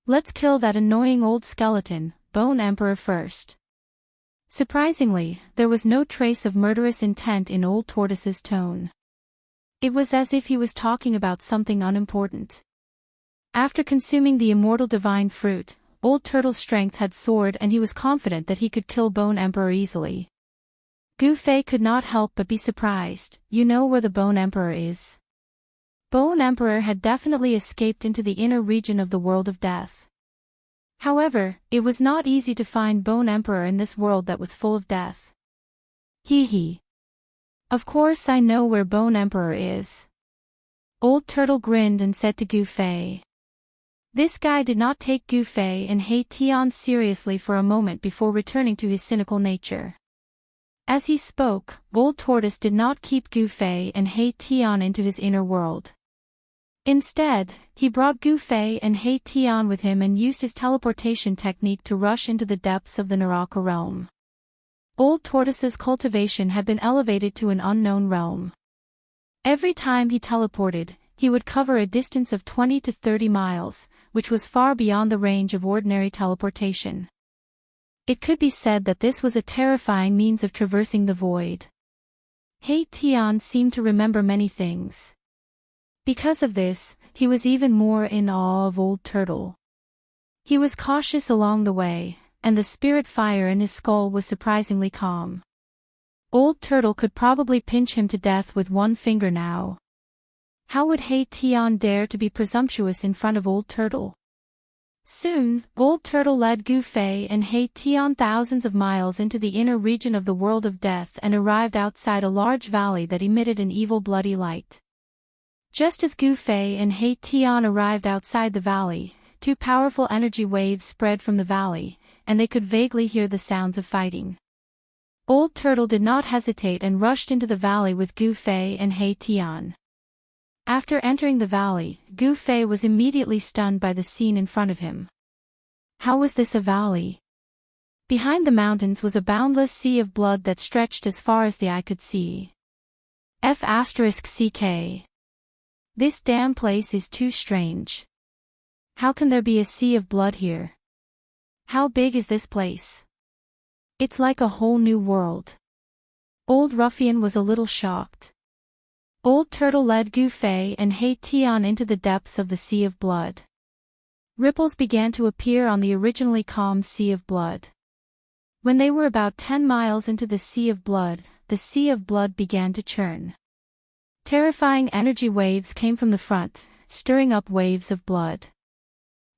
Let's kill that annoying old skeleton, Bone Emperor, first. Surprisingly, there was no trace of murderous intent in Old Tortoise's tone. It was as if he was talking about something unimportant. After consuming the immortal divine fruit, Old Turtle's strength had soared and he was confident that he could kill Bone Emperor easily. Gu Fei could not help but be surprised. You know where the Bone Emperor is? Bone Emperor had definitely escaped into the inner region of the world of death. However, it was not easy to find Bone Emperor in this world that was full of death. Hee hee. Of course I know where Bone Emperor is. Old Turtle grinned and said to Gu Fei. This guy did not take Gu Fei and He Tian seriously for a moment before returning to his cynical nature. As he spoke, Old Tortoise did not keep Gu Fei and He Tian into his inner world. Instead, he brought Gu Fei and He Tian with him and used his teleportation technique to rush into the depths of the Naraka realm. Old Tortoise's cultivation had been elevated to an unknown realm. Every time he teleported, he would cover a distance of 20 to 30 miles, which was far beyond the range of ordinary teleportation. It could be said that this was a terrifying means of traversing the void. He Tian seemed to remember many things. Because of this, he was even more in awe of Old Turtle. He was cautious along the way, and the spirit fire in his skull was surprisingly calm. Old Turtle could probably pinch him to death with one finger now. How would Hei Tian dare to be presumptuous in front of Old Turtle? Soon, Old Turtle led Gu Fei and Hei Tian thousands of miles into the inner region of the world of death and arrived outside a large valley that emitted an evil bloody light. Just as Gu Fei and Hei Tian arrived outside the valley, two powerful energy waves spread from the valley, and they could vaguely hear the sounds of fighting. Old Turtle did not hesitate and rushed into the valley with Gu Fei and Hei Tian. After entering the valley, Gu Fei was immediately stunned by the scene in front of him. How was this a valley? Behind the mountains was a boundless sea of blood that stretched as far as the eye could see. F***CK. This damn place is too strange. How can there be a sea of blood here? How big is this place? It's like a whole new world. Old Ruffian was a little shocked. Old Turtle led Gu Fei and Hei Tian into the depths of the sea of blood. Ripples began to appear on the originally calm sea of blood. When they were about 10 miles into the sea of blood, the sea of blood began to churn. Terrifying energy waves came from the front, stirring up waves of blood.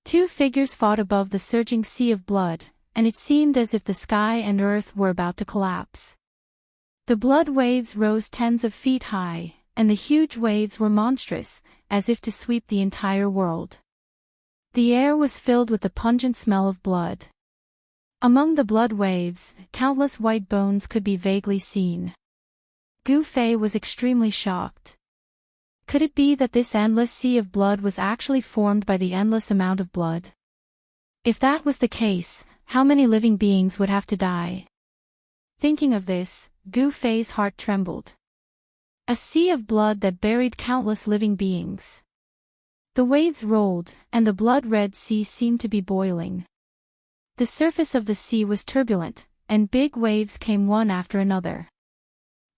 Two figures fought above the surging sea of blood, and it seemed as if the sky and earth were about to collapse. The blood waves rose tens of feet high, and the huge waves were monstrous, as if to sweep the entire world. The air was filled with the pungent smell of blood. Among the blood waves, countless white bones could be vaguely seen. Gu Fei was extremely shocked. Could it be that this endless sea of blood was actually formed by the endless amount of blood? If that was the case, how many living beings would have to die? Thinking of this, Gu Fei's heart trembled. A sea of blood that buried countless living beings. The waves rolled, and the blood-red sea seemed to be boiling. The surface of the sea was turbulent, and big waves came one after another.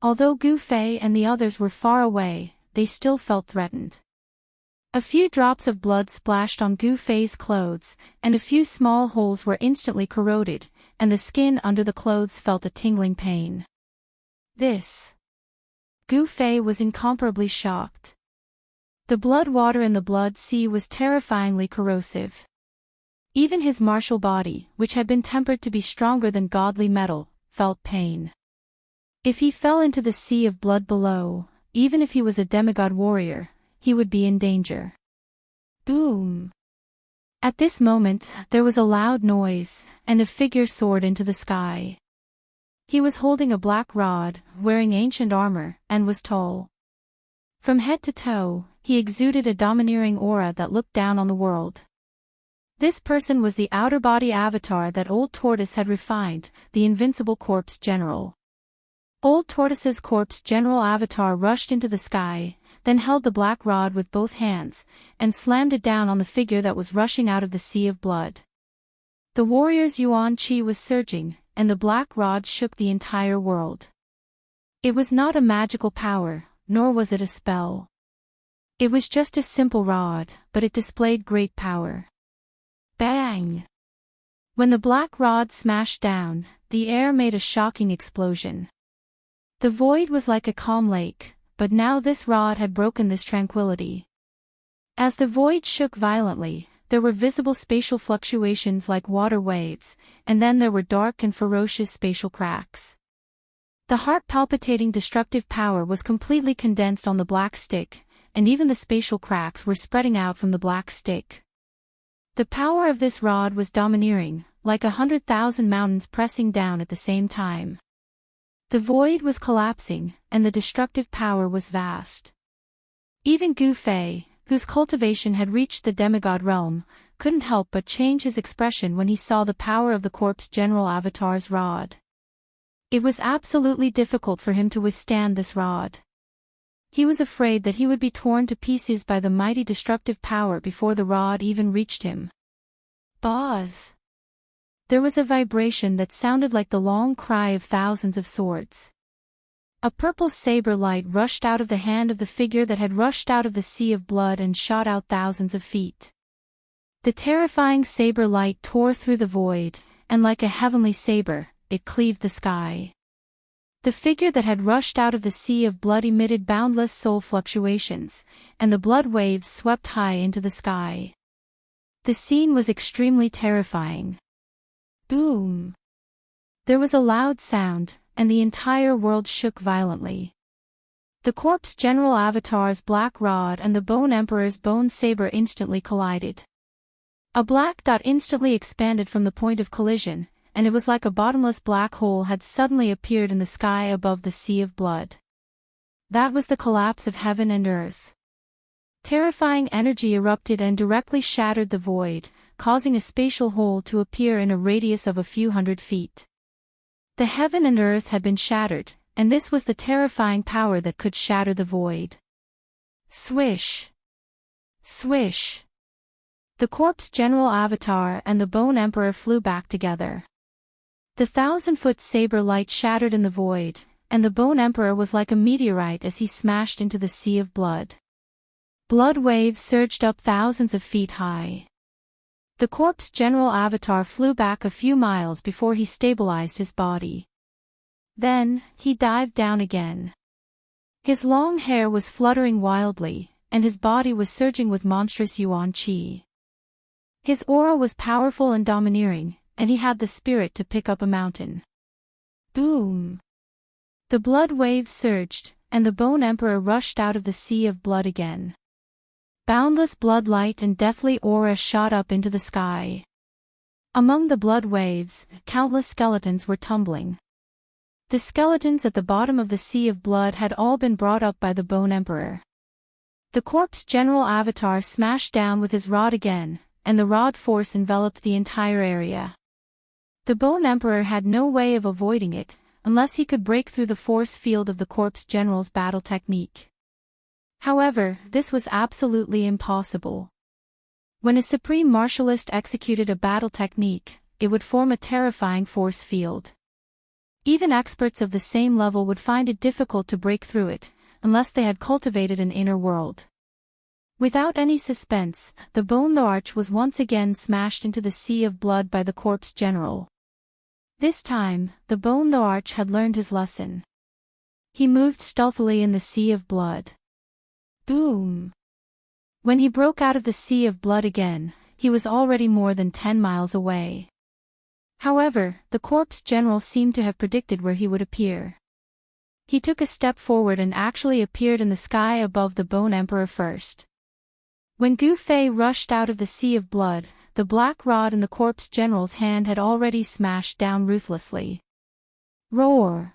Although Gu Fei and the others were far away, they still felt threatened. A few drops of blood splashed on Gu Fei's clothes, and a few small holes were instantly corroded, and the skin under the clothes felt a tingling pain. Gu Fei was incomparably shocked. The blood water in the blood sea was terrifyingly corrosive. Even his martial body, which had been tempered to be stronger than godly metal, felt pain. If he fell into the sea of blood below, even if he was a demigod warrior, he would be in danger. Boom! At this moment, there was a loud noise, and a figure soared into the sky. He was holding a black rod, wearing ancient armor, and was tall. From head to toe, he exuded a domineering aura that looked down on the world. This person was the outer body avatar that Old Tortoise had refined, the invincible corpse general. Old Tortoise's corpse general avatar rushed into the sky, then held the black rod with both hands, and slammed it down on the figure that was rushing out of the sea of blood. The warrior's yuan qi was surging, and the black rod shook the entire world. It was not a magical power, nor was it a spell. It was just a simple rod, but it displayed great power. Bang! When the black rod smashed down, the air made a shocking explosion. The void was like a calm lake, but now this rod had broken this tranquility. As the void shook violently, there were visible spatial fluctuations like water waves, and then there were dark and ferocious spatial cracks. The heart-palpitating destructive power was completely condensed on the black stick, and even the spatial cracks were spreading out from the black stick. The power of this rod was domineering, like 100,000 mountains pressing down at the same time. The void was collapsing, and the destructive power was vast. Even Gu Fei, whose cultivation had reached the demigod realm, couldn't help but change his expression when he saw the power of the corpse general avatar's rod. It was absolutely difficult for him to withstand this rod. He was afraid that he would be torn to pieces by the mighty destructive power before the rod even reached him. Buzz! There was a vibration that sounded like the long cry of thousands of swords. A purple saber light rushed out of the hand of the figure that had rushed out of the sea of blood and shot out thousands of feet. The terrifying saber light tore through the void, and like a heavenly saber, it cleaved the sky. The figure that had rushed out of the sea of blood emitted boundless soul fluctuations, and the blood waves swept high into the sky. The scene was extremely terrifying. Boom! There was a loud sound, and the entire world shook violently. The Corpse General Avatar's black rod and the Bone Emperor's bone saber instantly collided. A black dot instantly expanded from the point of collision, and it was like a bottomless black hole had suddenly appeared in the sky above the sea of blood. That was the collapse of heaven and earth. Terrifying energy erupted and directly shattered the void, causing a spatial hole to appear in a radius of a few hundred feet. The heaven and earth had been shattered, and this was the terrifying power that could shatter the void. Swish! Swish! The Corpse General Avatar and the Bone Emperor flew back together. The 1,000-foot saber light shattered in the void, and the Bone Emperor was like a meteorite as he smashed into the sea of blood. Blood waves surged up thousands of feet high. The Corpse General Avatar flew back a few miles before he stabilized his body. Then, he dived down again. His long hair was fluttering wildly, and his body was surging with monstrous yuan qi. His aura was powerful and domineering, and he had the spirit to pick up a mountain. Boom! The blood waves surged, and the Bone Emperor rushed out of the sea of blood again. Boundless blood light and deathly aura shot up into the sky. Among the blood waves, countless skeletons were tumbling. The skeletons at the bottom of the sea of blood had all been brought up by the Bone Emperor. The Corpse General Avatar smashed down with his rod again, and the rod force enveloped the entire area. The Bone Emperor had no way of avoiding it, unless he could break through the force field of the Corpse General's battle technique. However, this was absolutely impossible. When a supreme martialist executed a battle technique, it would form a terrifying force field. Even experts of the same level would find it difficult to break through it, unless they had cultivated an inner world. Without any suspense, the Bone Arch was once again smashed into the sea of blood by the Corpse General. This time, the Bone Arch had learned his lesson. He moved stealthily in the sea of blood. Boom! When he broke out of the sea of blood again, he was already more than 10 miles away. However, the Corpse General seemed to have predicted where he would appear. He took a step forward and actually appeared in the sky above the Bone Emperor first. When Gu Fei rushed out of the sea of blood, the black rod in the Corpse General's hand had already smashed down ruthlessly. Roar!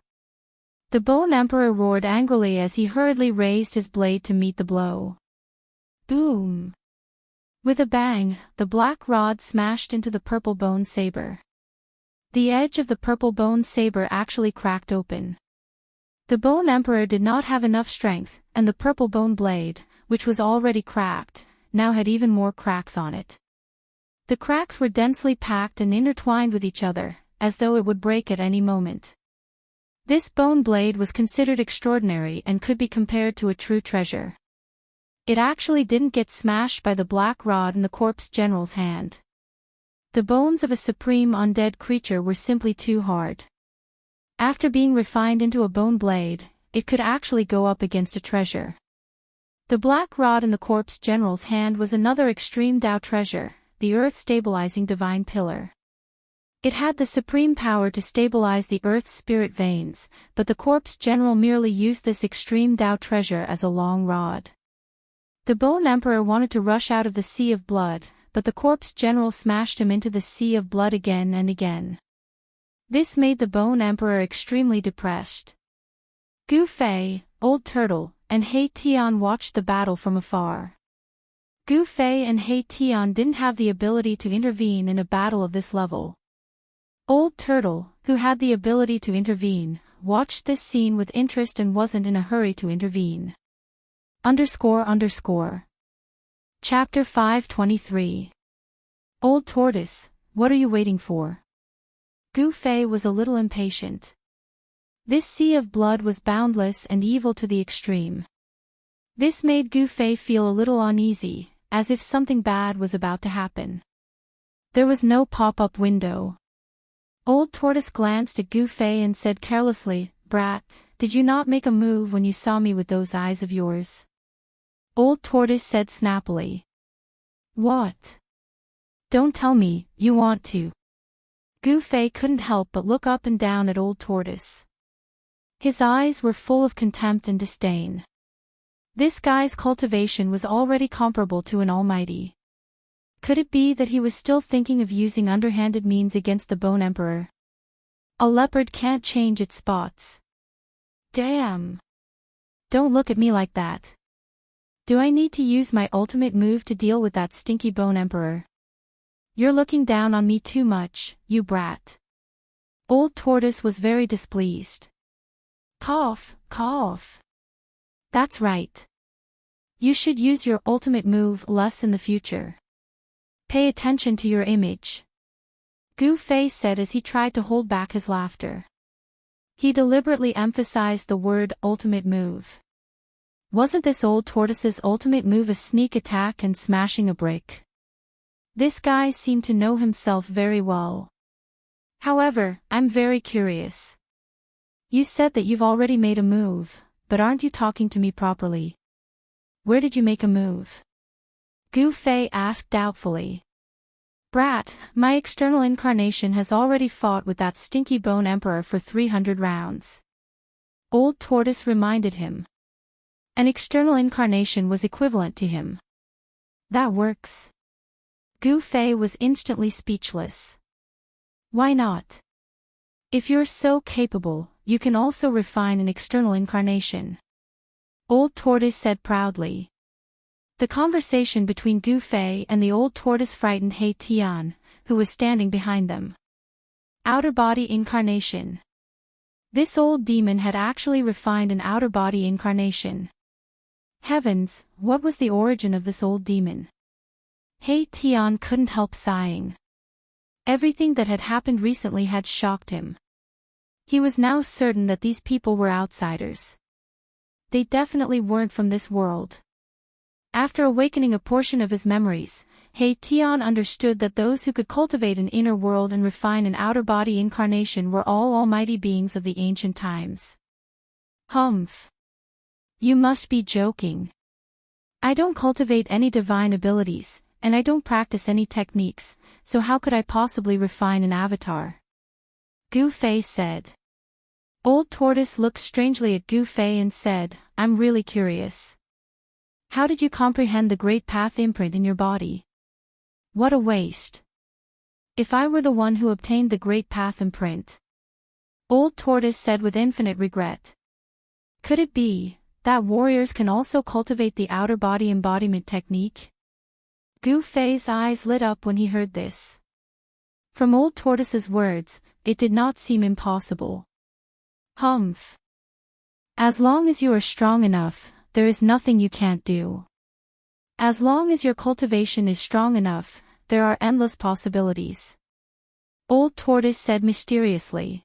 The Bone Emperor roared angrily as he hurriedly raised his blade to meet the blow. Boom! With a bang, the black rod smashed into the purple bone saber. The edge of the purple bone saber actually cracked open. The Bone Emperor did not have enough strength, and the purple bone blade, which was already cracked, now had even more cracks on it. The cracks were densely packed and intertwined with each other, as though it would break at any moment. This bone blade was considered extraordinary and could be compared to a true treasure. It actually didn't get smashed by the black rod in the Corpse General's hand. The bones of a supreme undead creature were simply too hard. After being refined into a bone blade, it could actually go up against a treasure. The black rod in the Corpse General's hand was another extreme Dao treasure, the earth-stabilizing divine pillar. It had the supreme power to stabilize the earth's spirit veins, but the Corpse General merely used this extreme Dao treasure as a long rod. The Bone Emperor wanted to rush out of the sea of blood, but the Corpse General smashed him into the sea of blood again and again. This made the Bone Emperor extremely depressed. Gu Fei, Old Turtle, and Hei Tian watched the battle from afar. Gu Fei and Hei Tian didn't have the ability to intervene in a battle of this level. Old Turtle, who had the ability to intervene, watched this scene with interest and wasn't in a hurry to intervene. Chapter 523. Old Tortoise, what are you waiting for? Gu Fei was a little impatient. This sea of blood was boundless and evil to the extreme. This made Gu Fei feel a little uneasy, as if something bad was about to happen. There was no pop-up window. Old Tortoise glanced at Gu Fei and said carelessly, "Brat, did you not make a move when you saw me with those eyes of yours?" Old Tortoise said snappily. "What? Don't tell me, you want to." Gu Fei couldn't help but look up and down at Old Tortoise. His eyes were full of contempt and disdain. This guy's cultivation was already comparable to an almighty. Could it be that he was still thinking of using underhanded means against the Bone Emperor? A leopard can't change its spots. Damn! Don't look at me like that. Do I need to use my ultimate move to deal with that stinky Bone Emperor? You're looking down on me too much, you brat. Old Tortoise was very displeased. Cough, cough. That's right. You should use your ultimate move less in the future. Pay attention to your image. Gu Fei said as he tried to hold back his laughter. He deliberately emphasized the word ultimate move. Wasn't this Old Tortoise's ultimate move a sneak attack and smashing a brick? This guy seemed to know himself very well. However, I'm very curious. You said that you've already made a move, but aren't you talking to me properly? Where did you make a move? Gu Fei asked doubtfully. Brat, my external incarnation has already fought with that stinky Bone Emperor for 300 rounds. Old Tortoise reminded him. An external incarnation was equivalent to him. That works. Gu Fei was instantly speechless. Why not? If you're so capable, you can also refine an external incarnation. Old Tortoise said proudly. The conversation between Gu Fei and the Old Tortoise frightened He Tian, who was standing behind them. Outer body incarnation. This old demon had actually refined an outer body incarnation. Heavens, what was the origin of this old demon? He Tian couldn't help sighing. Everything that had happened recently had shocked him. He was now certain that these people were outsiders. They definitely weren't from this world. After awakening a portion of his memories, He Tian understood that those who could cultivate an inner world and refine an outer body incarnation were all almighty beings of the ancient times. Humph. You must be joking. I don't cultivate any divine abilities, and I don't practice any techniques, so how could I possibly refine an avatar? Gu Fei said. Old Tortoise looked strangely at Gu Fei and said, I'm really curious. How did you comprehend the Great Path imprint in your body? What a waste. If I were the one who obtained the Great Path imprint. Old Tortoise said with infinite regret. Could it be that warriors can also cultivate the outer body embodiment technique? Gu Fei's eyes lit up when he heard this. From Old Tortoise's words, it did not seem impossible. Humph. As long as you are strong enough, there is nothing you can't do. As long as your cultivation is strong enough, there are endless possibilities. Old Tortoise said mysteriously.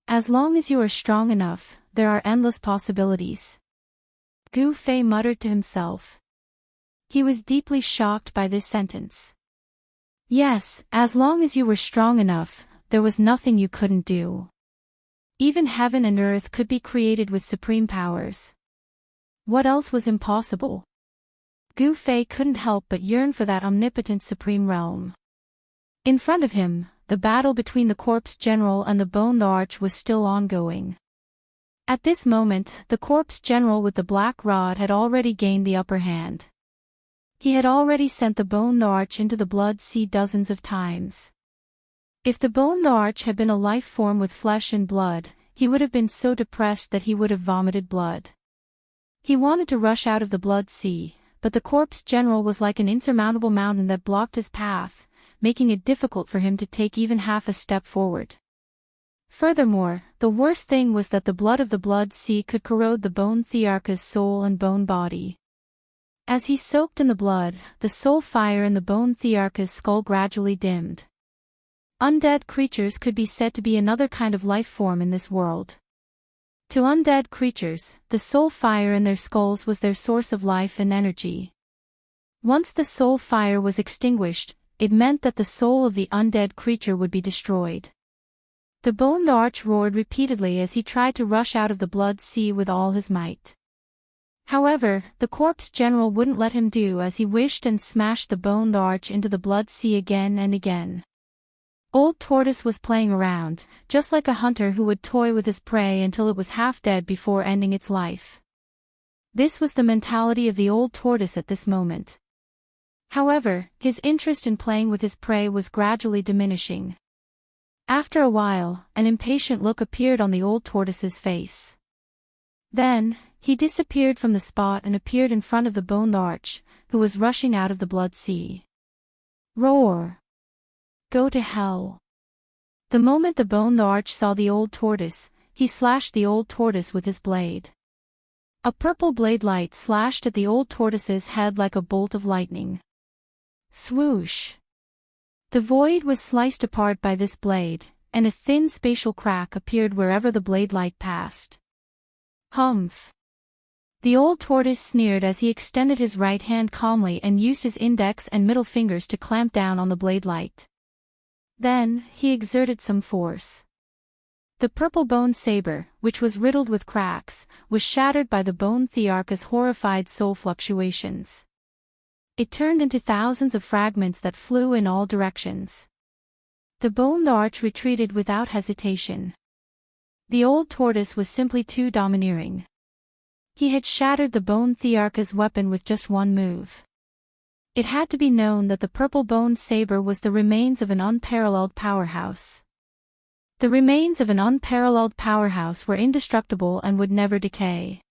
As long as you are strong enough, there are endless possibilities. Gu Fei muttered to himself. He was deeply shocked by this sentence. Yes, as long as you were strong enough, there was nothing you couldn't do. Even heaven and earth could be created with supreme powers. What else was impossible? Gu Fei couldn't help but yearn for that omnipotent supreme realm. In front of him, the battle between the Corpse General and the Bone Arch was still ongoing. At this moment, the Corpse General with the black rod had already gained the upper hand. He had already sent the Bone Arch into the Blood Sea dozens of times. If the Bone Arch had been a life form with flesh and blood, he would have been so depressed that he would have vomited blood. He wanted to rush out of the Blood Sea, but the Corpse General was like an insurmountable mountain that blocked his path, making it difficult for him to take even half a step forward. Furthermore, the worst thing was that the blood of the Blood Sea could corrode the Bone Thearcha's soul and bone body. As he soaked in the blood, the soul fire in the Bone Thearcha's skull gradually dimmed. Undead creatures could be said to be another kind of life form in this world. To undead creatures, the soul fire in their skulls was their source of life and energy. Once the soul fire was extinguished, it meant that the soul of the undead creature would be destroyed. The Bone Arch roared repeatedly as he tried to rush out of the blood sea with all his might. However, the corpse general wouldn't let him do as he wished and smashed the Bone Arch into the blood sea again and again. Old Tortoise was playing around, just like a hunter who would toy with his prey until it was half dead before ending its life. This was the mentality of the old tortoise at this moment. However, his interest in playing with his prey was gradually diminishing. After a while, an impatient look appeared on the old tortoise's face. Then, he disappeared from the spot and appeared in front of the Bone Arch, who was rushing out of the blood sea. Roar! Go to hell! The moment the Bone Arch saw the old tortoise, he slashed the old tortoise with his blade. A purple blade light slashed at the old tortoise's head like a bolt of lightning. Swoosh! The void was sliced apart by this blade, and a thin spatial crack appeared wherever the blade light passed. Humph! The old tortoise sneered as he extended his right hand calmly and used his index and middle fingers to clamp down on the blade light. Then, he exerted some force. The purple bone saber, which was riddled with cracks, was shattered by the bone Thearch's horrified soul fluctuations. It turned into thousands of fragments that flew in all directions. The Bone Arch retreated without hesitation. The old tortoise was simply too domineering. He had shattered the bone Thearch's weapon with just one move. It had to be known that the purple bone saber was the remains of an unparalleled powerhouse. The remains of an unparalleled powerhouse were indestructible and would never decay.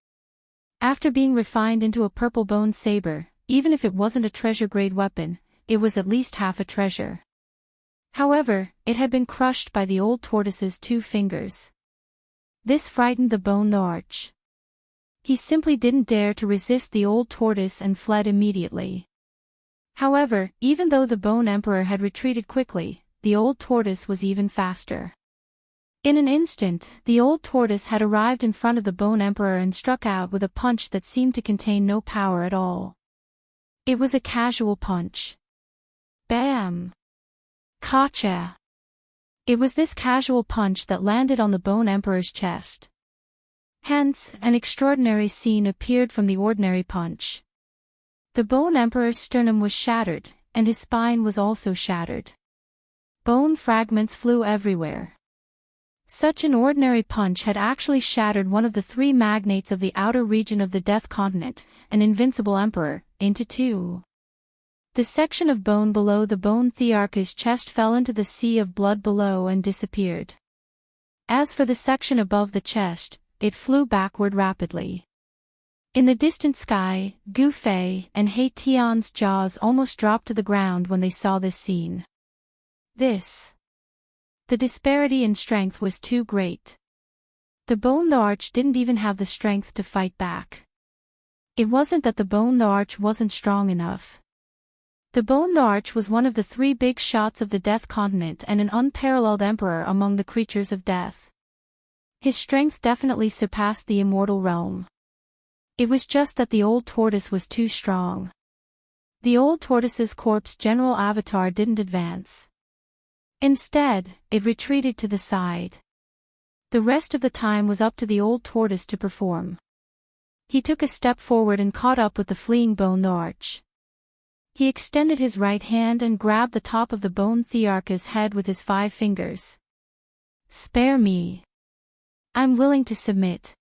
After being refined into a purple bone saber, even if it wasn't a treasure-grade weapon, it was at least half a treasure. However, it had been crushed by the old tortoise's 2 fingers. This frightened the Bone Arch. He simply didn't dare to resist the old tortoise and fled immediately. However, even though the Bone Emperor had retreated quickly, the old tortoise was even faster. In an instant, the old tortoise had arrived in front of the Bone Emperor and struck out with a punch that seemed to contain no power at all. It was a casual punch. Bam! Gotcha! It was this casual punch that landed on the Bone Emperor's chest. Hence, an extraordinary scene appeared from the ordinary punch. The Bone Emperor's sternum was shattered, and his spine was also shattered. Bone fragments flew everywhere. Such an ordinary punch had actually shattered one of the 3 magnates of the outer region of the Death Continent, an invincible emperor, into 2. The section of bone below the bone Thearch's chest fell into the sea of blood below and disappeared. As for the section above the chest, it flew backward rapidly. In the distant sky, Gu Fei and He Tian's jaws almost dropped to the ground when they saw this scene. The disparity in strength was too great. The Bone Arch didn't even have the strength to fight back. It wasn't that the Bone Arch wasn't strong enough. The Bone Arch was one of the 3 big shots of the Death Continent and an unparalleled emperor among the creatures of death. His strength definitely surpassed the immortal realm. It was just that the old tortoise was too strong. The old tortoise's corpse general avatar didn't advance. Instead, it retreated to the side. The rest of the time was up to the old tortoise to perform. He took a step forward and caught up with the fleeing Bone Arch. He extended his right hand and grabbed the top of the bone Thearch's head with his 5 fingers. Spare me. I'm willing to submit.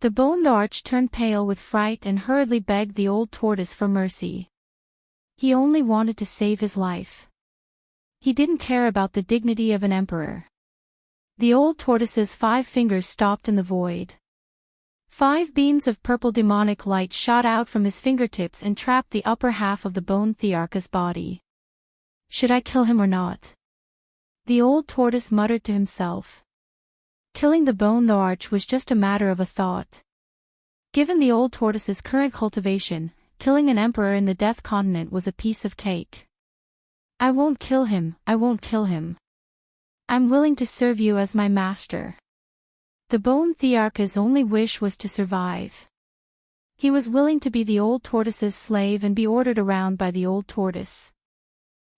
The Bone Arch turned pale with fright and hurriedly begged the old tortoise for mercy. He only wanted to save his life. He didn't care about the dignity of an emperor. The old tortoise's 5 fingers stopped in the void. 5 beams of purple demonic light shot out from his fingertips and trapped the upper half of the bone Thearch's body. Should I kill him or not? The old tortoise muttered to himself. Killing the Bone Arch was just a matter of a thought. Given the old tortoise's current cultivation, killing an emperor in the Death Continent was a piece of cake. I won't kill him, I won't kill him. I'm willing to serve you as my master. The bone Thearch's only wish was to survive. He was willing to be the old tortoise's slave and be ordered around by the old tortoise.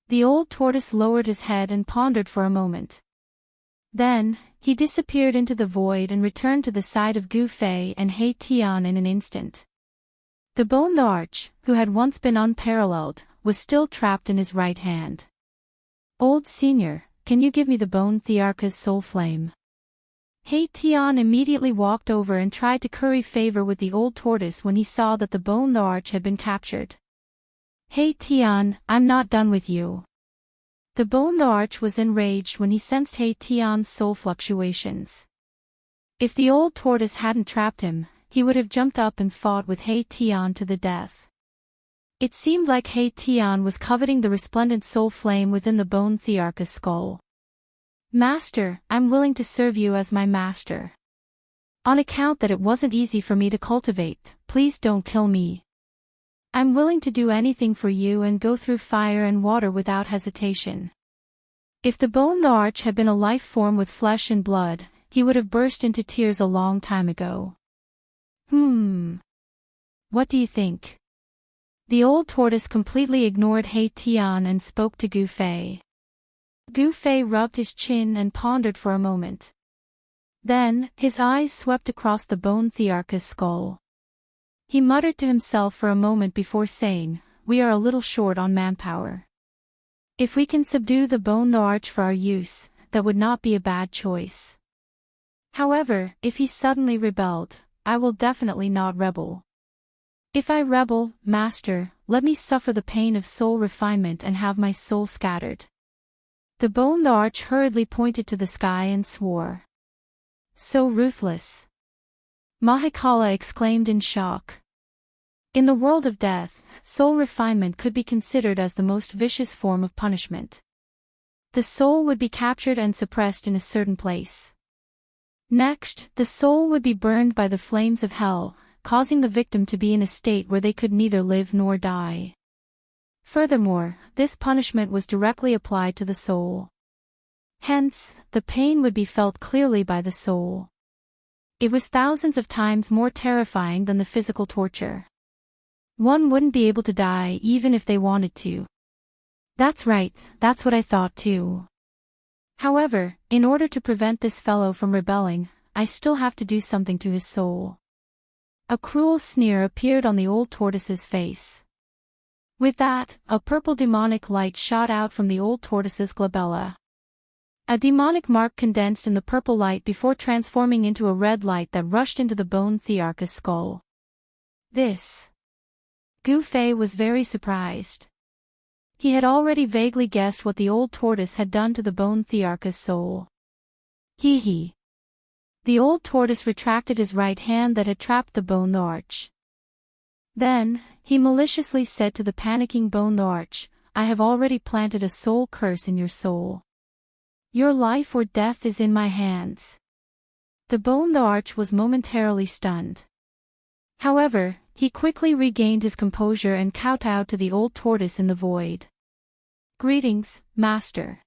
The old tortoise lowered his head and pondered for a moment. Then, he disappeared into the void and returned to the side of Gu Fei and He Tian in an instant. The bone arch, who had once been unparalleled, was still trapped in his right hand. "Old senior, can you give me the bone Thearch's soul flame?" He Tian immediately walked over and tried to curry favor with the old tortoise when he saw that the bone arch had been captured. "He Tian, I'm not done with you." The bone arch was enraged when he sensed He Tian's soul fluctuations. If the old tortoise hadn't trapped him, he would have jumped up and fought with He Tian to the death. It seemed like He Tian was coveting the resplendent soul flame within the bone Thearch's skull. "Master, I'm willing to serve you as my master. On account that it wasn't easy for me to cultivate, please don't kill me. I'm willing to do anything for you and go through fire and water without hesitation." If the bone arch had been a life form with flesh and blood, he would have burst into tears a long time ago. What do you think?" The old tortoise completely ignored He Tian and spoke to Gu Fei. Gu Fei rubbed his chin and pondered for a moment. Then, his eyes swept across the bone Thearch's skull. He muttered to himself for a moment before saying, "We are a little short on manpower. If we can subdue the bone arch for our use, that would not be a bad choice. However, if he suddenly rebelled, I will definitely not rebel. If I rebel, master, let me suffer the pain of soul refinement and have my soul scattered." The bone arch hurriedly pointed to the sky and swore. "So ruthless!" Mahikala exclaimed in shock. In the world of death, soul refinement could be considered as the most vicious form of punishment. The soul would be captured and suppressed in a certain place. Next, the soul would be burned by the flames of hell, causing the victim to be in a state where they could neither live nor die. Furthermore, this punishment was directly applied to the soul. Hence, the pain would be felt clearly by the soul. It was thousands of times more terrifying than the physical torture. One wouldn't be able to die even if they wanted to. That's right, that's what I thought too. However, in order to prevent this fellow from rebelling, I still have to do something to his soul. A cruel sneer appeared on the old tortoise's face. With that, a purple demonic light shot out from the old tortoise's glabella. A demonic mark condensed in the purple light before transforming into a red light that rushed into the bone Thearch's skull. This. Gu Fei was very surprised. He had already vaguely guessed what the old tortoise had done to the bone Thearch's soul. Hee. The old tortoise retracted his right hand that had trapped the bone arch. Then, he maliciously said to the panicking bone arch, "I have already planted a soul curse in your soul. Your life or death is in my hands." The bone arch was momentarily stunned. However, he quickly regained his composure and kowtowed to the old tortoise in the void. "Greetings, master.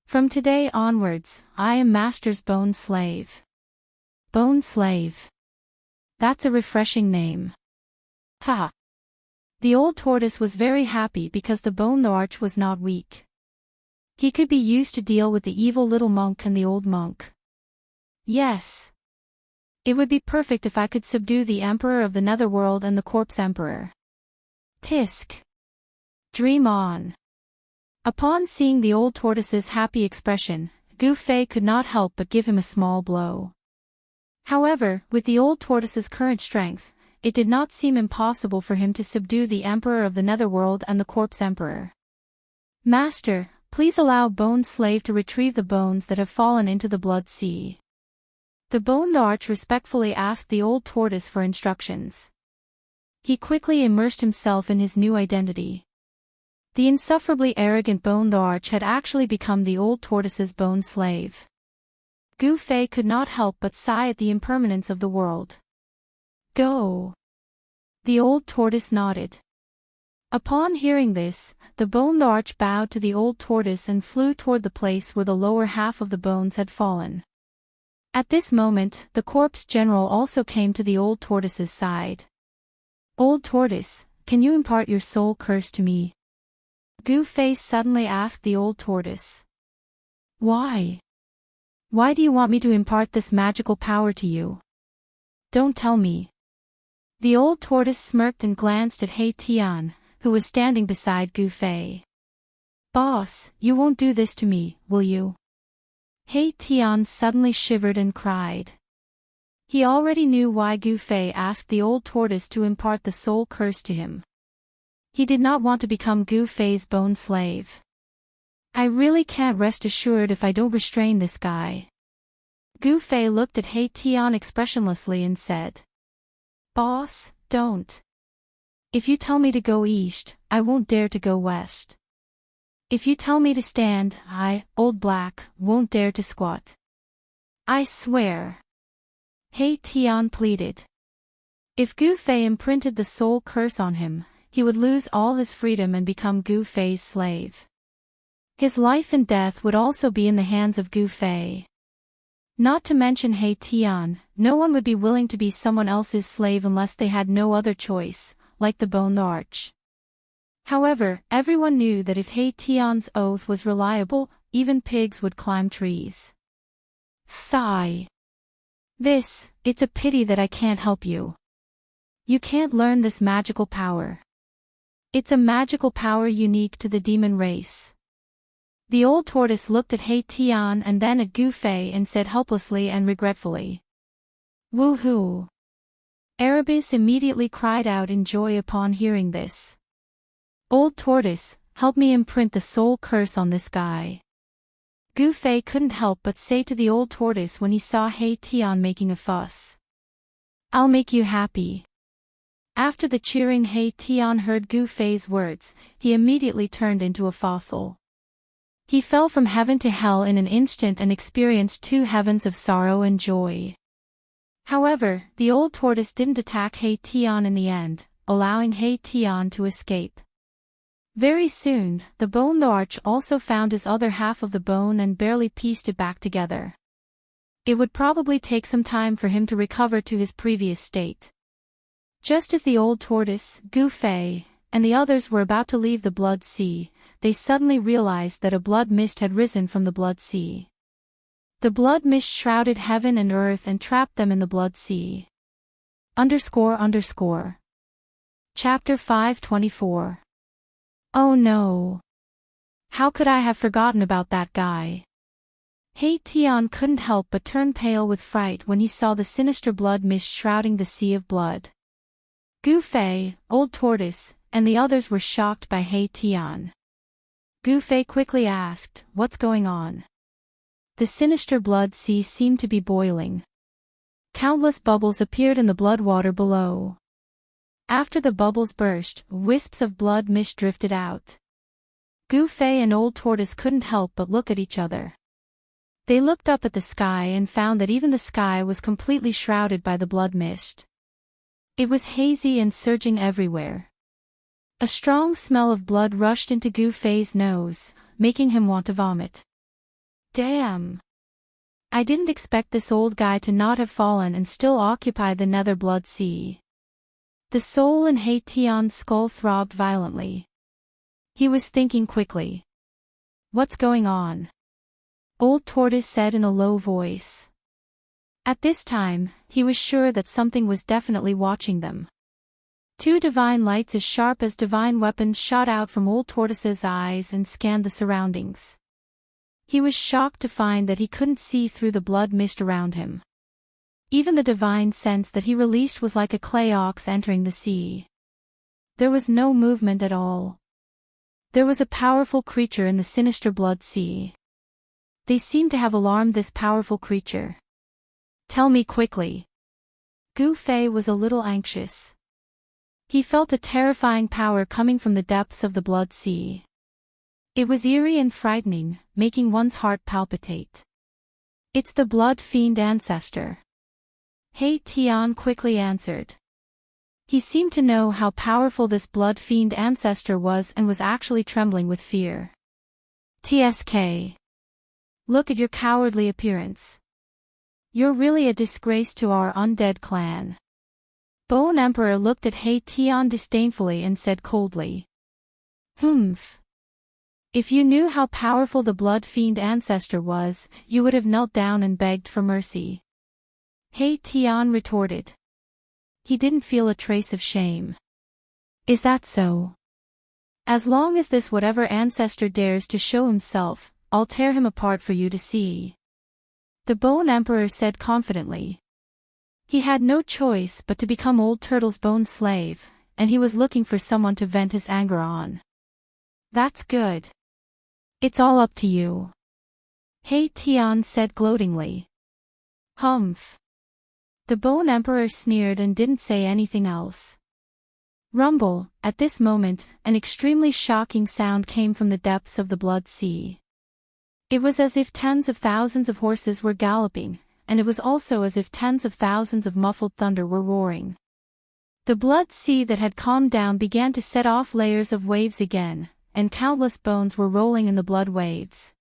From today onwards, I am master's bone slave." Bone slave. That's a refreshing name. Ha! The old tortoise was very happy because the bone arch was not weak. He could be used to deal with the evil little monk and the old monk. Yes. It would be perfect if I could subdue the Emperor of the Netherworld and the Corpse Emperor. Tisk. Dream on. Upon seeing the old tortoise's happy expression, Gu Fei could not help but give him a small blow. However, with the old tortoise's current strength, it did not seem impossible for him to subdue the Emperor of the Netherworld and the Corpse Emperor. "Master, please allow Bone Slave to retrieve the bones that have fallen into the Blood Sea." The Bone Arch respectfully asked the old tortoise for instructions. He quickly immersed himself in his new identity. The insufferably arrogant Bone Arch had actually become the old tortoise's bone slave. Gu Fei could not help but sigh at the impermanence of the world. "Go." The old tortoise nodded. Upon hearing this, the Bone Arch bowed to the old tortoise and flew toward the place where the lower half of the bones had fallen. At this moment, the corpse general also came to the old tortoise's side. "Old tortoise, can you impart your soul curse to me?" Goo-Face suddenly asked the old tortoise. "Why? Why do you want me to impart this magical power to you? Don't tell me." The old tortoise smirked and glanced at Hei Tian, who was standing beside Goo-Face. "Boss, you won't do this to me, will you?" Hei Tian suddenly shivered and cried. He already knew why Goo-Face asked the old tortoise to impart the soul curse to him. He did not want to become Goo-Face's bone slave. "I really can't rest assured if I don't restrain this guy." Goo-Face looked at Hei Tian expressionlessly and said, "Boss, don't. If you tell me to go east, I won't dare to go west. If you tell me to stand, I, Old Black, won't dare to squat. I swear." Hei Tian pleaded. If Goo-Face imprinted the soul curse on him, he would lose all his freedom and become Goo-Face's slave. His life and death would also be in the hands of Goo-Face. Not to mention Hei Tian, no one would be willing to be someone else's slave unless they had no other choice, like the Bone Larch. However, everyone knew that if Hei Tian's oath was reliable, even pigs would climb trees. Sigh. It's a pity that I can't help you. You can't learn this magical power. It's a magical power unique to the demon race. The old tortoise looked at Hei Tian and then at Goo-Face and said helplessly and regretfully, "Woohoo!" Erebus immediately cried out in joy upon hearing this. "Old tortoise, help me imprint the soul curse on this guy." Goo-Face couldn't help but say to the old tortoise when he saw Hei Tian making a fuss, "I'll make you happy." After the cheering Hei Tian heard Goo-Face's words, he immediately turned into a fossil. He fell from heaven to hell in an instant and experienced two heavens of sorrow and joy. However, the old tortoise didn't attack Hei Tian in the end, allowing Hei Tian to escape. Very soon, the Bone Larch also found his other half of the bone and barely pieced it back together. It would probably take some time for him to recover to his previous state. Just as the old tortoise, Goo-Face, and the others were about to leave the Blood Sea, they suddenly realized that a blood mist had risen from the Blood Sea. The blood mist shrouded heaven and earth and trapped them in the Blood Sea. __. Chapter 524. Oh no! How could I have forgotten about that guy? Hei Tian couldn't help but turn pale with fright when he saw the sinister blood mist shrouding the sea of blood. Goo-Face, Old Tortoise, and the others were shocked by Hei Tian. Goo-Face quickly asked, "What's going on?" The sinister blood sea seemed to be boiling. Countless bubbles appeared in the blood water below. After the bubbles burst, wisps of blood mist drifted out. Goo-Face and Old Tortoise couldn't help but look at each other. They looked up at the sky and found that even the sky was completely shrouded by the blood mist. It was hazy and surging everywhere. A strong smell of blood rushed into Goo-Face's nose, making him want to vomit. Damn! I didn't expect this old guy to not have fallen and still occupy the nether blood sea. The soul in Hei Tian's skull throbbed violently. He was thinking quickly. "What's going on?" Old Tortoise said in a low voice. At this time, he was sure that something was definitely watching them. Two divine lights as sharp as divine weapons shot out from Old Tortoise's eyes and scanned the surroundings. He was shocked to find that he couldn't see through the blood mist around him. Even the divine sense that he released was like a clay ox entering the sea. There was no movement at all. There was a powerful creature in the sinister blood sea. They seemed to have alarmed this powerful creature. "Tell me quickly." Goo-Face was a little anxious. He felt a terrifying power coming from the depths of the blood sea. It was eerie and frightening, making one's heart palpitate. "It's the blood fiend ancestor." Hei Tian quickly answered. He seemed to know how powerful this blood fiend ancestor was and was actually trembling with fear. "TSK. Look at your cowardly appearance. You're really a disgrace to our undead clan. Bone Emperor looked at He Tian disdainfully and said coldly. Humph. If you knew how powerful the blood fiend ancestor was, you would have knelt down and begged for mercy. He Tian retorted. He didn't feel a trace of shame. Is that so? As long as this whatever ancestor dares to show himself, I'll tear him apart for you to see. The Bone Emperor said confidently. He had no choice but to become Old Turtle's bone slave, and he was looking for someone to vent his anger on. That's good. It's all up to you. He Tian said gloatingly. Humph. The Bone Emperor sneered and didn't say anything else. Rumble, at this moment, an extremely shocking sound came from the depths of the Blood Sea. It was as if tens of thousands of horses were galloping, and it was also as if tens of thousands of muffled thunder were roaring. The Blood Sea that had calmed down began to set off layers of waves again, and countless bones were rolling in the blood waves.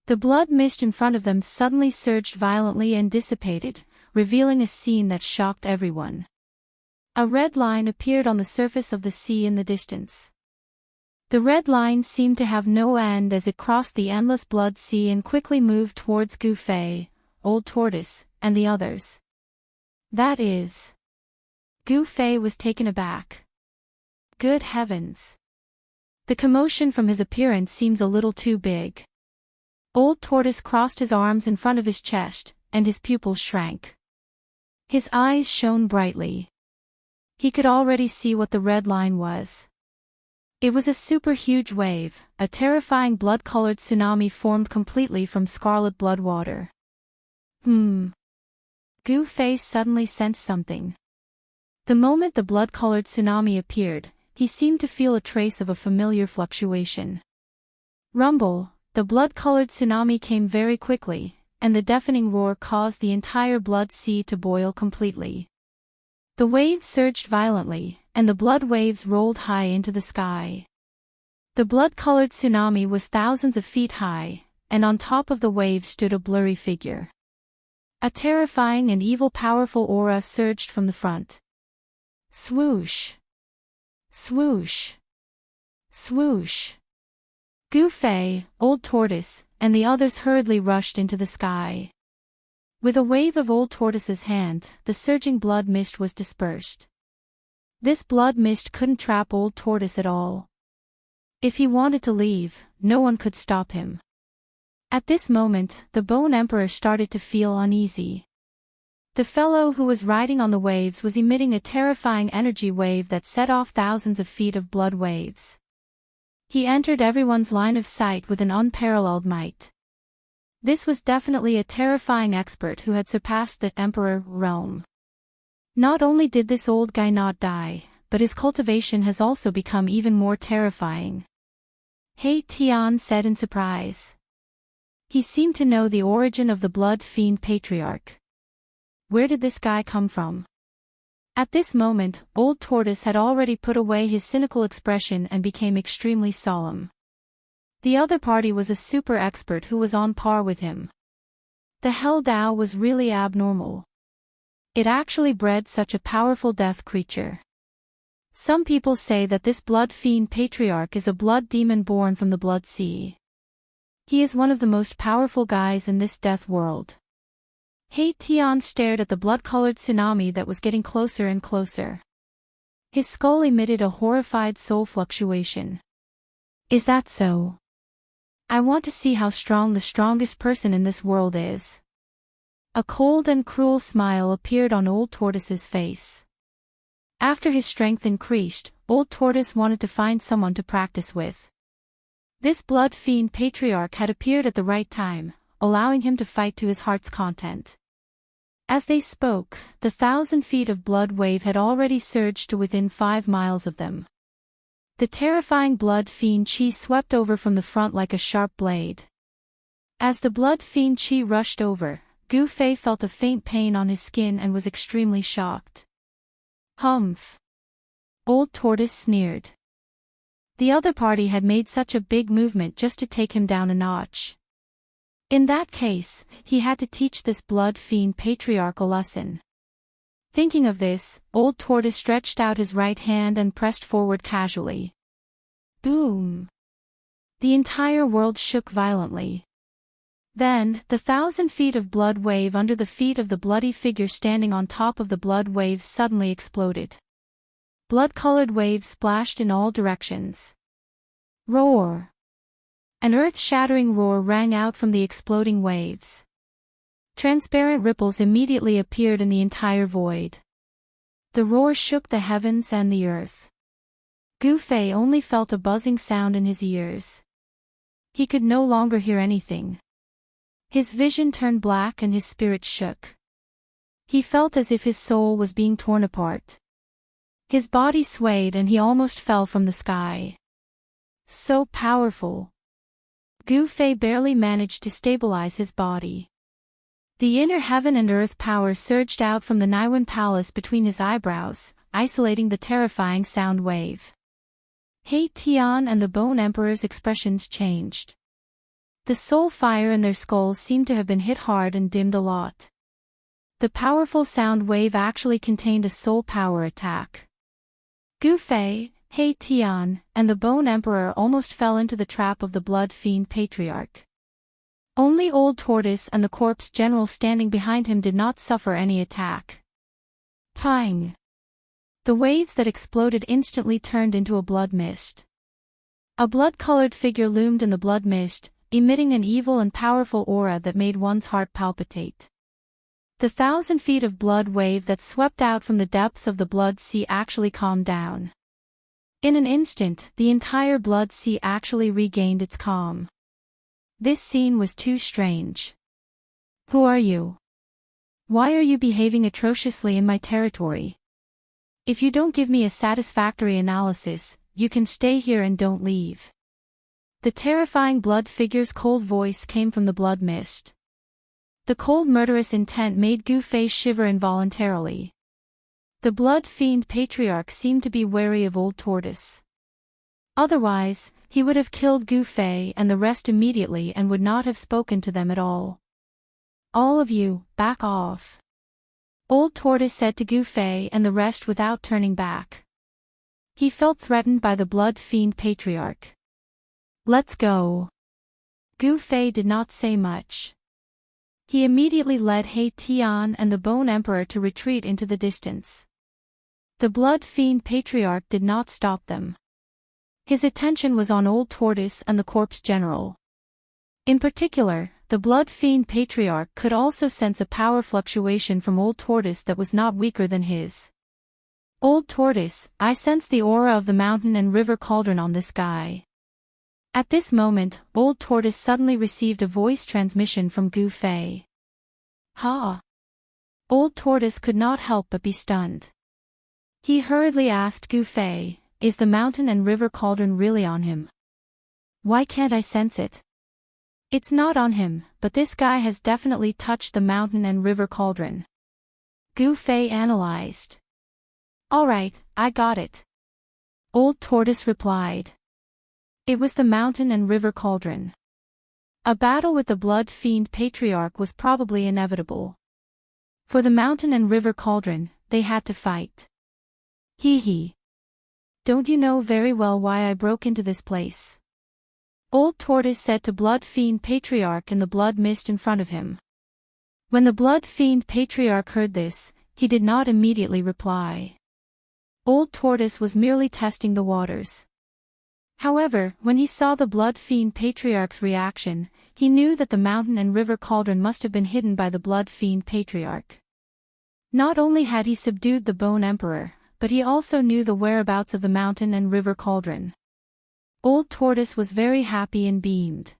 The blood mist in front of them suddenly surged violently and dissipated, revealing a scene that shocked everyone. A red line appeared on the surface of the sea in the distance. The red line seemed to have no end as it crossed the endless blood sea and quickly moved towards Gu Fei, Old Tortoise, and the others. That is. Gu Fei was taken aback. Good heavens. The commotion from his appearance seems a little too big. Old Tortoise crossed his arms in front of his chest, and his pupils shrank. His eyes shone brightly. He could already see what the red line was. It was a super huge wave, a terrifying blood-colored tsunami formed completely from scarlet blood water. Gu Fei suddenly sensed something. The moment the blood-colored tsunami appeared, he seemed to feel a trace of a familiar fluctuation. Rumble, the blood-colored tsunami came very quickly, and the deafening roar caused the entire blood sea to boil completely. The waves surged violently, and the blood waves rolled high into the sky. The blood-colored tsunami was thousands of feet high, and on top of the waves stood a blurry figure. A terrifying and evil powerful aura surged from the front. Swoosh! Swoosh! Swoosh! Gu Fei, Old Tortoise, and the others hurriedly rushed into the sky. With a wave of Old Tortoise's hand, the surging blood mist was dispersed. This blood mist couldn't trap Old Tortoise at all. If he wanted to leave, no one could stop him. At this moment, the Bone Emperor started to feel uneasy. The fellow who was riding on the waves was emitting a terrifying energy wave that set off thousands of feet of blood waves. He entered everyone's line of sight with an unparalleled might. This was definitely a terrifying expert who had surpassed the Emperor realm. Not only did this old guy not die, but his cultivation has also become even more terrifying. He Tian said in surprise. He seemed to know the origin of the blood fiend patriarch. Where did this guy come from? At this moment, Old Tortoise had already put away his cynical expression and became extremely solemn. The other party was a super expert who was on par with him. The Hell Dao was really abnormal. It actually bred such a powerful death creature. Some people say that this blood fiend patriarch is a blood demon born from the blood sea. He is one of the most powerful guys in this death world. He Tian stared at the blood-colored tsunami that was getting closer and closer. His skull emitted a horrified soul fluctuation. Is that so? I want to see how strong the strongest person in this world is. A cold and cruel smile appeared on Old Tortoise's face. After his strength increased, Old Tortoise wanted to find someone to practice with. This blood fiend patriarch had appeared at the right time, allowing him to fight to his heart's content. As they spoke, the 1,000 feet of blood wave had already surged to within 5 miles of them. The terrifying blood fiend chi swept over from the front like a sharp blade. As the blood fiend chi rushed over, Gu Fei felt a faint pain on his skin and was extremely shocked. Humph! Old Tortoise sneered. The other party had made such a big movement just to take him down a notch. In that case, he had to teach this blood fiend patriarch a lesson. Thinking of this, Old Tortoise stretched out his right hand and pressed forward casually. Boom! The entire world shook violently. Then, the 1,000 feet of blood wave under the feet of the bloody figure standing on top of the blood waves suddenly exploded. Blood-colored waves splashed in all directions. Roar! An earth-shattering roar rang out from the exploding waves. Transparent ripples immediately appeared in the entire void. The roar shook the heavens and the earth. Gu Fei only felt a buzzing sound in his ears. He could no longer hear anything. His vision turned black and his spirit shook. He felt as if his soul was being torn apart. His body swayed and he almost fell from the sky. So powerful. Gu Fei barely managed to stabilize his body. The inner heaven and earth power surged out from the Niwen Palace between his eyebrows, isolating the terrifying sound wave. He Tian and the Bone Emperor's expressions changed. The soul fire in their skulls seemed to have been hit hard and dimmed a lot. The powerful sound wave actually contained a soul power attack. Gu Fei, He Tian, and the Bone Emperor almost fell into the trap of the Blood Fiend Patriarch. Only Old Tortoise and the Corpse General standing behind him did not suffer any attack. Pang! The waves that exploded instantly turned into a blood mist. A blood-colored figure loomed in the blood mist, emitting an evil and powerful aura that made one's heart palpitate. The 1,000 feet of blood wave that swept out from the depths of the blood sea actually calmed down. In an instant, the entire blood sea actually regained its calm. This scene was too strange. Who are you? Why are you behaving atrociously in my territory? If you don't give me a satisfactory analysis, you can stay here and don't leave. The terrifying blood figure's cold voice came from the blood mist. The cold murderous intent made Gu Fei shiver involuntarily. The blood fiend patriarch seemed to be wary of Old Tortoise. Otherwise, he would have killed Gu Fei and the rest immediately and would not have spoken to them at all. All of you, back off. Old Tortoise said to Gu Fei and the rest without turning back. He felt threatened by the blood fiend patriarch. Let's go. Gu Fei did not say much. He immediately led He Tian and the Bone Emperor to retreat into the distance. The Blood Fiend Patriarch did not stop them. His attention was on Old Tortoise and the Corpse General. In particular, the Blood Fiend Patriarch could also sense a power fluctuation from Old Tortoise that was not weaker than his. Old Tortoise, I sense the aura of the mountain and river cauldron on this guy. At this moment, Old Tortoise suddenly received a voice transmission from Gu Fei. Ha! Old Tortoise could not help but be stunned. He hurriedly asked Gu Fei, is the mountain and river cauldron really on him? Why can't I sense it? It's not on him, but this guy has definitely touched the mountain and river cauldron. Gu Fei analyzed. Alright, I got it. Old Tortoise replied. It was the mountain and river cauldron. A battle with the Blood Fiend Patriarch was probably inevitable. For the mountain and river cauldron, they had to fight. Hee hee. Don't you know very well why I broke into this place? Old Tortoise said to Blood Fiend Patriarch in the blood mist in front of him. When the Blood Fiend Patriarch heard this, he did not immediately reply. Old Tortoise was merely testing the waters. However, when he saw the Blood Fiend Patriarch's reaction, he knew that the mountain and river cauldron must have been hidden by the Blood Fiend Patriarch. Not only had he subdued the Bone Emperor, but he also knew the whereabouts of the mountain and river cauldron. Old Tortoise was very happy and beamed.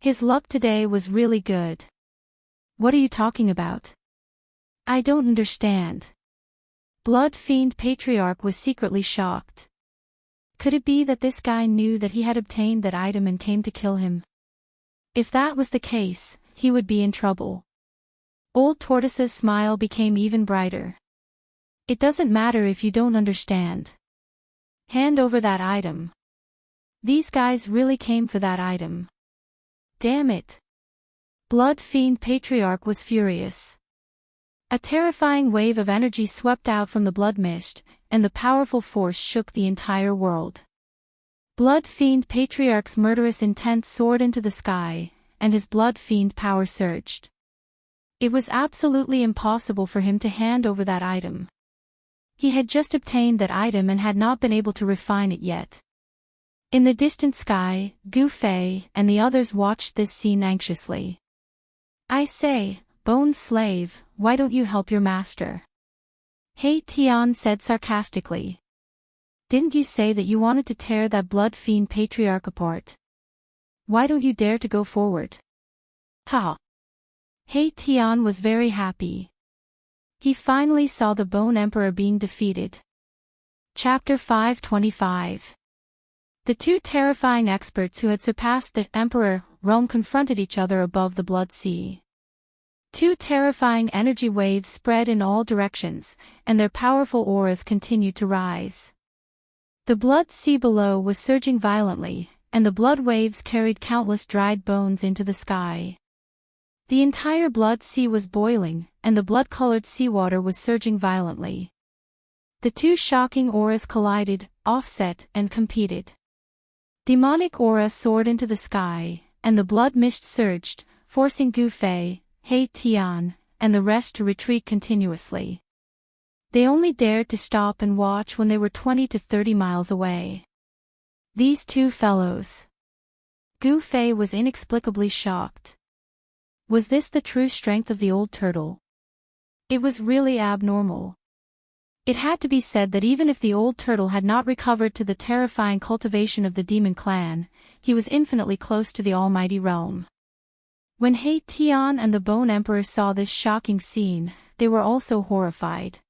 His luck today was really good. What are you talking about? I don't understand. Blood Fiend Patriarch was secretly shocked. Could it be that this guy knew that he had obtained that item and came to kill him? If that was the case, he would be in trouble. Old Tortoise's smile became even brighter. It doesn't matter if you don't understand. Hand over that item. These guys really came for that item. Damn it! Blood Fiend Patriarch was furious. A terrifying wave of energy swept out from the blood mist, and the powerful force shook the entire world. Blood Fiend Patriarch's murderous intent soared into the sky, and his blood fiend power surged. It was absolutely impossible for him to hand over that item. He had just obtained that item and had not been able to refine it yet. In the distant sky, Gu Fei and the others watched this scene anxiously. "I say, Bone Slave, why don't you help your master?" He Tian said sarcastically. "Didn't you say that you wanted to tear that blood fiend patriarch apart? Why don't you dare to go forward?" Ha! He Tian was very happy. He finally saw the Bone Emperor being defeated. Chapter 525. The two terrifying experts who had surpassed the Emperor realm confronted each other above the Blood Sea. Two terrifying energy waves spread in all directions, and their powerful auras continued to rise. The Blood Sea below was surging violently, and the blood waves carried countless dried bones into the sky. The entire Blood Sea was boiling, and the blood-colored seawater was surging violently. The two shocking auras collided, offset, and competed. Demonic aura soared into the sky, and the blood mist surged, forcing Gu Fei, He Tian, and the rest to retreat continuously. They only dared to stop and watch when they were 20 to 30 miles away. These two fellows. Gu Fei was inexplicably shocked. Was this the true strength of the old turtle? It was really abnormal. It had to be said that even if the old turtle had not recovered to the terrifying cultivation of the demon clan, he was infinitely close to the almighty realm. When He Tian and the Bone Emperor saw this shocking scene, they were also horrified.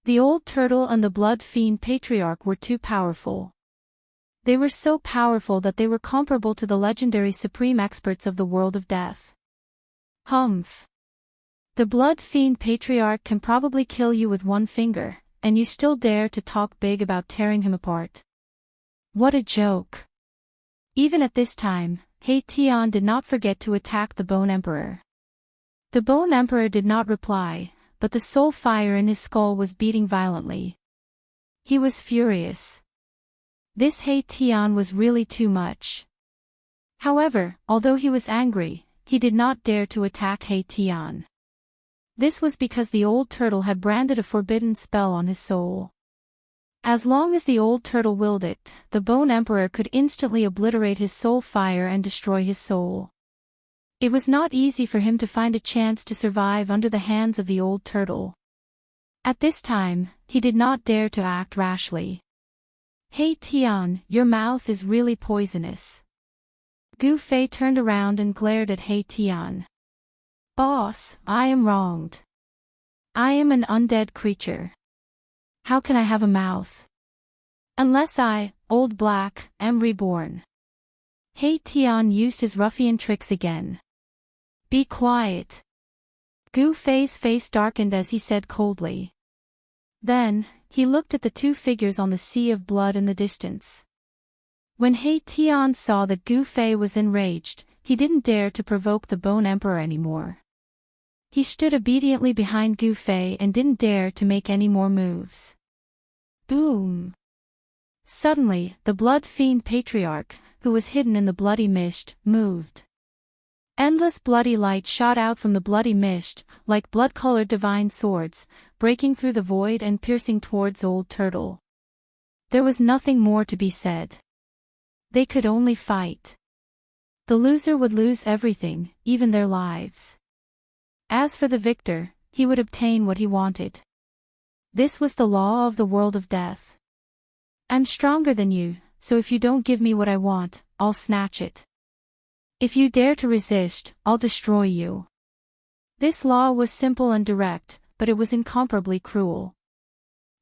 The old turtle and the blood fiend patriarch were too powerful. They were so powerful that they were comparable to the legendary supreme experts of the world of death. Humph. The blood fiend patriarch can probably kill you with one finger, and you still dare to talk big about tearing him apart. What a joke. Even at this time, He Tian did not forget to attack the Bone Emperor. The Bone Emperor did not reply, but the soul fire in his skull was beating violently. He was furious. This He Tian was really too much. However, although he was angry, he did not dare to attack He Tian. This was because the old turtle had branded a forbidden spell on his soul. As long as the old turtle willed it, the Bone Emperor could instantly obliterate his soul fire and destroy his soul. It was not easy for him to find a chance to survive under the hands of the old turtle. At this time, he did not dare to act rashly. He Tian, your mouth is really poisonous. Gu Fei turned around and glared at He Tian. Boss, I am wronged. I am an undead creature. How can I have a mouth? Unless I, Old Black, am reborn. He Tian used his ruffian tricks again. Be quiet. Gu Fei's face darkened as he said coldly. Then, he looked at the two figures on the sea of blood in the distance. When He Tian saw that Gu Fei was enraged, he didn't dare to provoke the Bone Emperor anymore. He stood obediently behind Gu Fei and didn't dare to make any more moves. Boom! Suddenly, the blood fiend patriarch, who was hidden in the bloody mist, moved. Endless bloody light shot out from the bloody mist, like blood-colored divine swords, breaking through the void and piercing towards Old Turtle. There was nothing more to be said. They could only fight. The loser would lose everything, even their lives. As for the victor, he would obtain what he wanted. This was the law of the world of death. I'm stronger than you, so if you don't give me what I want, I'll snatch it. If you dare to resist, I'll destroy you. This law was simple and direct, but it was incomparably cruel.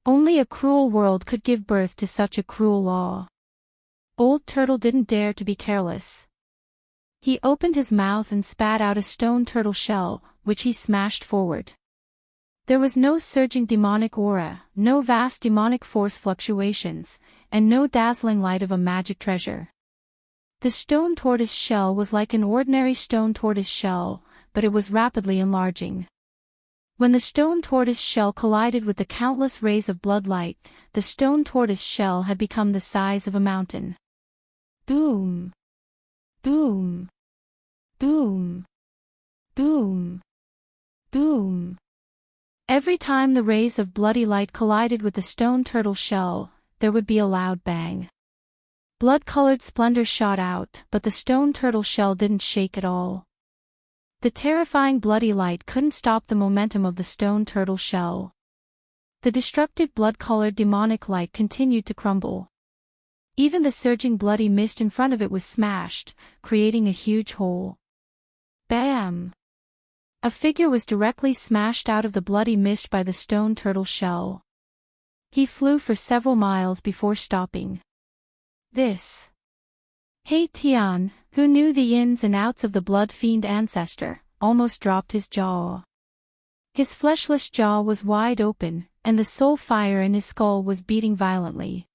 Only a cruel world could give birth to such a cruel law. Old Turtle didn't dare to be careless. He opened his mouth and spat out a stone turtle shell, which he smashed forward. There was no surging demonic aura, no vast demonic force fluctuations, and no dazzling light of a magic treasure. The stone tortoise shell was like an ordinary stone tortoise shell, but it was rapidly enlarging. When the stone tortoise shell collided with the countless rays of blood light, the stone tortoise shell had become the size of a mountain. Boom! Boom! Boom! Boom! Boom! Every time the rays of bloody light collided with the stone turtle shell, there would be a loud bang. Blood-colored splendor shot out, but the stone turtle shell didn't shake at all. The terrifying bloody light couldn't stop the momentum of the stone turtle shell. The destructive blood-colored demonic light continued to crumble. Even the surging bloody mist in front of it was smashed, creating a huge hole. Bam! A figure was directly smashed out of the bloody mist by the stone turtle shell. He flew for several miles before stopping. This. He Tian, who knew the ins and outs of the blood fiend ancestor, almost dropped his jaw. His fleshless jaw was wide open, and the soul fire in his skull was beating violently.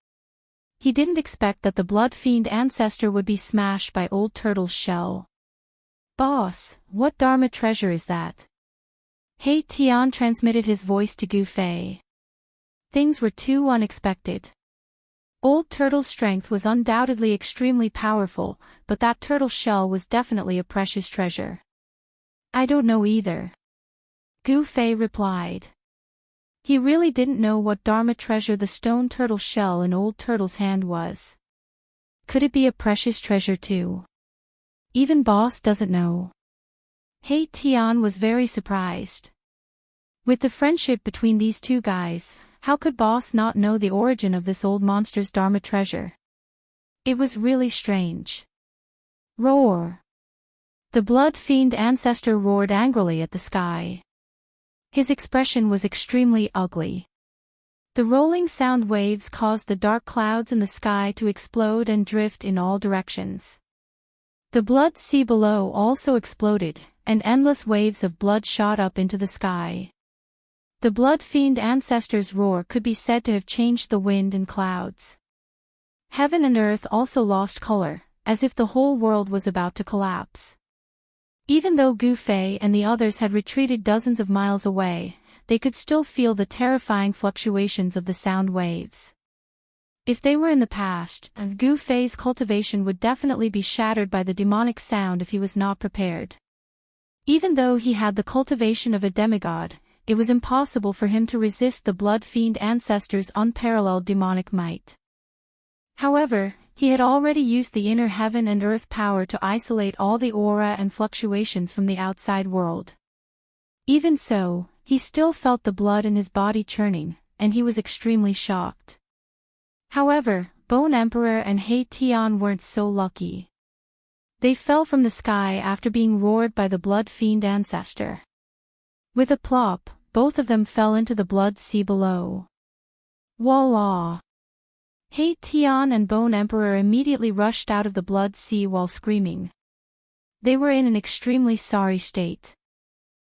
He didn't expect that the blood fiend ancestor would be smashed by old turtle's shell. Boss, what Dharma treasure is that? He Tian transmitted his voice to Gu Fei. Things were too unexpected. Old Turtle's strength was undoubtedly extremely powerful, but that turtle shell was definitely a precious treasure. I don't know either. Gu Fei replied. He really didn't know what Dharma treasure the stone turtle shell in Old Turtle's hand was. Could it be a precious treasure too? Even Boss doesn't know. He Tian was very surprised. With the friendship between these two guys, how could Boss not know the origin of this old monster's Dharma treasure? It was really strange. Roar! The blood fiend ancestor roared angrily at the sky. His expression was extremely ugly. The rolling sound waves caused the dark clouds in the sky to explode and drift in all directions. The blood sea below also exploded, and endless waves of blood shot up into the sky. The blood fiend ancestor's roar could be said to have changed the wind and clouds. Heaven and earth also lost color, as if the whole world was about to collapse. Even though Gu Fei and the others had retreated dozens of miles away, they could still feel the terrifying fluctuations of the sound waves. If they were in the past, Gu Fei's cultivation would definitely be shattered by the demonic sound if he was not prepared. Even though he had the cultivation of a demigod, it was impossible for him to resist the blood fiend ancestor's unparalleled demonic might. However, he had already used the inner heaven and earth power to isolate all the aura and fluctuations from the outside world. Even so, he still felt the blood in his body churning, and he was extremely shocked. However, Bone Emperor and He Tian weren't so lucky. They fell from the sky after being roared by the blood fiend ancestor. With a plop, both of them fell into the blood sea below. Voila! He Tian and Bone Emperor immediately rushed out of the blood sea while screaming. They were in an extremely sorry state.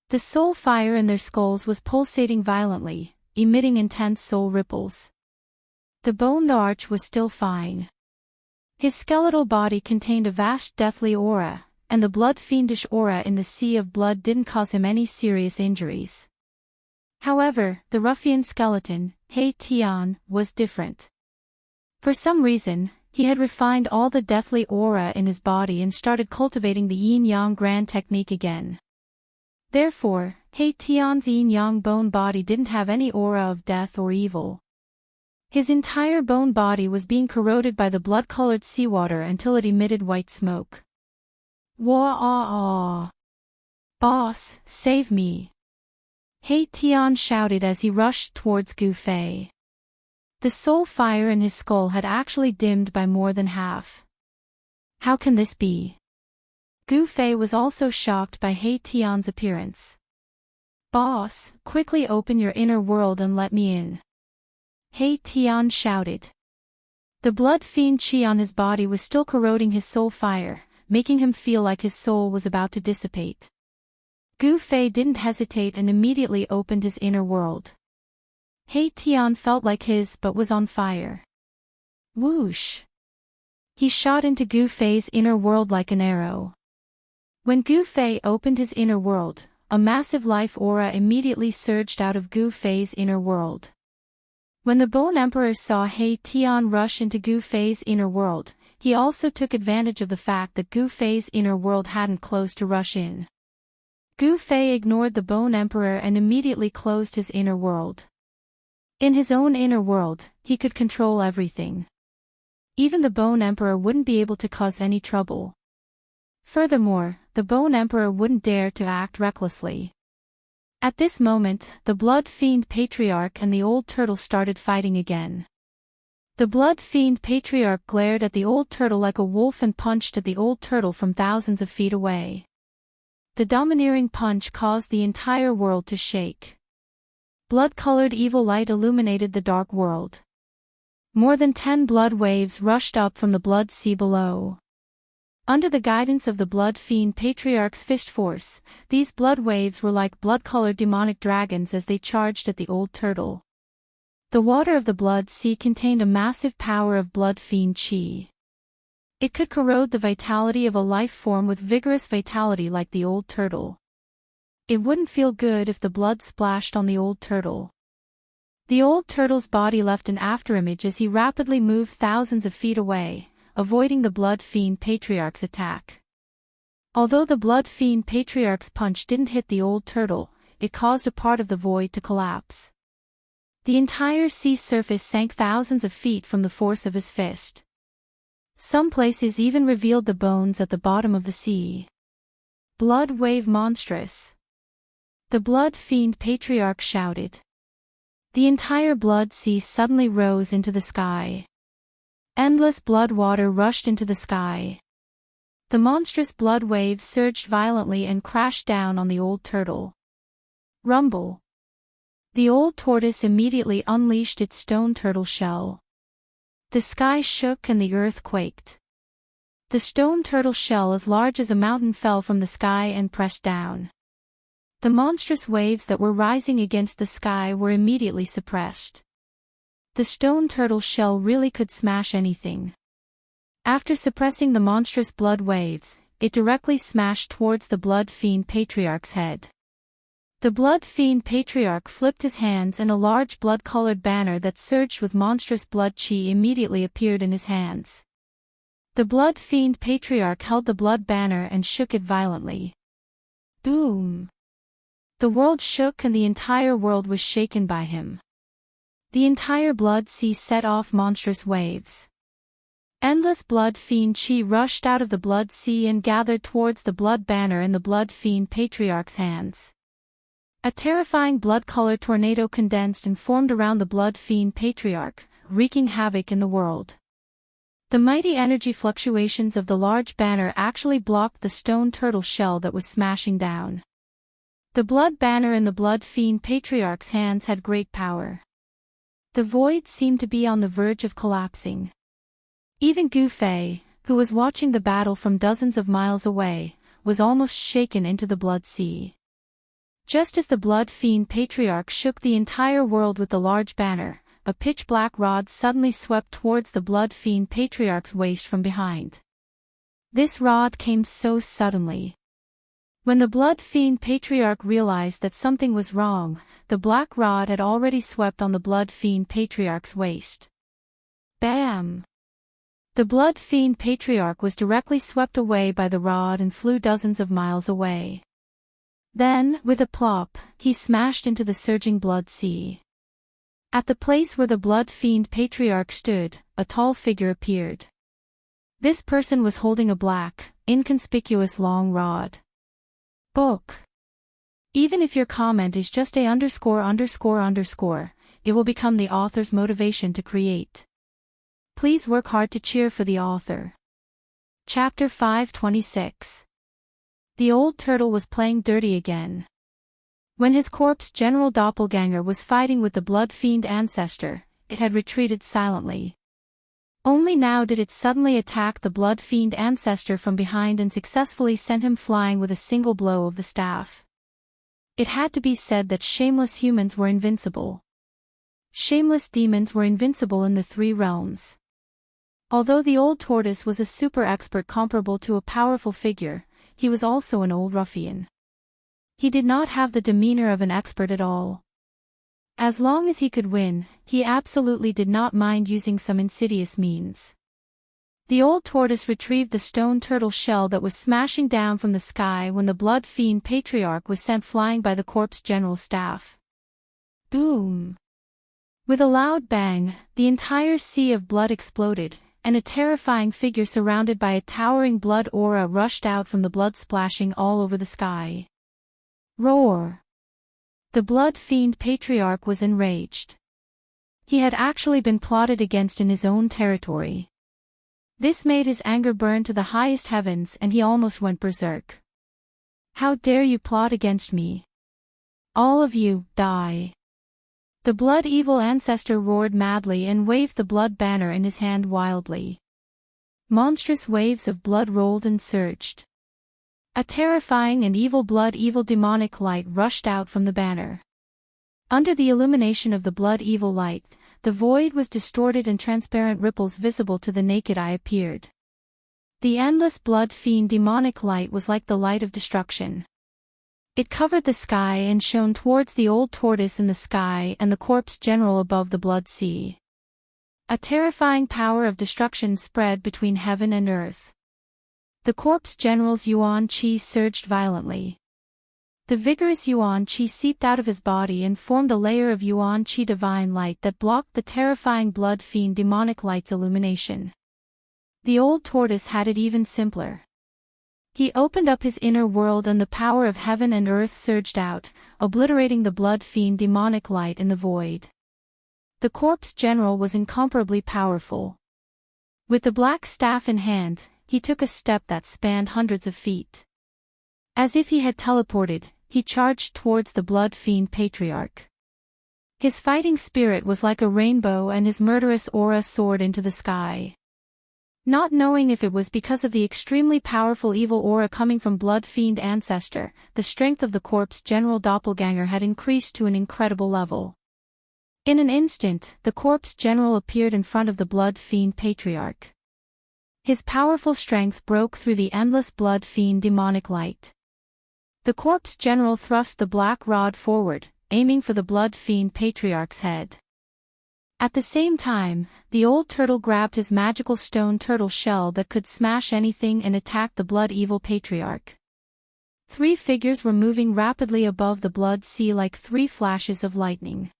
The soul fire in their skulls was pulsating violently, emitting intense soul ripples. The bone arch was still fine. His skeletal body contained a vast deathly aura, and the blood fiendish aura in the sea of blood didn't cause him any serious injuries. However, the ruffian skeleton, He Tian, was different. For some reason, he had refined all the deathly aura in his body and started cultivating the yin-yang grand technique again. Therefore, He Tian's yin-yang bone body didn't have any aura of death or evil. His entire bone body was being corroded by the blood-colored seawater until it emitted white smoke. Wah-ah-ah! Boss, save me! He Tian shouted as he rushed towards Gu Fei. The soul fire in his skull had actually dimmed by more than half. How can this be? Gu Fei was also shocked by He Tian's appearance. Boss, quickly open your inner world and let me in. He Tian shouted. The blood fiend chi on his body was still corroding his soul fire, making him feel like his soul was about to dissipate. Gu Fei didn't hesitate and immediately opened his inner world. He Tian felt like his but was on fire. Whoosh! He shot into Gu Fei's inner world like an arrow. When Gu Fei opened his inner world, a massive life aura immediately surged out of Gu Fei's inner world. When the Bone Emperor saw He Tian rush into Gu Fei's inner world, he also took advantage of the fact that Gu Fei's inner world hadn't closed to rush in. Gu Fei ignored the Bone Emperor and immediately closed his inner world. In his own inner world, he could control everything. Even the Bone Emperor wouldn't be able to cause any trouble. Furthermore, the Bone Emperor wouldn't dare to act recklessly. At this moment, the Blood Fiend Patriarch and the Old Turtle started fighting again. The Blood Fiend Patriarch glared at the Old Turtle like a wolf and punched at the Old Turtle from thousands of feet away. The domineering punch caused the entire world to shake. Blood-colored evil light illuminated the dark world. More than 10 blood waves rushed up from the blood sea below. Under the guidance of the Blood Fiend Patriarch's fist force, these blood waves were like blood-colored demonic dragons as they charged at the Old Turtle. The water of the blood sea contained a massive power of blood fiend chi. It could corrode the vitality of a life form with vigorous vitality like the Old Turtle. It wouldn't feel good if the blood splashed on the Old Turtle. The Old Turtle's body left an afterimage as he rapidly moved thousands of feet away, avoiding the Blood Fiend Patriarch's attack. Although the Blood Fiend Patriarch's punch didn't hit the Old Turtle, it caused a part of the void to collapse. The entire sea surface sank thousands of feet from the force of his fist. Some places even revealed the bones at the bottom of the sea. Blood wave monstrous. The Blood Fiend Patriarch shouted. The entire blood sea suddenly rose into the sky. Endless blood water rushed into the sky. The monstrous blood waves surged violently and crashed down on the Old Turtle. Rumble. The old tortoise immediately unleashed its stone turtle shell. The sky shook and the earth quaked. The stone turtle shell as large as a mountain fell from the sky and pressed down. The monstrous waves that were rising against the sky were immediately suppressed. The stone turtle shell really could smash anything. After suppressing the monstrous blood waves, it directly smashed towards the Blood Fiend Patriarch's head. The Blood Fiend Patriarch flipped his hands and a large blood-colored banner that surged with monstrous blood chi immediately appeared in his hands. The Blood Fiend Patriarch held the blood banner and shook it violently. Boom! The world shook and the entire world was shaken by him. The entire blood sea set off monstrous waves. Endless blood fiend chi rushed out of the blood sea and gathered towards the blood banner in the Blood Fiend Patriarch's hands. A terrifying blood-colored tornado condensed and formed around the Blood Fiend Patriarch, wreaking havoc in the world. The mighty energy fluctuations of the large banner actually blocked the stone turtle shell that was smashing down. The blood banner in the Blood Fiend Patriarch's hands had great power. The void seemed to be on the verge of collapsing. Even Gu Fei, who was watching the battle from dozens of miles away, was almost shaken into the blood sea. Just as the Blood Fiend Patriarch shook the entire world with the large banner, a pitch-black rod suddenly swept towards the Blood Fiend Patriarch's waist from behind. This rod came so suddenly. When the Blood Fiend Patriarch realized that something was wrong, the black rod had already swept on the Blood Fiend Patriarch's waist. Bam! The Blood Fiend Patriarch was directly swept away by the rod and flew dozens of miles away. Then, with a plop, he smashed into the surging blood sea. At the place where the Blood Fiend Patriarch stood, a tall figure appeared. This person was holding a black, inconspicuous long rod. Book. Even if your comment is just a _____, it will become the author's motivation to create. Please work hard to cheer for the author. Chapter 526. The Old Turtle was playing dirty again. When his corpse general doppelganger was fighting with the Blood Fiend ancestor, it had retreated silently. Only now did it suddenly attack the Blood Fiend ancestor from behind and successfully sent him flying with a single blow of the staff. It had to be said that shameless humans were invincible. Shameless demons were invincible in the three realms. Although the old tortoise was a super expert comparable to a powerful figure, he was also an old ruffian. He did not have the demeanor of an expert at all. As long as he could win, he absolutely did not mind using some insidious means. The old tortoise retrieved the stone turtle shell that was smashing down from the sky when the blood fiend patriarch was sent flying by the corpse general's staff. Boom! With a loud bang, the entire sea of blood exploded, and a terrifying figure surrounded by a towering blood aura rushed out from the blood splashing all over the sky. Roar! The blood fiend patriarch was enraged. He had actually been plotted against in his own territory. This made his anger burn to the highest heavens and he almost went berserk. How dare you plot against me? All of you, die! The blood evil ancestor roared madly and waved the blood banner in his hand wildly. Monstrous waves of blood rolled and surged. A terrifying and evil demonic light rushed out from the banner. Under the illumination of the blood evil light, the void was distorted and transparent ripples visible to the naked eye appeared. The endless blood fiend demonic light was like the light of destruction. It covered the sky and shone towards the old tortoise in the sky and the corpse general above the blood sea. A terrifying power of destruction spread between heaven and earth. The corpse general's yuan qi surged violently. The vigorous yuan qi seeped out of his body and formed a layer of yuan qi divine light that blocked the terrifying blood fiend demonic light's illumination. The old tortoise had it even simpler. He opened up his inner world and the power of heaven and earth surged out, obliterating the blood fiend demonic light in the void. The corpse general was incomparably powerful. With the black staff in hand, he took a step that spanned hundreds of feet. As if he had teleported, he charged towards the blood fiend patriarch. His fighting spirit was like a rainbow and his murderous aura soared into the sky. Not knowing if it was because of the extremely powerful evil aura coming from blood fiend ancestor, the strength of the corpse general doppelganger had increased to an incredible level. In an instant, the corpse general appeared in front of the blood fiend patriarch. His powerful strength broke through the endless blood fiend demonic light. The corpse general thrust the black rod forward, aiming for the blood fiend patriarch's head. At the same time, the old turtle grabbed his magical stone turtle shell that could smash anything and attacked the blood evil patriarch. Three figures were moving rapidly above the blood sea like three flashes of lightning.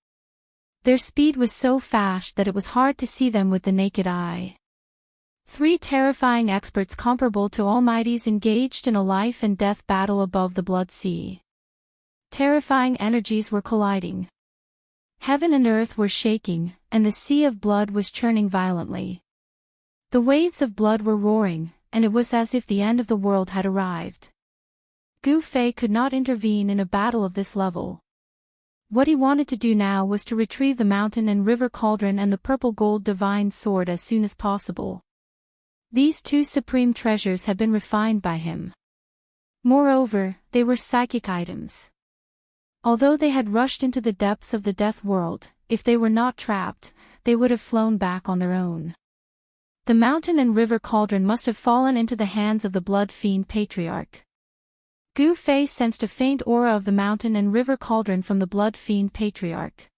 Their speed was so fast that it was hard to see them with the naked eye. Three terrifying experts comparable to almighties engaged in a life and death battle above the blood sea. Terrifying energies were colliding. Heaven and earth were shaking, and the sea of blood was churning violently. The waves of blood were roaring, and it was as if the end of the world had arrived. Gu Fei could not intervene in a battle of this level. What he wanted to do now was to retrieve the mountain and river cauldron and the purple gold divine sword as soon as possible. These two supreme treasures had been refined by him. Moreover, they were psychic items. Although they had rushed into the depths of the death world, if they were not trapped, they would have flown back on their own. The mountain and river cauldron must have fallen into the hands of the blood fiend patriarch. Gu Fei sensed a faint aura of the mountain and river cauldron from the blood fiend patriarch.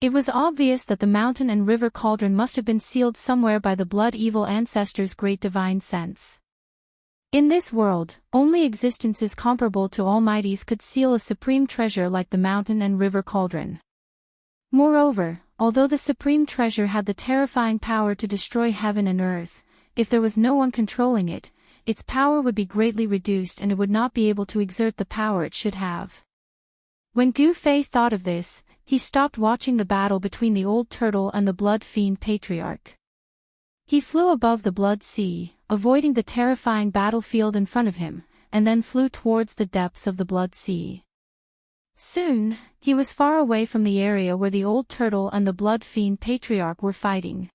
It was obvious that the mountain and river cauldron must have been sealed somewhere by the blood evil ancestor's great divine sense. In this world, only existences comparable to almighties could seal a supreme treasure like the mountain and river cauldron. Moreover, although the supreme treasure had the terrifying power to destroy heaven and earth, if there was no one controlling it, its power would be greatly reduced and it would not be able to exert the power it should have. When Gu Fei thought of this, he stopped watching the battle between the old turtle and the blood fiend patriarch. He flew above the blood sea, avoiding the terrifying battlefield in front of him, and then flew towards the depths of the blood sea. Soon, he was far away from the area where the old turtle and the blood fiend patriarch were fighting.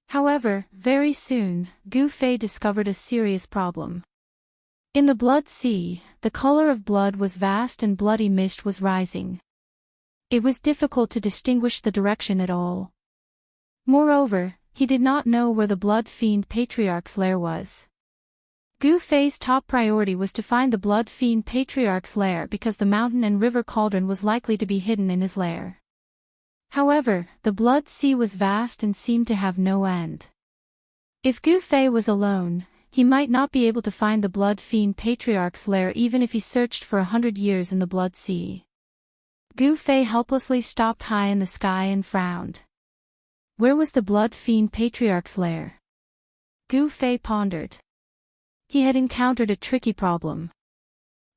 However, very soon, Gu Fei discovered a serious problem. In the blood sea, the color of blood was vast and bloody mist was rising. It was difficult to distinguish the direction at all. Moreover, he did not know where the Blood Fiend Patriarch's lair was. Gu Fei's top priority was to find the Blood Fiend Patriarch's lair because the mountain and river cauldron was likely to be hidden in his lair. However, the Blood Sea was vast and seemed to have no end. If Gu Fei was alone, he might not be able to find the Blood Fiend Patriarch's lair even if he searched for 100 years in the Blood Sea. Gu Fei helplessly stopped high in the sky and frowned. Where was the Blood Fiend Patriarch's lair? Gu Fei pondered. He had encountered a tricky problem.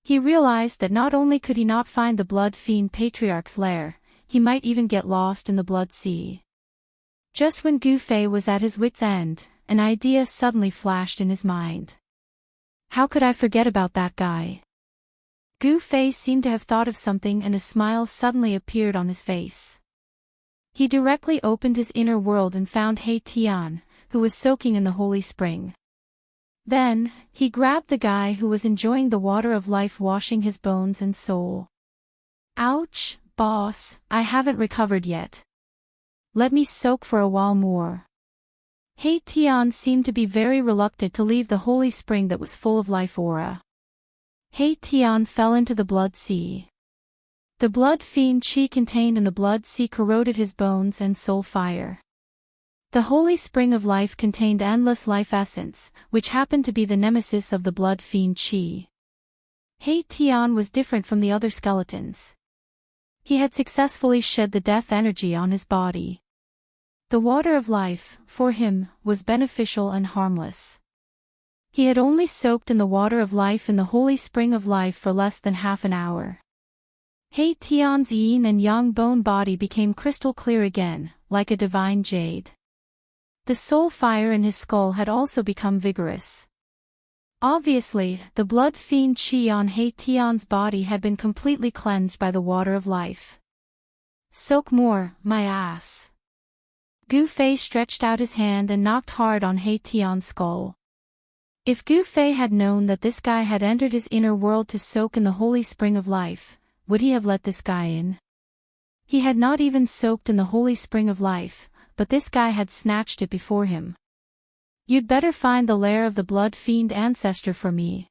He realized that not only could he not find the Blood Fiend Patriarch's lair, he might even get lost in the Blood Sea. Just when Gu Fei was at his wit's end, an idea suddenly flashed in his mind. How could I forget about that guy? Gu Fei seemed to have thought of something and a smile suddenly appeared on his face. He directly opened his inner world and found He Tian, who was soaking in the holy spring. Then, he grabbed the guy who was enjoying the water of life washing his bones and soul. Ouch, boss, I haven't recovered yet. Let me soak for a while more. He Tian seemed to be very reluctant to leave the holy spring that was full of life aura. He Tian fell into the Blood Sea. The Blood Fiend Qi contained in the Blood Sea corroded his bones and soul fire. The holy spring of life contained endless life essence, which happened to be the nemesis of the Blood Fiend Qi. He Tian was different from the other skeletons. He had successfully shed the death energy on his body. The water of life, for him, was beneficial and harmless. He had only soaked in the water of life in the holy spring of life for less than half an hour. He Tian's yin and yang bone body became crystal clear again, like a divine jade. The soul fire in his skull had also become vigorous. Obviously, the Blood Fiend Qi on He Tian's body had been completely cleansed by the water of life. Soak more, my ass. Gu Fei stretched out his hand and knocked hard on He Tian's skull. If Gu Fei had known that this guy had entered his inner world to soak in the holy spring of life, would he have let this guy in? He had not even soaked in the holy spring of life, but this guy had snatched it before him. You'd better find the lair of the Blood Fiend ancestor for me.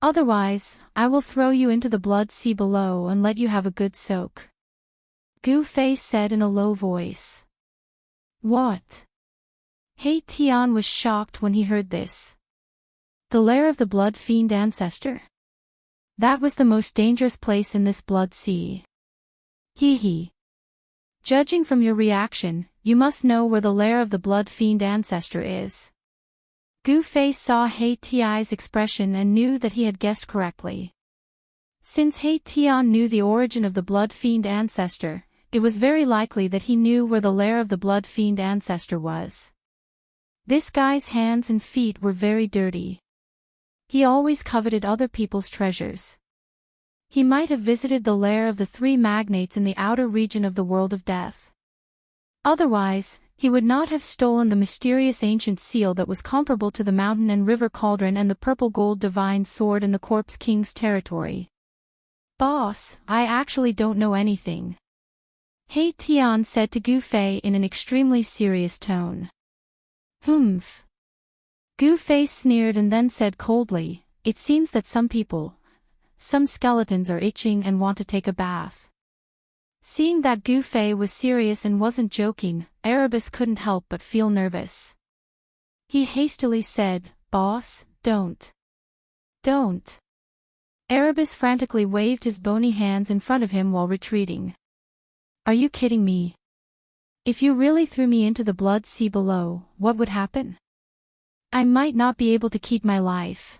Otherwise, I will throw you into the Blood Sea below and let you have a good soak. Gu Fei said in a low voice. What? He Tian was shocked when he heard this. The lair of the Blood Fiend ancestor? That was the most dangerous place in this Blood Sea. Hee. Judging from your reaction, you must know where the lair of the Blood Fiend ancestor is. Gu Fei saw He Tian's expression and knew that he had guessed correctly. Since He Tian knew the origin of the Blood Fiend ancestor, it was very likely that he knew where the lair of the Blood Fiend ancestor was. This guy's hands and feet were very dirty. He always coveted other people's treasures. He might have visited the lair of the three magnates in the outer region of the world of death. Otherwise, he would not have stolen the mysterious ancient seal that was comparable to the mountain and river cauldron and the purple gold divine sword in the Corpse King's territory. Boss, I actually don't know anything. He Tian said to Gu Fei in an extremely serious tone. Humph. Gu Fei sneered and then said coldly, it seems that some skeletons are itching and want to take a bath. Seeing that Gu Fei was serious and wasn't joking, Erebus couldn't help but feel nervous. He hastily said, Boss, don't. Erebus frantically waved his bony hands in front of him while retreating. Are you kidding me? If you really threw me into the Blood Sea below, what would happen? I might not be able to keep my life.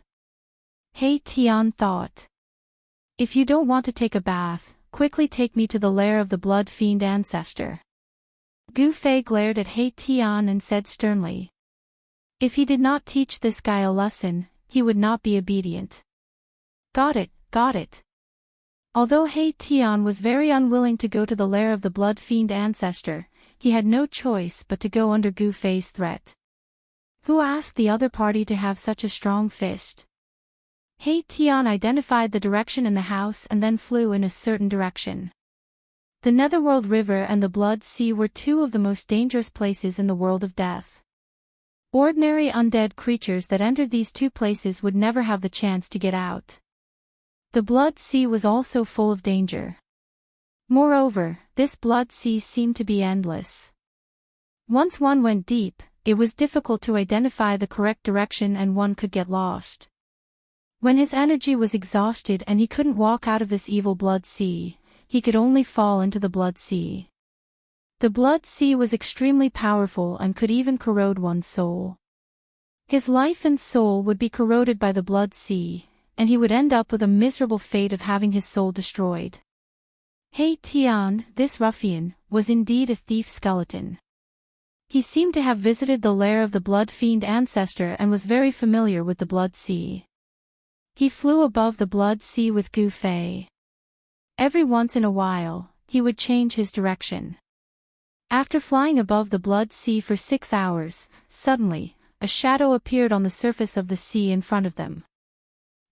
He Tian thought. If you don't want to take a bath, quickly take me to the lair of the Blood Fiend ancestor. Gu Fei glared at He Tian and said sternly. If he did not teach this guy a lesson, he would not be obedient. Got it. Although He Tian was very unwilling to go to the lair of the Blood Fiend ancestor, he had no choice but to go under Gu Fei's threat. Who asked the other party to have such a strong fist? He Tian identified the direction in the house and then flew in a certain direction. The Netherworld River and the Blood Sea were two of the most dangerous places in the world of death. Ordinary undead creatures that entered these two places would never have the chance to get out. The Blood Sea was also full of danger. Moreover, this Blood Sea seemed to be endless. Once one went deep, it was difficult to identify the correct direction and one could get lost. When his energy was exhausted and he couldn't walk out of this evil Blood Sea, he could only fall into the Blood Sea. The Blood Sea was extremely powerful and could even corrode one's soul. His life and soul would be corroded by the Blood Sea, and he would end up with a miserable fate of having his soul destroyed. He Tian, this ruffian, was indeed a thief skeleton. He seemed to have visited the lair of the Blood Fiend ancestor and was very familiar with the Blood Sea. He flew above the Blood Sea with Gu Fei. Every once in a while, he would change his direction. After flying above the Blood Sea for 6 hours, suddenly, a shadow appeared on the surface of the sea in front of them.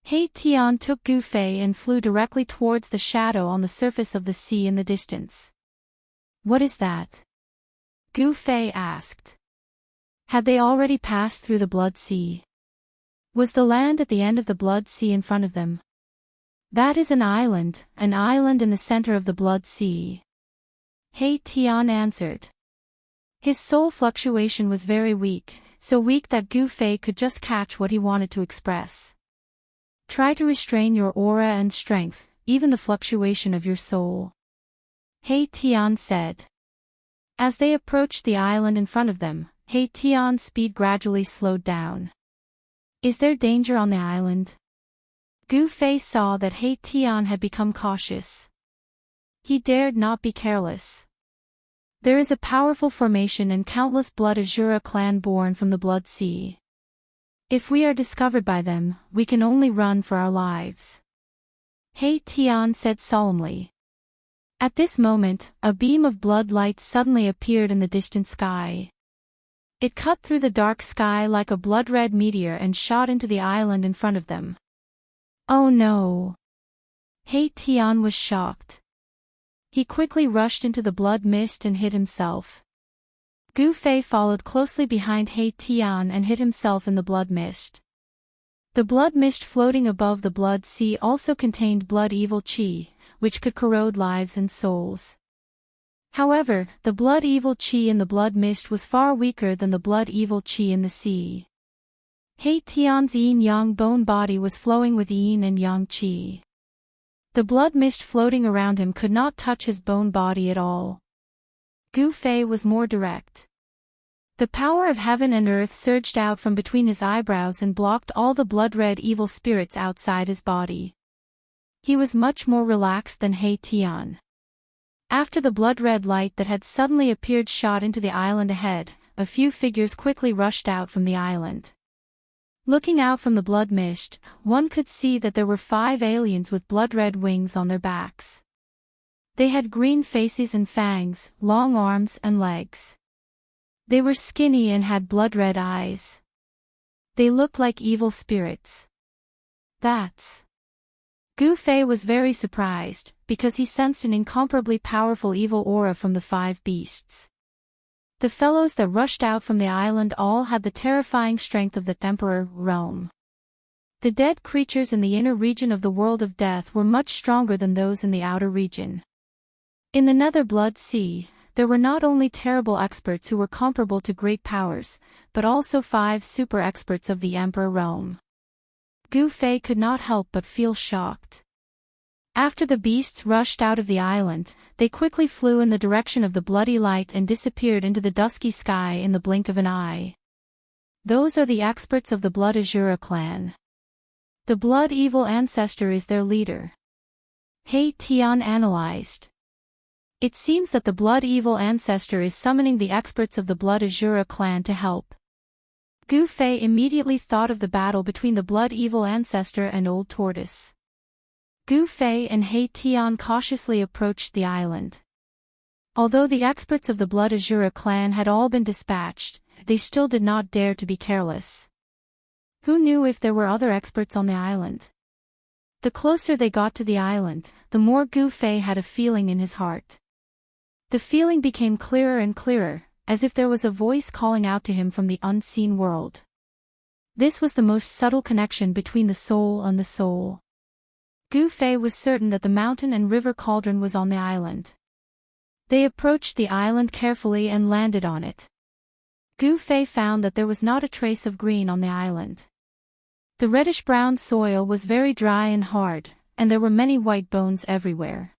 He Tian took Gu Fei and flew directly towards the shadow on the surface of the sea in the distance. "What is that?" Gu Fei asked. Had they already passed through the Blood Sea? Was the land at the end of the Blood Sea in front of them? "That is an island in the center of the Blood Sea," He Tian answered. His soul fluctuation was very weak, so weak that Gu Fei could just catch what he wanted to express. "Try to restrain your aura and strength, even the fluctuation of your soul," He Tian said. As they approached the island in front of them, He Tian's speed gradually slowed down. "Is there danger on the island?" Gu Fei saw that He Tian had become cautious. He dared not be careless. "There is a powerful formation and countless Blood Azura clan born from the Blood Sea. If we are discovered by them, we can only run for our lives," He Tian said solemnly. At this moment, a beam of blood light suddenly appeared in the distant sky. It cut through the dark sky like a blood-red meteor and shot into the island in front of them. "Oh no!" He Tian was shocked. He quickly rushed into the blood mist and hid himself. Gu Fei followed closely behind He Tian and hid himself in the blood mist. The blood mist floating above the Blood Sea also contained blood evil qi, which could corrode lives and souls. However, the blood evil qi in the blood mist was far weaker than the blood evil qi in the sea. He Tian's yin-yang bone body was flowing with yin and yang qi. The blood mist floating around him could not touch his bone body at all. Gu Fei was more direct. The power of heaven and earth surged out from between his eyebrows and blocked all the blood-red evil spirits outside his body. He was much more relaxed than He Tian. After the blood-red light that had suddenly appeared shot into the island ahead, a few figures quickly rushed out from the island. Looking out from the blood mist, one could see that there were 5 aliens with blood-red wings on their backs. They had green faces and fangs, long arms and legs. They were skinny and had blood-red eyes. They looked like evil spirits. "That's..." Gu Fei was very surprised, because he sensed an incomparably powerful evil aura from the 5 beasts. The fellows that rushed out from the island all had the terrifying strength of the Emperor, Rome. The dead creatures in the inner region of the world of death were much stronger than those in the outer region. In the Nether Blood Sea, there were not only terrible experts who were comparable to great powers, but also 5 super experts of the Emperor Rome. Gu Fei could not help but feel shocked. After the beasts rushed out of the island, they quickly flew in the direction of the bloody light and disappeared into the dusky sky in the blink of an eye. Those are the experts of the Blood Azura clan. The Blood Evil ancestor is their leader. He Tian analyzed. It seems that the Blood Evil ancestor is summoning the experts of the Blood Azura clan to help. Gu Fei immediately thought of the battle between the Blood Evil ancestor and Old Tortoise. Gu Fei and He Tian cautiously approached the island. Although the experts of the Blood Azura clan had all been dispatched, they still did not dare to be careless. Who knew if there were other experts on the island? The closer they got to the island, the more Gu Fei had a feeling in his heart. The feeling became clearer and clearer, as if there was a voice calling out to him from the unseen world. This was the most subtle connection between the soul and the soul. Gu Fei was certain that the mountain and river cauldron was on the island. They approached the island carefully and landed on it. Gu Fei found that there was not a trace of green on the island. The reddish-brown soil was very dry and hard, and there were many white bones everywhere.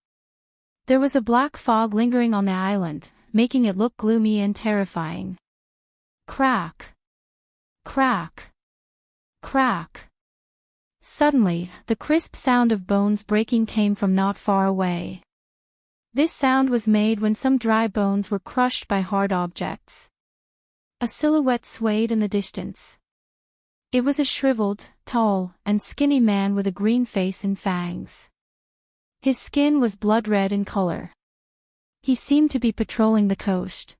There was a black fog lingering on the island, making it look gloomy and terrifying. Crack! Crack! Crack! Suddenly, the crisp sound of bones breaking came from not far away. This sound was made when some dry bones were crushed by hard objects. A silhouette swayed in the distance. It was a shriveled, tall, and skinny man with a green face and fangs. His skin was blood-red in color. He seemed to be patrolling the coast.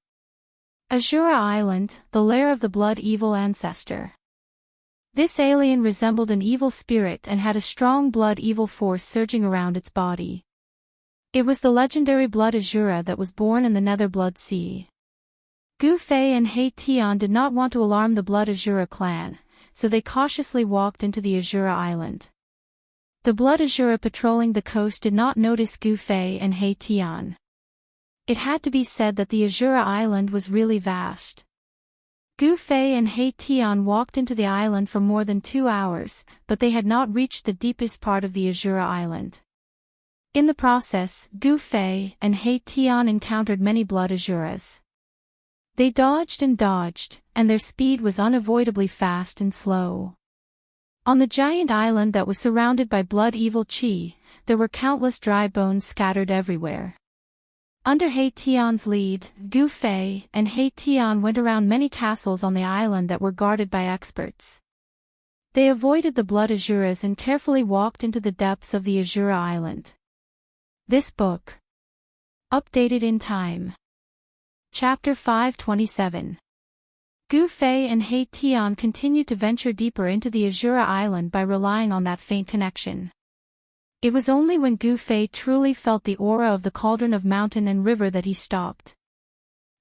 Azura Island, the lair of the blood-evil ancestor. This alien resembled an evil spirit and had a strong blood-evil force surging around its body. It was the legendary blood Azura that was born in the Nether Blood Sea. Gu Fei and He Tian did not want to alarm the Blood Azura clan, so they cautiously walked into the Azura Island. The Blood Azura patrolling the coast did not notice Gu Fei and He Tian. It had to be said that the Azura Island was really vast. Gu Fei and He Tian walked into the island for more than 2 hours, but they had not reached the deepest part of the Azura Island. In the process, Gu Fei and He Tian encountered many blood Azuras. They dodged, and their speed was unavoidably fast and slow. On the giant island that was surrounded by blood-evil chi, there were countless dry bones scattered everywhere. Under He Tian's lead, Gu Fei and He Tian went around many castles on the island that were guarded by experts. They avoided the blood Azuras and carefully walked into the depths of the Azura Island. This book. Updated in time. Chapter 527. Gu Fei and He Tian continued to venture deeper into the Azura Island by relying on that faint connection. It was only when Gu Fei truly felt the aura of the cauldron of mountain and river that he stopped.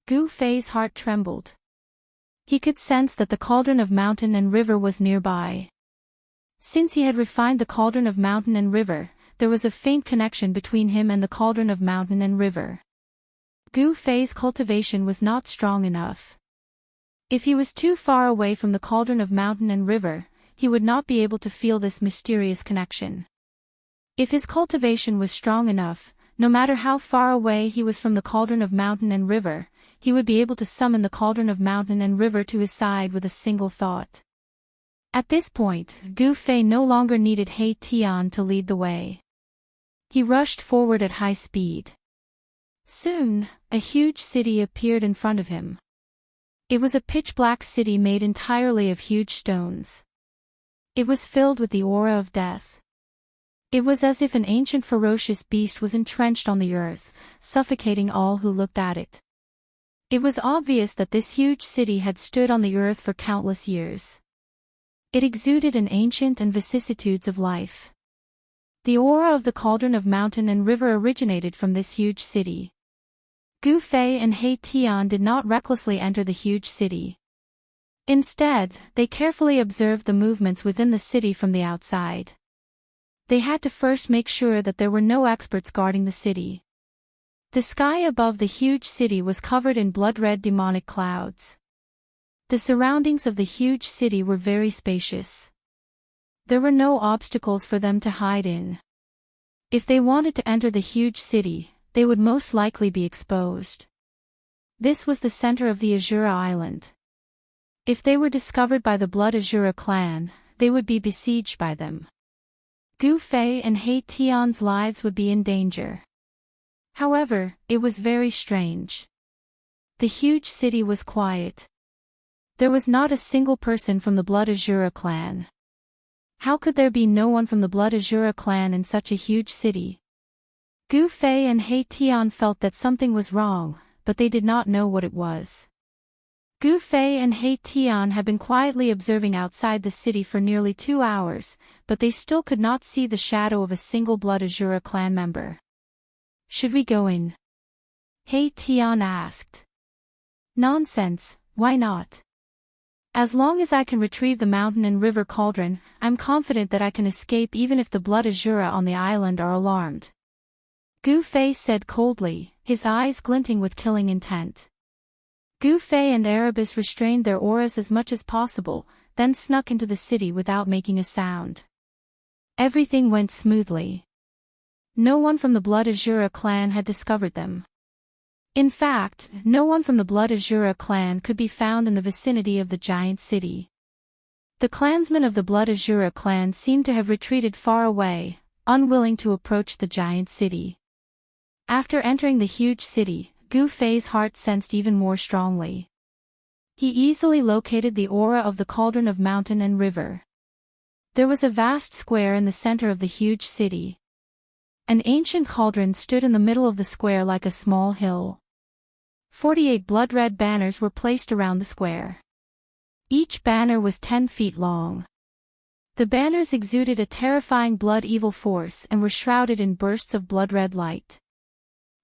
Gu Fei's heart trembled. He could sense that the cauldron of mountain and river was nearby. Since he had refined the cauldron of mountain and river, there was a faint connection between him and the cauldron of mountain and river. Gu Fei's cultivation was not strong enough. If he was too far away from the cauldron of mountain and river, he would not be able to feel this mysterious connection. If his cultivation was strong enough, no matter how far away he was from the cauldron of mountain and river, he would be able to summon the cauldron of mountain and river to his side with a single thought. At this point, Gu Fei no longer needed He Tian to lead the way. He rushed forward at high speed. Soon, a huge city appeared in front of him. It was a pitch-black city made entirely of huge stones. It was filled with the aura of death. It was as if an ancient ferocious beast was entrenched on the earth, suffocating all who looked at it. It was obvious that this huge city had stood on the earth for countless years. It exuded an ancient and vicissitudes of life. The aura of the cauldron of mountain and river originated from this huge city. Gu Fei and He Tian did not recklessly enter the huge city. Instead, they carefully observed the movements within the city from the outside. They had to first make sure that there were no experts guarding the city. The sky above the huge city was covered in blood-red demonic clouds. The surroundings of the huge city were very spacious. There were no obstacles for them to hide in. If they wanted to enter the huge city, they would most likely be exposed. This was the center of the Azura Island. If they were discovered by the Blood Azura clan, they would be besieged by them. Gu Fei and He Tian's lives would be in danger. However, it was very strange. The huge city was quiet. There was not a single person from the Blood Azura clan. How could there be no one from the Blood Azura clan in such a huge city? Gu Fei and He Tian felt that something was wrong, but they did not know what it was. Gu Fei and He Tian had been quietly observing outside the city for nearly 2 hours, but they still could not see the shadow of a single Blood Azura clan member. Should we go in? He Tian asked. Nonsense, why not? As long as I can retrieve the mountain and river cauldron, I'm confident that I can escape even if the blood azura on the island are alarmed. Gu Fei said coldly, his eyes glinting with killing intent. Gu Fei and Erebus restrained their auras as much as possible, then snuck into the city without making a sound. Everything went smoothly. No one from the Blood Azura clan had discovered them. In fact, no one from the Blood Azura clan could be found in the vicinity of the giant city. The clansmen of the Blood Azura clan seemed to have retreated far away, unwilling to approach the giant city. After entering the huge city, Gu Fei's heart sensed even more strongly. He easily located the aura of the cauldron of mountain and river. There was a vast square in the center of the huge city. An ancient cauldron stood in the middle of the square like a small hill. 48 blood-red banners were placed around the square. Each banner was 10 feet long. The banners exuded a terrifying blood-evil force and were shrouded in bursts of blood-red light.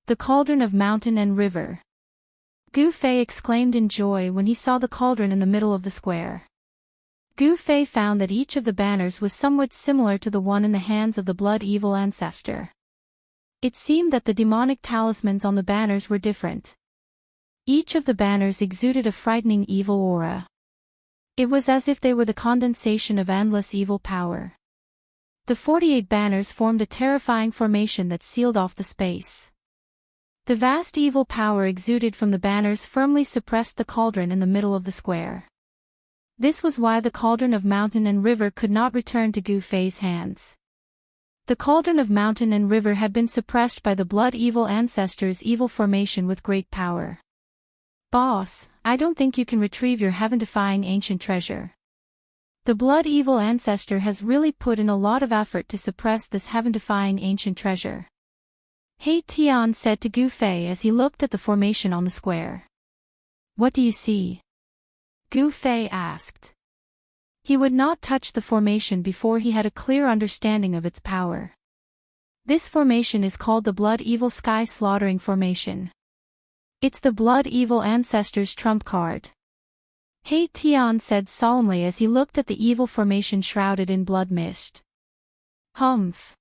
The cauldron of mountain and river. Gu Fei exclaimed in joy when he saw the cauldron in the middle of the square. Gu Fei found that each of the banners was somewhat similar to the one in the hands of the blood-evil ancestor. It seemed that the demonic talismans on the banners were different. Each of the banners exuded a frightening evil aura. It was as if they were the condensation of endless evil power. The 48 banners formed a terrifying formation that sealed off the space. The vast evil power exuded from the banners firmly suppressed the cauldron in the middle of the square. This was why the cauldron of mountain and river could not return to Gu Fei's hands. The cauldron of mountain and river had been suppressed by the blood-evil ancestor's evil formation with great power. Boss, I don't think you can retrieve your heaven-defying ancient treasure. The blood-evil ancestor has really put in a lot of effort to suppress this heaven-defying ancient treasure. He Tian said to Gu Fei as he looked at the formation on the square. What do you see? Gu Fei asked. He would not touch the formation before he had a clear understanding of its power. This formation is called the Blood-Evil Sky Slaughtering Formation. It's the Blood-Evil Ancestor's trump card. He Tian said solemnly as he looked at the evil formation shrouded in blood mist. Humph!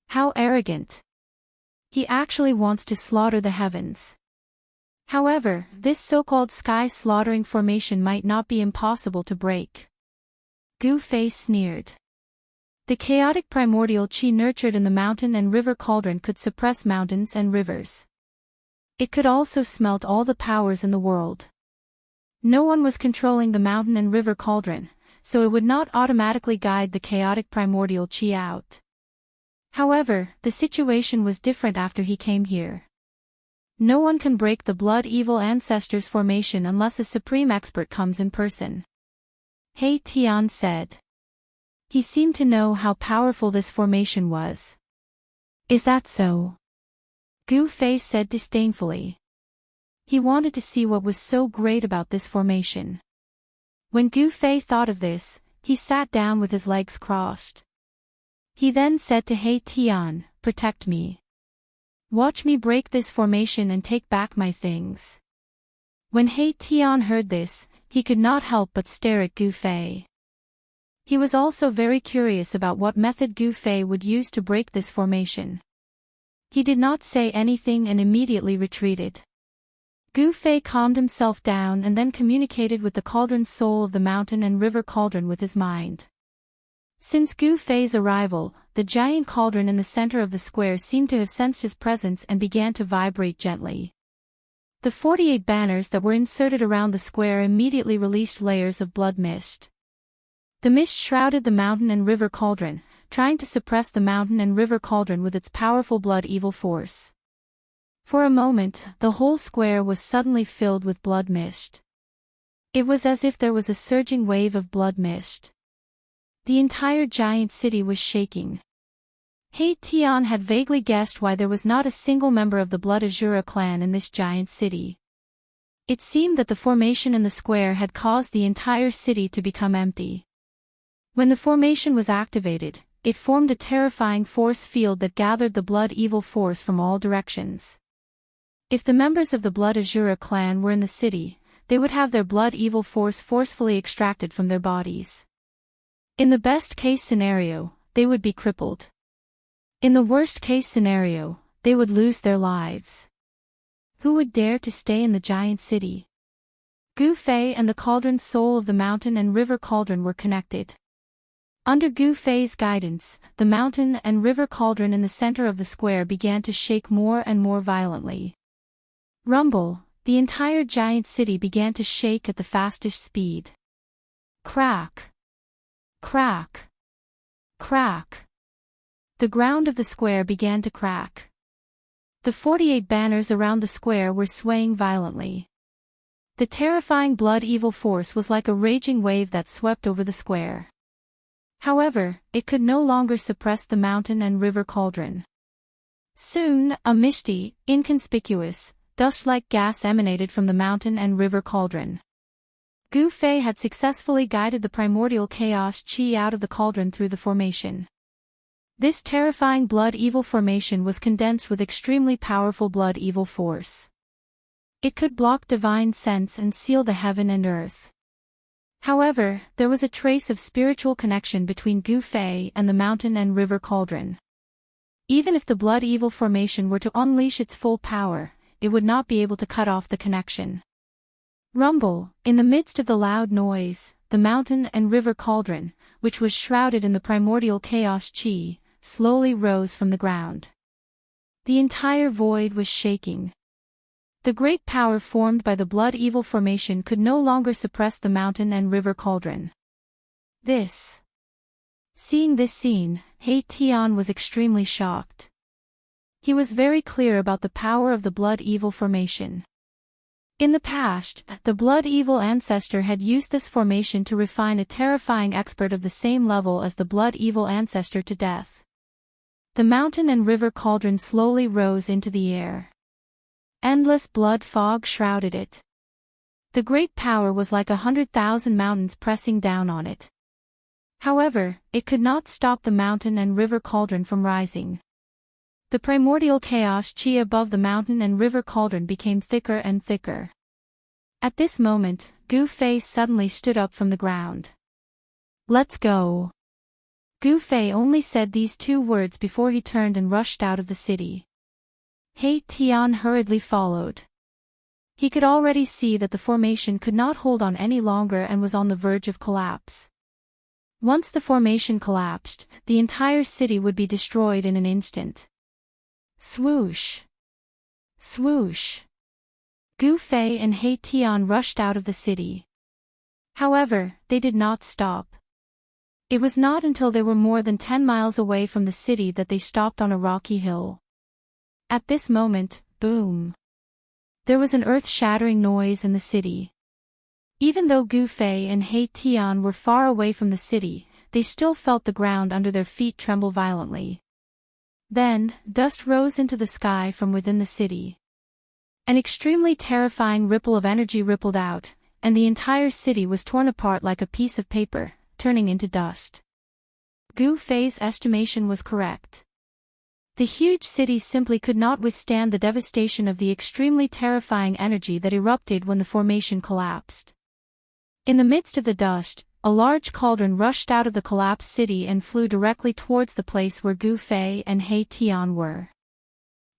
How arrogant! He actually wants to slaughter the heavens. However, this so-called sky-slaughtering formation might not be impossible to break. Gu Fei sneered. The chaotic primordial qi nurtured in the mountain and river cauldron could suppress mountains and rivers. It could also smelt all the powers in the world. No one was controlling the mountain and river cauldron, so it would not automatically guide the chaotic primordial qi out. However, the situation was different after he came here. No one can break the blood-evil ancestor's formation unless a supreme expert comes in person. He Tian said. He seemed to know how powerful this formation was. Is that so? Gu Fei said disdainfully. He wanted to see what was so great about this formation. When Gu Fei thought of this, he sat down with his legs crossed. He then said to He Tian, "Protect me. Watch me break this formation and take back my things." When He Tian heard this, he could not help but stare at Gu Fei. He was also very curious about what method Gu Fei would use to break this formation. He did not say anything and immediately retreated. Gu Fei calmed himself down and then communicated with the cauldron soul of the mountain and river cauldron with his mind. Since Gu Fei's arrival, the giant cauldron in the center of the square seemed to have sensed his presence and began to vibrate gently. The 48 banners that were inserted around the square immediately released layers of blood mist. The mist shrouded the mountain and river cauldron, trying to suppress the mountain and river cauldron with its powerful blood-evil force. For a moment, the whole square was suddenly filled with blood mist. It was as if there was a surging wave of blood mist. The entire giant city was shaking. He Tian had vaguely guessed why there was not a single member of the Blood Azura clan in this giant city. It seemed that the formation in the square had caused the entire city to become empty. When the formation was activated, it formed a terrifying force field that gathered the blood-evil force from all directions. If the members of the Blood Azura clan were in the city, they would have their blood evil force forcefully extracted from their bodies. In the best-case scenario, they would be crippled. In the worst-case scenario, they would lose their lives. Who would dare to stay in the giant city? Gu Fei and the cauldron's soul of the mountain and river cauldron were connected. Under Gu Fei's guidance, the mountain and river cauldron in the center of the square began to shake more and more violently. Rumble, the entire giant city began to shake at the fastest speed. Crack! Crack! Crack! The ground of the square began to crack. The 48 banners around the square were swaying violently. The terrifying blood evil force was like a raging wave that swept over the square. However, it could no longer suppress the mountain and river cauldron. Soon, a misty, inconspicuous, dust-like gas emanated from the mountain and river cauldron. Gu Fei had successfully guided the primordial chaos chi out of the cauldron through the formation. This terrifying blood evil formation was condensed with extremely powerful blood evil force. It could block divine sense and seal the heaven and earth. However, there was a trace of spiritual connection between Gu Fei and the mountain and river cauldron. Even if the blood evil formation were to unleash its full power, it would not be able to cut off the connection. Rumble, in the midst of the loud noise, the mountain and river cauldron, which was shrouded in the primordial chaos chi, slowly rose from the ground. The entire void was shaking. The great power formed by the blood evil formation could no longer suppress the mountain and river cauldron. Seeing this scene, He Tian was extremely shocked. He was very clear about the power of the blood evil formation. In the past, the blood evil ancestor had used this formation to refine a terrifying expert of the same level as the blood evil ancestor to death. The mountain and river cauldron slowly rose into the air. Endless blood fog shrouded it. The great power was like 100,000 mountains pressing down on it. However, it could not stop the mountain and river cauldron from rising. The primordial chaos chi above the mountain and river cauldron became thicker and thicker. At this moment, Gu Fei suddenly stood up from the ground. "Let's go." Gu Fei only said these two words before he turned and rushed out of the city. He Tian hurriedly followed. He could already see that the formation could not hold on any longer and was on the verge of collapse. Once the formation collapsed, the entire city would be destroyed in an instant. Swoosh! Swoosh! Gu Fei and He Tian rushed out of the city. However, they did not stop. It was not until they were more than 10 miles away from the city that they stopped on a rocky hill. At this moment, boom! There was an earth-shattering noise in the city. Even though Gu Fei and He Tian were far away from the city, they still felt the ground under their feet tremble violently. Then, dust rose into the sky from within the city. An extremely terrifying ripple of energy rippled out, and the entire city was torn apart like a piece of paper, turning into dust. Gu Fei's estimation was correct. The huge city simply could not withstand the devastation of the extremely terrifying energy that erupted when the formation collapsed. In the midst of the dust, a large cauldron rushed out of the collapsed city and flew directly towards the place where Gu Fei and He Tian were.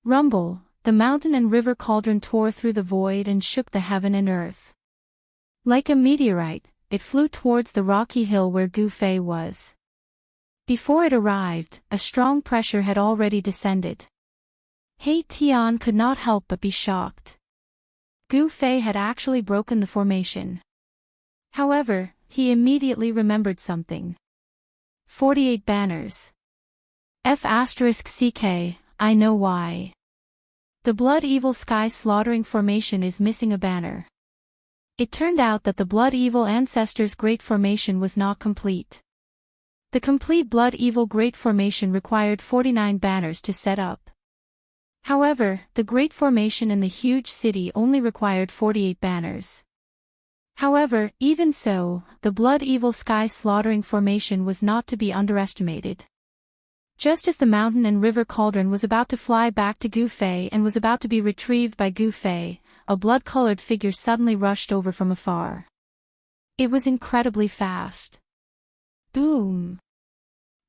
Rumble, the mountain and river cauldron tore through the void and shook the heaven and earth. Like a meteorite, it flew towards the rocky hill where Gu Fei was. Before it arrived, a strong pressure had already descended. He Tian could not help but be shocked. Gu Fei had actually broken the formation. However, he immediately remembered something. 48 banners. F***CK, I know why. The blood evil sky slaughtering formation is missing a banner. It turned out that the blood evil ancestor's great formation was not complete. The complete blood evil great formation required 49 banners to set up. However, the great formation in the huge city only required 48 banners. However, even so, the blood evil sky slaughtering formation was not to be underestimated. Just as the mountain and river cauldron was about to fly back to Gu Fei and was about to be retrieved by Gu Fei, a blood-colored figure suddenly rushed over from afar. It was incredibly fast. Boom!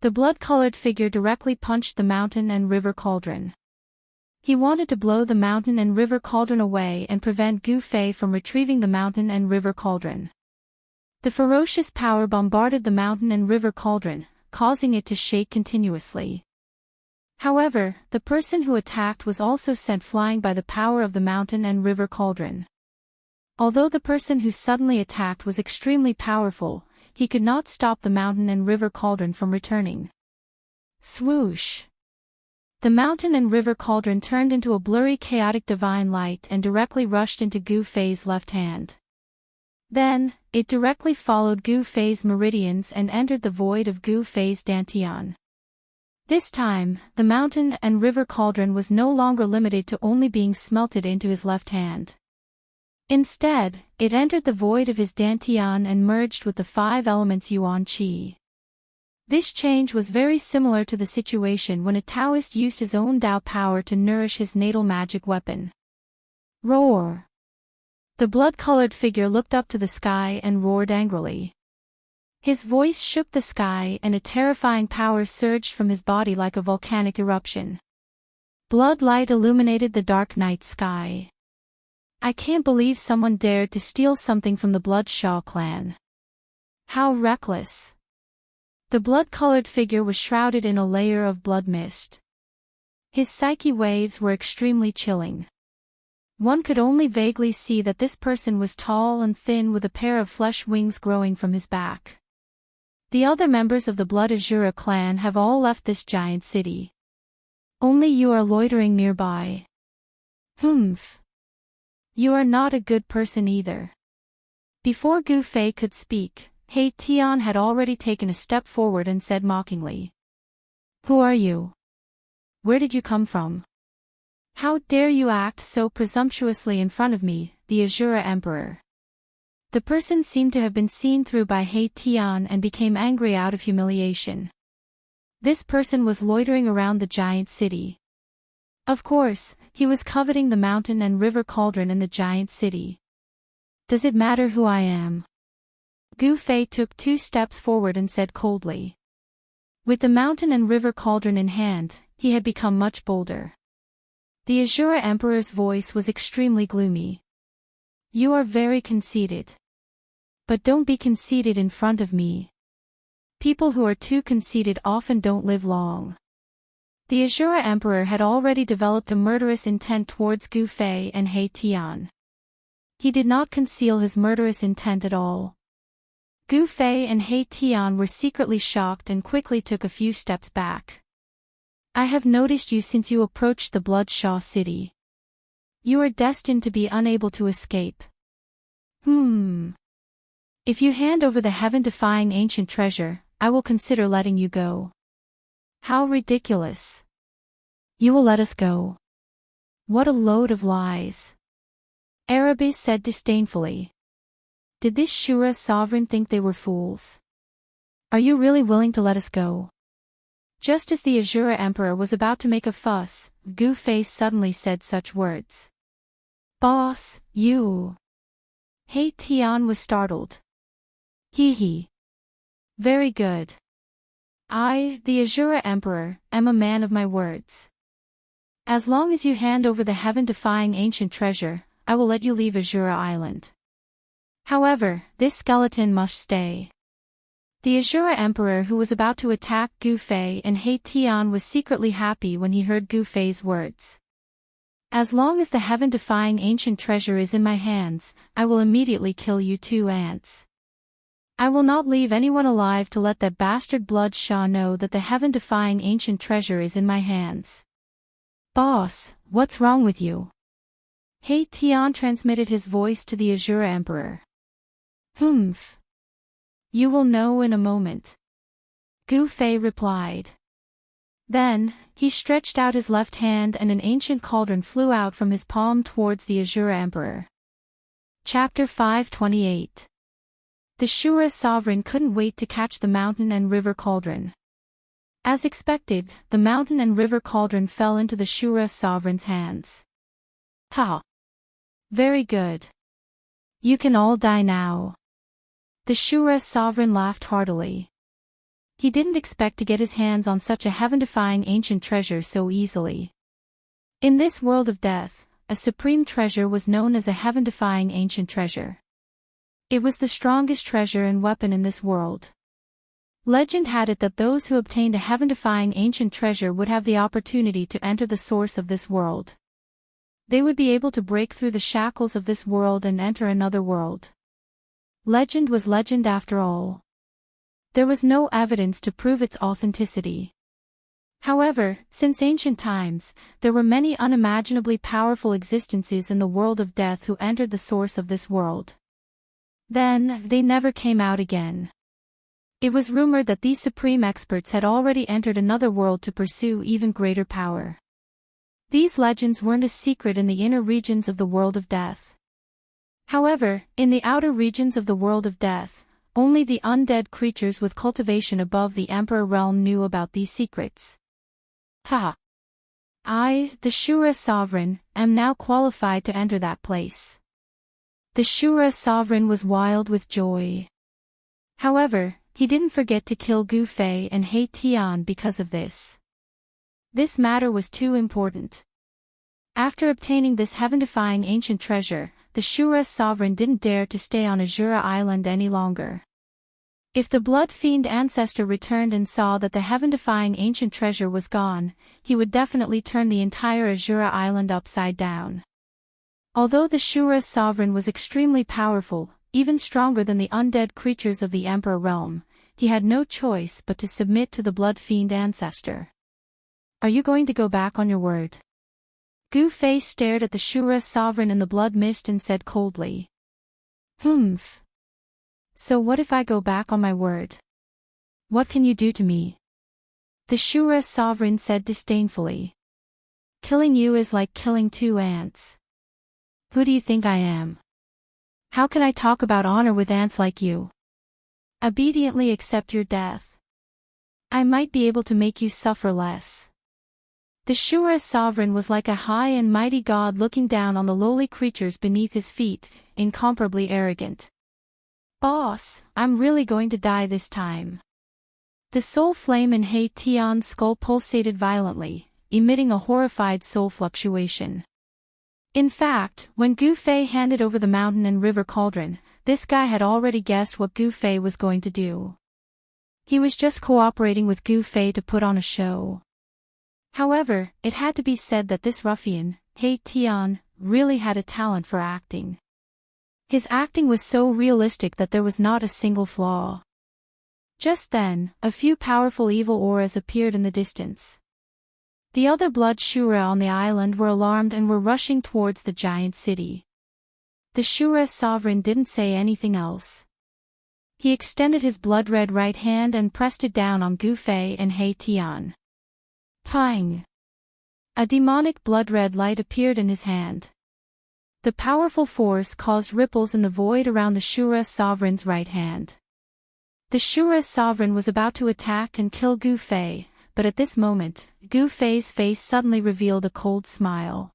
The blood-colored figure directly punched the mountain and river cauldron. He wanted to blow the mountain and river cauldron away and prevent Gu Fei from retrieving the mountain and river cauldron. The ferocious power bombarded the mountain and river cauldron, causing it to shake continuously. However, the person who attacked was also sent flying by the power of the mountain and river cauldron. Although the person who suddenly attacked was extremely powerful, he could not stop the mountain and river cauldron from returning. Swoosh! The mountain and river cauldron turned into a blurry chaotic divine light and directly rushed into Gu Fei's left hand. Then, it directly followed Gu Fei's meridians and entered the void of Gu Fei's dantian. This time, the mountain and river cauldron was no longer limited to only being smelted into his left hand. Instead, it entered the void of his dantian and merged with the 5 elements yuan qi. This change was very similar to the situation when a Taoist used his own Tao power to nourish his natal magic weapon. Roar! The blood-colored figure looked up to the sky and roared angrily. His voice shook the sky and a terrifying power surged from his body like a volcanic eruption. Blood light illuminated the dark night sky. I can't believe someone dared to steal something from the Blood Shaw clan. How reckless! The blood-colored figure was shrouded in a layer of blood mist. His psyche waves were extremely chilling. One could only vaguely see that this person was tall and thin with a pair of flesh wings growing from his back. The other members of the Blood Azura clan have all left this giant city. Only you are loitering nearby. Humph. You are not a good person either. Before Gu Fei could speak, He Tian had already taken a step forward and said mockingly. Who are you? Where did you come from? How dare you act so presumptuously in front of me, the Azura Emperor? The person seemed to have been seen through by He Tian and became angry out of humiliation. This person was loitering around the giant city. Of course, he was coveting the mountain and river cauldron in the giant city. Does it matter who I am? Gu Fei took 2 steps forward and said coldly. With the mountain and river cauldron in hand, he had become much bolder. The Azura Emperor's voice was extremely gloomy. You are very conceited. But don't be conceited in front of me. People who are too conceited often don't live long. The Azura Emperor had already developed a murderous intent towards Gu Fei and He Tian. He did not conceal his murderous intent at all. Gu Fei and He Tian were secretly shocked and quickly took a few steps back. I have noticed you since you approached the Blood Shaw city. You are destined to be unable to escape. If you hand over the heaven-defying ancient treasure, I will consider letting you go. How ridiculous. You will let us go. What a load of lies. Arabis said disdainfully. Did this Shura sovereign think they were fools? Are you really willing to let us go? Just as the Azura Emperor was about to make a fuss, Gu Fei suddenly said such words. Boss, you. He Tian was startled. He. Very good. I, the Azura Emperor, am a man of my words. As long as you hand over the heaven-defying ancient treasure, I will let you leave Azura Island. However, this skeleton must stay. The Azura Emperor who was about to attack Gu Fei and He Tian was secretly happy when he heard Gu Fei's words. As long as the heaven-defying ancient treasure is in my hands, I will immediately kill you 2 ants. I will not leave anyone alive to let that bastard Blood Shaw know that the heaven-defying ancient treasure is in my hands. Boss, what's wrong with you? He Tian transmitted his voice to the Azura Emperor. Humph. You will know in a moment. Gu Fei replied. Then, he stretched out his left hand and an ancient cauldron flew out from his palm towards the Azura Emperor. Chapter 528. The Shura sovereign couldn't wait to catch the mountain and river cauldron. As expected, the mountain and river cauldron fell into the Shura sovereign's hands. Ha! Very good. You can all die now. The Shura sovereign laughed heartily. He didn't expect to get his hands on such a heaven-defying ancient treasure so easily. In this world of death, a supreme treasure was known as a heaven-defying ancient treasure. It was the strongest treasure and weapon in this world. Legend had it that those who obtained a heaven-defying ancient treasure would have the opportunity to enter the source of this world. They would be able to break through the shackles of this world and enter another world. Legend was legend after all. There was no evidence to prove its authenticity. However, since ancient times, there were many unimaginably powerful existences in the world of death who entered the source of this world. Then, they never came out again. It was rumored that these supreme experts had already entered another world to pursue even greater power. These legends weren't a secret in the inner regions of the world of death. However, in the outer regions of the world of death, only the undead creatures with cultivation above the Emperor realm knew about these secrets. Ha! I, the Shura sovereign, am now qualified to enter that place. The Shura sovereign was wild with joy. However, he didn't forget to kill Gu Fei and He Tian because of this. This matter was too important. After obtaining this heaven-defying ancient treasure, the Shura sovereign didn't dare to stay on Azura Island any longer. If the blood fiend ancestor returned and saw that the heaven-defying ancient treasure was gone, he would definitely turn the entire Azura Island upside down. Although the Shura sovereign was extremely powerful, even stronger than the undead creatures of the Emperor realm, he had no choice but to submit to the blood fiend ancestor. Are you going to go back on your word? Gu Fei stared at the Shura sovereign in the blood mist and said coldly. Humph. So what if I go back on my word? What can you do to me? The Shura sovereign said disdainfully. Killing you is like killing 2 ants. Who do you think I am? How can I talk about honor with ants like you? Obediently accept your death. I might be able to make you suffer less. The Shura sovereign was like a high and mighty god looking down on the lowly creatures beneath his feet, incomparably arrogant. Boss, I'm really going to die this time. The soul flame in He Tian's skull pulsated violently, emitting a horrified soul fluctuation. In fact, when Gu Fei handed over the mountain and river cauldron, this guy had already guessed what Gu Fei was going to do. He was just cooperating with Gu Fei to put on a show. However, it had to be said that this ruffian, He Tian, really had a talent for acting. His acting was so realistic that there was not a single flaw. Just then, a few powerful evil auras appeared in the distance. The other blood Shura on the island were alarmed and were rushing towards the giant city. The Shura sovereign didn't say anything else. He extended his blood-red right hand and pressed it down on Gu Fei and He Tian. Pang! A demonic blood-red light appeared in his hand. The powerful force caused ripples in the void around the Shura sovereign's right hand. The Shura sovereign was about to attack and kill Gu Fei, but at this moment, Gu Fei's face suddenly revealed a cold smile.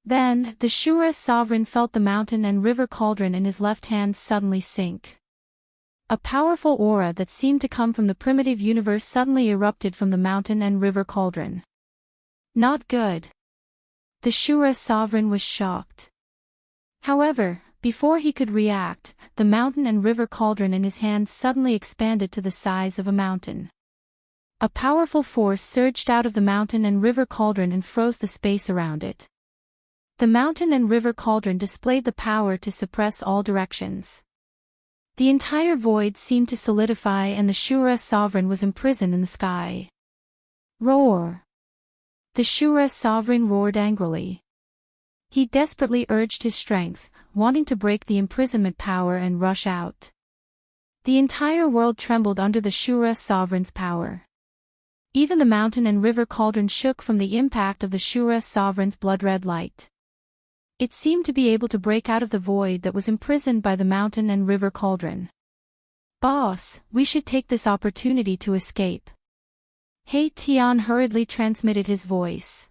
Then, the Shura sovereign felt the mountain and river cauldron in his left hand suddenly sink. A powerful aura that seemed to come from the primitive universe suddenly erupted from the mountain and river cauldron. Not good. The Shura sovereign was shocked. However, before he could react, the mountain and river cauldron in his hand suddenly expanded to the size of a mountain. A powerful force surged out of the mountain and river cauldron and froze the space around it. The mountain and river cauldron displayed the power to suppress all directions. The entire void seemed to solidify and the Shura sovereign was imprisoned in the sky. Roar! The Shura sovereign roared angrily. He desperately urged his strength, wanting to break the imprisonment power and rush out. The entire world trembled under the Shura sovereign's power. Even the mountain and river cauldron shook from the impact of the Shura sovereign's blood-red light. It seemed to be able to break out of the void that was imprisoned by the mountain and river cauldron. Boss, we should take this opportunity to escape. He Tian hurriedly transmitted his voice.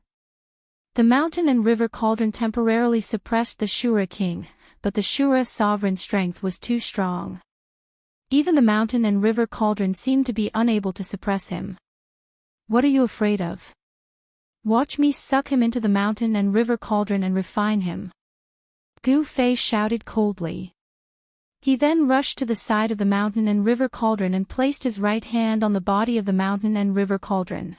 The mountain and river cauldron temporarily suppressed the Shura king, but the Shura sovereign's strength was too strong. Even the mountain and river cauldron seemed to be unable to suppress him. What are you afraid of? Watch me suck him into the mountain and river cauldron and refine him. Gu Fei shouted coldly. He then rushed to the side of the mountain and river cauldron and placed his right hand on the body of the mountain and river cauldron.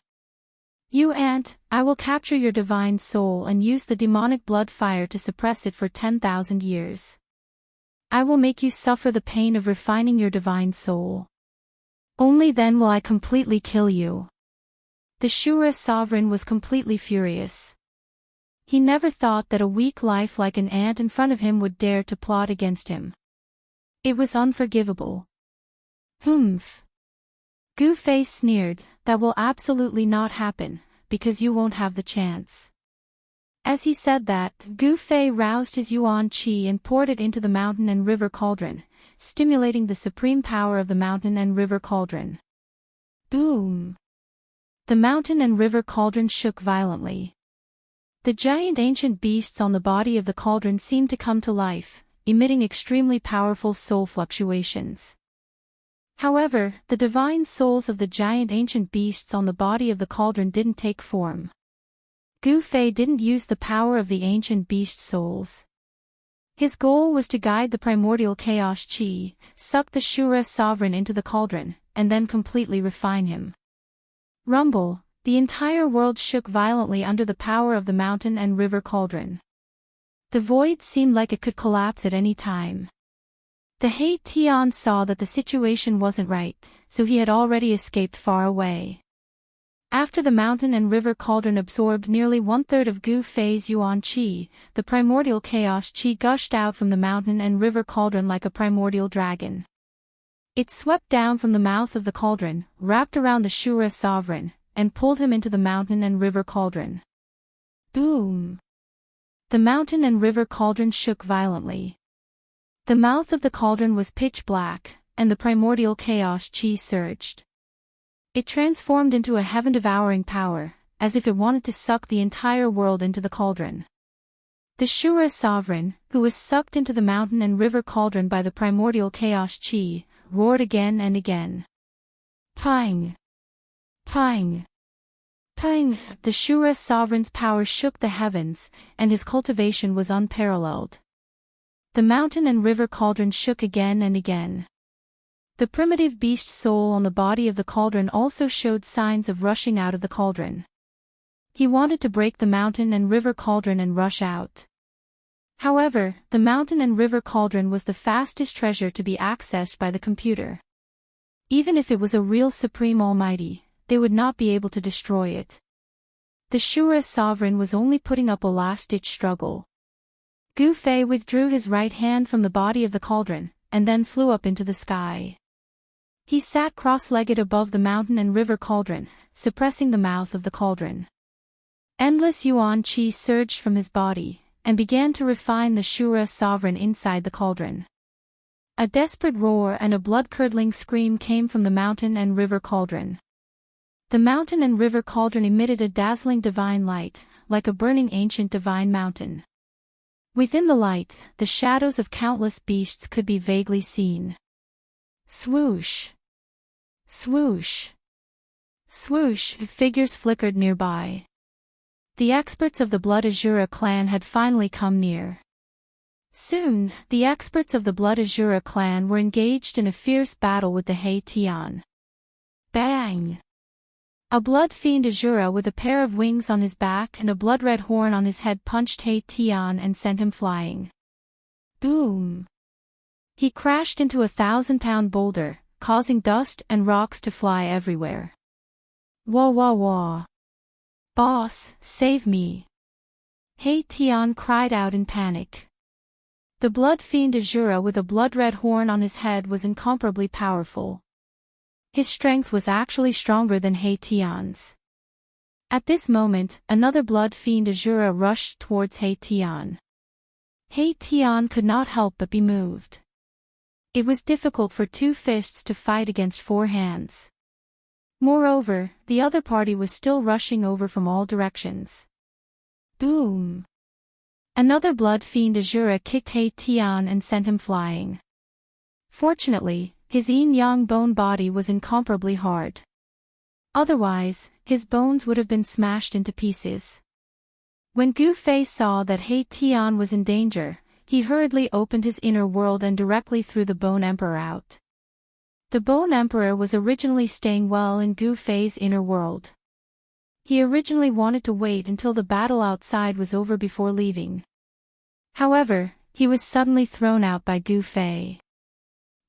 You ant, I will capture your divine soul and use the demonic blood fire to suppress it for 10,000 years. I will make you suffer the pain of refining your divine soul. Only then will I completely kill you. The Shura sovereign was completely furious. He never thought that a weak life like an ant in front of him would dare to plot against him. It was unforgivable. Humph. Gu Fei sneered, that will absolutely not happen, because you won't have the chance. As he said that, Gu Fei roused his Yuan Qi and poured it into the mountain and river cauldron, stimulating the supreme power of the mountain and river cauldron. Boom! The mountain and river cauldron shook violently. The giant ancient beasts on the body of the cauldron seemed to come to life, emitting extremely powerful soul fluctuations. However, the divine souls of the giant ancient beasts on the body of the cauldron didn't take form. Gu Fei didn't use the power of the ancient beast souls. His goal was to guide the primordial chaos qi, suck the Shura sovereign into the cauldron, and then completely refine him. Rumble, the entire world shook violently under the power of the mountain and river cauldron. The void seemed like it could collapse at any time. The He Tian saw that the situation wasn't right, so he had already escaped far away. After the mountain and river cauldron absorbed nearly 1/3 of Gu Fei's Yuan Qi, the primordial chaos Qi gushed out from the mountain and river cauldron like a primordial dragon. It swept down from the mouth of the cauldron, wrapped around the Shura sovereign, and pulled him into the mountain and river cauldron. Boom! The mountain and river cauldron shook violently. The mouth of the cauldron was pitch black, and the primordial chaos qi surged. It transformed into a heaven-devouring power, as if it wanted to suck the entire world into the cauldron. The Shura sovereign, who was sucked into the mountain and river cauldron by the primordial chaos qi, roared again and again. Pang! Pang! Pang! The Shura sovereign's power shook the heavens, and his cultivation was unparalleled. The mountain and river cauldron shook again and again. The primitive beast soul on the body of the cauldron also showed signs of rushing out of the cauldron. He wanted to break the mountain and river cauldron and rush out. However, the mountain and river cauldron was the fastest treasure to be accessed by the computer. Even if it was a real supreme almighty, they would not be able to destroy it. The Shura sovereign was only putting up a last-ditch struggle. Gu Fei withdrew his right hand from the body of the cauldron, and then flew up into the sky. He sat cross-legged above the mountain and river cauldron, suppressing the mouth of the cauldron. Endless Yuan Qi surged from his body, and began to refine the Shura sovereign inside the cauldron. A desperate roar and a blood-curdling scream came from the mountain and river cauldron. The mountain and river cauldron emitted a dazzling divine light, like a burning ancient divine mountain. Within the light, the shadows of countless beasts could be vaguely seen. Swoosh! Swoosh! Swoosh! Figures flickered nearby. The experts of the Blood Azura clan had finally come near. Soon, the experts of the Blood Azura clan were engaged in a fierce battle with the He Tian. Bang! A blood fiend Azura with a pair of wings on his back and a blood-red horn on his head punched He Tian and sent him flying. Boom! He crashed into a 1,000-pound boulder, causing dust and rocks to fly everywhere. Wah wah wah! Boss, save me! He Tian cried out in panic. The blood fiend Azura with a blood-red horn on his head was incomparably powerful. His strength was actually stronger than He Tian's. At this moment, another blood fiend Azura rushed towards He Tian. He Tian could not help but be moved. It was difficult for two fists to fight against four hands. Moreover, the other party was still rushing over from all directions. Boom! Another blood fiend Azura kicked He Tian and sent him flying. Fortunately, his yin-yang bone body was incomparably hard. Otherwise, his bones would have been smashed into pieces. When Gu Fei saw that He Tian was in danger, he hurriedly opened his inner world and directly threw the Bone Emperor out. The Bone Emperor was originally staying well in Gu Fei's inner world. He originally wanted to wait until the battle outside was over before leaving. However, he was suddenly thrown out by Gu Fei.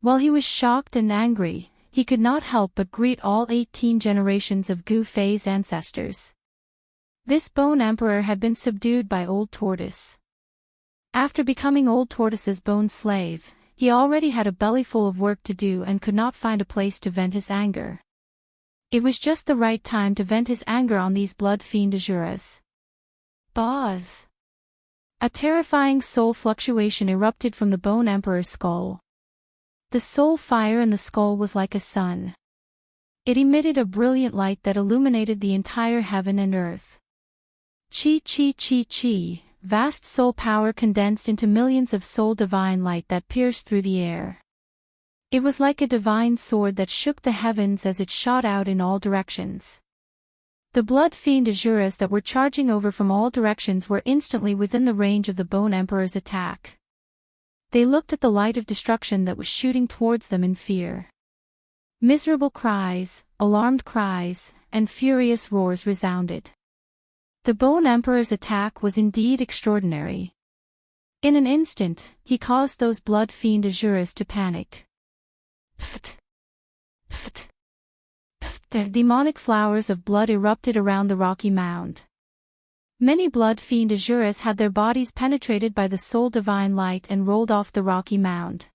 While he was shocked and angry, he could not help but greet all 18 generations of Gu Fei's ancestors. This Bone Emperor had been subdued by Old Tortoise. After becoming Old Tortoise's bone slave, he already had a bellyful of work to do and could not find a place to vent his anger. It was just the right time to vent his anger on these blood fiend Azuras. Buzz! A terrifying soul fluctuation erupted from the Bone Emperor's skull. The soul fire in the skull was like a sun. It emitted a brilliant light that illuminated the entire heaven and earth. Chi chi chi chi, vast soul power condensed into millions of soul divine light that pierced through the air. It was like a divine sword that shook the heavens as it shot out in all directions. The blood fiend Azuras that were charging over from all directions were instantly within the range of the Bone Emperor's attack. They looked at the light of destruction that was shooting towards them in fear. Miserable cries, alarmed cries, and furious roars resounded. The Bone Emperor's attack was indeed extraordinary. In an instant, he caused those blood fiend Azuras to panic. Pft! Pft! Pft! The demonic flowers of blood erupted around the rocky mound. Many blood fiend Azuras had their bodies penetrated by the soul divine light and rolled off the rocky mound.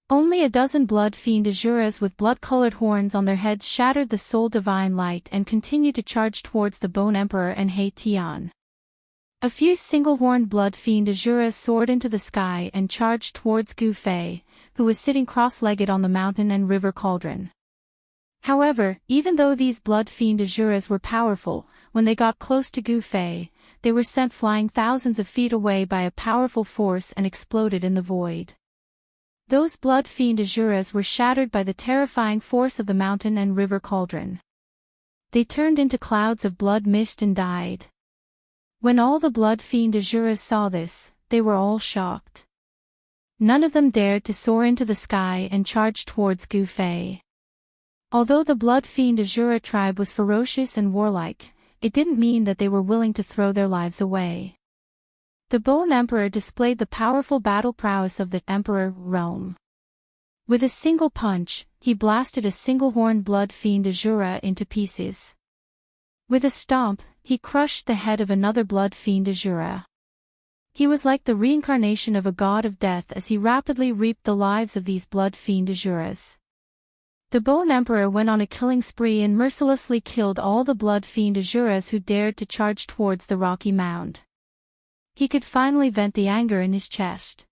Only a dozen blood fiend Azuras with blood-colored horns on their heads shattered the soul divine light and continued to charge towards the Bone Emperor and He Tian. A few single-horned blood fiend Azuras soared into the sky and charged towards Gu Fei, who was sitting cross-legged on the mountain and river cauldron. However, even though these blood fiend Azuras were powerful, when they got close to Gu Fei, they were sent flying thousands of feet away by a powerful force and exploded in the void. Those blood fiend Azuras were shattered by the terrifying force of the mountain and river cauldron. They turned into clouds of blood mist and died. When all the blood fiend Azuras saw this, they were all shocked. None of them dared to soar into the sky and charge towards Gu Fei. Although the blood fiend Azura tribe was ferocious and warlike, it didn't mean that they were willing to throw their lives away. The Bone Emperor displayed the powerful battle prowess of the Emperor realm. With a single punch, he blasted a single-horned blood fiend Azura into pieces. With a stomp, he crushed the head of another blood fiend Azura. He was like the reincarnation of a god of death as he rapidly reaped the lives of these blood fiend Azuras. The Bone Emperor went on a killing spree and mercilessly killed all the blood fiend Azuras who dared to charge towards the rocky mound. He could finally vent the anger in his chest.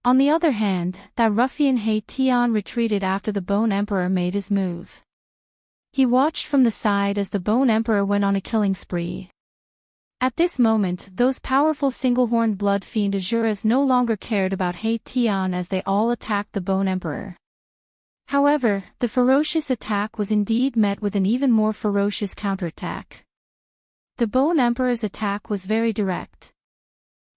On the other hand, that ruffian He Tian retreated after the Bone Emperor made his move. He watched from the side as the Bone Emperor went on a killing spree. At this moment, those powerful single-horned blood fiend Azuras no longer cared about He Tian as they all attacked the Bone Emperor. However, the ferocious attack was indeed met with an even more ferocious counterattack. The Bone Emperor's attack was very direct.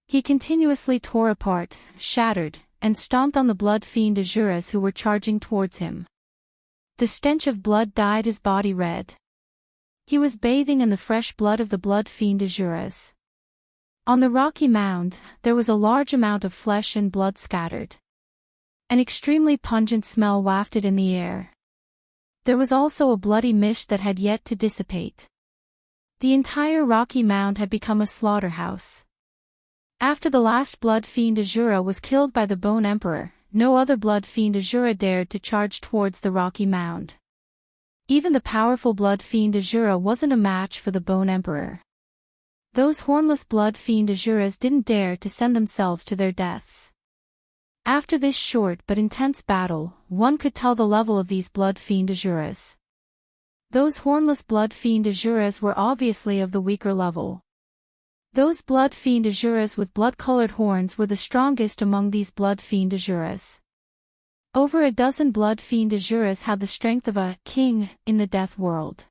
He continuously tore apart, shattered, and stomped on the blood fiend Azuras who were charging towards him. The stench of blood dyed his body red. He was bathing in the fresh blood of the blood fiend Azuras. On the rocky mound, there was a large amount of flesh and blood scattered. An extremely pungent smell wafted in the air. There was also a bloody mist that had yet to dissipate. The entire rocky mound had become a slaughterhouse. After the last blood fiend Azura was killed by the Bone Emperor, no other blood fiend Azura dared to charge towards the rocky mound. Even the powerful blood fiend Azura wasn't a match for the Bone Emperor. Those hornless blood fiend Azuras didn't dare to send themselves to their deaths. After this short but intense battle, one could tell the level of these blood fiend Azuras. Those hornless blood fiend Asuras were obviously of the weaker level. Those blood fiend Asuras with blood-colored horns were the strongest among these blood fiend Asuras. Over a dozen blood fiend Asuras had the strength of a king in the death world.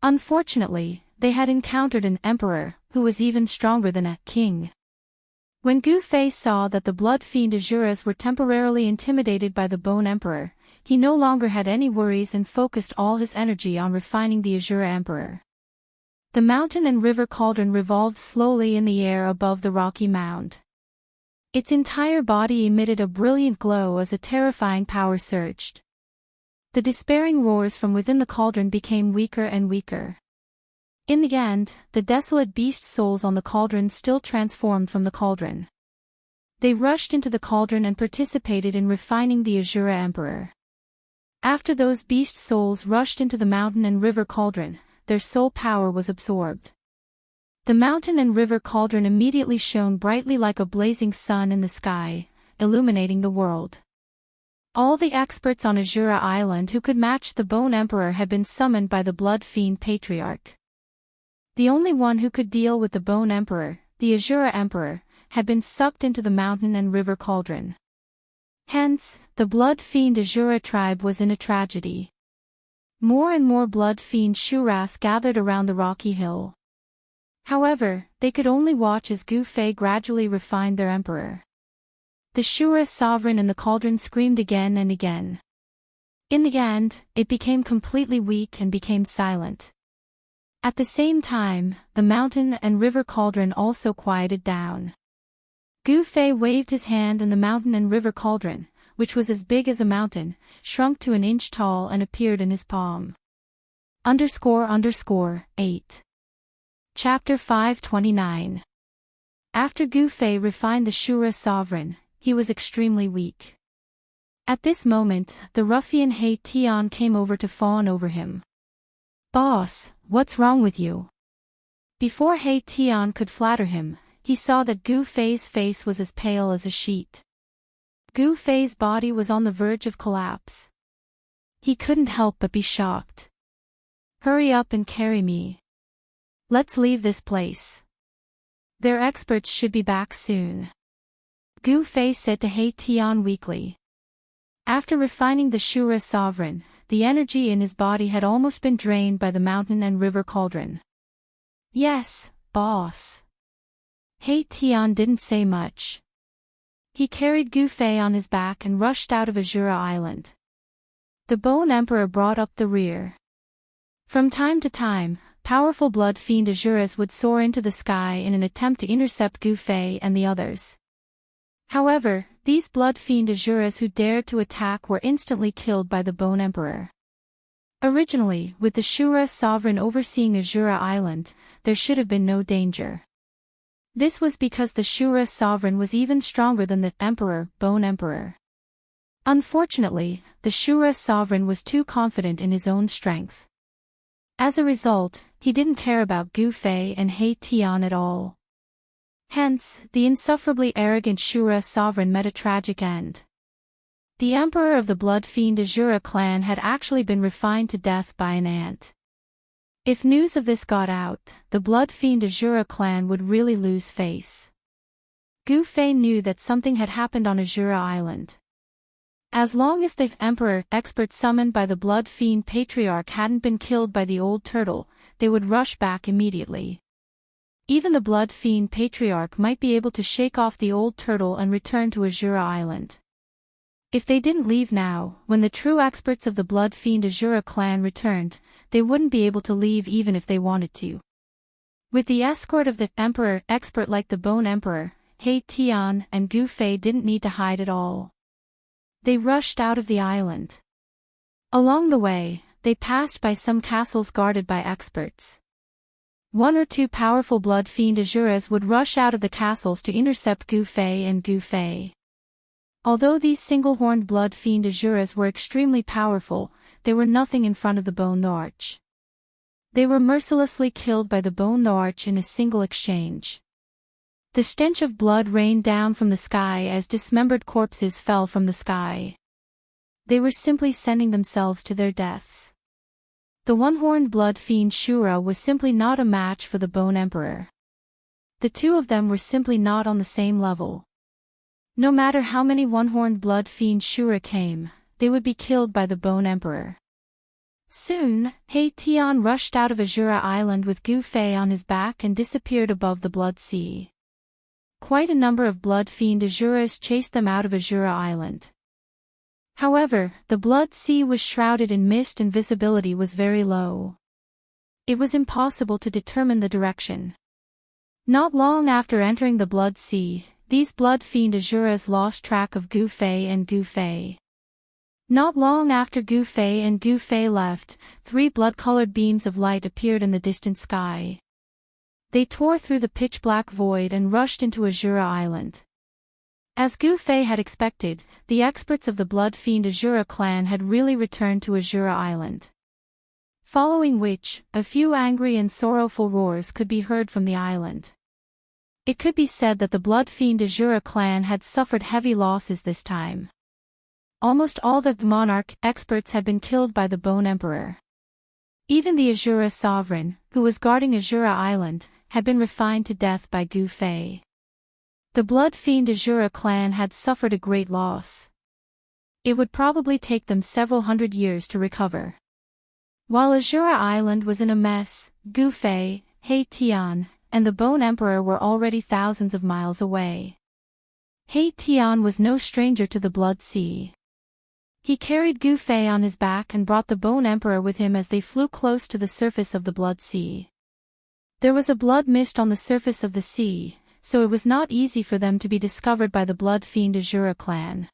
Unfortunately, they had encountered an emperor who was even stronger than a king. When Gu Fei saw that the blood fiend Asuras were temporarily intimidated by the Bone Emperor, he no longer had any worries and focused all his energy on refining the Asura Emperor. The mountain and river cauldron revolved slowly in the air above the rocky mound. Its entire body emitted a brilliant glow as a terrifying power surged. The despairing roars from within the cauldron became weaker and weaker. In the end, the desolate beast souls on the cauldron still transformed from the cauldron. They rushed into the cauldron and participated in refining the Asura Emperor. After those beast souls rushed into the mountain and river cauldron, their soul power was absorbed. The mountain and river cauldron immediately shone brightly like a blazing sun in the sky, illuminating the world. All the experts on Asura Island who could match the Bone Emperor had been summoned by the Blood Fiend Patriarch. The only one who could deal with the Bone Emperor, the Asura Emperor, had been sucked into the mountain and river cauldron. Hence, the Blood Fiend Asura tribe was in a tragedy. More and more Blood Fiend Shuras gathered around the rocky hill. However, they could only watch as Gu Fei gradually refined their emperor. The Shura sovereign in the cauldron screamed again and again. In the end, it became completely weak and became silent. At the same time, the mountain and river cauldron also quieted down. Gu Fei waved his hand and the mountain and river cauldron, which was as big as a mountain, shrunk to an inch tall and appeared in his palm. __8. Chapter 529. After Gu Fei refined the Shura sovereign, he was extremely weak. At this moment, the ruffian He Tian came over to fawn over him. "Boss, what's wrong with you?" Before He Tian could flatter him, he saw that Gu Fei's face was as pale as a sheet. Gu Fei's body was on the verge of collapse. He couldn't help but be shocked. "Hurry up and carry me. Let's leave this place. Their experts should be back soon," Gu Fei said to He Tian weakly. After refining the Shura sovereign, the energy in his body had almost been drained by the mountain and river cauldron. "Yes, boss." He Tian didn't say much. He carried Gu Fei on his back and rushed out of Asura Island. The Bone Emperor brought up the rear. From time to time, powerful blood fiend Asuras would soar into the sky in an attempt to intercept Gu Fei and the others. However, these blood fiend Asuras who dared to attack were instantly killed by the Bone Emperor. Originally, with the Shura sovereign overseeing Asura Island, there should have been no danger. This was because the Shura sovereign was even stronger than the Emperor, Bone Emperor. Unfortunately, the Shura sovereign was too confident in his own strength. As a result, he didn't care about Gu Fei and He Tian at all. Hence, the insufferably arrogant Shura sovereign met a tragic end. The emperor of the blood fiend Asura clan had actually been refined to death by an ant. If news of this got out, the blood fiend Asura clan would really lose face. Gu Fei knew that something had happened on Asura Island. As long as the emperor expert summoned by the blood fiend patriarch hadn't been killed by the old turtle, they would rush back immediately. Even the blood fiend patriarch might be able to shake off the old turtle and return to Asura Island. If they didn't leave now, when the true experts of the blood fiend Asura clan returned, they wouldn't be able to leave even if they wanted to. With the escort of the emperor expert like the Bone Emperor, He Tian and Gu Fei didn't need to hide at all. They rushed out of the island. Along the way, they passed by some castles guarded by experts. One or two powerful blood fiend Asuras would rush out of the castles to intercept Gu Fei and Gu Fei. Although these single-horned blood fiend Asuras were extremely powerful, they were nothing in front of the Bone Arch. They were mercilessly killed by the Bone Arch in a single exchange. The stench of blood rained down from the sky as dismembered corpses fell from the sky. They were simply sending themselves to their deaths. The one-horned blood fiend Shura was simply not a match for the Bone Emperor. The two of them were simply not on the same level. No matter how many one-horned blood fiend Shura came, they would be killed by the Bone Emperor. Soon, He Tian rushed out of Azura Island with Gu Fei on his back and disappeared above the Blood Sea. Quite a number of blood fiend Azuras chased them out of Azura Island. However, the Blood Sea was shrouded in mist and visibility was very low. It was impossible to determine the direction. Not long after entering the Blood Sea, these blood fiend Azuras lost track of Gu Fei and Gu Fei. Not long after Gu Fei and Gu Fei left, 3 blood-colored beams of light appeared in the distant sky. They tore through the pitch-black void and rushed into Azura Island. As Gu Fei had expected, the experts of the Blood Fiend Azura clan had really returned to Azura Island. Following which, a few angry and sorrowful roars could be heard from the island. It could be said that the Blood Fiend Azura clan had suffered heavy losses this time. Almost all the monarch experts had been killed by the Bone Emperor. Even the Azura sovereign, who was guarding Azura Island, had been refined to death by Gu Fei. The Blood Fiend Azura clan had suffered a great loss. It would probably take them several hundred years to recover. While Azura Island was in a mess, Gu Fei, He Tian, and the Bone Emperor were already thousands of miles away. He Tian was no stranger to the Blood Sea. He carried Gu Fei on his back and brought the Bone Emperor with him as they flew close to the surface of the Blood Sea. There was a blood mist on the surface of the sea, so it was not easy for them to be discovered by the Blood Fiend Azura clan.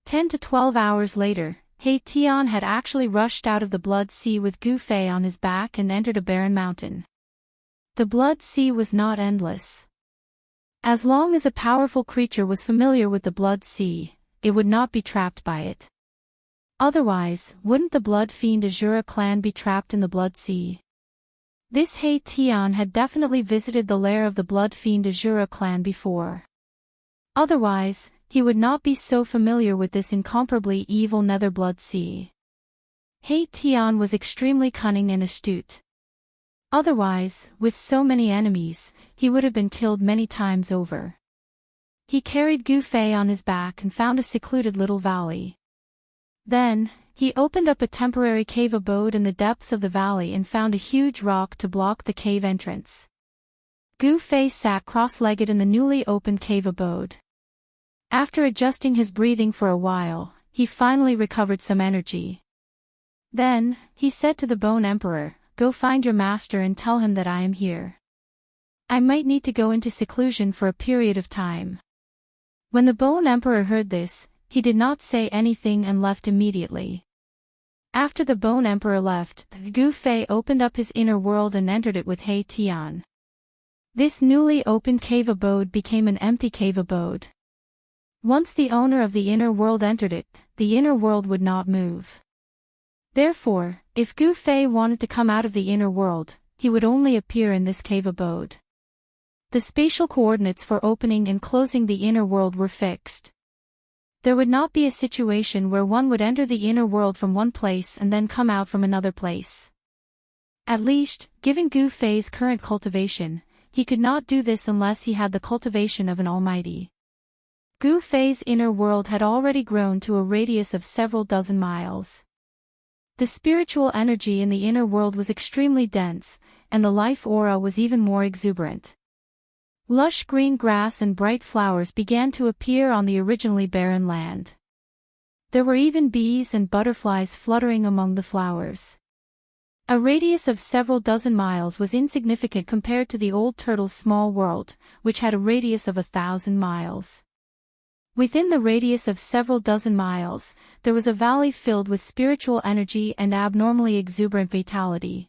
10 to 12 hours later, He Tian had actually rushed out of the Blood Sea with Gu Fei on his back and entered a barren mountain. The Blood Sea was not endless. As long as a powerful creature was familiar with the Blood Sea, it would not be trapped by it. Otherwise, wouldn't the Blood Fiend Azura clan be trapped in the Blood Sea? This He Tian had definitely visited the lair of the Blood Fiend Azura clan before. Otherwise, he would not be so familiar with this incomparably evil Nether Blood Sea. He Tian was extremely cunning and astute. Otherwise, with so many enemies, he would have been killed many times over. He carried Gu Fei on his back and found a secluded little valley. Then, he opened up a temporary cave abode in the depths of the valley and found a huge rock to block the cave entrance. Gu Fei sat cross-legged in the newly opened cave abode. After adjusting his breathing for a while, he finally recovered some energy. Then, he said to the Bone Emperor, "Go find your master and tell him that I am here. I might need to go into seclusion for a period of time." When the Bone Emperor heard this, he did not say anything and left immediately. After the Bone Emperor left, Gu Fei opened up his inner world and entered it with He Tian. This newly opened cave abode became an empty cave abode. Once the owner of the inner world entered it, the inner world would not move. Therefore, if Gu Fei wanted to come out of the inner world, he would only appear in this cave abode. The spatial coordinates for opening and closing the inner world were fixed. There would not be a situation where one would enter the inner world from one place and then come out from another place. At least, given Gu Fei's current cultivation, he could not do this unless he had the cultivation of an almighty. Gu Fei's inner world had already grown to a radius of several dozen miles. The spiritual energy in the inner world was extremely dense, and the life aura was even more exuberant. Lush green grass and bright flowers began to appear on the originally barren land. There were even bees and butterflies fluttering among the flowers. A radius of several dozen miles was insignificant compared to the old turtle's small world, which had a radius of 1,000 miles. Within the radius of several dozen miles, there was a valley filled with spiritual energy and abnormally exuberant vitality.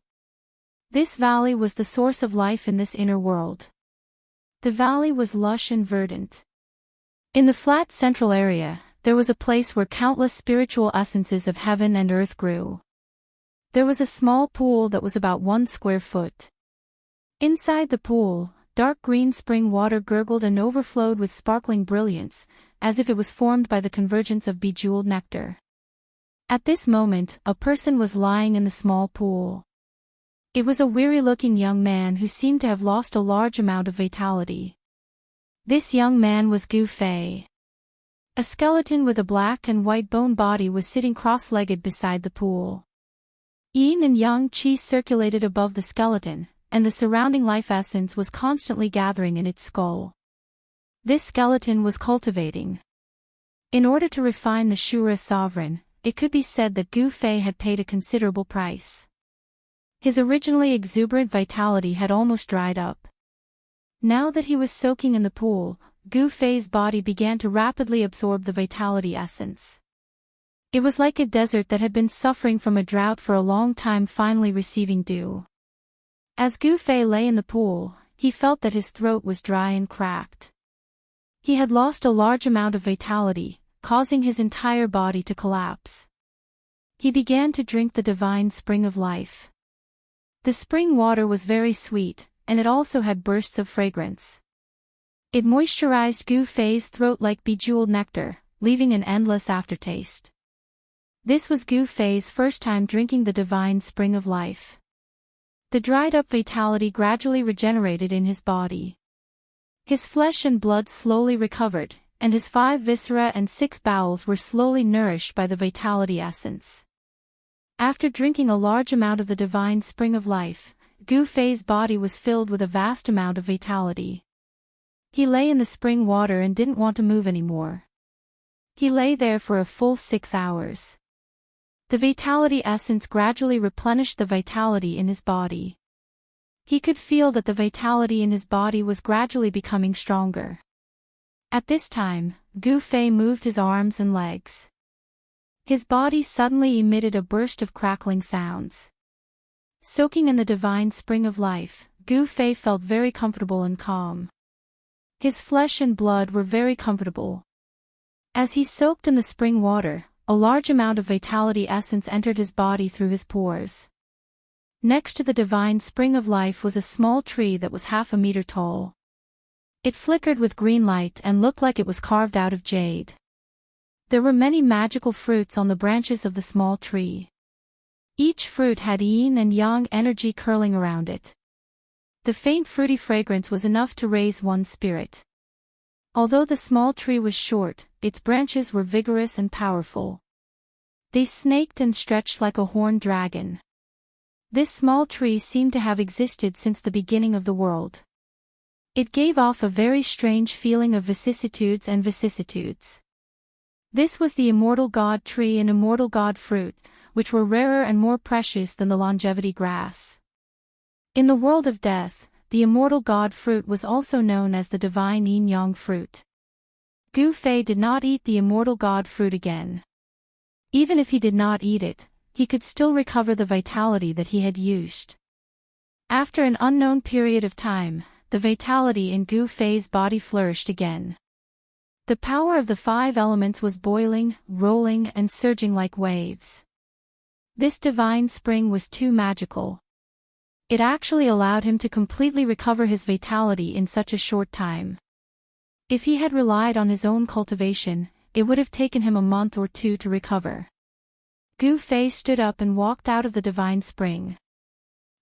This valley was the source of life in this inner world. The valley was lush and verdant. In the flat central area, there was a place where countless spiritual essences of heaven and earth grew. There was a small pool that was about 1 square foot. Inside the pool, dark green spring water gurgled and overflowed with sparkling brilliance, as if it was formed by the convergence of bejeweled nectar. At this moment, a person was lying in the small pool. It was a weary-looking young man who seemed to have lost a large amount of vitality. This young man was Gu Fei. A skeleton with a black and white bone body was sitting cross-legged beside the pool. Yin and yang qi circulated above the skeleton, and the surrounding life essence was constantly gathering in its skull. This skeleton was cultivating. In order to refine the Shura sovereign, it could be said that Gu Fei had paid a considerable price. His originally exuberant vitality had almost dried up. Now that he was soaking in the pool, Gu Fei's body began to rapidly absorb the vitality essence. It was like a desert that had been suffering from a drought for a long time finally receiving dew. As Gu Fei lay in the pool, he felt that his throat was dry and cracked. He had lost a large amount of vitality, causing his entire body to collapse. He began to drink the divine spring of life. The spring water was very sweet, and it also had bursts of fragrance. It moisturized Gu Fei's throat like bejeweled nectar, leaving an endless aftertaste. This was Gu Fei's first time drinking the divine spring of life. The dried-up vitality gradually regenerated in his body. His flesh and blood slowly recovered, and his 5 viscera and 6 bowels were slowly nourished by the vitality essence. After drinking a large amount of the divine spring of life, Gu Fei's body was filled with a vast amount of vitality. He lay in the spring water and didn't want to move anymore. He lay there for a full 6 hours. The vitality essence gradually replenished the vitality in his body. He could feel that the vitality in his body was gradually becoming stronger. At this time, Gu Fei moved his arms and legs. His body suddenly emitted a burst of crackling sounds. Soaking in the divine spring of life, Gu Fei felt very comfortable and calm. His flesh and blood were very comfortable. As he soaked in the spring water, a large amount of vitality essence entered his body through his pores. Next to the divine spring of life was a small tree that was half a meter tall. It flickered with green light and looked like it was carved out of jade. There were many magical fruits on the branches of the small tree. Each fruit had yin and yang energy curling around it. The faint fruity fragrance was enough to raise one's spirit. Although the small tree was short, its branches were vigorous and powerful. They snaked and stretched like a horned dragon. This small tree seemed to have existed since the beginning of the world. It gave off a very strange feeling of vicissitudes and vicissitudes. This was the immortal god tree and immortal god fruit, which were rarer and more precious than the longevity grass. In the world of death, the immortal god fruit was also known as the divine yin-yang fruit. Gu Fei did not eat the immortal god fruit again. Even if he did not eat it, he could still recover the vitality that he had used. After an unknown period of time, the vitality in Gu Fei's body flourished again. The power of the 5 elements was boiling, rolling, and surging like waves. This divine spring was too magical. It actually allowed him to completely recover his vitality in such a short time. If he had relied on his own cultivation, it would have taken him a month or 2 to recover. Gu Fei stood up and walked out of the divine spring.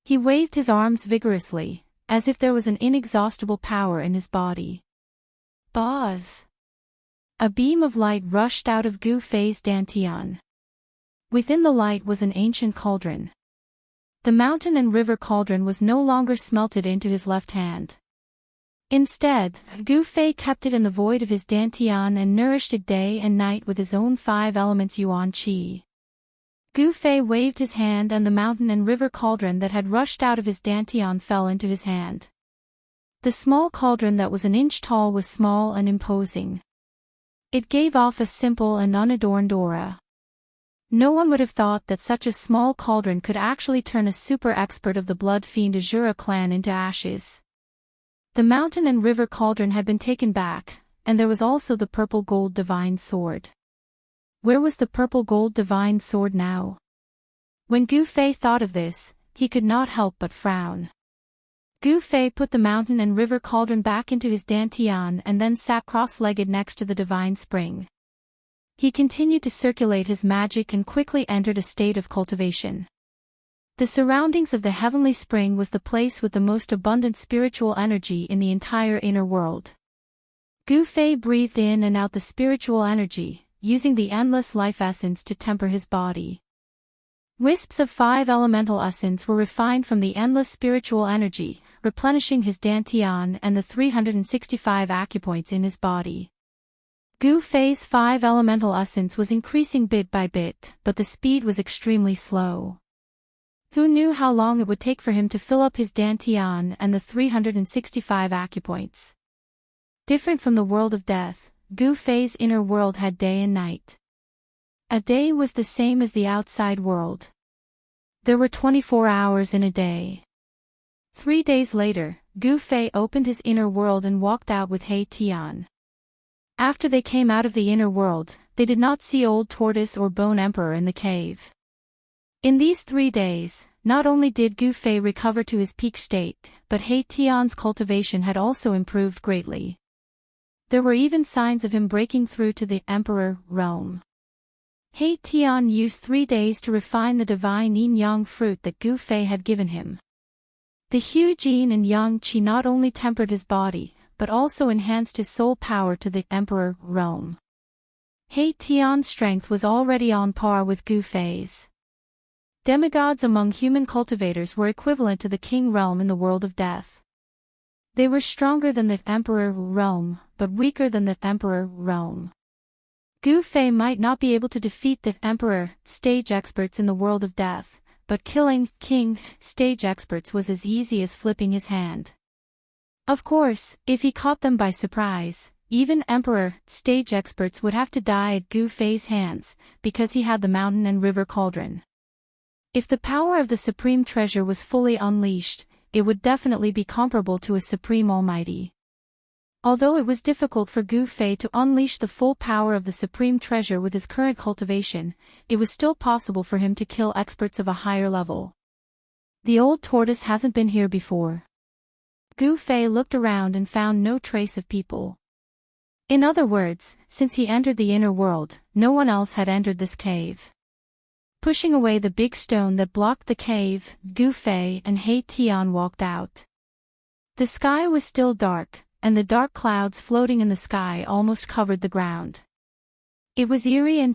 He waved his arms vigorously, as if there was an inexhaustible power in his body. Buzz! A beam of light rushed out of Gu Fei's dantian. Within the light was an ancient cauldron. The mountain and river cauldron was no longer smelted into his left hand. Instead, Gu Fei kept it in the void of his dantian and nourished it day and night with his own 5 elements yuan qi. Gu Fei waved his hand and the mountain and river cauldron that had rushed out of his dantian fell into his hand. The small cauldron that was an inch tall was small and imposing. It gave off a simple and unadorned aura. No one would have thought that such a small cauldron could actually turn a super expert of the blood fiend Azura clan into ashes. The mountain and river cauldron had been taken back, and there was also the purple gold divine sword. Where was the purple gold divine sword now? When Gu Fei thought of this, he could not help but frown. Gu Fei put the mountain and river cauldron back into his dantian and then sat cross-legged next to the divine spring. He continued to circulate his magic and quickly entered a state of cultivation. The surroundings of the heavenly spring was the place with the most abundant spiritual energy in the entire inner world. Gu Fei breathed in and out the spiritual energy, using the endless life essence to temper his body. Wisps of 5 elemental essence were refined from the endless spiritual energy, replenishing his dantian and the 365 acupoints in his body. Gu Fei's 5 elemental essence was increasing bit by bit, but the speed was extremely slow. Who knew how long it would take for him to fill up his dantian and the 365 acupoints? Different from the world of death, Gu Fei's inner world had day and night. A day was the same as the outside world. There were 24 hours in a day. 3 days later, Gu Fei opened his inner world and walked out with He Tian. After they came out of the inner world, they did not see Old Tortoise or Bone Emperor in the cave. In these 3 days, not only did Gu Fei recover to his peak state, but He Tian's cultivation had also improved greatly. There were even signs of him breaking through to the Emperor realm. He Tian used 3 days to refine the divine yin-yang fruit that Gu Fei had given him. The huge yin and yang qi not only tempered his body, but also enhanced his soul power to the Emperor realm. He Tian's strength was already on par with Gu Fei's. Demigods among human cultivators were equivalent to the king realm in the world of death. They were stronger than the Emperor realm, but weaker than the Emperor realm. Gu Fei might not be able to defeat the Emperor stage experts in the world of death, but killing king stage experts was as easy as flipping his hand. Of course, if he caught them by surprise, even Emperor stage experts would have to die at Gu Fei's hands, because he had the mountain and river cauldron. If the power of the supreme treasure was fully unleashed, it would definitely be comparable to a supreme almighty. Although it was difficult for Gu Fei to unleash the full power of the supreme treasure with his current cultivation, it was still possible for him to kill experts of a higher level. The old tortoise hasn't been here before. Gu Fei looked around and found no trace of people. In other words, since he entered the inner world, no one else had entered this cave. Pushing away the big stone that blocked the cave, Gu Fei and He Tian walked out. The sky was still dark, and the dark clouds floating in the sky almost covered the ground. It was eerie and